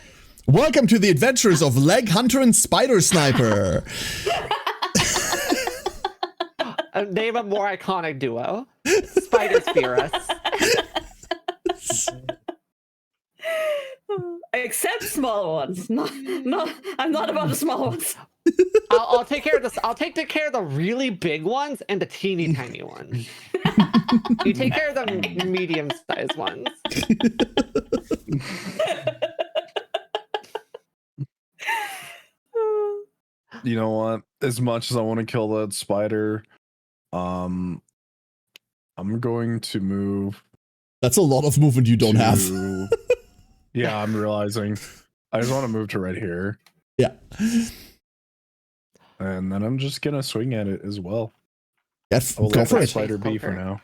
[SPEAKER 1] Welcome to the adventures of Leg Hunter and Spider Sniper.
[SPEAKER 2] Name a more iconic duo. Spiders fear us.
[SPEAKER 3] Except small ones. No, I'm not about the small ones.
[SPEAKER 2] I'll take care of this. I'll take care of the really big ones and the teeny tiny ones. You take care of the medium-sized ones.
[SPEAKER 5] You know what? As much as I want to kill that spider, I'm going to move.
[SPEAKER 1] That's a lot of movement you don't have.
[SPEAKER 5] Yeah, I'm realizing. I just want to move to right here,
[SPEAKER 1] Yeah.
[SPEAKER 5] and then I'm just gonna swing at it as well.
[SPEAKER 1] Yeah,
[SPEAKER 5] I will
[SPEAKER 1] go
[SPEAKER 5] let
[SPEAKER 1] for
[SPEAKER 5] that
[SPEAKER 1] it.
[SPEAKER 5] spider be for
[SPEAKER 2] Conquer.
[SPEAKER 5] now.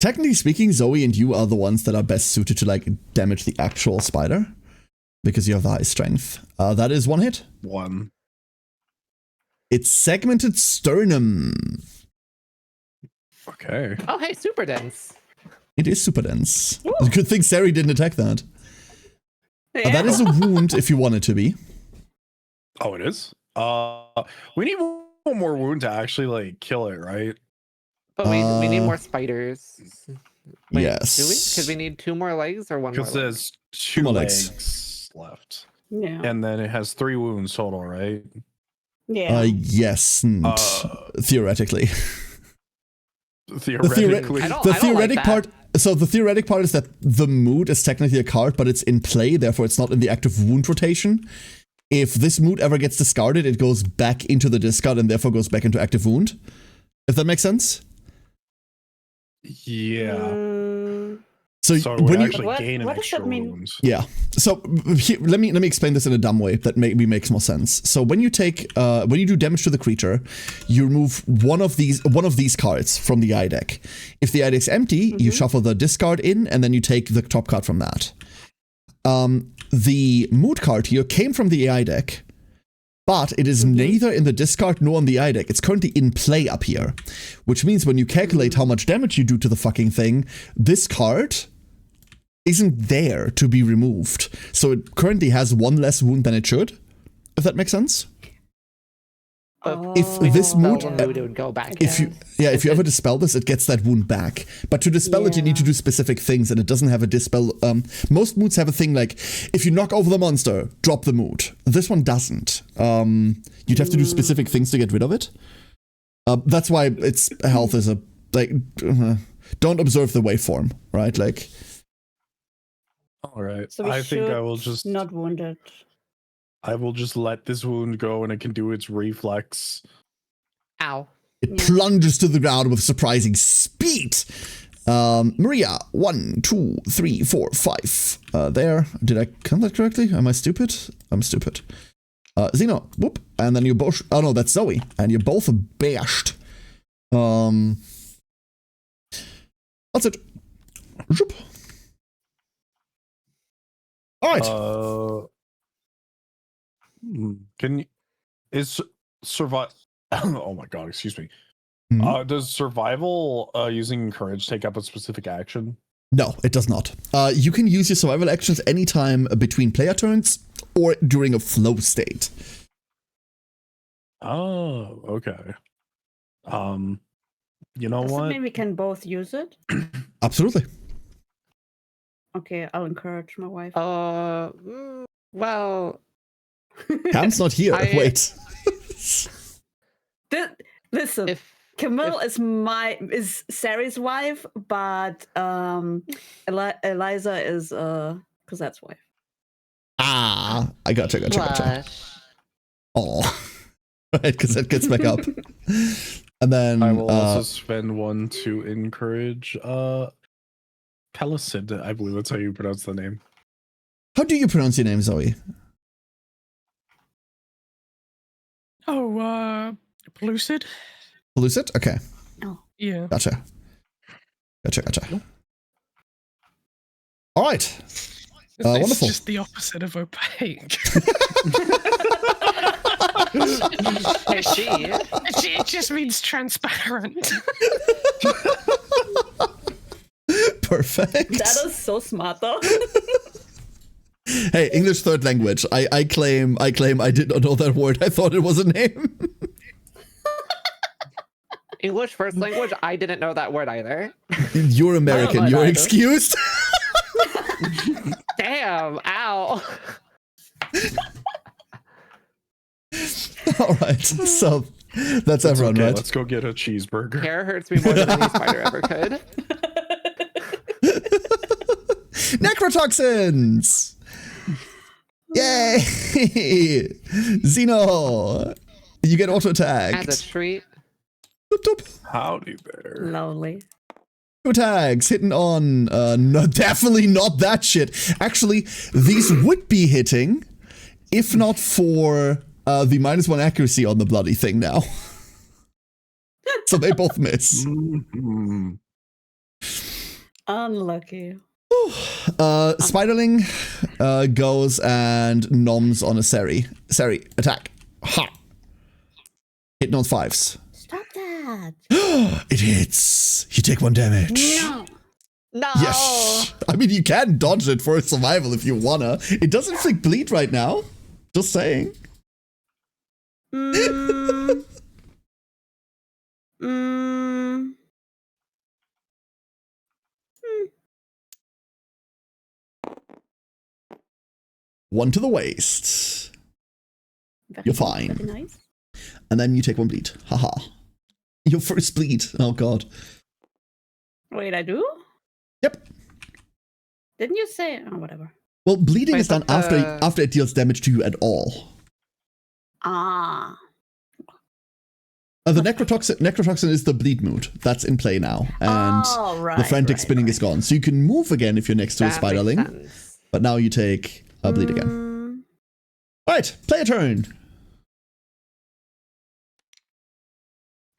[SPEAKER 1] Technically speaking, Zoe and you are the ones that are best suited to like damage the actual spider because you have the high strength. That is 1 hit.
[SPEAKER 5] 1.
[SPEAKER 1] It's segmented sternum.
[SPEAKER 5] Okay.
[SPEAKER 2] Oh, hey, super dense.
[SPEAKER 1] It is super dense. Good thing Sari didn't attack that.
[SPEAKER 3] Yeah.
[SPEAKER 1] That is a wound if you want it to be.
[SPEAKER 5] Oh, it is. We need one more wound to actually like kill it, right?
[SPEAKER 2] But we need
[SPEAKER 1] Uh,
[SPEAKER 2] more spiders. Wait,
[SPEAKER 1] yes.
[SPEAKER 2] Do we? Because we need 2 more legs or 1 more
[SPEAKER 5] Because
[SPEAKER 2] leg?
[SPEAKER 5] there's 2
[SPEAKER 1] more legs.
[SPEAKER 5] legs left,
[SPEAKER 3] Yeah.
[SPEAKER 5] and then it has 3 wounds total, right?
[SPEAKER 3] Yeah.
[SPEAKER 1] Yes, theoretically.
[SPEAKER 5] Theoretically,
[SPEAKER 2] I don't-
[SPEAKER 1] The
[SPEAKER 2] like
[SPEAKER 1] theoretic
[SPEAKER 2] that.
[SPEAKER 1] part. So the theoretic part is that the mood is technically a card, but it's in play, therefore it's not in the active wound rotation. If this mood ever gets discarded, it goes back into the discard and therefore goes back into active wound. If that makes sense.
[SPEAKER 5] yeah.
[SPEAKER 1] So,
[SPEAKER 5] So it would
[SPEAKER 1] when you
[SPEAKER 5] actually
[SPEAKER 3] What-
[SPEAKER 5] gain an
[SPEAKER 3] what does
[SPEAKER 5] extra
[SPEAKER 3] that mean?
[SPEAKER 5] wound.
[SPEAKER 1] Yeah. So let me explain this in a dumb way that maybe makes more sense. So when you take when you do damage to the creature, you remove one of these cards from the eye deck. If the eye deck's empty, you shuffle the discard in, and then you take the top card from that. The mood card here came from the eye deck, but it is neither in the discard nor on the eye deck. It's currently in play up here, which means when you calculate how much damage you do to the fucking thing, this card isn't there to be removed. So it currently has 1 less wound than it should, if that makes sense. If this mood,
[SPEAKER 2] Spell the mood, it would go back.
[SPEAKER 1] if you ever dispel this, it gets that wound back. But to dispel it, you need to do specific things, and it doesn't have a dispel. Most moods have a thing like, if you knock over the monster, drop the mood. This one doesn't. You'd have to do specific things to get rid of it. That's why its health is don't observe the waveform, right? Like,
[SPEAKER 5] All right.
[SPEAKER 3] So we
[SPEAKER 5] I think I
[SPEAKER 3] should
[SPEAKER 5] will just
[SPEAKER 3] not wound it.
[SPEAKER 5] I will just let this wound go, and it can do its reflex.
[SPEAKER 2] Ow.
[SPEAKER 1] it plunges to the ground with surprising speed. Maria, 1, 2, 3, 4, 5. There. Did I count that correctly? Am I stupid? I'm stupid. Xeno, whoop. And then you both. Oh no, that's Zoe. And you're both bashed. That's it. Zoop. All right.
[SPEAKER 5] Can you, is survive? Oh my god! Excuse me. Does survival using courage take up a specific action?
[SPEAKER 1] No, it does not. You can use your survival actions anytime between player turns or during a flow state.
[SPEAKER 5] Oh, okay. You know
[SPEAKER 3] Does it
[SPEAKER 5] what?
[SPEAKER 3] mean we can both use it?
[SPEAKER 1] Absolutely.
[SPEAKER 3] Okay, I'll encourage my wife.
[SPEAKER 2] Well,
[SPEAKER 1] Cam's not here. Wait.
[SPEAKER 3] Listen, Camille is Sari's wife, but Eliza is Cosette's wife.
[SPEAKER 1] Ah, I gotcha. Oh, right, Cosette gets back up. And then
[SPEAKER 5] I will also spend 1 to encourage Pellicid, I believe that's how you pronounce the name.
[SPEAKER 1] How do you pronounce your name, Zoe?
[SPEAKER 4] Oh, Pellucid?
[SPEAKER 1] Pellucid? Okay.
[SPEAKER 3] Oh.
[SPEAKER 4] Yeah.
[SPEAKER 1] Gotcha. All right.
[SPEAKER 4] It's
[SPEAKER 1] Wonderful.
[SPEAKER 4] just the opposite of opaque. It just means transparent.
[SPEAKER 1] Perfect.
[SPEAKER 3] That is so smart, though.
[SPEAKER 1] Hey, English third language. I claim I did not know that word. I thought it was a name.
[SPEAKER 2] English first language, I didn't know that word either.
[SPEAKER 1] You're American. You're excused.
[SPEAKER 2] Damn, ow.
[SPEAKER 1] All right, so that's everyone,
[SPEAKER 5] okay,
[SPEAKER 1] right?
[SPEAKER 5] Let's go get a cheeseburger.
[SPEAKER 2] Hair hurts me more than any spider ever could.
[SPEAKER 1] Necrotoxins! Yay! Xeno! You get auto-attacked.
[SPEAKER 2] As a treat.
[SPEAKER 1] Doop, doop.
[SPEAKER 5] Howdy there.
[SPEAKER 3] Lovely.
[SPEAKER 1] 2 attacks, hitting on, no, definitely not that shit. Actually, these would be hitting, if not for the -1 accuracy on the bloody thing now. So they both miss.
[SPEAKER 5] Mm-hmm.
[SPEAKER 3] Unlucky.
[SPEAKER 1] Spiderling goes and noms on a Sari. Sari, attack. Ha! Hitting on 5s.
[SPEAKER 6] Stop that.
[SPEAKER 1] It hits. You take 1 damage.
[SPEAKER 3] No.
[SPEAKER 2] No.
[SPEAKER 1] Yes. I mean, you can dodge it for survival if you wanna. It doesn't inflict bleed right now. Just saying.
[SPEAKER 3] Mm. Mm.
[SPEAKER 1] 1 to the waist.
[SPEAKER 3] Very
[SPEAKER 1] You're
[SPEAKER 3] nice,
[SPEAKER 1] fine.
[SPEAKER 3] Very nice.
[SPEAKER 1] And then you take 1 bleed. Haha. Your first bleed. Oh god.
[SPEAKER 3] Wait, I do?
[SPEAKER 1] Yep.
[SPEAKER 3] Didn't you say? Oh, whatever.
[SPEAKER 1] Well, bleeding
[SPEAKER 2] Wait,
[SPEAKER 1] is done
[SPEAKER 2] but,
[SPEAKER 1] after it deals damage to you at all.
[SPEAKER 3] Ah.
[SPEAKER 1] The necrotoxin is the bleed mood. That's in play now. And the frantic spinning is gone. So you can move again if you're next to a
[SPEAKER 2] That makes
[SPEAKER 1] spiderling.
[SPEAKER 2] sense.
[SPEAKER 1] But now you take a bleed again. Alright, play a turn.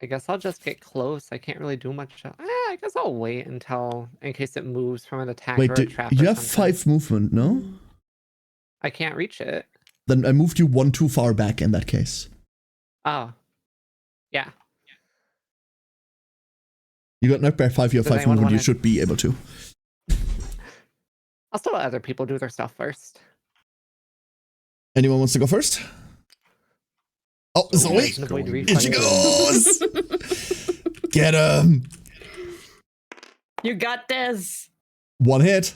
[SPEAKER 2] I guess I'll just get close. I can't really do much. I guess I'll wait until, in case it moves from an attack
[SPEAKER 1] Wait,
[SPEAKER 2] or a trap.
[SPEAKER 1] you
[SPEAKER 2] or
[SPEAKER 1] have
[SPEAKER 2] something.
[SPEAKER 1] 5 movement, no?
[SPEAKER 2] I can't reach it.
[SPEAKER 1] Then I moved you 1 too far back in that case.
[SPEAKER 2] Oh. Yeah.
[SPEAKER 1] You got knocked back 5, you have
[SPEAKER 2] Does
[SPEAKER 1] 5
[SPEAKER 2] anyone
[SPEAKER 1] movement, you
[SPEAKER 2] wanna-
[SPEAKER 1] should be able to.
[SPEAKER 2] I'll still let other people do their stuff first.
[SPEAKER 1] Anyone wants to go first? Oh, Zoe!
[SPEAKER 2] Can avoid
[SPEAKER 1] Here
[SPEAKER 2] refund.
[SPEAKER 1] she goes! Get him!
[SPEAKER 3] You got this.
[SPEAKER 1] 1 hit.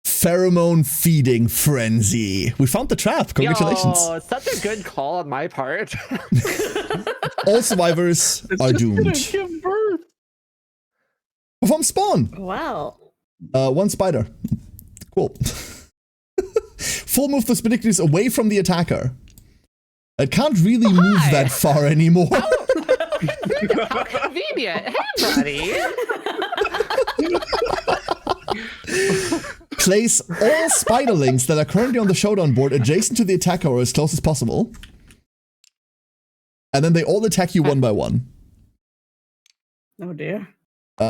[SPEAKER 1] Pheromone feeding frenzy. We found the trap. Congratulations.
[SPEAKER 2] Yo, such a good call on my part.
[SPEAKER 1] All survivors are doomed.
[SPEAKER 5] Give birth.
[SPEAKER 1] Perform spawn.
[SPEAKER 3] Wow.
[SPEAKER 1] 1 spider. Cool. Full move the Spinnicles away from the attacker. It can't really move
[SPEAKER 2] Hi.
[SPEAKER 1] that far anymore.
[SPEAKER 2] How convenient. Hey, buddy.
[SPEAKER 1] Place all spiderlings that are currently on the showdown board adjacent to the attacker or as close as possible. And then they all attack you 1 by 1.
[SPEAKER 3] Oh dear.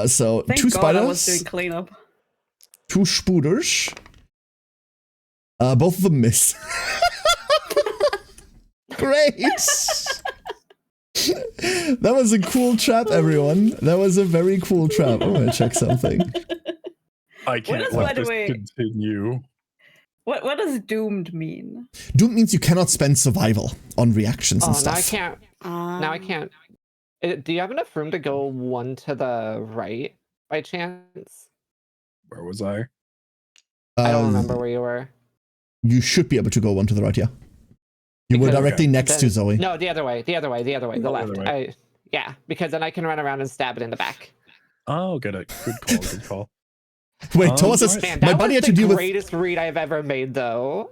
[SPEAKER 1] So
[SPEAKER 3] Thank
[SPEAKER 1] 2
[SPEAKER 3] God I was doing
[SPEAKER 1] spiders,
[SPEAKER 3] cleanup.
[SPEAKER 1] 2 spooders. Both of them miss. Great. That was a cool trap, everyone. That was a very cool trap. I'm gonna check something.
[SPEAKER 5] I can't
[SPEAKER 3] is,
[SPEAKER 5] let
[SPEAKER 3] by the
[SPEAKER 5] this
[SPEAKER 3] way-
[SPEAKER 5] continue.
[SPEAKER 3] What does doomed mean?
[SPEAKER 1] Doom means you cannot spend survival on reactions and
[SPEAKER 2] Oh, now I
[SPEAKER 1] stuff.
[SPEAKER 2] can't. Now I can't. Do you have enough room to go one to the right by chance?
[SPEAKER 5] Where was I?
[SPEAKER 2] I don't remember where you were.
[SPEAKER 1] You should be able to go one to the right, yeah. You were
[SPEAKER 2] Because
[SPEAKER 1] directly next to
[SPEAKER 2] then-
[SPEAKER 1] Zoe.
[SPEAKER 2] No, the other way. The other way. The other way. The
[SPEAKER 5] The
[SPEAKER 2] left.
[SPEAKER 5] other way.
[SPEAKER 2] Yeah, because then I can run around and stab it in the back.
[SPEAKER 5] Oh, good call. Good call.
[SPEAKER 1] Wait, Thomas says,
[SPEAKER 2] Man,
[SPEAKER 1] my
[SPEAKER 2] that
[SPEAKER 1] buddy
[SPEAKER 2] was
[SPEAKER 1] had to
[SPEAKER 2] the
[SPEAKER 1] deal with
[SPEAKER 2] greatest read I've ever made, though.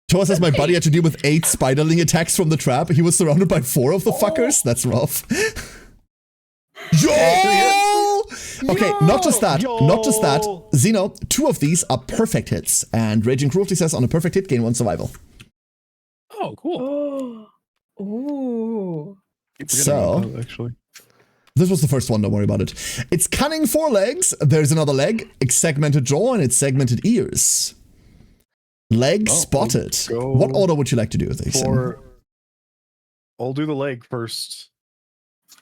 [SPEAKER 1] Thomas says my buddy had to deal with 8 spiderling attacks from the trap. He was surrounded by 4 of the fuckers. That's rough. Yo! Okay, not just that. Not just that. Zeno, 2 of these are perfect hits. And Raging Cruelty says on a perfect hit, gain 1 survival.
[SPEAKER 5] Oh, cool.
[SPEAKER 3] Oh. Ooh.
[SPEAKER 5] Keep forgetting about that, actually.
[SPEAKER 1] This was the first one, don't worry about it. It's cunning 4 legs. There's another leg. It's segmented jaw and it's segmented ears. Leg
[SPEAKER 5] Oh,
[SPEAKER 1] spotted.
[SPEAKER 5] go
[SPEAKER 1] What order would you like to do these?
[SPEAKER 5] I'll do the leg first.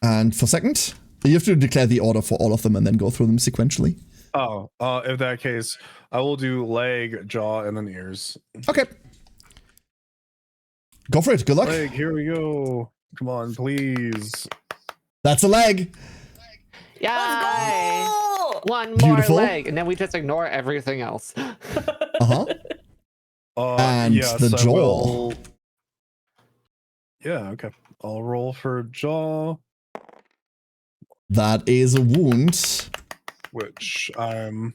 [SPEAKER 1] And for second, you have to declare the order for all of them and then go through them sequentially.
[SPEAKER 5] Oh, in that case, I will do leg, jaw, and then ears.
[SPEAKER 1] Okay. Go for it. Good luck.
[SPEAKER 5] Leg, here we go. Come on, please.
[SPEAKER 1] That's a leg.
[SPEAKER 2] Yay!
[SPEAKER 3] Oh!
[SPEAKER 2] One
[SPEAKER 1] Beautiful.
[SPEAKER 2] more leg, and then we just ignore everything else.
[SPEAKER 1] Uh-huh. And
[SPEAKER 5] yes,
[SPEAKER 1] the
[SPEAKER 5] I
[SPEAKER 1] jaw.
[SPEAKER 5] will- Yeah, okay. I'll roll for jaw,
[SPEAKER 1] That is a wound.
[SPEAKER 5] which I'm.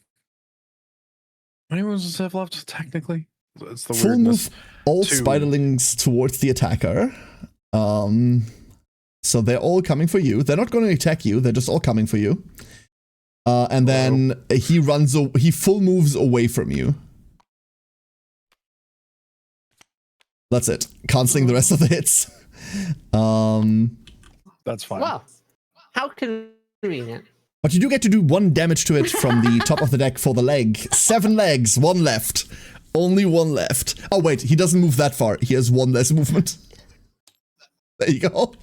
[SPEAKER 5] How many wounds does it have left, technically? It's the
[SPEAKER 1] Full
[SPEAKER 5] weirdness.
[SPEAKER 1] move all
[SPEAKER 5] 2.
[SPEAKER 1] spiderlings towards the attacker. So they're all coming for you. They're not going to attack you. They're just all coming for you. And then he full moves away from you. That's it. Canceling the rest of the hits.
[SPEAKER 5] That's fine.
[SPEAKER 2] Wow, how convenient.
[SPEAKER 1] But you do get to do 1 damage to it from the top of the deck for the leg. 7 legs, 1 left. Only 1 left. Oh wait, he doesn't move that far. He has 1 less movement. There you go.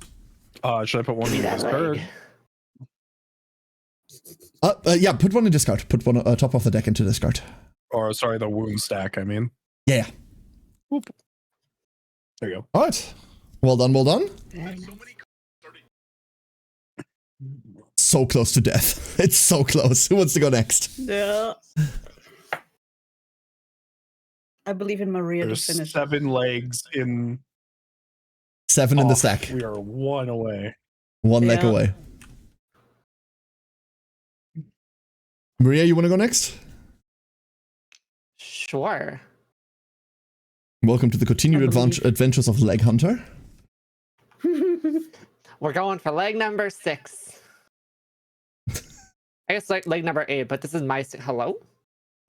[SPEAKER 5] Should I put one in
[SPEAKER 2] That
[SPEAKER 5] this
[SPEAKER 2] leg.
[SPEAKER 5] card?
[SPEAKER 1] Yeah, put 1 in discard. Put 1 top of the deck into discard.
[SPEAKER 5] Or, sorry, the wound stack, I mean.
[SPEAKER 1] Yeah.
[SPEAKER 5] Whoop. There you go.
[SPEAKER 1] All right. Well done, well done. So close to death. It's so close. Who wants to go next?
[SPEAKER 3] Yeah. I believe in Maria
[SPEAKER 5] There's
[SPEAKER 3] to finish.
[SPEAKER 5] 7 legs in.
[SPEAKER 1] 7 in the
[SPEAKER 5] off.
[SPEAKER 1] stack.
[SPEAKER 5] We are 1 away.
[SPEAKER 1] 1 leg
[SPEAKER 3] Yeah.
[SPEAKER 1] away. Maria, you want to go next?
[SPEAKER 2] Sure.
[SPEAKER 1] Welcome to the continued
[SPEAKER 3] I believe.
[SPEAKER 1] adventures of Leg Hunter.
[SPEAKER 2] We're going for leg number 6. I guess like leg number 8, but this is my hello?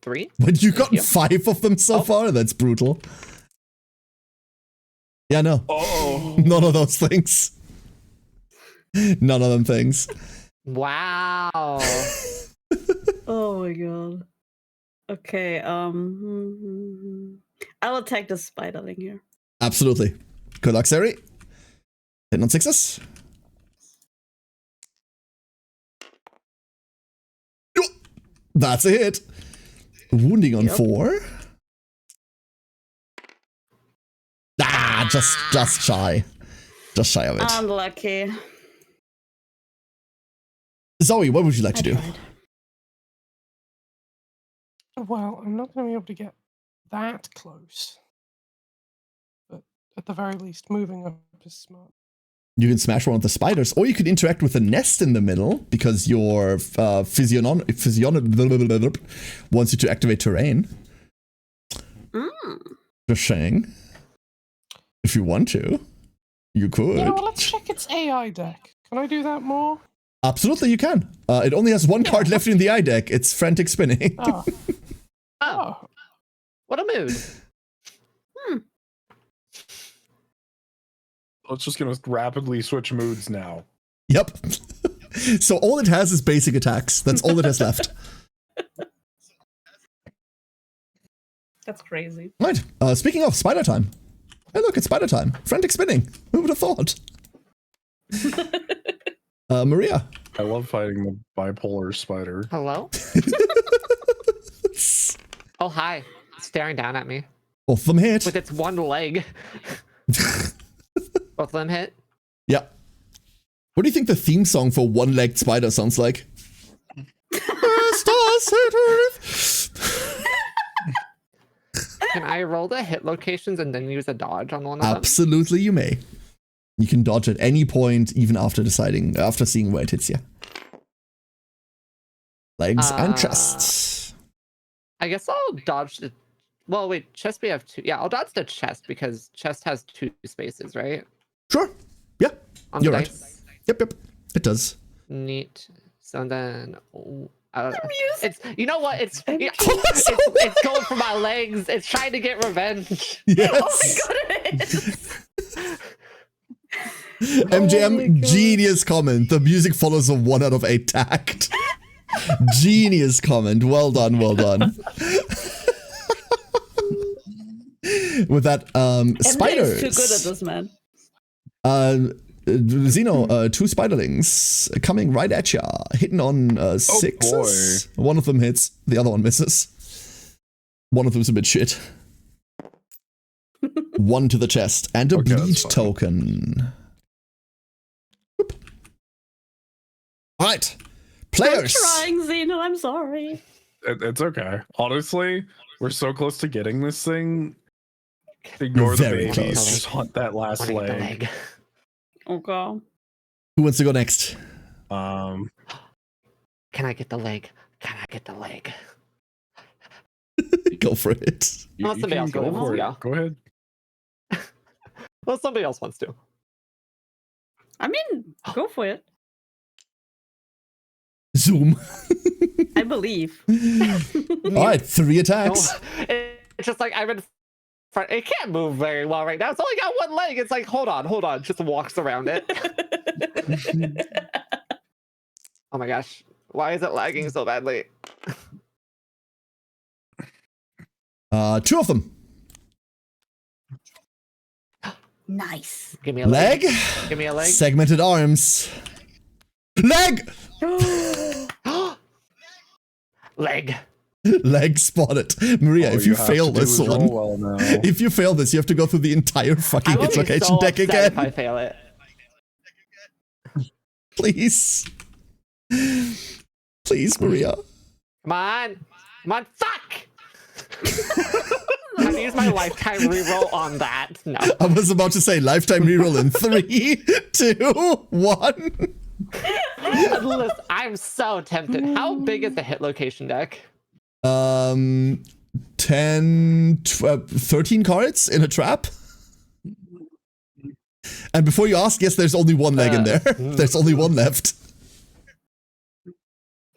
[SPEAKER 2] 3?
[SPEAKER 1] But you got
[SPEAKER 2] Yep.
[SPEAKER 1] 5 of them so
[SPEAKER 2] Oh.
[SPEAKER 1] far? That's brutal. Yeah, no.
[SPEAKER 5] Oh.
[SPEAKER 1] None of those things. None of them things.
[SPEAKER 2] Wow.
[SPEAKER 3] Oh my god. Okay, I will take the spiderling here.
[SPEAKER 1] Absolutely. Good luck, Sari. Hit on 6s. Yo! That's a hit. Wounding on
[SPEAKER 3] Yep.
[SPEAKER 1] 4. Ah, just shy. Just shy of it.
[SPEAKER 3] Unlucky.
[SPEAKER 1] Zoe, what would you like to do?
[SPEAKER 3] tried.
[SPEAKER 4] Well, I'm not going to be able to get that close. But at the very least, moving up is smart.
[SPEAKER 1] You can smash one of the spiders, or you could interact with the nest in the middle because your physiognom wants you to activate terrain. Just saying. If you want to, you could.
[SPEAKER 4] You know what, let's check its AI deck. Can I do that more?
[SPEAKER 1] Absolutely, you can. It only has 1 card left in the eye deck. It's frantic spinning.
[SPEAKER 4] Oh.
[SPEAKER 2] Oh,
[SPEAKER 4] Oh.
[SPEAKER 2] what a mood.
[SPEAKER 5] It's just gonna rapidly switch moods now.
[SPEAKER 1] Yep. So all it has is basic attacks. That's all it has left.
[SPEAKER 3] That's crazy.
[SPEAKER 1] Right. Speaking of spider time. Hey, look, it's spider time. Frantic spinning. Who would have thought? Maria.
[SPEAKER 5] I love fighting the bipolar spider.
[SPEAKER 2] Hello? Oh, hi. It's staring down at me
[SPEAKER 1] Both of them hit.
[SPEAKER 2] with its one leg. Both of them hit.
[SPEAKER 1] Yeah. What do you think the theme song for One-Legged Spider sounds like?
[SPEAKER 2] Can I roll the hit locations and then use a dodge on one of them?
[SPEAKER 1] Absolutely, you may. You can dodge at any point, even after seeing where it hits you. Legs and chest.
[SPEAKER 2] I guess I'll dodge the... Well, wait, chest we have 2. Yeah, I'll dodge the chest because chest has 2 spaces, right?
[SPEAKER 1] Sure. Yeah.
[SPEAKER 2] On
[SPEAKER 1] You're
[SPEAKER 2] the
[SPEAKER 1] right.
[SPEAKER 2] dice.
[SPEAKER 1] Yep. It does.
[SPEAKER 2] Neat. So then...
[SPEAKER 3] music.
[SPEAKER 2] it's you know what it's going for my legs. It's trying to get revenge.
[SPEAKER 1] Yes.
[SPEAKER 3] Oh my god.
[SPEAKER 1] MJM,
[SPEAKER 3] Oh my God.
[SPEAKER 1] genius comment. The music follows a 1 out of 8 tact. Genius comment. Well done. With that, spiders.
[SPEAKER 3] MJ is too good at this, man.
[SPEAKER 1] Zeno, 2 spiderlings coming right at ya, hitting on 6s. One of them hits, the other one misses. One of them's a bit shit. 1 to the chest and a
[SPEAKER 5] Okay,
[SPEAKER 1] bleed
[SPEAKER 5] that's fine.
[SPEAKER 1] token. Whoop. All right, players.
[SPEAKER 3] I'm trying, Zeno. I'm sorry.
[SPEAKER 5] It's okay. Honestly, we're so close to getting this thing. Ignore the
[SPEAKER 1] Very
[SPEAKER 5] babies.
[SPEAKER 1] close.
[SPEAKER 5] Just hunt that last
[SPEAKER 2] Wanna get the
[SPEAKER 5] leg.
[SPEAKER 2] leg.
[SPEAKER 3] Okay.
[SPEAKER 1] Who wants to go next?
[SPEAKER 5] Um,
[SPEAKER 2] Can I get the leg? Can I get the leg?
[SPEAKER 1] Go for it.
[SPEAKER 5] you,
[SPEAKER 2] Unless
[SPEAKER 5] you
[SPEAKER 2] somebody
[SPEAKER 5] can
[SPEAKER 2] else
[SPEAKER 5] go
[SPEAKER 2] really wants
[SPEAKER 5] for
[SPEAKER 2] to
[SPEAKER 5] it.
[SPEAKER 2] go.
[SPEAKER 5] Go ahead.
[SPEAKER 2] Well, somebody else wants to.
[SPEAKER 3] I mean, go for it.
[SPEAKER 1] Zoom.
[SPEAKER 3] I believe.
[SPEAKER 1] All right, 3 attacks.
[SPEAKER 2] No, it's just like I'm in front. It can't move very well right now. It's only got 1 leg. It's like, hold on. Just walks around it. Oh my gosh. Why is it lagging so badly?
[SPEAKER 1] 2 of them.
[SPEAKER 3] Nice.
[SPEAKER 2] Give me a leg.
[SPEAKER 1] Leg.
[SPEAKER 2] Give me a leg.
[SPEAKER 1] Segmented arms. Leg.
[SPEAKER 2] Leg.
[SPEAKER 1] Leg spotted. Maria,
[SPEAKER 5] All
[SPEAKER 1] if you
[SPEAKER 5] have
[SPEAKER 1] fail
[SPEAKER 5] to do
[SPEAKER 1] this
[SPEAKER 5] is roll
[SPEAKER 1] one,
[SPEAKER 5] well now.
[SPEAKER 1] if you fail this, you have to go through the entire fucking
[SPEAKER 2] I will
[SPEAKER 1] hit
[SPEAKER 2] be
[SPEAKER 1] location
[SPEAKER 2] so
[SPEAKER 1] deck
[SPEAKER 2] upset if I
[SPEAKER 1] again.
[SPEAKER 2] fail it.
[SPEAKER 1] Please. Please, Maria.
[SPEAKER 2] Come on, fuck! Can I use my lifetime reroll on that? No.
[SPEAKER 1] I was about to say lifetime reroll in 3, 2, 1.
[SPEAKER 2] Listen, I'm so tempted. How big is the hit location deck?
[SPEAKER 1] 10, 12, 13 cards in a trap. And before you ask, yes, there's only 1 leg in there. There's only 1 left.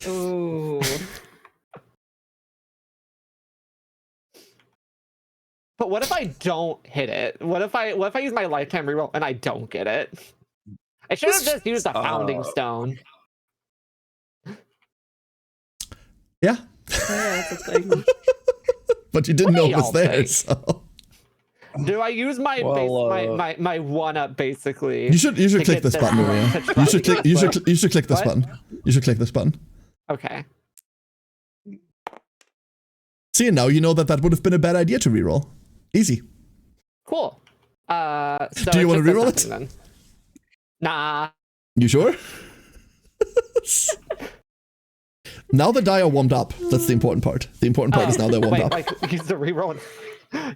[SPEAKER 3] Ooh.
[SPEAKER 2] But what if I don't hit it? What if I use my lifetime reroll and I don't get it? I should have just used a founding stone.
[SPEAKER 1] Yeah.
[SPEAKER 3] Yeah, that's a thing.
[SPEAKER 1] But you didn't
[SPEAKER 2] What
[SPEAKER 1] know
[SPEAKER 2] do
[SPEAKER 1] it was
[SPEAKER 2] y'all
[SPEAKER 1] there,
[SPEAKER 2] think?
[SPEAKER 1] so.
[SPEAKER 2] Do I use my
[SPEAKER 5] Well,
[SPEAKER 2] my 1-up basically?
[SPEAKER 1] You should
[SPEAKER 2] to
[SPEAKER 1] click
[SPEAKER 2] get
[SPEAKER 1] this
[SPEAKER 2] this
[SPEAKER 1] button,
[SPEAKER 2] one
[SPEAKER 1] Maria.
[SPEAKER 2] to try
[SPEAKER 1] You should
[SPEAKER 2] to
[SPEAKER 1] click.
[SPEAKER 2] get
[SPEAKER 1] You
[SPEAKER 2] this
[SPEAKER 1] should click this
[SPEAKER 2] What?
[SPEAKER 1] button. You should click this button.
[SPEAKER 2] Okay.
[SPEAKER 1] See, now you know that would have been a bad idea to reroll. Easy.
[SPEAKER 2] Cool. So
[SPEAKER 1] Do you
[SPEAKER 2] it
[SPEAKER 1] wanna
[SPEAKER 2] just does
[SPEAKER 1] reroll it?
[SPEAKER 2] nothing then. Nah.
[SPEAKER 1] You sure? Now the die are warmed up. That's the important part. The important part is now they're warmed
[SPEAKER 2] Wait,
[SPEAKER 1] up.
[SPEAKER 2] like use the reroll.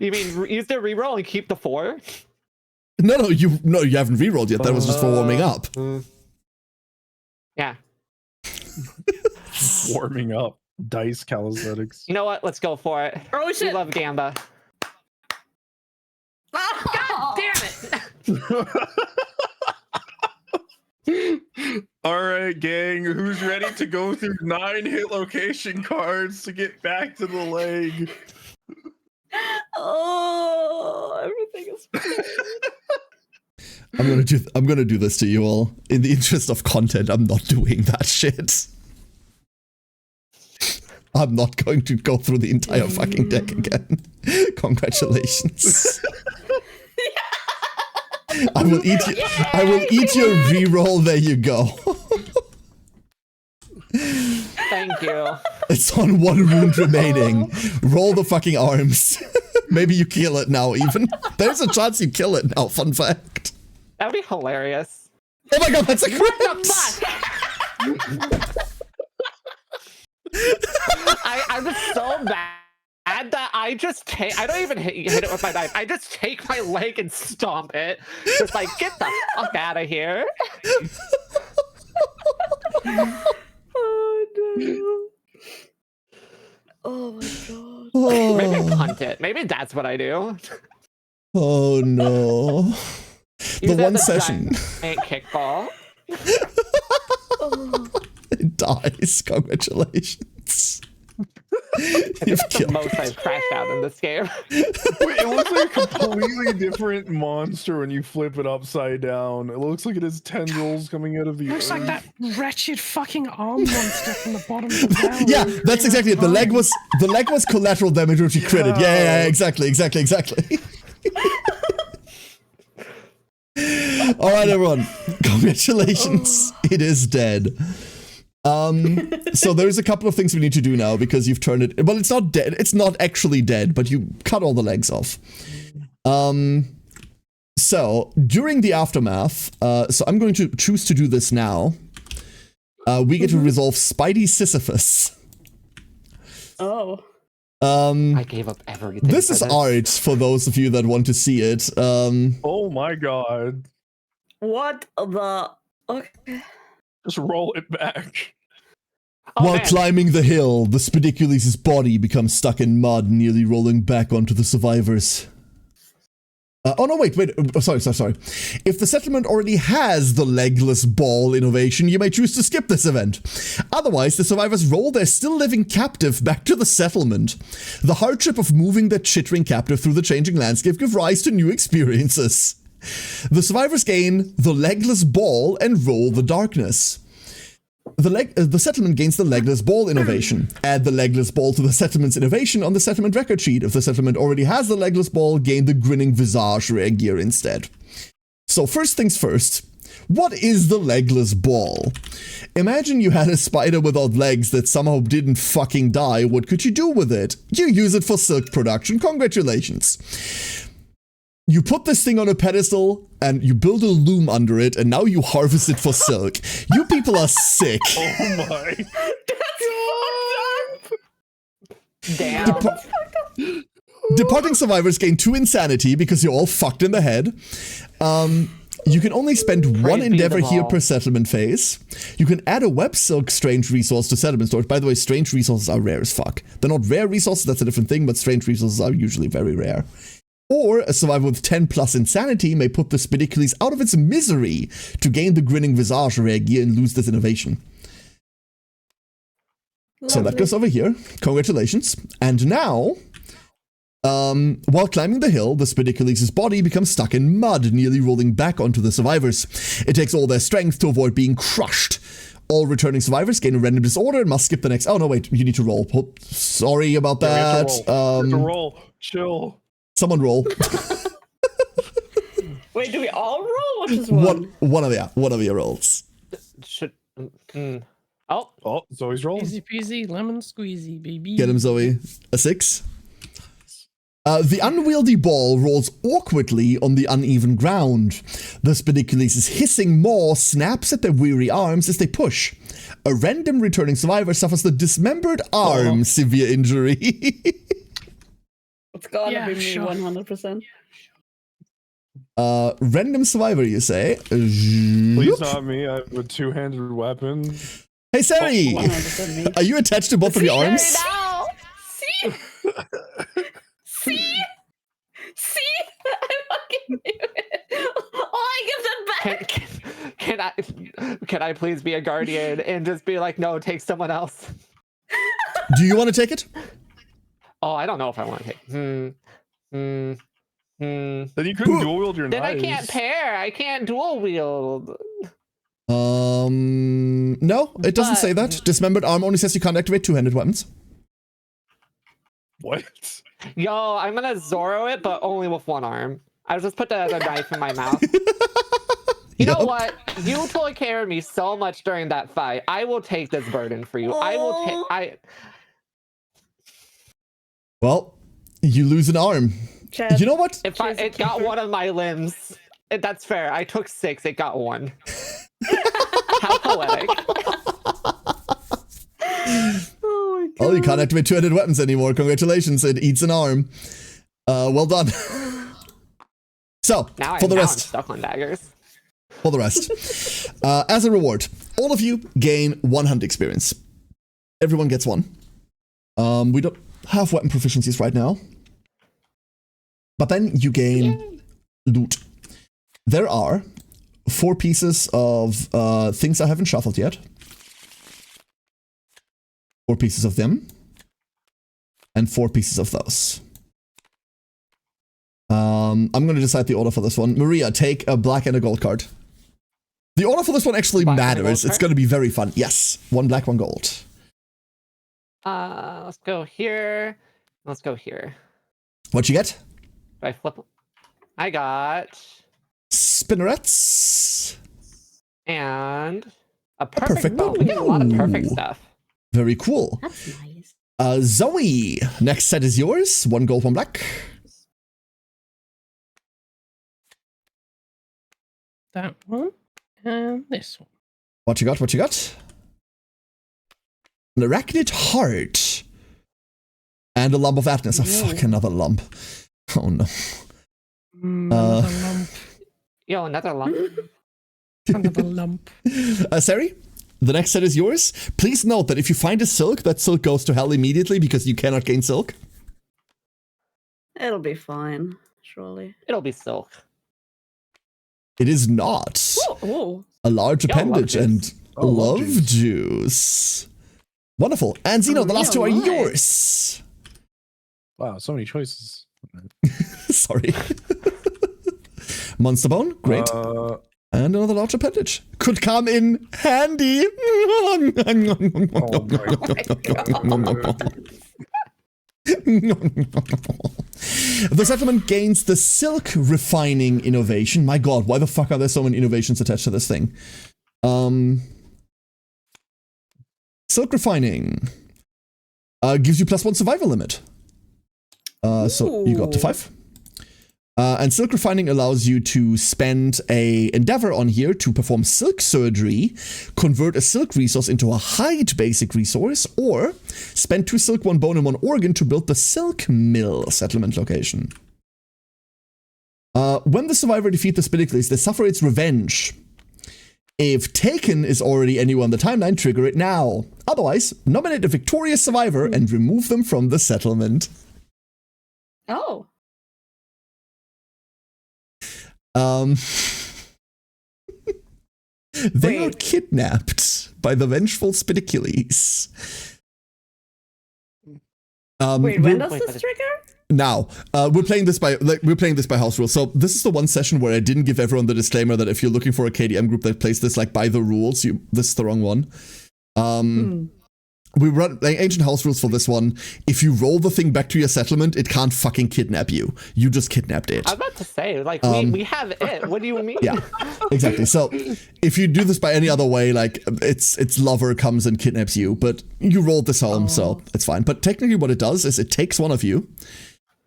[SPEAKER 2] You mean use the reroll and keep the 4?
[SPEAKER 1] No, you haven't rerolled yet. That was just for warming up.
[SPEAKER 2] Yeah.
[SPEAKER 5] Warming up. Dice calisthenics.
[SPEAKER 2] You know what? Let's go for it.
[SPEAKER 3] Oh
[SPEAKER 2] We
[SPEAKER 3] shit!
[SPEAKER 2] love Gamba.
[SPEAKER 3] God
[SPEAKER 2] Damn it!
[SPEAKER 5] All right, gang. Who's ready to go through 9 hit location cards to get back to the leg?
[SPEAKER 3] Oh, everything is.
[SPEAKER 1] I'm gonna do this to you all. In the interest of content, I'm not doing that shit. I'm not going to go through the entire fucking deck again. Congratulations. I will eat you. I will eat your reroll. There you go.
[SPEAKER 2] Thank you.
[SPEAKER 1] It's on 1 wound remaining. Roll the fucking arms. Maybe you kill it now. Even there's a chance you kill it now. Fun fact.
[SPEAKER 2] That'd be hilarious.
[SPEAKER 1] Oh my god, that's a crit!
[SPEAKER 2] What the fuck? I'm just so mad that I just take. I don't even hit it with my knife. I just take my leg and stomp it. Just like, get the fuck out of here.
[SPEAKER 3] Oh no. Oh my god.
[SPEAKER 1] Oh.
[SPEAKER 2] Maybe punt it. Maybe that's what I do.
[SPEAKER 1] Oh no.
[SPEAKER 2] Use
[SPEAKER 1] The
[SPEAKER 2] it
[SPEAKER 1] one
[SPEAKER 2] as a
[SPEAKER 1] session.
[SPEAKER 2] giant kickball.
[SPEAKER 3] Oh.
[SPEAKER 1] It dies. Congratulations.
[SPEAKER 2] It's
[SPEAKER 1] You've
[SPEAKER 2] the
[SPEAKER 1] killed
[SPEAKER 2] most I've crashed out in this game.
[SPEAKER 5] Wait, it looks like a completely different monster when you flip it upside down. It looks like it has tendrils coming out of the
[SPEAKER 4] Looks like
[SPEAKER 5] earth.
[SPEAKER 4] that wretched fucking arm monster from the bottom of the barrel.
[SPEAKER 1] Yeah, that's exactly it. The leg was collateral damage which he critted. Yeah, exactly. All right, everyone. Congratulations. It is dead. So there's a couple of things we need to do now because you've turned it. Well, it's not dead. It's not actually dead, but you cut all the legs off. So during the aftermath, so I'm going to choose to do this now. We get to resolve Spidey Sisyphus.
[SPEAKER 3] Oh.
[SPEAKER 2] I gave up everything.
[SPEAKER 1] This
[SPEAKER 2] for
[SPEAKER 1] is art for those of you that want to see it.
[SPEAKER 5] Oh my god.
[SPEAKER 3] What the? Okay.
[SPEAKER 5] Just roll it back.
[SPEAKER 2] Oh,
[SPEAKER 1] While
[SPEAKER 2] man.
[SPEAKER 1] climbing the hill, the Spidicules' body becomes stuck in mud, nearly rolling back onto the survivors. Oh no, wait. Sorry. If the settlement already has the legless ball innovation, you may choose to skip this event. Otherwise, the survivors roll their still living captive back to the settlement. The hardship of moving their chittering captive through the changing landscape give rise to new experiences. The survivors gain the legless ball and roll the darkness. The settlement gains the legless ball innovation. Add the legless ball to the settlement's innovation on the settlement record sheet. If the settlement already has the legless ball, gain the grinning visage rare gear instead. So first things first, what is the legless ball? Imagine you had a spider without legs that somehow didn't fucking die. What could you do with it? You use it for silk production. Congratulations. You put this thing on a pedestal and you build a loom under it and now you harvest it for silk. You people are sick.
[SPEAKER 5] Oh my.
[SPEAKER 2] Damn.
[SPEAKER 1] Departing survivors gain 2 insanity because you're all fucked in the head. You can only spend 1
[SPEAKER 2] Praise be
[SPEAKER 1] endeavor
[SPEAKER 2] the
[SPEAKER 1] here
[SPEAKER 2] ball.
[SPEAKER 1] per settlement phase. You can add a web silk strange resource to settlement storage. By the way, strange resources are rare as fuck. They're not rare resources, that's a different thing, but strange resources are usually very rare. Or a survivor with 10 plus insanity may put the Spidicules out of its misery to gain the grinning visage rare gear and lose this innovation. So that goes over here. Congratulations. And now, while climbing the hill, the Spidicules' body becomes stuck in mud, nearly rolling back onto the survivors. It takes all their strength to avoid being crushed. All returning survivors gain a random disorder and must skip the next. Oh no, wait, you need to roll. Oh, sorry about
[SPEAKER 5] Yeah,
[SPEAKER 1] that.
[SPEAKER 5] we have to roll. Chill.
[SPEAKER 1] Someone roll.
[SPEAKER 3] Wait, do we all roll? What is one?
[SPEAKER 1] One of your rolls.
[SPEAKER 2] Should. Oh,
[SPEAKER 5] Oh, Zoe's rolling.
[SPEAKER 4] Easy peasy, lemon squeezy, baby.
[SPEAKER 1] Get him, Zoe. A 6. The unwieldy ball rolls awkwardly on the uneven ground. The Spidicules' hissing maw snaps at their weary arms as they push. A random returning survivor suffers the dismembered arm severe injury.
[SPEAKER 3] It's gotta
[SPEAKER 4] Yeah,
[SPEAKER 3] be me,
[SPEAKER 4] sure.
[SPEAKER 3] 100%.
[SPEAKER 1] Random survivor, you say?
[SPEAKER 5] Please not me. I have a 2-handed weapon.
[SPEAKER 1] Hey, Sari!
[SPEAKER 3] 100% me.
[SPEAKER 1] Are you attached to both of your arms?
[SPEAKER 3] Now. See? See? I fucking knew it. Oh, I give that back.
[SPEAKER 2] can I please be a guardian and just be like, no, take someone else?
[SPEAKER 1] Do you want to take it?
[SPEAKER 2] Oh, I don't know if I want to take.
[SPEAKER 5] Then you couldn't dual wield your
[SPEAKER 2] Then
[SPEAKER 5] knives.
[SPEAKER 2] I can't pair. I can't dual wield.
[SPEAKER 1] No, it doesn't say that. Dismembered arm only says you can't activate 2-handed weapons.
[SPEAKER 5] What?
[SPEAKER 2] Yo, I'm gonna Zorro it, but only with one arm. I just put the other knife in my mouth. You know what? You took care of me so much during that fight. I will take this burden for you. I will take.
[SPEAKER 1] Well, you lose an arm.
[SPEAKER 3] Chad,
[SPEAKER 1] You know what?
[SPEAKER 2] If it got one of my limbs, that's fair. I took 6. It got 1. How poetic.
[SPEAKER 3] Oh my god.
[SPEAKER 1] Oh, you can't activate two-handed weapons anymore. Congratulations, it eats an arm. Well done. So,
[SPEAKER 2] Now
[SPEAKER 1] for the
[SPEAKER 2] I'm
[SPEAKER 1] rest.
[SPEAKER 2] stuck on daggers.
[SPEAKER 1] For the rest. As a reward, all of you gain 1 hunt experience. Everyone gets 1. We don't have weapon proficiencies right now. But then you gain loot. There are 4 pieces of things I haven't shuffled yet. 4 pieces of them. And 4 pieces of those. I'm going to decide the order for this one. Maria, take a black and a gold card. The order for this one actually
[SPEAKER 2] Black and a gold
[SPEAKER 1] matters. It's
[SPEAKER 2] card?
[SPEAKER 1] going to be very fun. Yes. 1 black, 1 gold.
[SPEAKER 2] Let's go here. Let's go here.
[SPEAKER 1] What you get?
[SPEAKER 2] Do I flip? I got
[SPEAKER 1] Spinnerets.
[SPEAKER 2] and a perfect
[SPEAKER 1] perfect
[SPEAKER 2] bow. We get a lot of perfect
[SPEAKER 1] bow.
[SPEAKER 2] stuff.
[SPEAKER 1] Very cool.
[SPEAKER 6] That's nice.
[SPEAKER 1] Zoe, next set is yours. 1 gold, 1 black.
[SPEAKER 4] That one and this one.
[SPEAKER 1] What you got? What you got? An arachnid heart. And a lump of Atlas. Oh, fuck, another lump. Oh, no.
[SPEAKER 4] Another lump.
[SPEAKER 2] Yo, another lump.
[SPEAKER 4] Another lump.
[SPEAKER 1] Sari, the next set is yours. Please note that if you find a silk, that silk goes to hell immediately because you cannot gain silk.
[SPEAKER 3] It'll be fine, surely.
[SPEAKER 2] It'll be silk.
[SPEAKER 1] It is not.
[SPEAKER 3] Oh,
[SPEAKER 1] A large
[SPEAKER 2] Yo, love
[SPEAKER 1] appendage
[SPEAKER 2] juice.
[SPEAKER 1] and
[SPEAKER 5] Oh, love
[SPEAKER 1] love juice. Wonderful. And Zeno, the last 2 are
[SPEAKER 3] nice.
[SPEAKER 1] yours.
[SPEAKER 5] Wow, so many choices.
[SPEAKER 1] Sorry. Monster bone, great. And another large appendage. Could come in handy.
[SPEAKER 5] Oh
[SPEAKER 1] The settlement gains the silk refining innovation. My god, why the fuck are there so many innovations attached to this thing? Silk refining gives you +1 survival limit. So you got to 5. And silk refining allows you to spend a endeavor on here to perform silk surgery, convert a silk resource into a hide basic resource, or spend 2 silk, 1 bone, and 1 organ to build the silk mill settlement location. When the survivor defeats the Spinnacles, they suffer its revenge. If taken is already anywhere on the timeline, trigger it now. Otherwise, nominate a victorious survivor and remove them from the settlement.
[SPEAKER 3] oh.
[SPEAKER 1] They are
[SPEAKER 3] Wait.
[SPEAKER 1] kidnapped by the vengeful Spinnacles.
[SPEAKER 3] Wait, when does this trigger?
[SPEAKER 1] Now, we're playing this by house rules. So this is the one session where I didn't give everyone the disclaimer that if you're looking for a KDM group that plays this like by the rules, this is the wrong one. We run like ancient house rules for this one. If you roll the thing back to your settlement, it can't fucking kidnap you. You just kidnapped it.
[SPEAKER 2] I was about to say, like, we have it. What do you mean?
[SPEAKER 1] Yeah, exactly. So if you do this by any other way, like its lover comes and kidnaps you, but you rolled this home, so it's fine. But technically what it does is it takes one of you,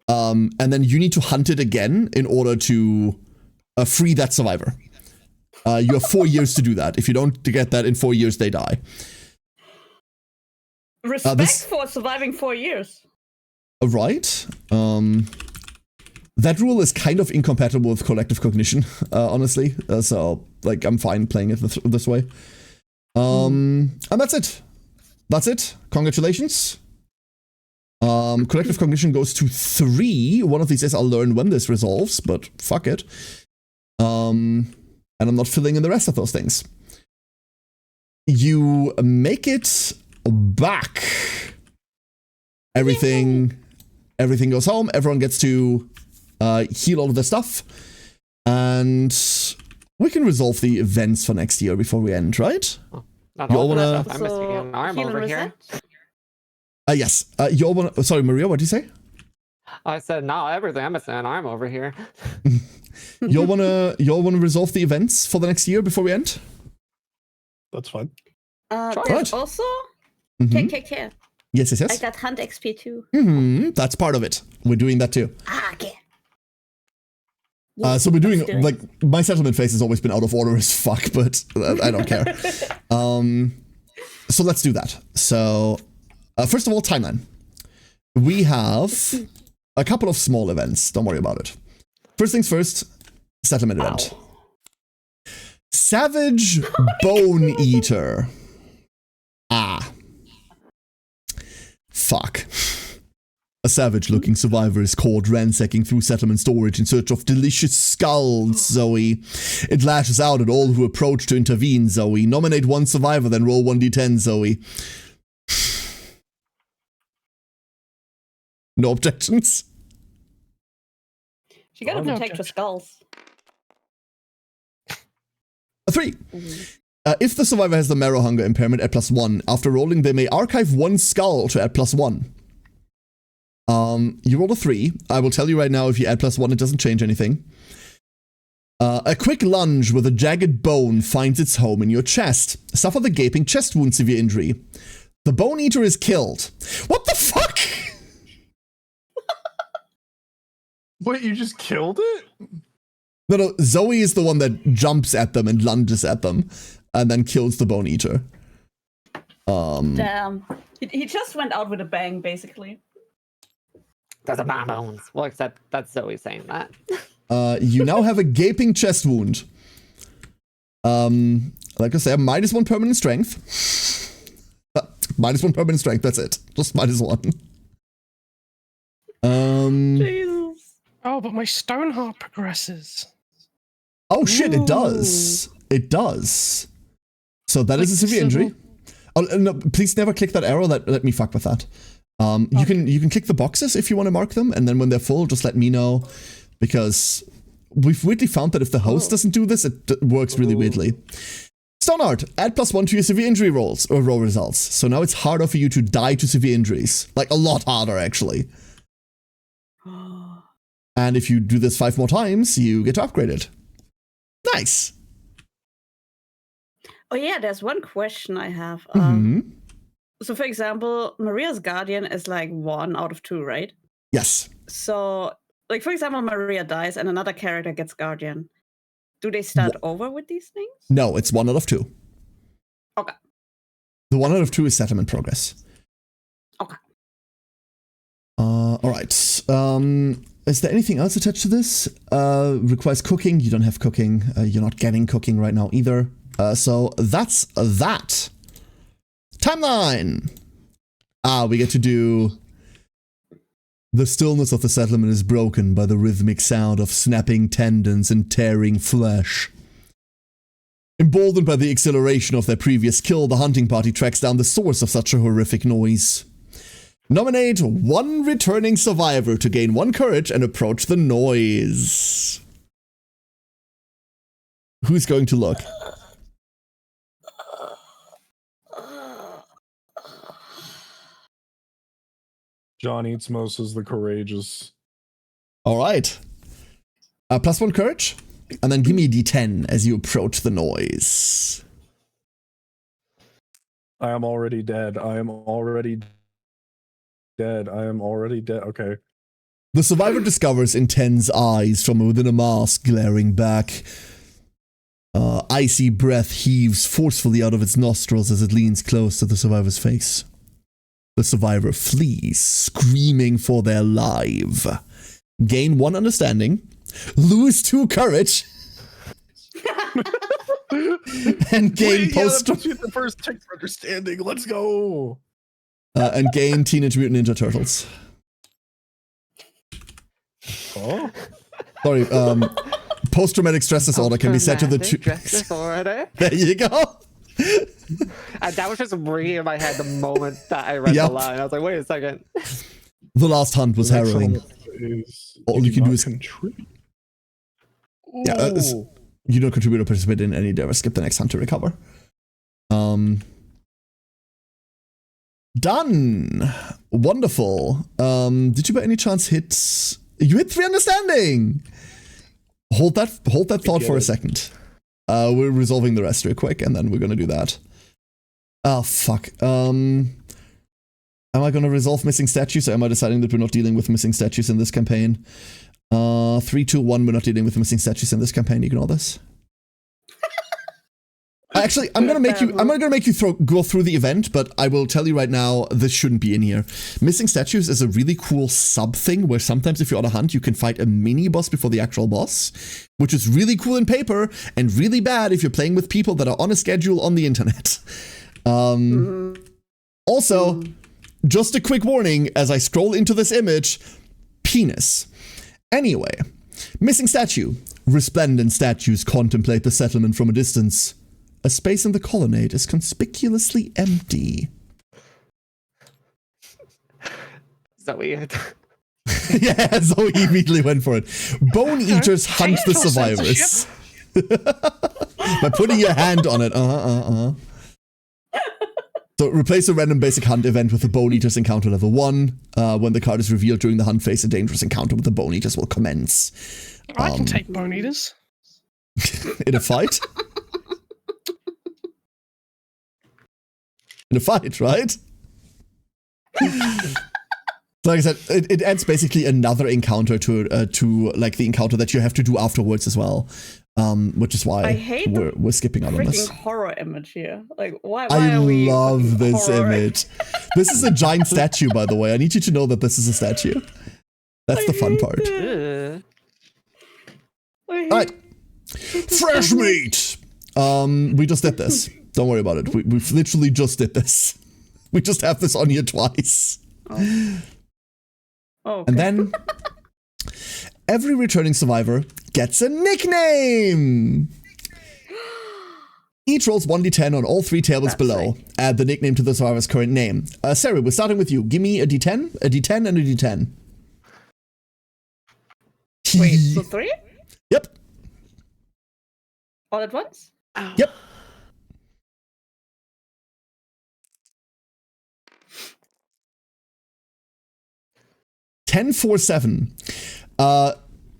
[SPEAKER 1] and then you need to hunt it again in order to free that survivor. You have 4 years to do that. If you don't get that in 4 years, they die.
[SPEAKER 3] Respect for surviving 4 years.
[SPEAKER 1] Right. That rule is kind of incompatible with collective cognition, honestly. So, like, I'm fine playing it this way. And that's it. That's it. Congratulations. Collective cognition goes to 3. One of these days I'll learn when this resolves, but fuck it. And I'm not filling in the rest of those things. You make it back. Everything goes home. Everyone gets to heal all of their stuff. And we can resolve the events for next year before we end, right?
[SPEAKER 2] Not
[SPEAKER 1] You
[SPEAKER 2] all
[SPEAKER 1] all
[SPEAKER 2] that
[SPEAKER 1] wanna-
[SPEAKER 2] stuff. I'm missing an arm
[SPEAKER 3] heal and
[SPEAKER 2] over here.
[SPEAKER 3] reset?
[SPEAKER 1] Yes. You all wanna... Sorry, Maria, what did you say?
[SPEAKER 2] I said, no, everything. I'm saying I'm over here.
[SPEAKER 1] Y'all wanna resolve the events for the next year before we end?
[SPEAKER 5] That's fine.
[SPEAKER 2] Sure.
[SPEAKER 3] There's
[SPEAKER 1] Good.
[SPEAKER 3] also
[SPEAKER 1] Mhm.
[SPEAKER 3] KKK.
[SPEAKER 1] Yes, yes,
[SPEAKER 3] I
[SPEAKER 1] yes.
[SPEAKER 3] got Hunt XP too.
[SPEAKER 1] That's part of it. We're doing that too.
[SPEAKER 3] Okay.
[SPEAKER 1] So we're doing,
[SPEAKER 3] let's do it.
[SPEAKER 1] like, my settlement phase has always been out of order as fuck, but I don't care. So let's do that. So, first of all, timeline. We have a couple of small events. Don't worry about it. First things first, settlement event. Savage Bone Eater. Fuck. A savage-looking survivor is caught ransacking through settlement storage in search of delicious skulls, Zoe. It lashes out at all who approach to intervene, Zoe. Nominate one survivor, then roll 1d10, Zoe. No objections?
[SPEAKER 3] You gotta
[SPEAKER 4] No
[SPEAKER 3] protect your skulls.
[SPEAKER 1] 3. If the survivor has the marrow hunger impairment at +1, after rolling they may archive one skull to add +1. You rolled a 3. I will tell you right now, if you add +1, it doesn't change anything. A quick lunge with a jagged bone finds its home in your chest. Suffer the gaping chest wound, severe injury. The bone eater is killed. What the fuck?
[SPEAKER 5] Wait, you just killed it?
[SPEAKER 1] No, Zoe is the one that jumps at them and lunges at them, and then kills the bone eater.
[SPEAKER 3] Damn. He just went out with a bang, basically.
[SPEAKER 2] There's a bomb bones. Well, except that's Zoe saying that.
[SPEAKER 1] You now have a gaping chest wound. Like I said, -1 permanent strength. -1 permanent strength, that's it. Just -1.
[SPEAKER 3] Jesus.
[SPEAKER 4] Oh, but my stone heart progresses.
[SPEAKER 1] Oh shit, it does. It does. So that is a severe injury. Oh, no, please never click that arrow. Let me fuck with that. You can click the boxes if you want to mark them, and then when they're full, just let me know, because we've weirdly found that if the host doesn't do this, it works really weirdly. Stoneheart, add +1 to your severe injury rolls or roll results. So now it's harder for you to die to severe injuries, like a lot harder actually. And if you do this 5 more times, you get to upgrade it. Nice.
[SPEAKER 3] Oh yeah, there's one question I have. So for example, Maria's Guardian is like 1 out of 2, right?
[SPEAKER 1] Yes.
[SPEAKER 3] So, like for example, Maria dies and another character gets Guardian. Do they start over with these things?
[SPEAKER 1] No, it's 1 out of 2.
[SPEAKER 3] Okay.
[SPEAKER 1] The 1 out of 2 is settlement progress.
[SPEAKER 3] Okay.
[SPEAKER 1] All right. Is there anything else attached to this? Requires cooking. You don't have cooking. You're not getting cooking right now either. So that's that. Timeline! We get to do... The stillness of the settlement is broken by the rhythmic sound of snapping tendons and tearing flesh. Emboldened by the exhilaration of their previous kill, the hunting party tracks down the source of such a horrific noise. Nominate 1 returning survivor to gain 1 courage and approach the noise. Who's going to look?
[SPEAKER 5] John eats most as the courageous.
[SPEAKER 1] All right. +1 courage, and then give me a d10 as you approach the noise.
[SPEAKER 5] I am already dead. I am already dead. I am already dead. Okay.
[SPEAKER 1] The survivor discovers intense eyes from within a mask glaring back. Icy breath heaves forcefully out of its nostrils as it leans close to the survivor's face. The survivor flees, screaming for their life. Gain 1 understanding, lose 2 courage, and gain
[SPEAKER 5] the first tick for understanding. Let's go.
[SPEAKER 1] And gain Teenage Mutant Ninja Turtles.
[SPEAKER 5] Oh.
[SPEAKER 1] Sorry, post-traumatic stress disorder can be set to the
[SPEAKER 2] Stress disorder.
[SPEAKER 1] There you go.
[SPEAKER 2] That was just ringing in my head the moment that I read
[SPEAKER 1] Yep.
[SPEAKER 2] the line. I was like, wait a second.
[SPEAKER 1] The last hunt was harrowing. All you can do is
[SPEAKER 5] contribute.
[SPEAKER 1] Yeah, you don't contribute or participate in any endeavor. Skip the next hunt to recover. Done. Wonderful. Did you by any chance hit? You hit 3 understanding. Hold that thought for a second. We're resolving the rest real quick, and then we're gonna do that. Oh fuck. Am I gonna resolve missing statues, or am I deciding that we're not dealing with missing statues in this campaign? 3, 2, 1. We're not dealing with missing statues in this campaign. Ignore this. Actually, I'm gonna make you go through the event, but I will tell you right now, this shouldn't be in here. Missing statues is a really cool sub thing where sometimes if you're on a hunt, you can fight a mini boss before the actual boss, which is really cool in paper and really bad if you're playing with people that are on a schedule on the internet. Also, just a quick warning as I scroll into this image, penis. Anyway, missing statue. Resplendent statues contemplate the settlement from a distance. A space in the colonnade is conspicuously empty.
[SPEAKER 2] Zoe.
[SPEAKER 1] Yeah, Zoe immediately went for it. Bone eaters hunt the survivors. By putting your hand on it. So replace a random basic hunt event with the Bone Eaters encounter level 1. When the card is revealed during the hunt phase, a dangerous encounter with the Bone Eaters will commence.
[SPEAKER 4] I can take Bone Eaters.
[SPEAKER 1] In a fight? In a fight, right? Like I said, it adds basically another encounter to like the encounter that you have to do afterwards as well, which is why
[SPEAKER 3] I hate
[SPEAKER 1] we're skipping out on this.
[SPEAKER 3] Freaking horror image here. Like, why
[SPEAKER 1] I
[SPEAKER 3] are we
[SPEAKER 1] love this
[SPEAKER 3] horror?
[SPEAKER 1] image. This is a giant statue, by the way. I need you to know that this is a statue. That's the fun part. All right, fresh meat. We just did this. Don't worry about it. We've literally just did this. We just have this on here twice.
[SPEAKER 3] Oh, okay.
[SPEAKER 1] And then every returning survivor gets a nickname. Each rolls 1d10 on all 3 tables below.
[SPEAKER 3] Sick.
[SPEAKER 1] Add the nickname to the survivor's current name. Sarah, we're starting with you. Give me a d10, a d10, and a d10.
[SPEAKER 3] Wait, so 3?
[SPEAKER 1] Yep.
[SPEAKER 3] All at once?
[SPEAKER 1] Yep. $10-4-7.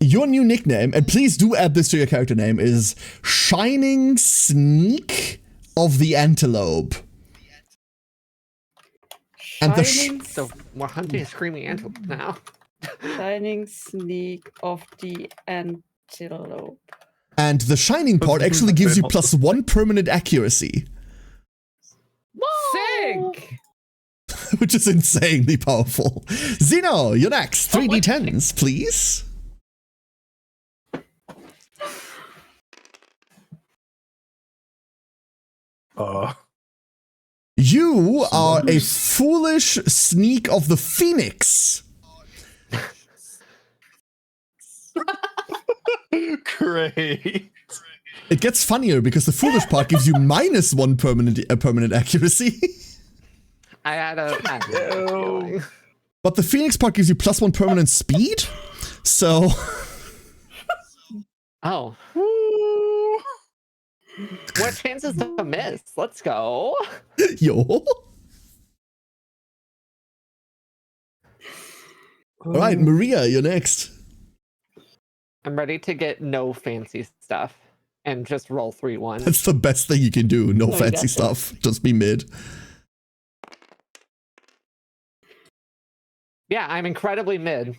[SPEAKER 1] Your new nickname, and please do add this to your character name, is Shining Sneak of the Antelope. And the
[SPEAKER 2] So we're hunting a screaming antelope now.
[SPEAKER 3] Shining Sneak of the Antelope.
[SPEAKER 1] And the shining part actually gives you +1 permanent accuracy.
[SPEAKER 3] Sick!
[SPEAKER 1] Which is insanely powerful. Zeno, you're next. 3d10s, please. You are a foolish sneak of the Phoenix.
[SPEAKER 5] Great.
[SPEAKER 1] It gets funnier because the foolish part gives you -1 permanent accuracy.
[SPEAKER 2] I had a feeling.
[SPEAKER 1] But the Phoenix part gives you +1 permanent speed. So
[SPEAKER 2] Oh. What chances to miss? Let's go.
[SPEAKER 1] yo. All right, Maria, you're next.
[SPEAKER 2] I'm ready to get no fancy stuff and just roll 3 1s.
[SPEAKER 1] That's the best thing you can do. No
[SPEAKER 3] Oh,
[SPEAKER 1] fancy
[SPEAKER 3] gotcha.
[SPEAKER 1] stuff. Just be mid.
[SPEAKER 2] Yeah, I'm incredibly mid.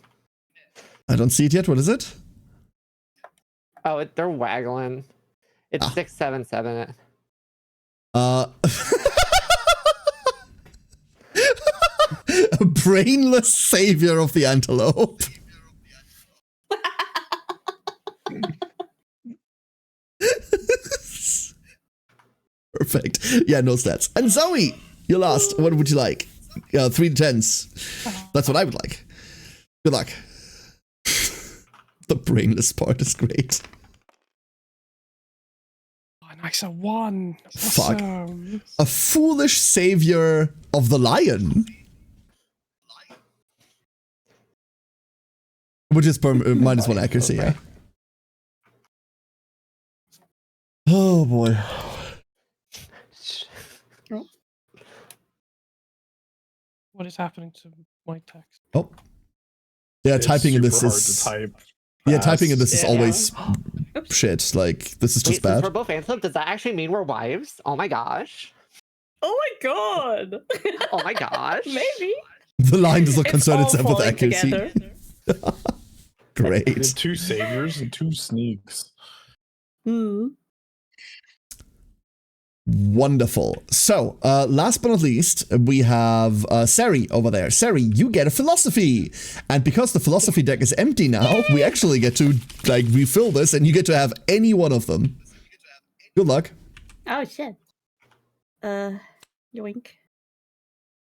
[SPEAKER 1] I don't see it yet. What is it?
[SPEAKER 2] Oh, they're waggling. It's 677.
[SPEAKER 1] A brainless savior of the antelope. Perfect. Yeah, no stats. And Zoe, you're last. What would you like? 3d10s. That's what I would like. Good luck. The brainless part is great.
[SPEAKER 4] Oh, nice, a 1.
[SPEAKER 1] Fuck.
[SPEAKER 4] Awesome.
[SPEAKER 1] A foolish savior of the lion. Which is -1 accuracy, yeah. Oh boy.
[SPEAKER 4] What is happening to my text?
[SPEAKER 1] Oh. Yeah,
[SPEAKER 5] It's
[SPEAKER 1] typing in this
[SPEAKER 5] super
[SPEAKER 1] is...
[SPEAKER 5] hard to type
[SPEAKER 1] Yeah,
[SPEAKER 5] fast.
[SPEAKER 1] typing in this is
[SPEAKER 3] Yeah.
[SPEAKER 1] always shit. Like, this is
[SPEAKER 2] Wait,
[SPEAKER 1] just
[SPEAKER 2] since
[SPEAKER 1] bad.
[SPEAKER 2] we're both anthem, does that actually mean we're wives? Oh my gosh.
[SPEAKER 3] Oh my god.
[SPEAKER 2] Oh my gosh.
[SPEAKER 3] Maybe.
[SPEAKER 1] The line does not
[SPEAKER 3] It's
[SPEAKER 1] concern
[SPEAKER 3] all
[SPEAKER 1] itself with
[SPEAKER 3] falling
[SPEAKER 1] accuracy.
[SPEAKER 3] together.
[SPEAKER 1] Great.
[SPEAKER 5] There's 2 saviors and 2 sneaks.
[SPEAKER 3] Hmm.
[SPEAKER 1] Wonderful. So, last but not least, we have Sari over there. Sari, you get a philosophy. And because the philosophy deck is empty now, we actually get to, like, refill this, and you get to have any one of them. Good luck.
[SPEAKER 3] Oh shit. Yoink.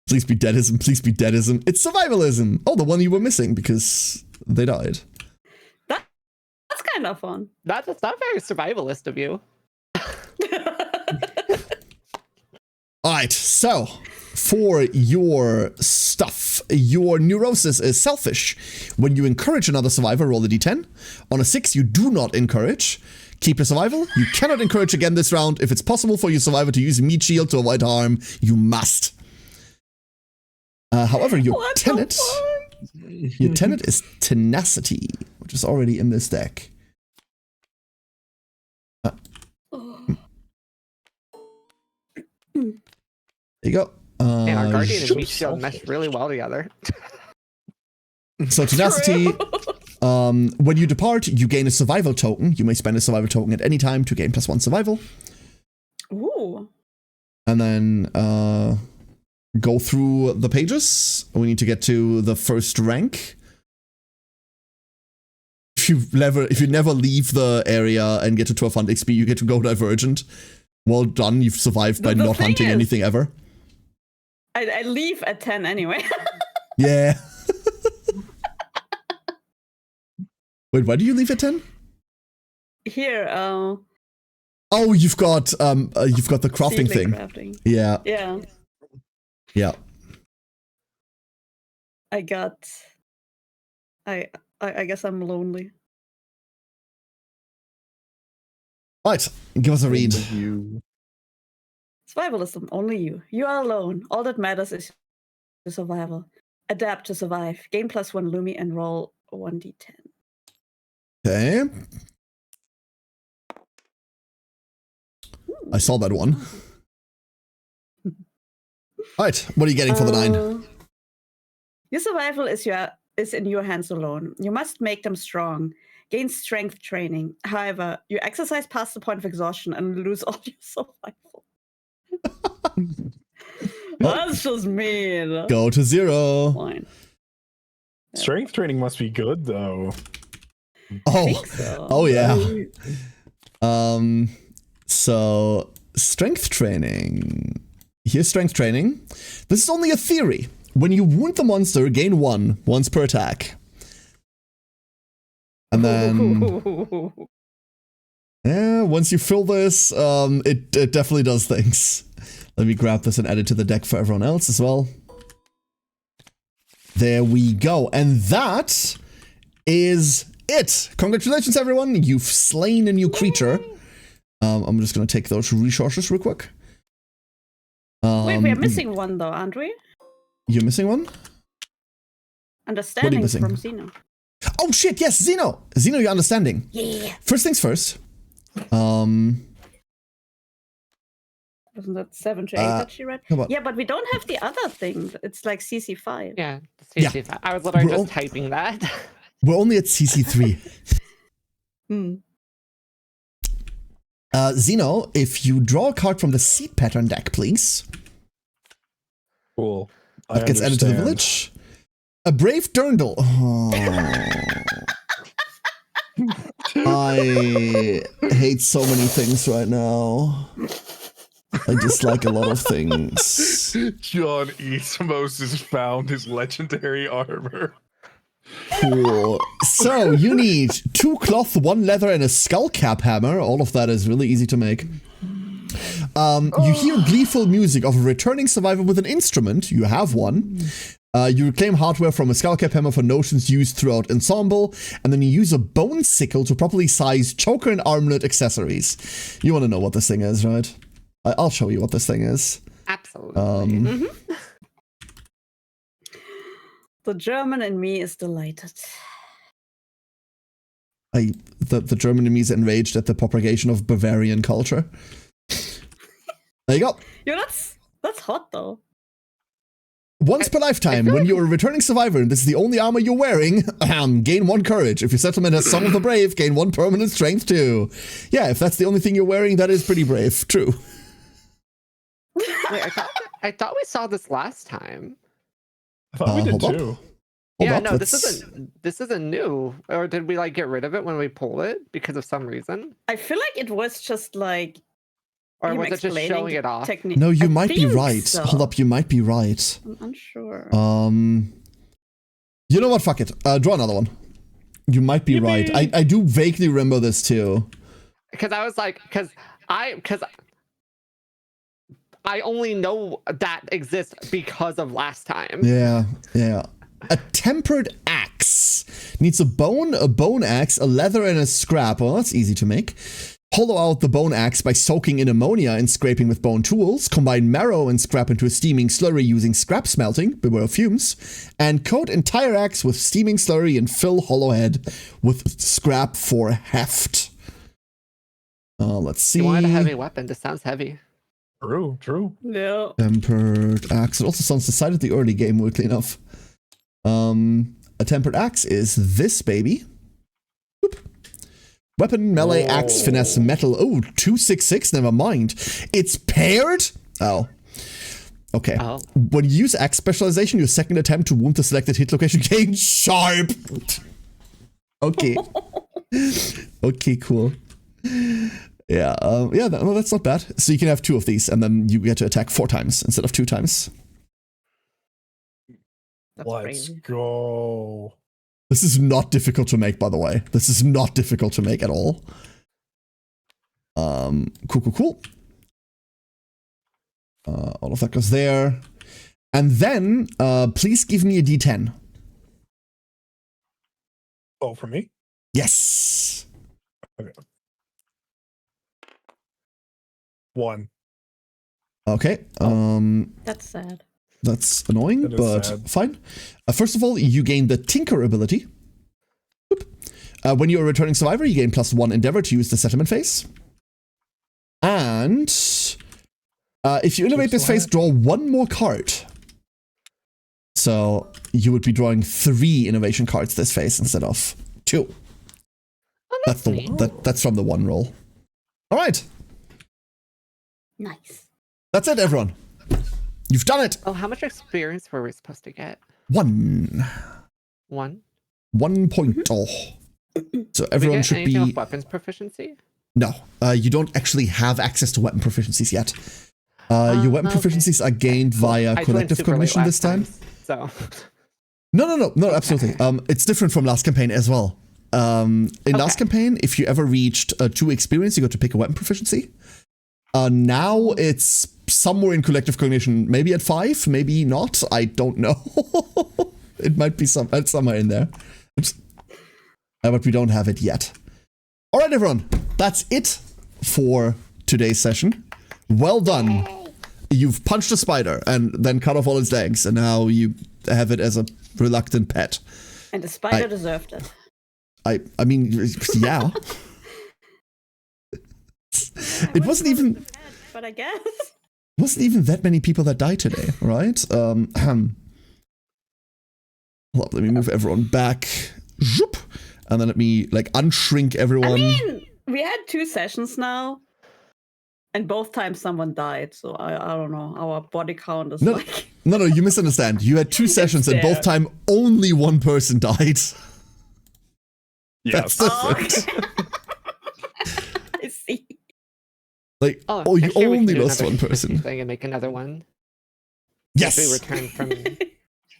[SPEAKER 1] Please be deadism. Please be deadism. It's survivalism. Oh, the one you were missing because they died.
[SPEAKER 3] That's kind of fun.
[SPEAKER 2] That's not very survivalist of you.
[SPEAKER 1] All right, so for your stuff, your neurosis is selfish. When you encourage another survivor, roll a d10. On a 6, you do not encourage. Keep your survival. You cannot encourage again this round. If it's possible for your survivor to use meat shield to avoid harm, you must. However, your
[SPEAKER 3] What the
[SPEAKER 1] tenet is tenacity, which is already in this deck. There you go.
[SPEAKER 2] And our guardian and
[SPEAKER 1] Shoop.
[SPEAKER 2] meat shield mesh really well together.
[SPEAKER 1] So tenacity, when you depart, you gain a survival token. You may spend a survival token at any time to gain +1 survival.
[SPEAKER 3] Ooh.
[SPEAKER 1] And then go through the pages. We need to get to the first rank. If you never leave the area and get to 1200 XP, you get to go divergent. Well done, you've survived by
[SPEAKER 3] The
[SPEAKER 1] not
[SPEAKER 3] thing
[SPEAKER 1] hunting
[SPEAKER 3] is-
[SPEAKER 1] anything ever.
[SPEAKER 3] I leave at 10 anyway.
[SPEAKER 1] Yeah. Wait, why do you leave at 10?
[SPEAKER 3] Here,
[SPEAKER 1] Oh, you've got the crafting
[SPEAKER 3] seedling
[SPEAKER 1] thing.
[SPEAKER 3] crafting.
[SPEAKER 1] Yeah,
[SPEAKER 3] Yeah.
[SPEAKER 1] yeah.
[SPEAKER 3] I guess I'm lonely.
[SPEAKER 1] Right, give us a read.
[SPEAKER 5] You.
[SPEAKER 3] Survivalism, only you. You are alone. All that matters is your survival. Adapt to survive. Gain +1 Lumi and roll 1d10.
[SPEAKER 1] Okay. I saw that one. Right, what are you getting for the 9?
[SPEAKER 3] Your survival is in your hands alone. You must make them strong. Gain strength training. However, you exercise past the point of exhaustion and lose all your survival. That's just mean.
[SPEAKER 1] Go to 0.
[SPEAKER 3] Fine.
[SPEAKER 5] Strength training must be good though.
[SPEAKER 1] Oh,
[SPEAKER 3] Think so.
[SPEAKER 1] oh yeah. So strength training. Here's strength training. This is only a theory. When you wound the monster, gain 1 once per attack. And then, yeah, once you fill this, it definitely does things. Let me grab this and add it to the deck for everyone else as well. There we go. And that is it. Congratulations, everyone. You've slain a new creature. I'm just going to take those resources real quick.
[SPEAKER 3] Wait, we are missing one though, aren't we?
[SPEAKER 1] You're missing one?
[SPEAKER 3] Understanding
[SPEAKER 1] missing?
[SPEAKER 3] from Xeno.
[SPEAKER 1] Oh shit, yes, Xeno! Xeno, you're understanding.
[SPEAKER 6] Yeah.
[SPEAKER 1] First things first.
[SPEAKER 3] Wasn't that 7 to 8 that she read?
[SPEAKER 1] come on.
[SPEAKER 3] Yeah, but we don't have the other thing. It's like CC5.
[SPEAKER 2] Yeah.
[SPEAKER 1] Yeah.
[SPEAKER 2] I was literally
[SPEAKER 1] We're all-
[SPEAKER 2] just typing that.
[SPEAKER 1] We're only at CC3.
[SPEAKER 3] Hmm.
[SPEAKER 1] Xeno, if you draw a card from the seed pattern deck, please.
[SPEAKER 5] Cool.
[SPEAKER 1] That gets added to the
[SPEAKER 5] understand.
[SPEAKER 1] village. A brave dirndl. Oh. I hate so many things right now. I dislike a lot of things.
[SPEAKER 5] John Eastmos has found his legendary armor.
[SPEAKER 1] Cool. So you need 2 cloth, 1 leather, and a skull cap hammer. All of that is really easy to make. You hear gleeful music of a returning survivor with an instrument. You have one. You reclaim hardware from a skull cap hammer for notions used throughout ensemble, and then you use a bone sickle to properly size choker and armlet accessories. You want to know what this thing is, right? I'll show you what this thing is.
[SPEAKER 2] Absolutely.
[SPEAKER 3] The German in me is delighted.
[SPEAKER 1] The German in me is enraged at the propagation of Bavarian culture. There you go.
[SPEAKER 3] Yo, that's hot though.
[SPEAKER 1] Once per lifetime, when you're a returning survivor and this is the only armor you're wearing, gain 1 courage. If your settlement has Song of the Brave, gain 1 permanent strength too. Yeah, if that's the only thing you're wearing, that is pretty brave. True.
[SPEAKER 2] Wait, I thought we saw this last time.
[SPEAKER 5] I thought we did
[SPEAKER 1] hold up.
[SPEAKER 5] too.
[SPEAKER 2] Yeah,
[SPEAKER 1] Hold up,
[SPEAKER 2] no,
[SPEAKER 1] let's-
[SPEAKER 2] this isn't new. Or did we like get rid of it when we pulled it because of some reason?
[SPEAKER 3] I feel like it was just like.
[SPEAKER 2] Or
[SPEAKER 3] him
[SPEAKER 2] was it just
[SPEAKER 3] explaining
[SPEAKER 2] showing it off?
[SPEAKER 3] technique.
[SPEAKER 1] No, you
[SPEAKER 3] I
[SPEAKER 1] might be
[SPEAKER 3] think
[SPEAKER 1] right.
[SPEAKER 3] so.
[SPEAKER 1] Hold up, you might be right.
[SPEAKER 3] I'm unsure.
[SPEAKER 1] You know what? Fuck it. Draw another one. You might be right. I do vaguely remember this too.
[SPEAKER 2] Because I was like, because I only know that exists because of last time.
[SPEAKER 1] Yeah. A tempered axe needs a bone axe, a leather, and a scrap. Well, that's easy to make. Hollow out the bone axe by soaking in ammonia and scraping with bone tools. Combine marrow and scrap into a steaming slurry using scrap smelting, beware of fumes. And coat entire axe with steaming slurry and fill hollow head with scrap for heft. Let's see.
[SPEAKER 2] You wanted a heavy weapon. This sounds heavy.
[SPEAKER 5] True.
[SPEAKER 3] No.
[SPEAKER 1] Tempered axe. It also sounds decidedly early game, weirdly enough. A tempered axe is this baby. Whoop. Weapon, melee, axe, finesse, metal. Oh, 266, never mind. It's paired? Oh. Okay.
[SPEAKER 2] Oh.
[SPEAKER 1] When you use axe specialization, your second attempt to wound the selected hit location gains sharp. Okay. Okay, cool. Yeah, no, that's not bad. So you can have 2 of these, and then you get to attack 4 times instead of 2 times.
[SPEAKER 3] That's
[SPEAKER 5] Let's
[SPEAKER 3] crazy.
[SPEAKER 5] go.
[SPEAKER 1] This is not difficult to make, by the way. This is not difficult to make at all. Cool. All of that goes there. And then, please give me a D10.
[SPEAKER 5] Oh, for me?
[SPEAKER 1] Yes.
[SPEAKER 5] Okay. 1.
[SPEAKER 1] Okay.
[SPEAKER 3] That's sad.
[SPEAKER 1] That's annoying,
[SPEAKER 5] That is
[SPEAKER 1] but
[SPEAKER 5] sad.
[SPEAKER 1] fine. First of all, you gain the Tinker ability. Whoop. When you're a returning survivor, you gain +1 endeavor to use the settlement phase. And if you innovate this phase, draw 1 more card. So you would be drawing 3 innovation cards this phase instead of 2.
[SPEAKER 2] Oh,
[SPEAKER 1] That's the
[SPEAKER 2] neat.
[SPEAKER 1] that's from the 1 roll. All right,
[SPEAKER 6] Nice.
[SPEAKER 1] that's it, everyone. You've done it.
[SPEAKER 2] Oh, how much experience were we supposed to get?
[SPEAKER 1] 1
[SPEAKER 2] 1.
[SPEAKER 1] 1 point. Oh. So everyone
[SPEAKER 2] we get
[SPEAKER 1] should
[SPEAKER 2] anything
[SPEAKER 1] be.
[SPEAKER 2] with weapons proficiency?
[SPEAKER 1] No, you don't actually have access to weapon proficiencies yet. Your weapon
[SPEAKER 2] okay.
[SPEAKER 1] proficiencies are gained via
[SPEAKER 2] I joined
[SPEAKER 1] collective
[SPEAKER 2] super late
[SPEAKER 1] cognition
[SPEAKER 2] last
[SPEAKER 1] this time.
[SPEAKER 2] So
[SPEAKER 1] No, absolutely. It's different from last campaign as well. In last
[SPEAKER 2] Okay.
[SPEAKER 1] campaign, if you ever reached 2 experience, you got to pick a weapon proficiency. Now it's somewhere in collective cognition, maybe at 5, maybe not. I don't know. It might be somewhere in there. Oops. But we don't have it yet. All right, everyone. That's it for today's session. Well done. You've punched a spider and then cut off all its legs, and now you have it as a reluctant pet.
[SPEAKER 3] And the spider deserved it.
[SPEAKER 1] I mean, yeah. It wasn't even
[SPEAKER 3] But I guess.
[SPEAKER 1] that many people that died today, right? Hold up, let me move everyone back. Zoop. And then let me like unshrink everyone.
[SPEAKER 3] I mean, we had 2 sessions now, and both times someone died. So I don't know. Our body count is
[SPEAKER 1] No,
[SPEAKER 3] like.
[SPEAKER 1] no, you misunderstand. You had 2 sessions and both
[SPEAKER 3] there.
[SPEAKER 1] time only 1 person died.
[SPEAKER 5] Yes.
[SPEAKER 1] That's different.
[SPEAKER 3] I see.
[SPEAKER 1] Like,
[SPEAKER 2] oh,
[SPEAKER 1] you
[SPEAKER 2] next year we can
[SPEAKER 1] only
[SPEAKER 2] do
[SPEAKER 1] lost
[SPEAKER 2] another
[SPEAKER 1] 1 person.
[SPEAKER 2] thing and make another one.
[SPEAKER 1] Yes.
[SPEAKER 2] If we return from.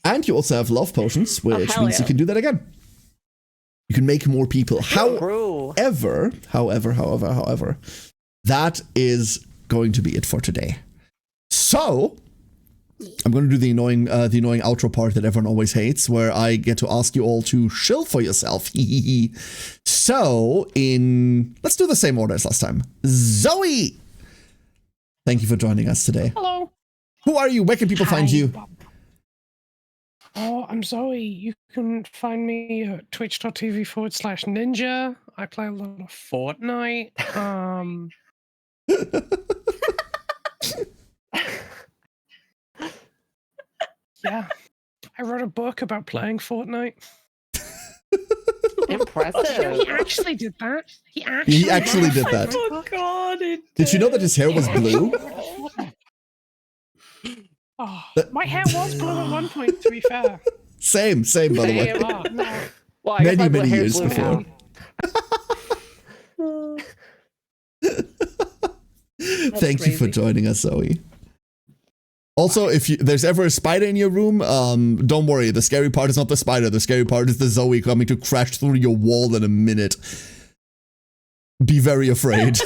[SPEAKER 1] And you also have love potions, which
[SPEAKER 3] hell
[SPEAKER 1] means you
[SPEAKER 3] yeah.
[SPEAKER 1] can do that again. You can make more people.
[SPEAKER 2] True.
[SPEAKER 1] However, that is going to be it for today. So, I'm going to do the annoying outro part that everyone always hates, where I get to ask you all to shill for yourself. So, let's do the same order as last time. Zoe, thank you for joining us today.
[SPEAKER 4] Hello.
[SPEAKER 1] Who are you? Where can people find you?
[SPEAKER 4] Oh, I'm Zoe. You can find me at twitch.tv/ninja. I play a lot of Fortnite. Yeah. I wrote a book about playing Fortnite.
[SPEAKER 2] Impressive.
[SPEAKER 4] He actually did that. He
[SPEAKER 1] actually did that.
[SPEAKER 3] Oh God!
[SPEAKER 1] Did you know that his hair was blue?
[SPEAKER 4] Oh, my hair was blue at one point, to be fair.
[SPEAKER 1] Same, by the way.
[SPEAKER 4] Oh, no.
[SPEAKER 2] Well, I guess my
[SPEAKER 1] Many
[SPEAKER 2] hair's
[SPEAKER 1] years
[SPEAKER 2] blue
[SPEAKER 1] before.
[SPEAKER 2] now.
[SPEAKER 1] Thank you for
[SPEAKER 3] crazy.
[SPEAKER 1] joining us, Zoe. Also, if there's ever a spider in your room, don't worry. The scary part is not the spider. The scary part is the Zoe coming to crash through your wall in a minute. Be very afraid.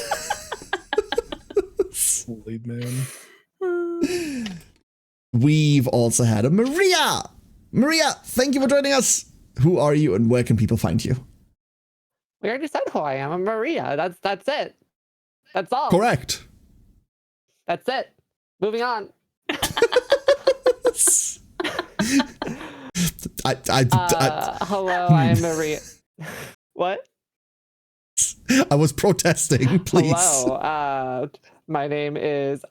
[SPEAKER 5] Holy man.
[SPEAKER 1] We've also had a Maria. Maria, thank you for joining us. Who are you and where can people find you?
[SPEAKER 2] We already said who I am. I'm Maria. That's it. That's all.
[SPEAKER 1] Correct.
[SPEAKER 2] That's it. Moving on. Hello, I'm Maria. What?
[SPEAKER 1] I was protesting, please.
[SPEAKER 2] Hello. My name is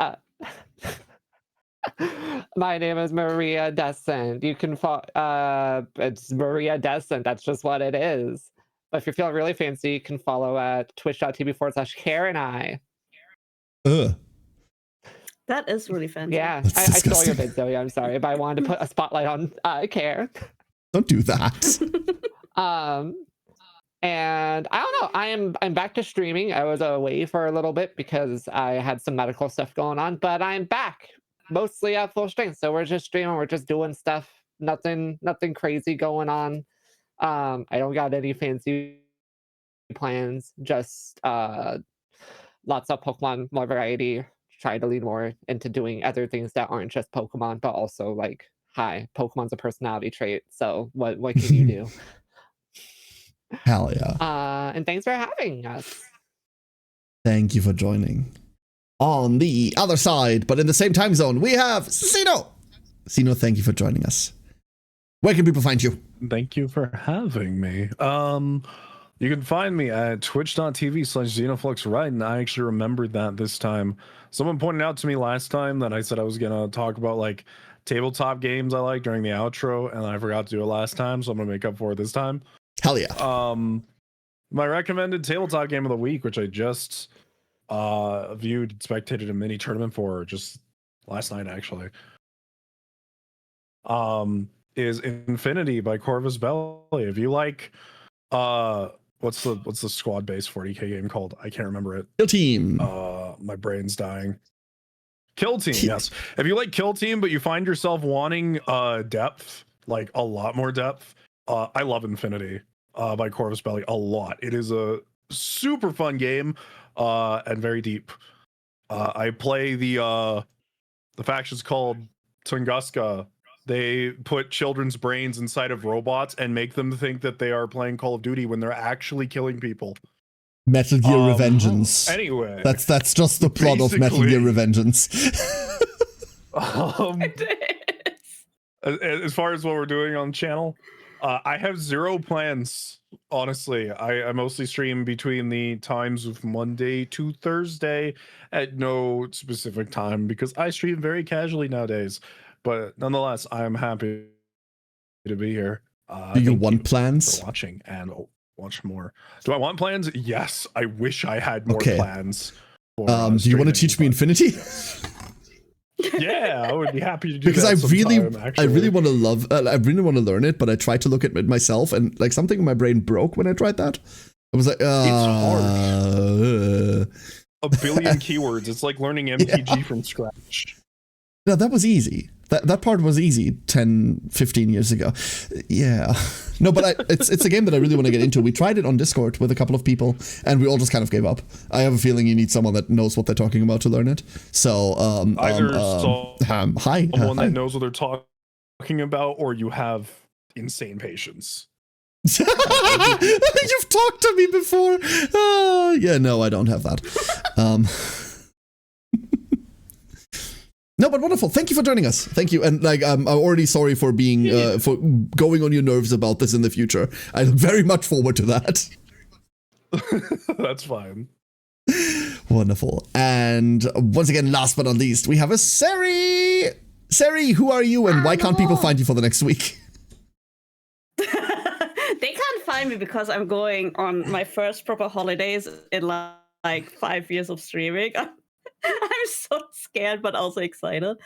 [SPEAKER 2] Maria Descent. You can it's Maria Descent. That's just what it is. But if you're feeling really fancy, you can follow at twitch.tv/Karen.
[SPEAKER 1] Ugh.
[SPEAKER 3] That is really fancy.
[SPEAKER 2] Yeah,
[SPEAKER 1] That's
[SPEAKER 2] I stole your
[SPEAKER 1] disgusting.
[SPEAKER 2] bid, Zoe. I'm sorry, but I wanted to put a spotlight on Care.
[SPEAKER 1] Don't do that.
[SPEAKER 2] And I don't know. I'm back to streaming. I was away for a little bit because I had some medical stuff going on, but I'm back mostly at full strength. So we're just streaming. We're just doing stuff. Nothing crazy going on. I don't got any fancy plans. Just lots of Pokemon, more variety. Try to lean more into doing other things that aren't just Pokemon, but also like, hi, Pokemon's a personality trait. So what can you do?
[SPEAKER 1] Hell yeah.
[SPEAKER 2] And thanks for having us.
[SPEAKER 1] Thank you for joining. On the other side, but in the same time zone, we have Sino. Sino, thank you for joining us. Where can people find you?
[SPEAKER 5] Thank you for having me. You can find me at twitch.tv/xenofluxright, and I actually remembered that this time. Someone pointed out to me last time that I said I was gonna talk about like tabletop games I like during the outro, and I forgot to do it last time, so I'm gonna make up for it this time.
[SPEAKER 1] Hell yeah.
[SPEAKER 5] My recommended tabletop game of the week, which I just viewed, spectated a mini tournament for just last night actually, is Infinity by Corvus Belli. If you like what's the squad based 40k game called? I can't remember it.
[SPEAKER 1] Kill Team.
[SPEAKER 5] My brain's dying. Kill Team, yes. If you like Kill Team, but you find yourself wanting depth, like a lot more depth, I love Infinity by Corvus Belli a lot. It is a super fun game and very deep. I play the factions called Tunguska. They put children's brains inside of robots and make them think that they are playing Call of Duty when they're actually killing people.
[SPEAKER 1] Metal Gear Revengeance.
[SPEAKER 5] Anyway,
[SPEAKER 1] that's just the plot of Metal Gear Revengeance.
[SPEAKER 5] As far as what we're doing on the channel, I have zero plans. Honestly, I mostly stream between the times of Monday to Thursday at no specific time because I stream very casually nowadays. But nonetheless, I'm happy to be here.
[SPEAKER 1] Do you want plans?
[SPEAKER 5] For watching and watch more. Do I want plans? Yes. I wish I had more plans. For,
[SPEAKER 1] do you want to teach me Infinity?
[SPEAKER 5] Yeah, I would be happy to do
[SPEAKER 1] because
[SPEAKER 5] that.
[SPEAKER 1] Because I really want to learn it, but I tried to look at it myself, and like something in my brain broke when I tried that. I was like,
[SPEAKER 5] it's hard. A billion keywords. It's like learning MTG from scratch.
[SPEAKER 1] No, that was easy. That part was easy 10, 15 years ago. Yeah. No, but it's a game that I really want to get into. We tried it on Discord with a couple of people, and we all just kind of gave up. I have a feeling you need someone that knows what they're talking about to learn it. So,
[SPEAKER 5] either
[SPEAKER 1] someone
[SPEAKER 5] that knows what they're talking about, or you have insane patience.
[SPEAKER 1] You've talked to me before. Yeah, no, I don't have that. No, but wonderful. Thank you for joining us. Thank you. And like, I'm already sorry for being for going on your nerves about this in the future. I look very much forward to that.
[SPEAKER 5] That's fine.
[SPEAKER 1] Wonderful. And once again, last but not least, we have a Sari. Sari, who are you, and why can't people find you for the next week?
[SPEAKER 3] They can't find me because I'm going on my first proper holidays in like 5 years of streaming. I'm so scared, but also excited.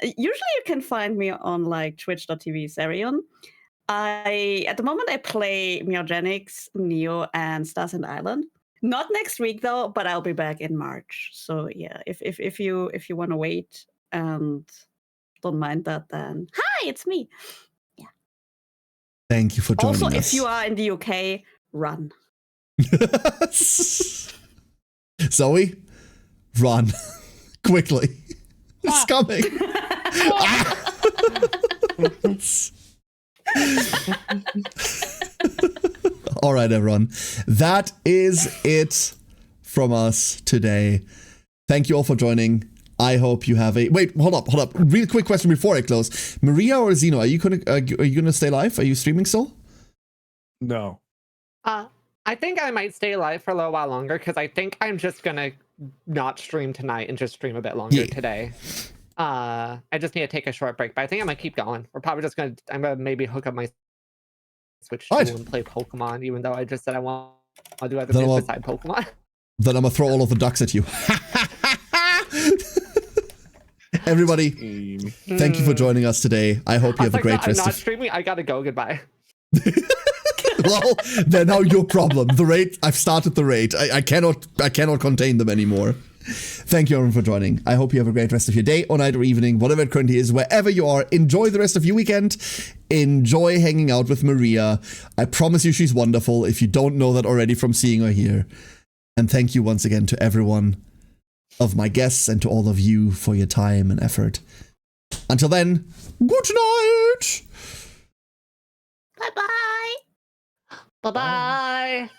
[SPEAKER 3] Usually you can find me on like twitch.tv Sarion. At the moment I play Myogenics, Neo, and Stars and Island. Not next week though, but I'll be back in March. So yeah, if you want to wait and don't mind that, then hi, it's me. Yeah.
[SPEAKER 1] Thank you for joining us.
[SPEAKER 3] Also, if you are in the UK, run.
[SPEAKER 1] Zoe, run quickly. It's coming. All right, everyone. That is it from us today. Thank you all for joining. I hope you have a hold up. Real quick question before I close. Maria or Zeno, are you gonna stay live? Are you streaming still?
[SPEAKER 5] No.
[SPEAKER 2] I think I might stay live for a little while longer because I think I'm just gonna not stream tonight and just stream a bit longer today. I just need to take a short break, but I think I might keep going. I'm gonna maybe hook up my Switch and play Pokemon, even though I just said I'll do other things beside Pokemon.
[SPEAKER 1] Then I'm gonna throw all of the ducks at you. Everybody, thank you for joining us today. I hope you have a great rest
[SPEAKER 2] I'm not streaming. I gotta go. Goodbye.
[SPEAKER 1] Well, then now your problem. The raid. I've started the raid. I cannot contain them anymore. Thank you everyone for joining. I hope you have a great rest of your day or night or evening, whatever it currently is, wherever you are. Enjoy the rest of your weekend. Enjoy hanging out with Maria. I promise you she's wonderful if you don't know that already from seeing her here. And thank you once again to everyone of my guests and to all of you for your time and effort. Until then, good night.
[SPEAKER 6] Bye-bye.
[SPEAKER 2] Bye-bye.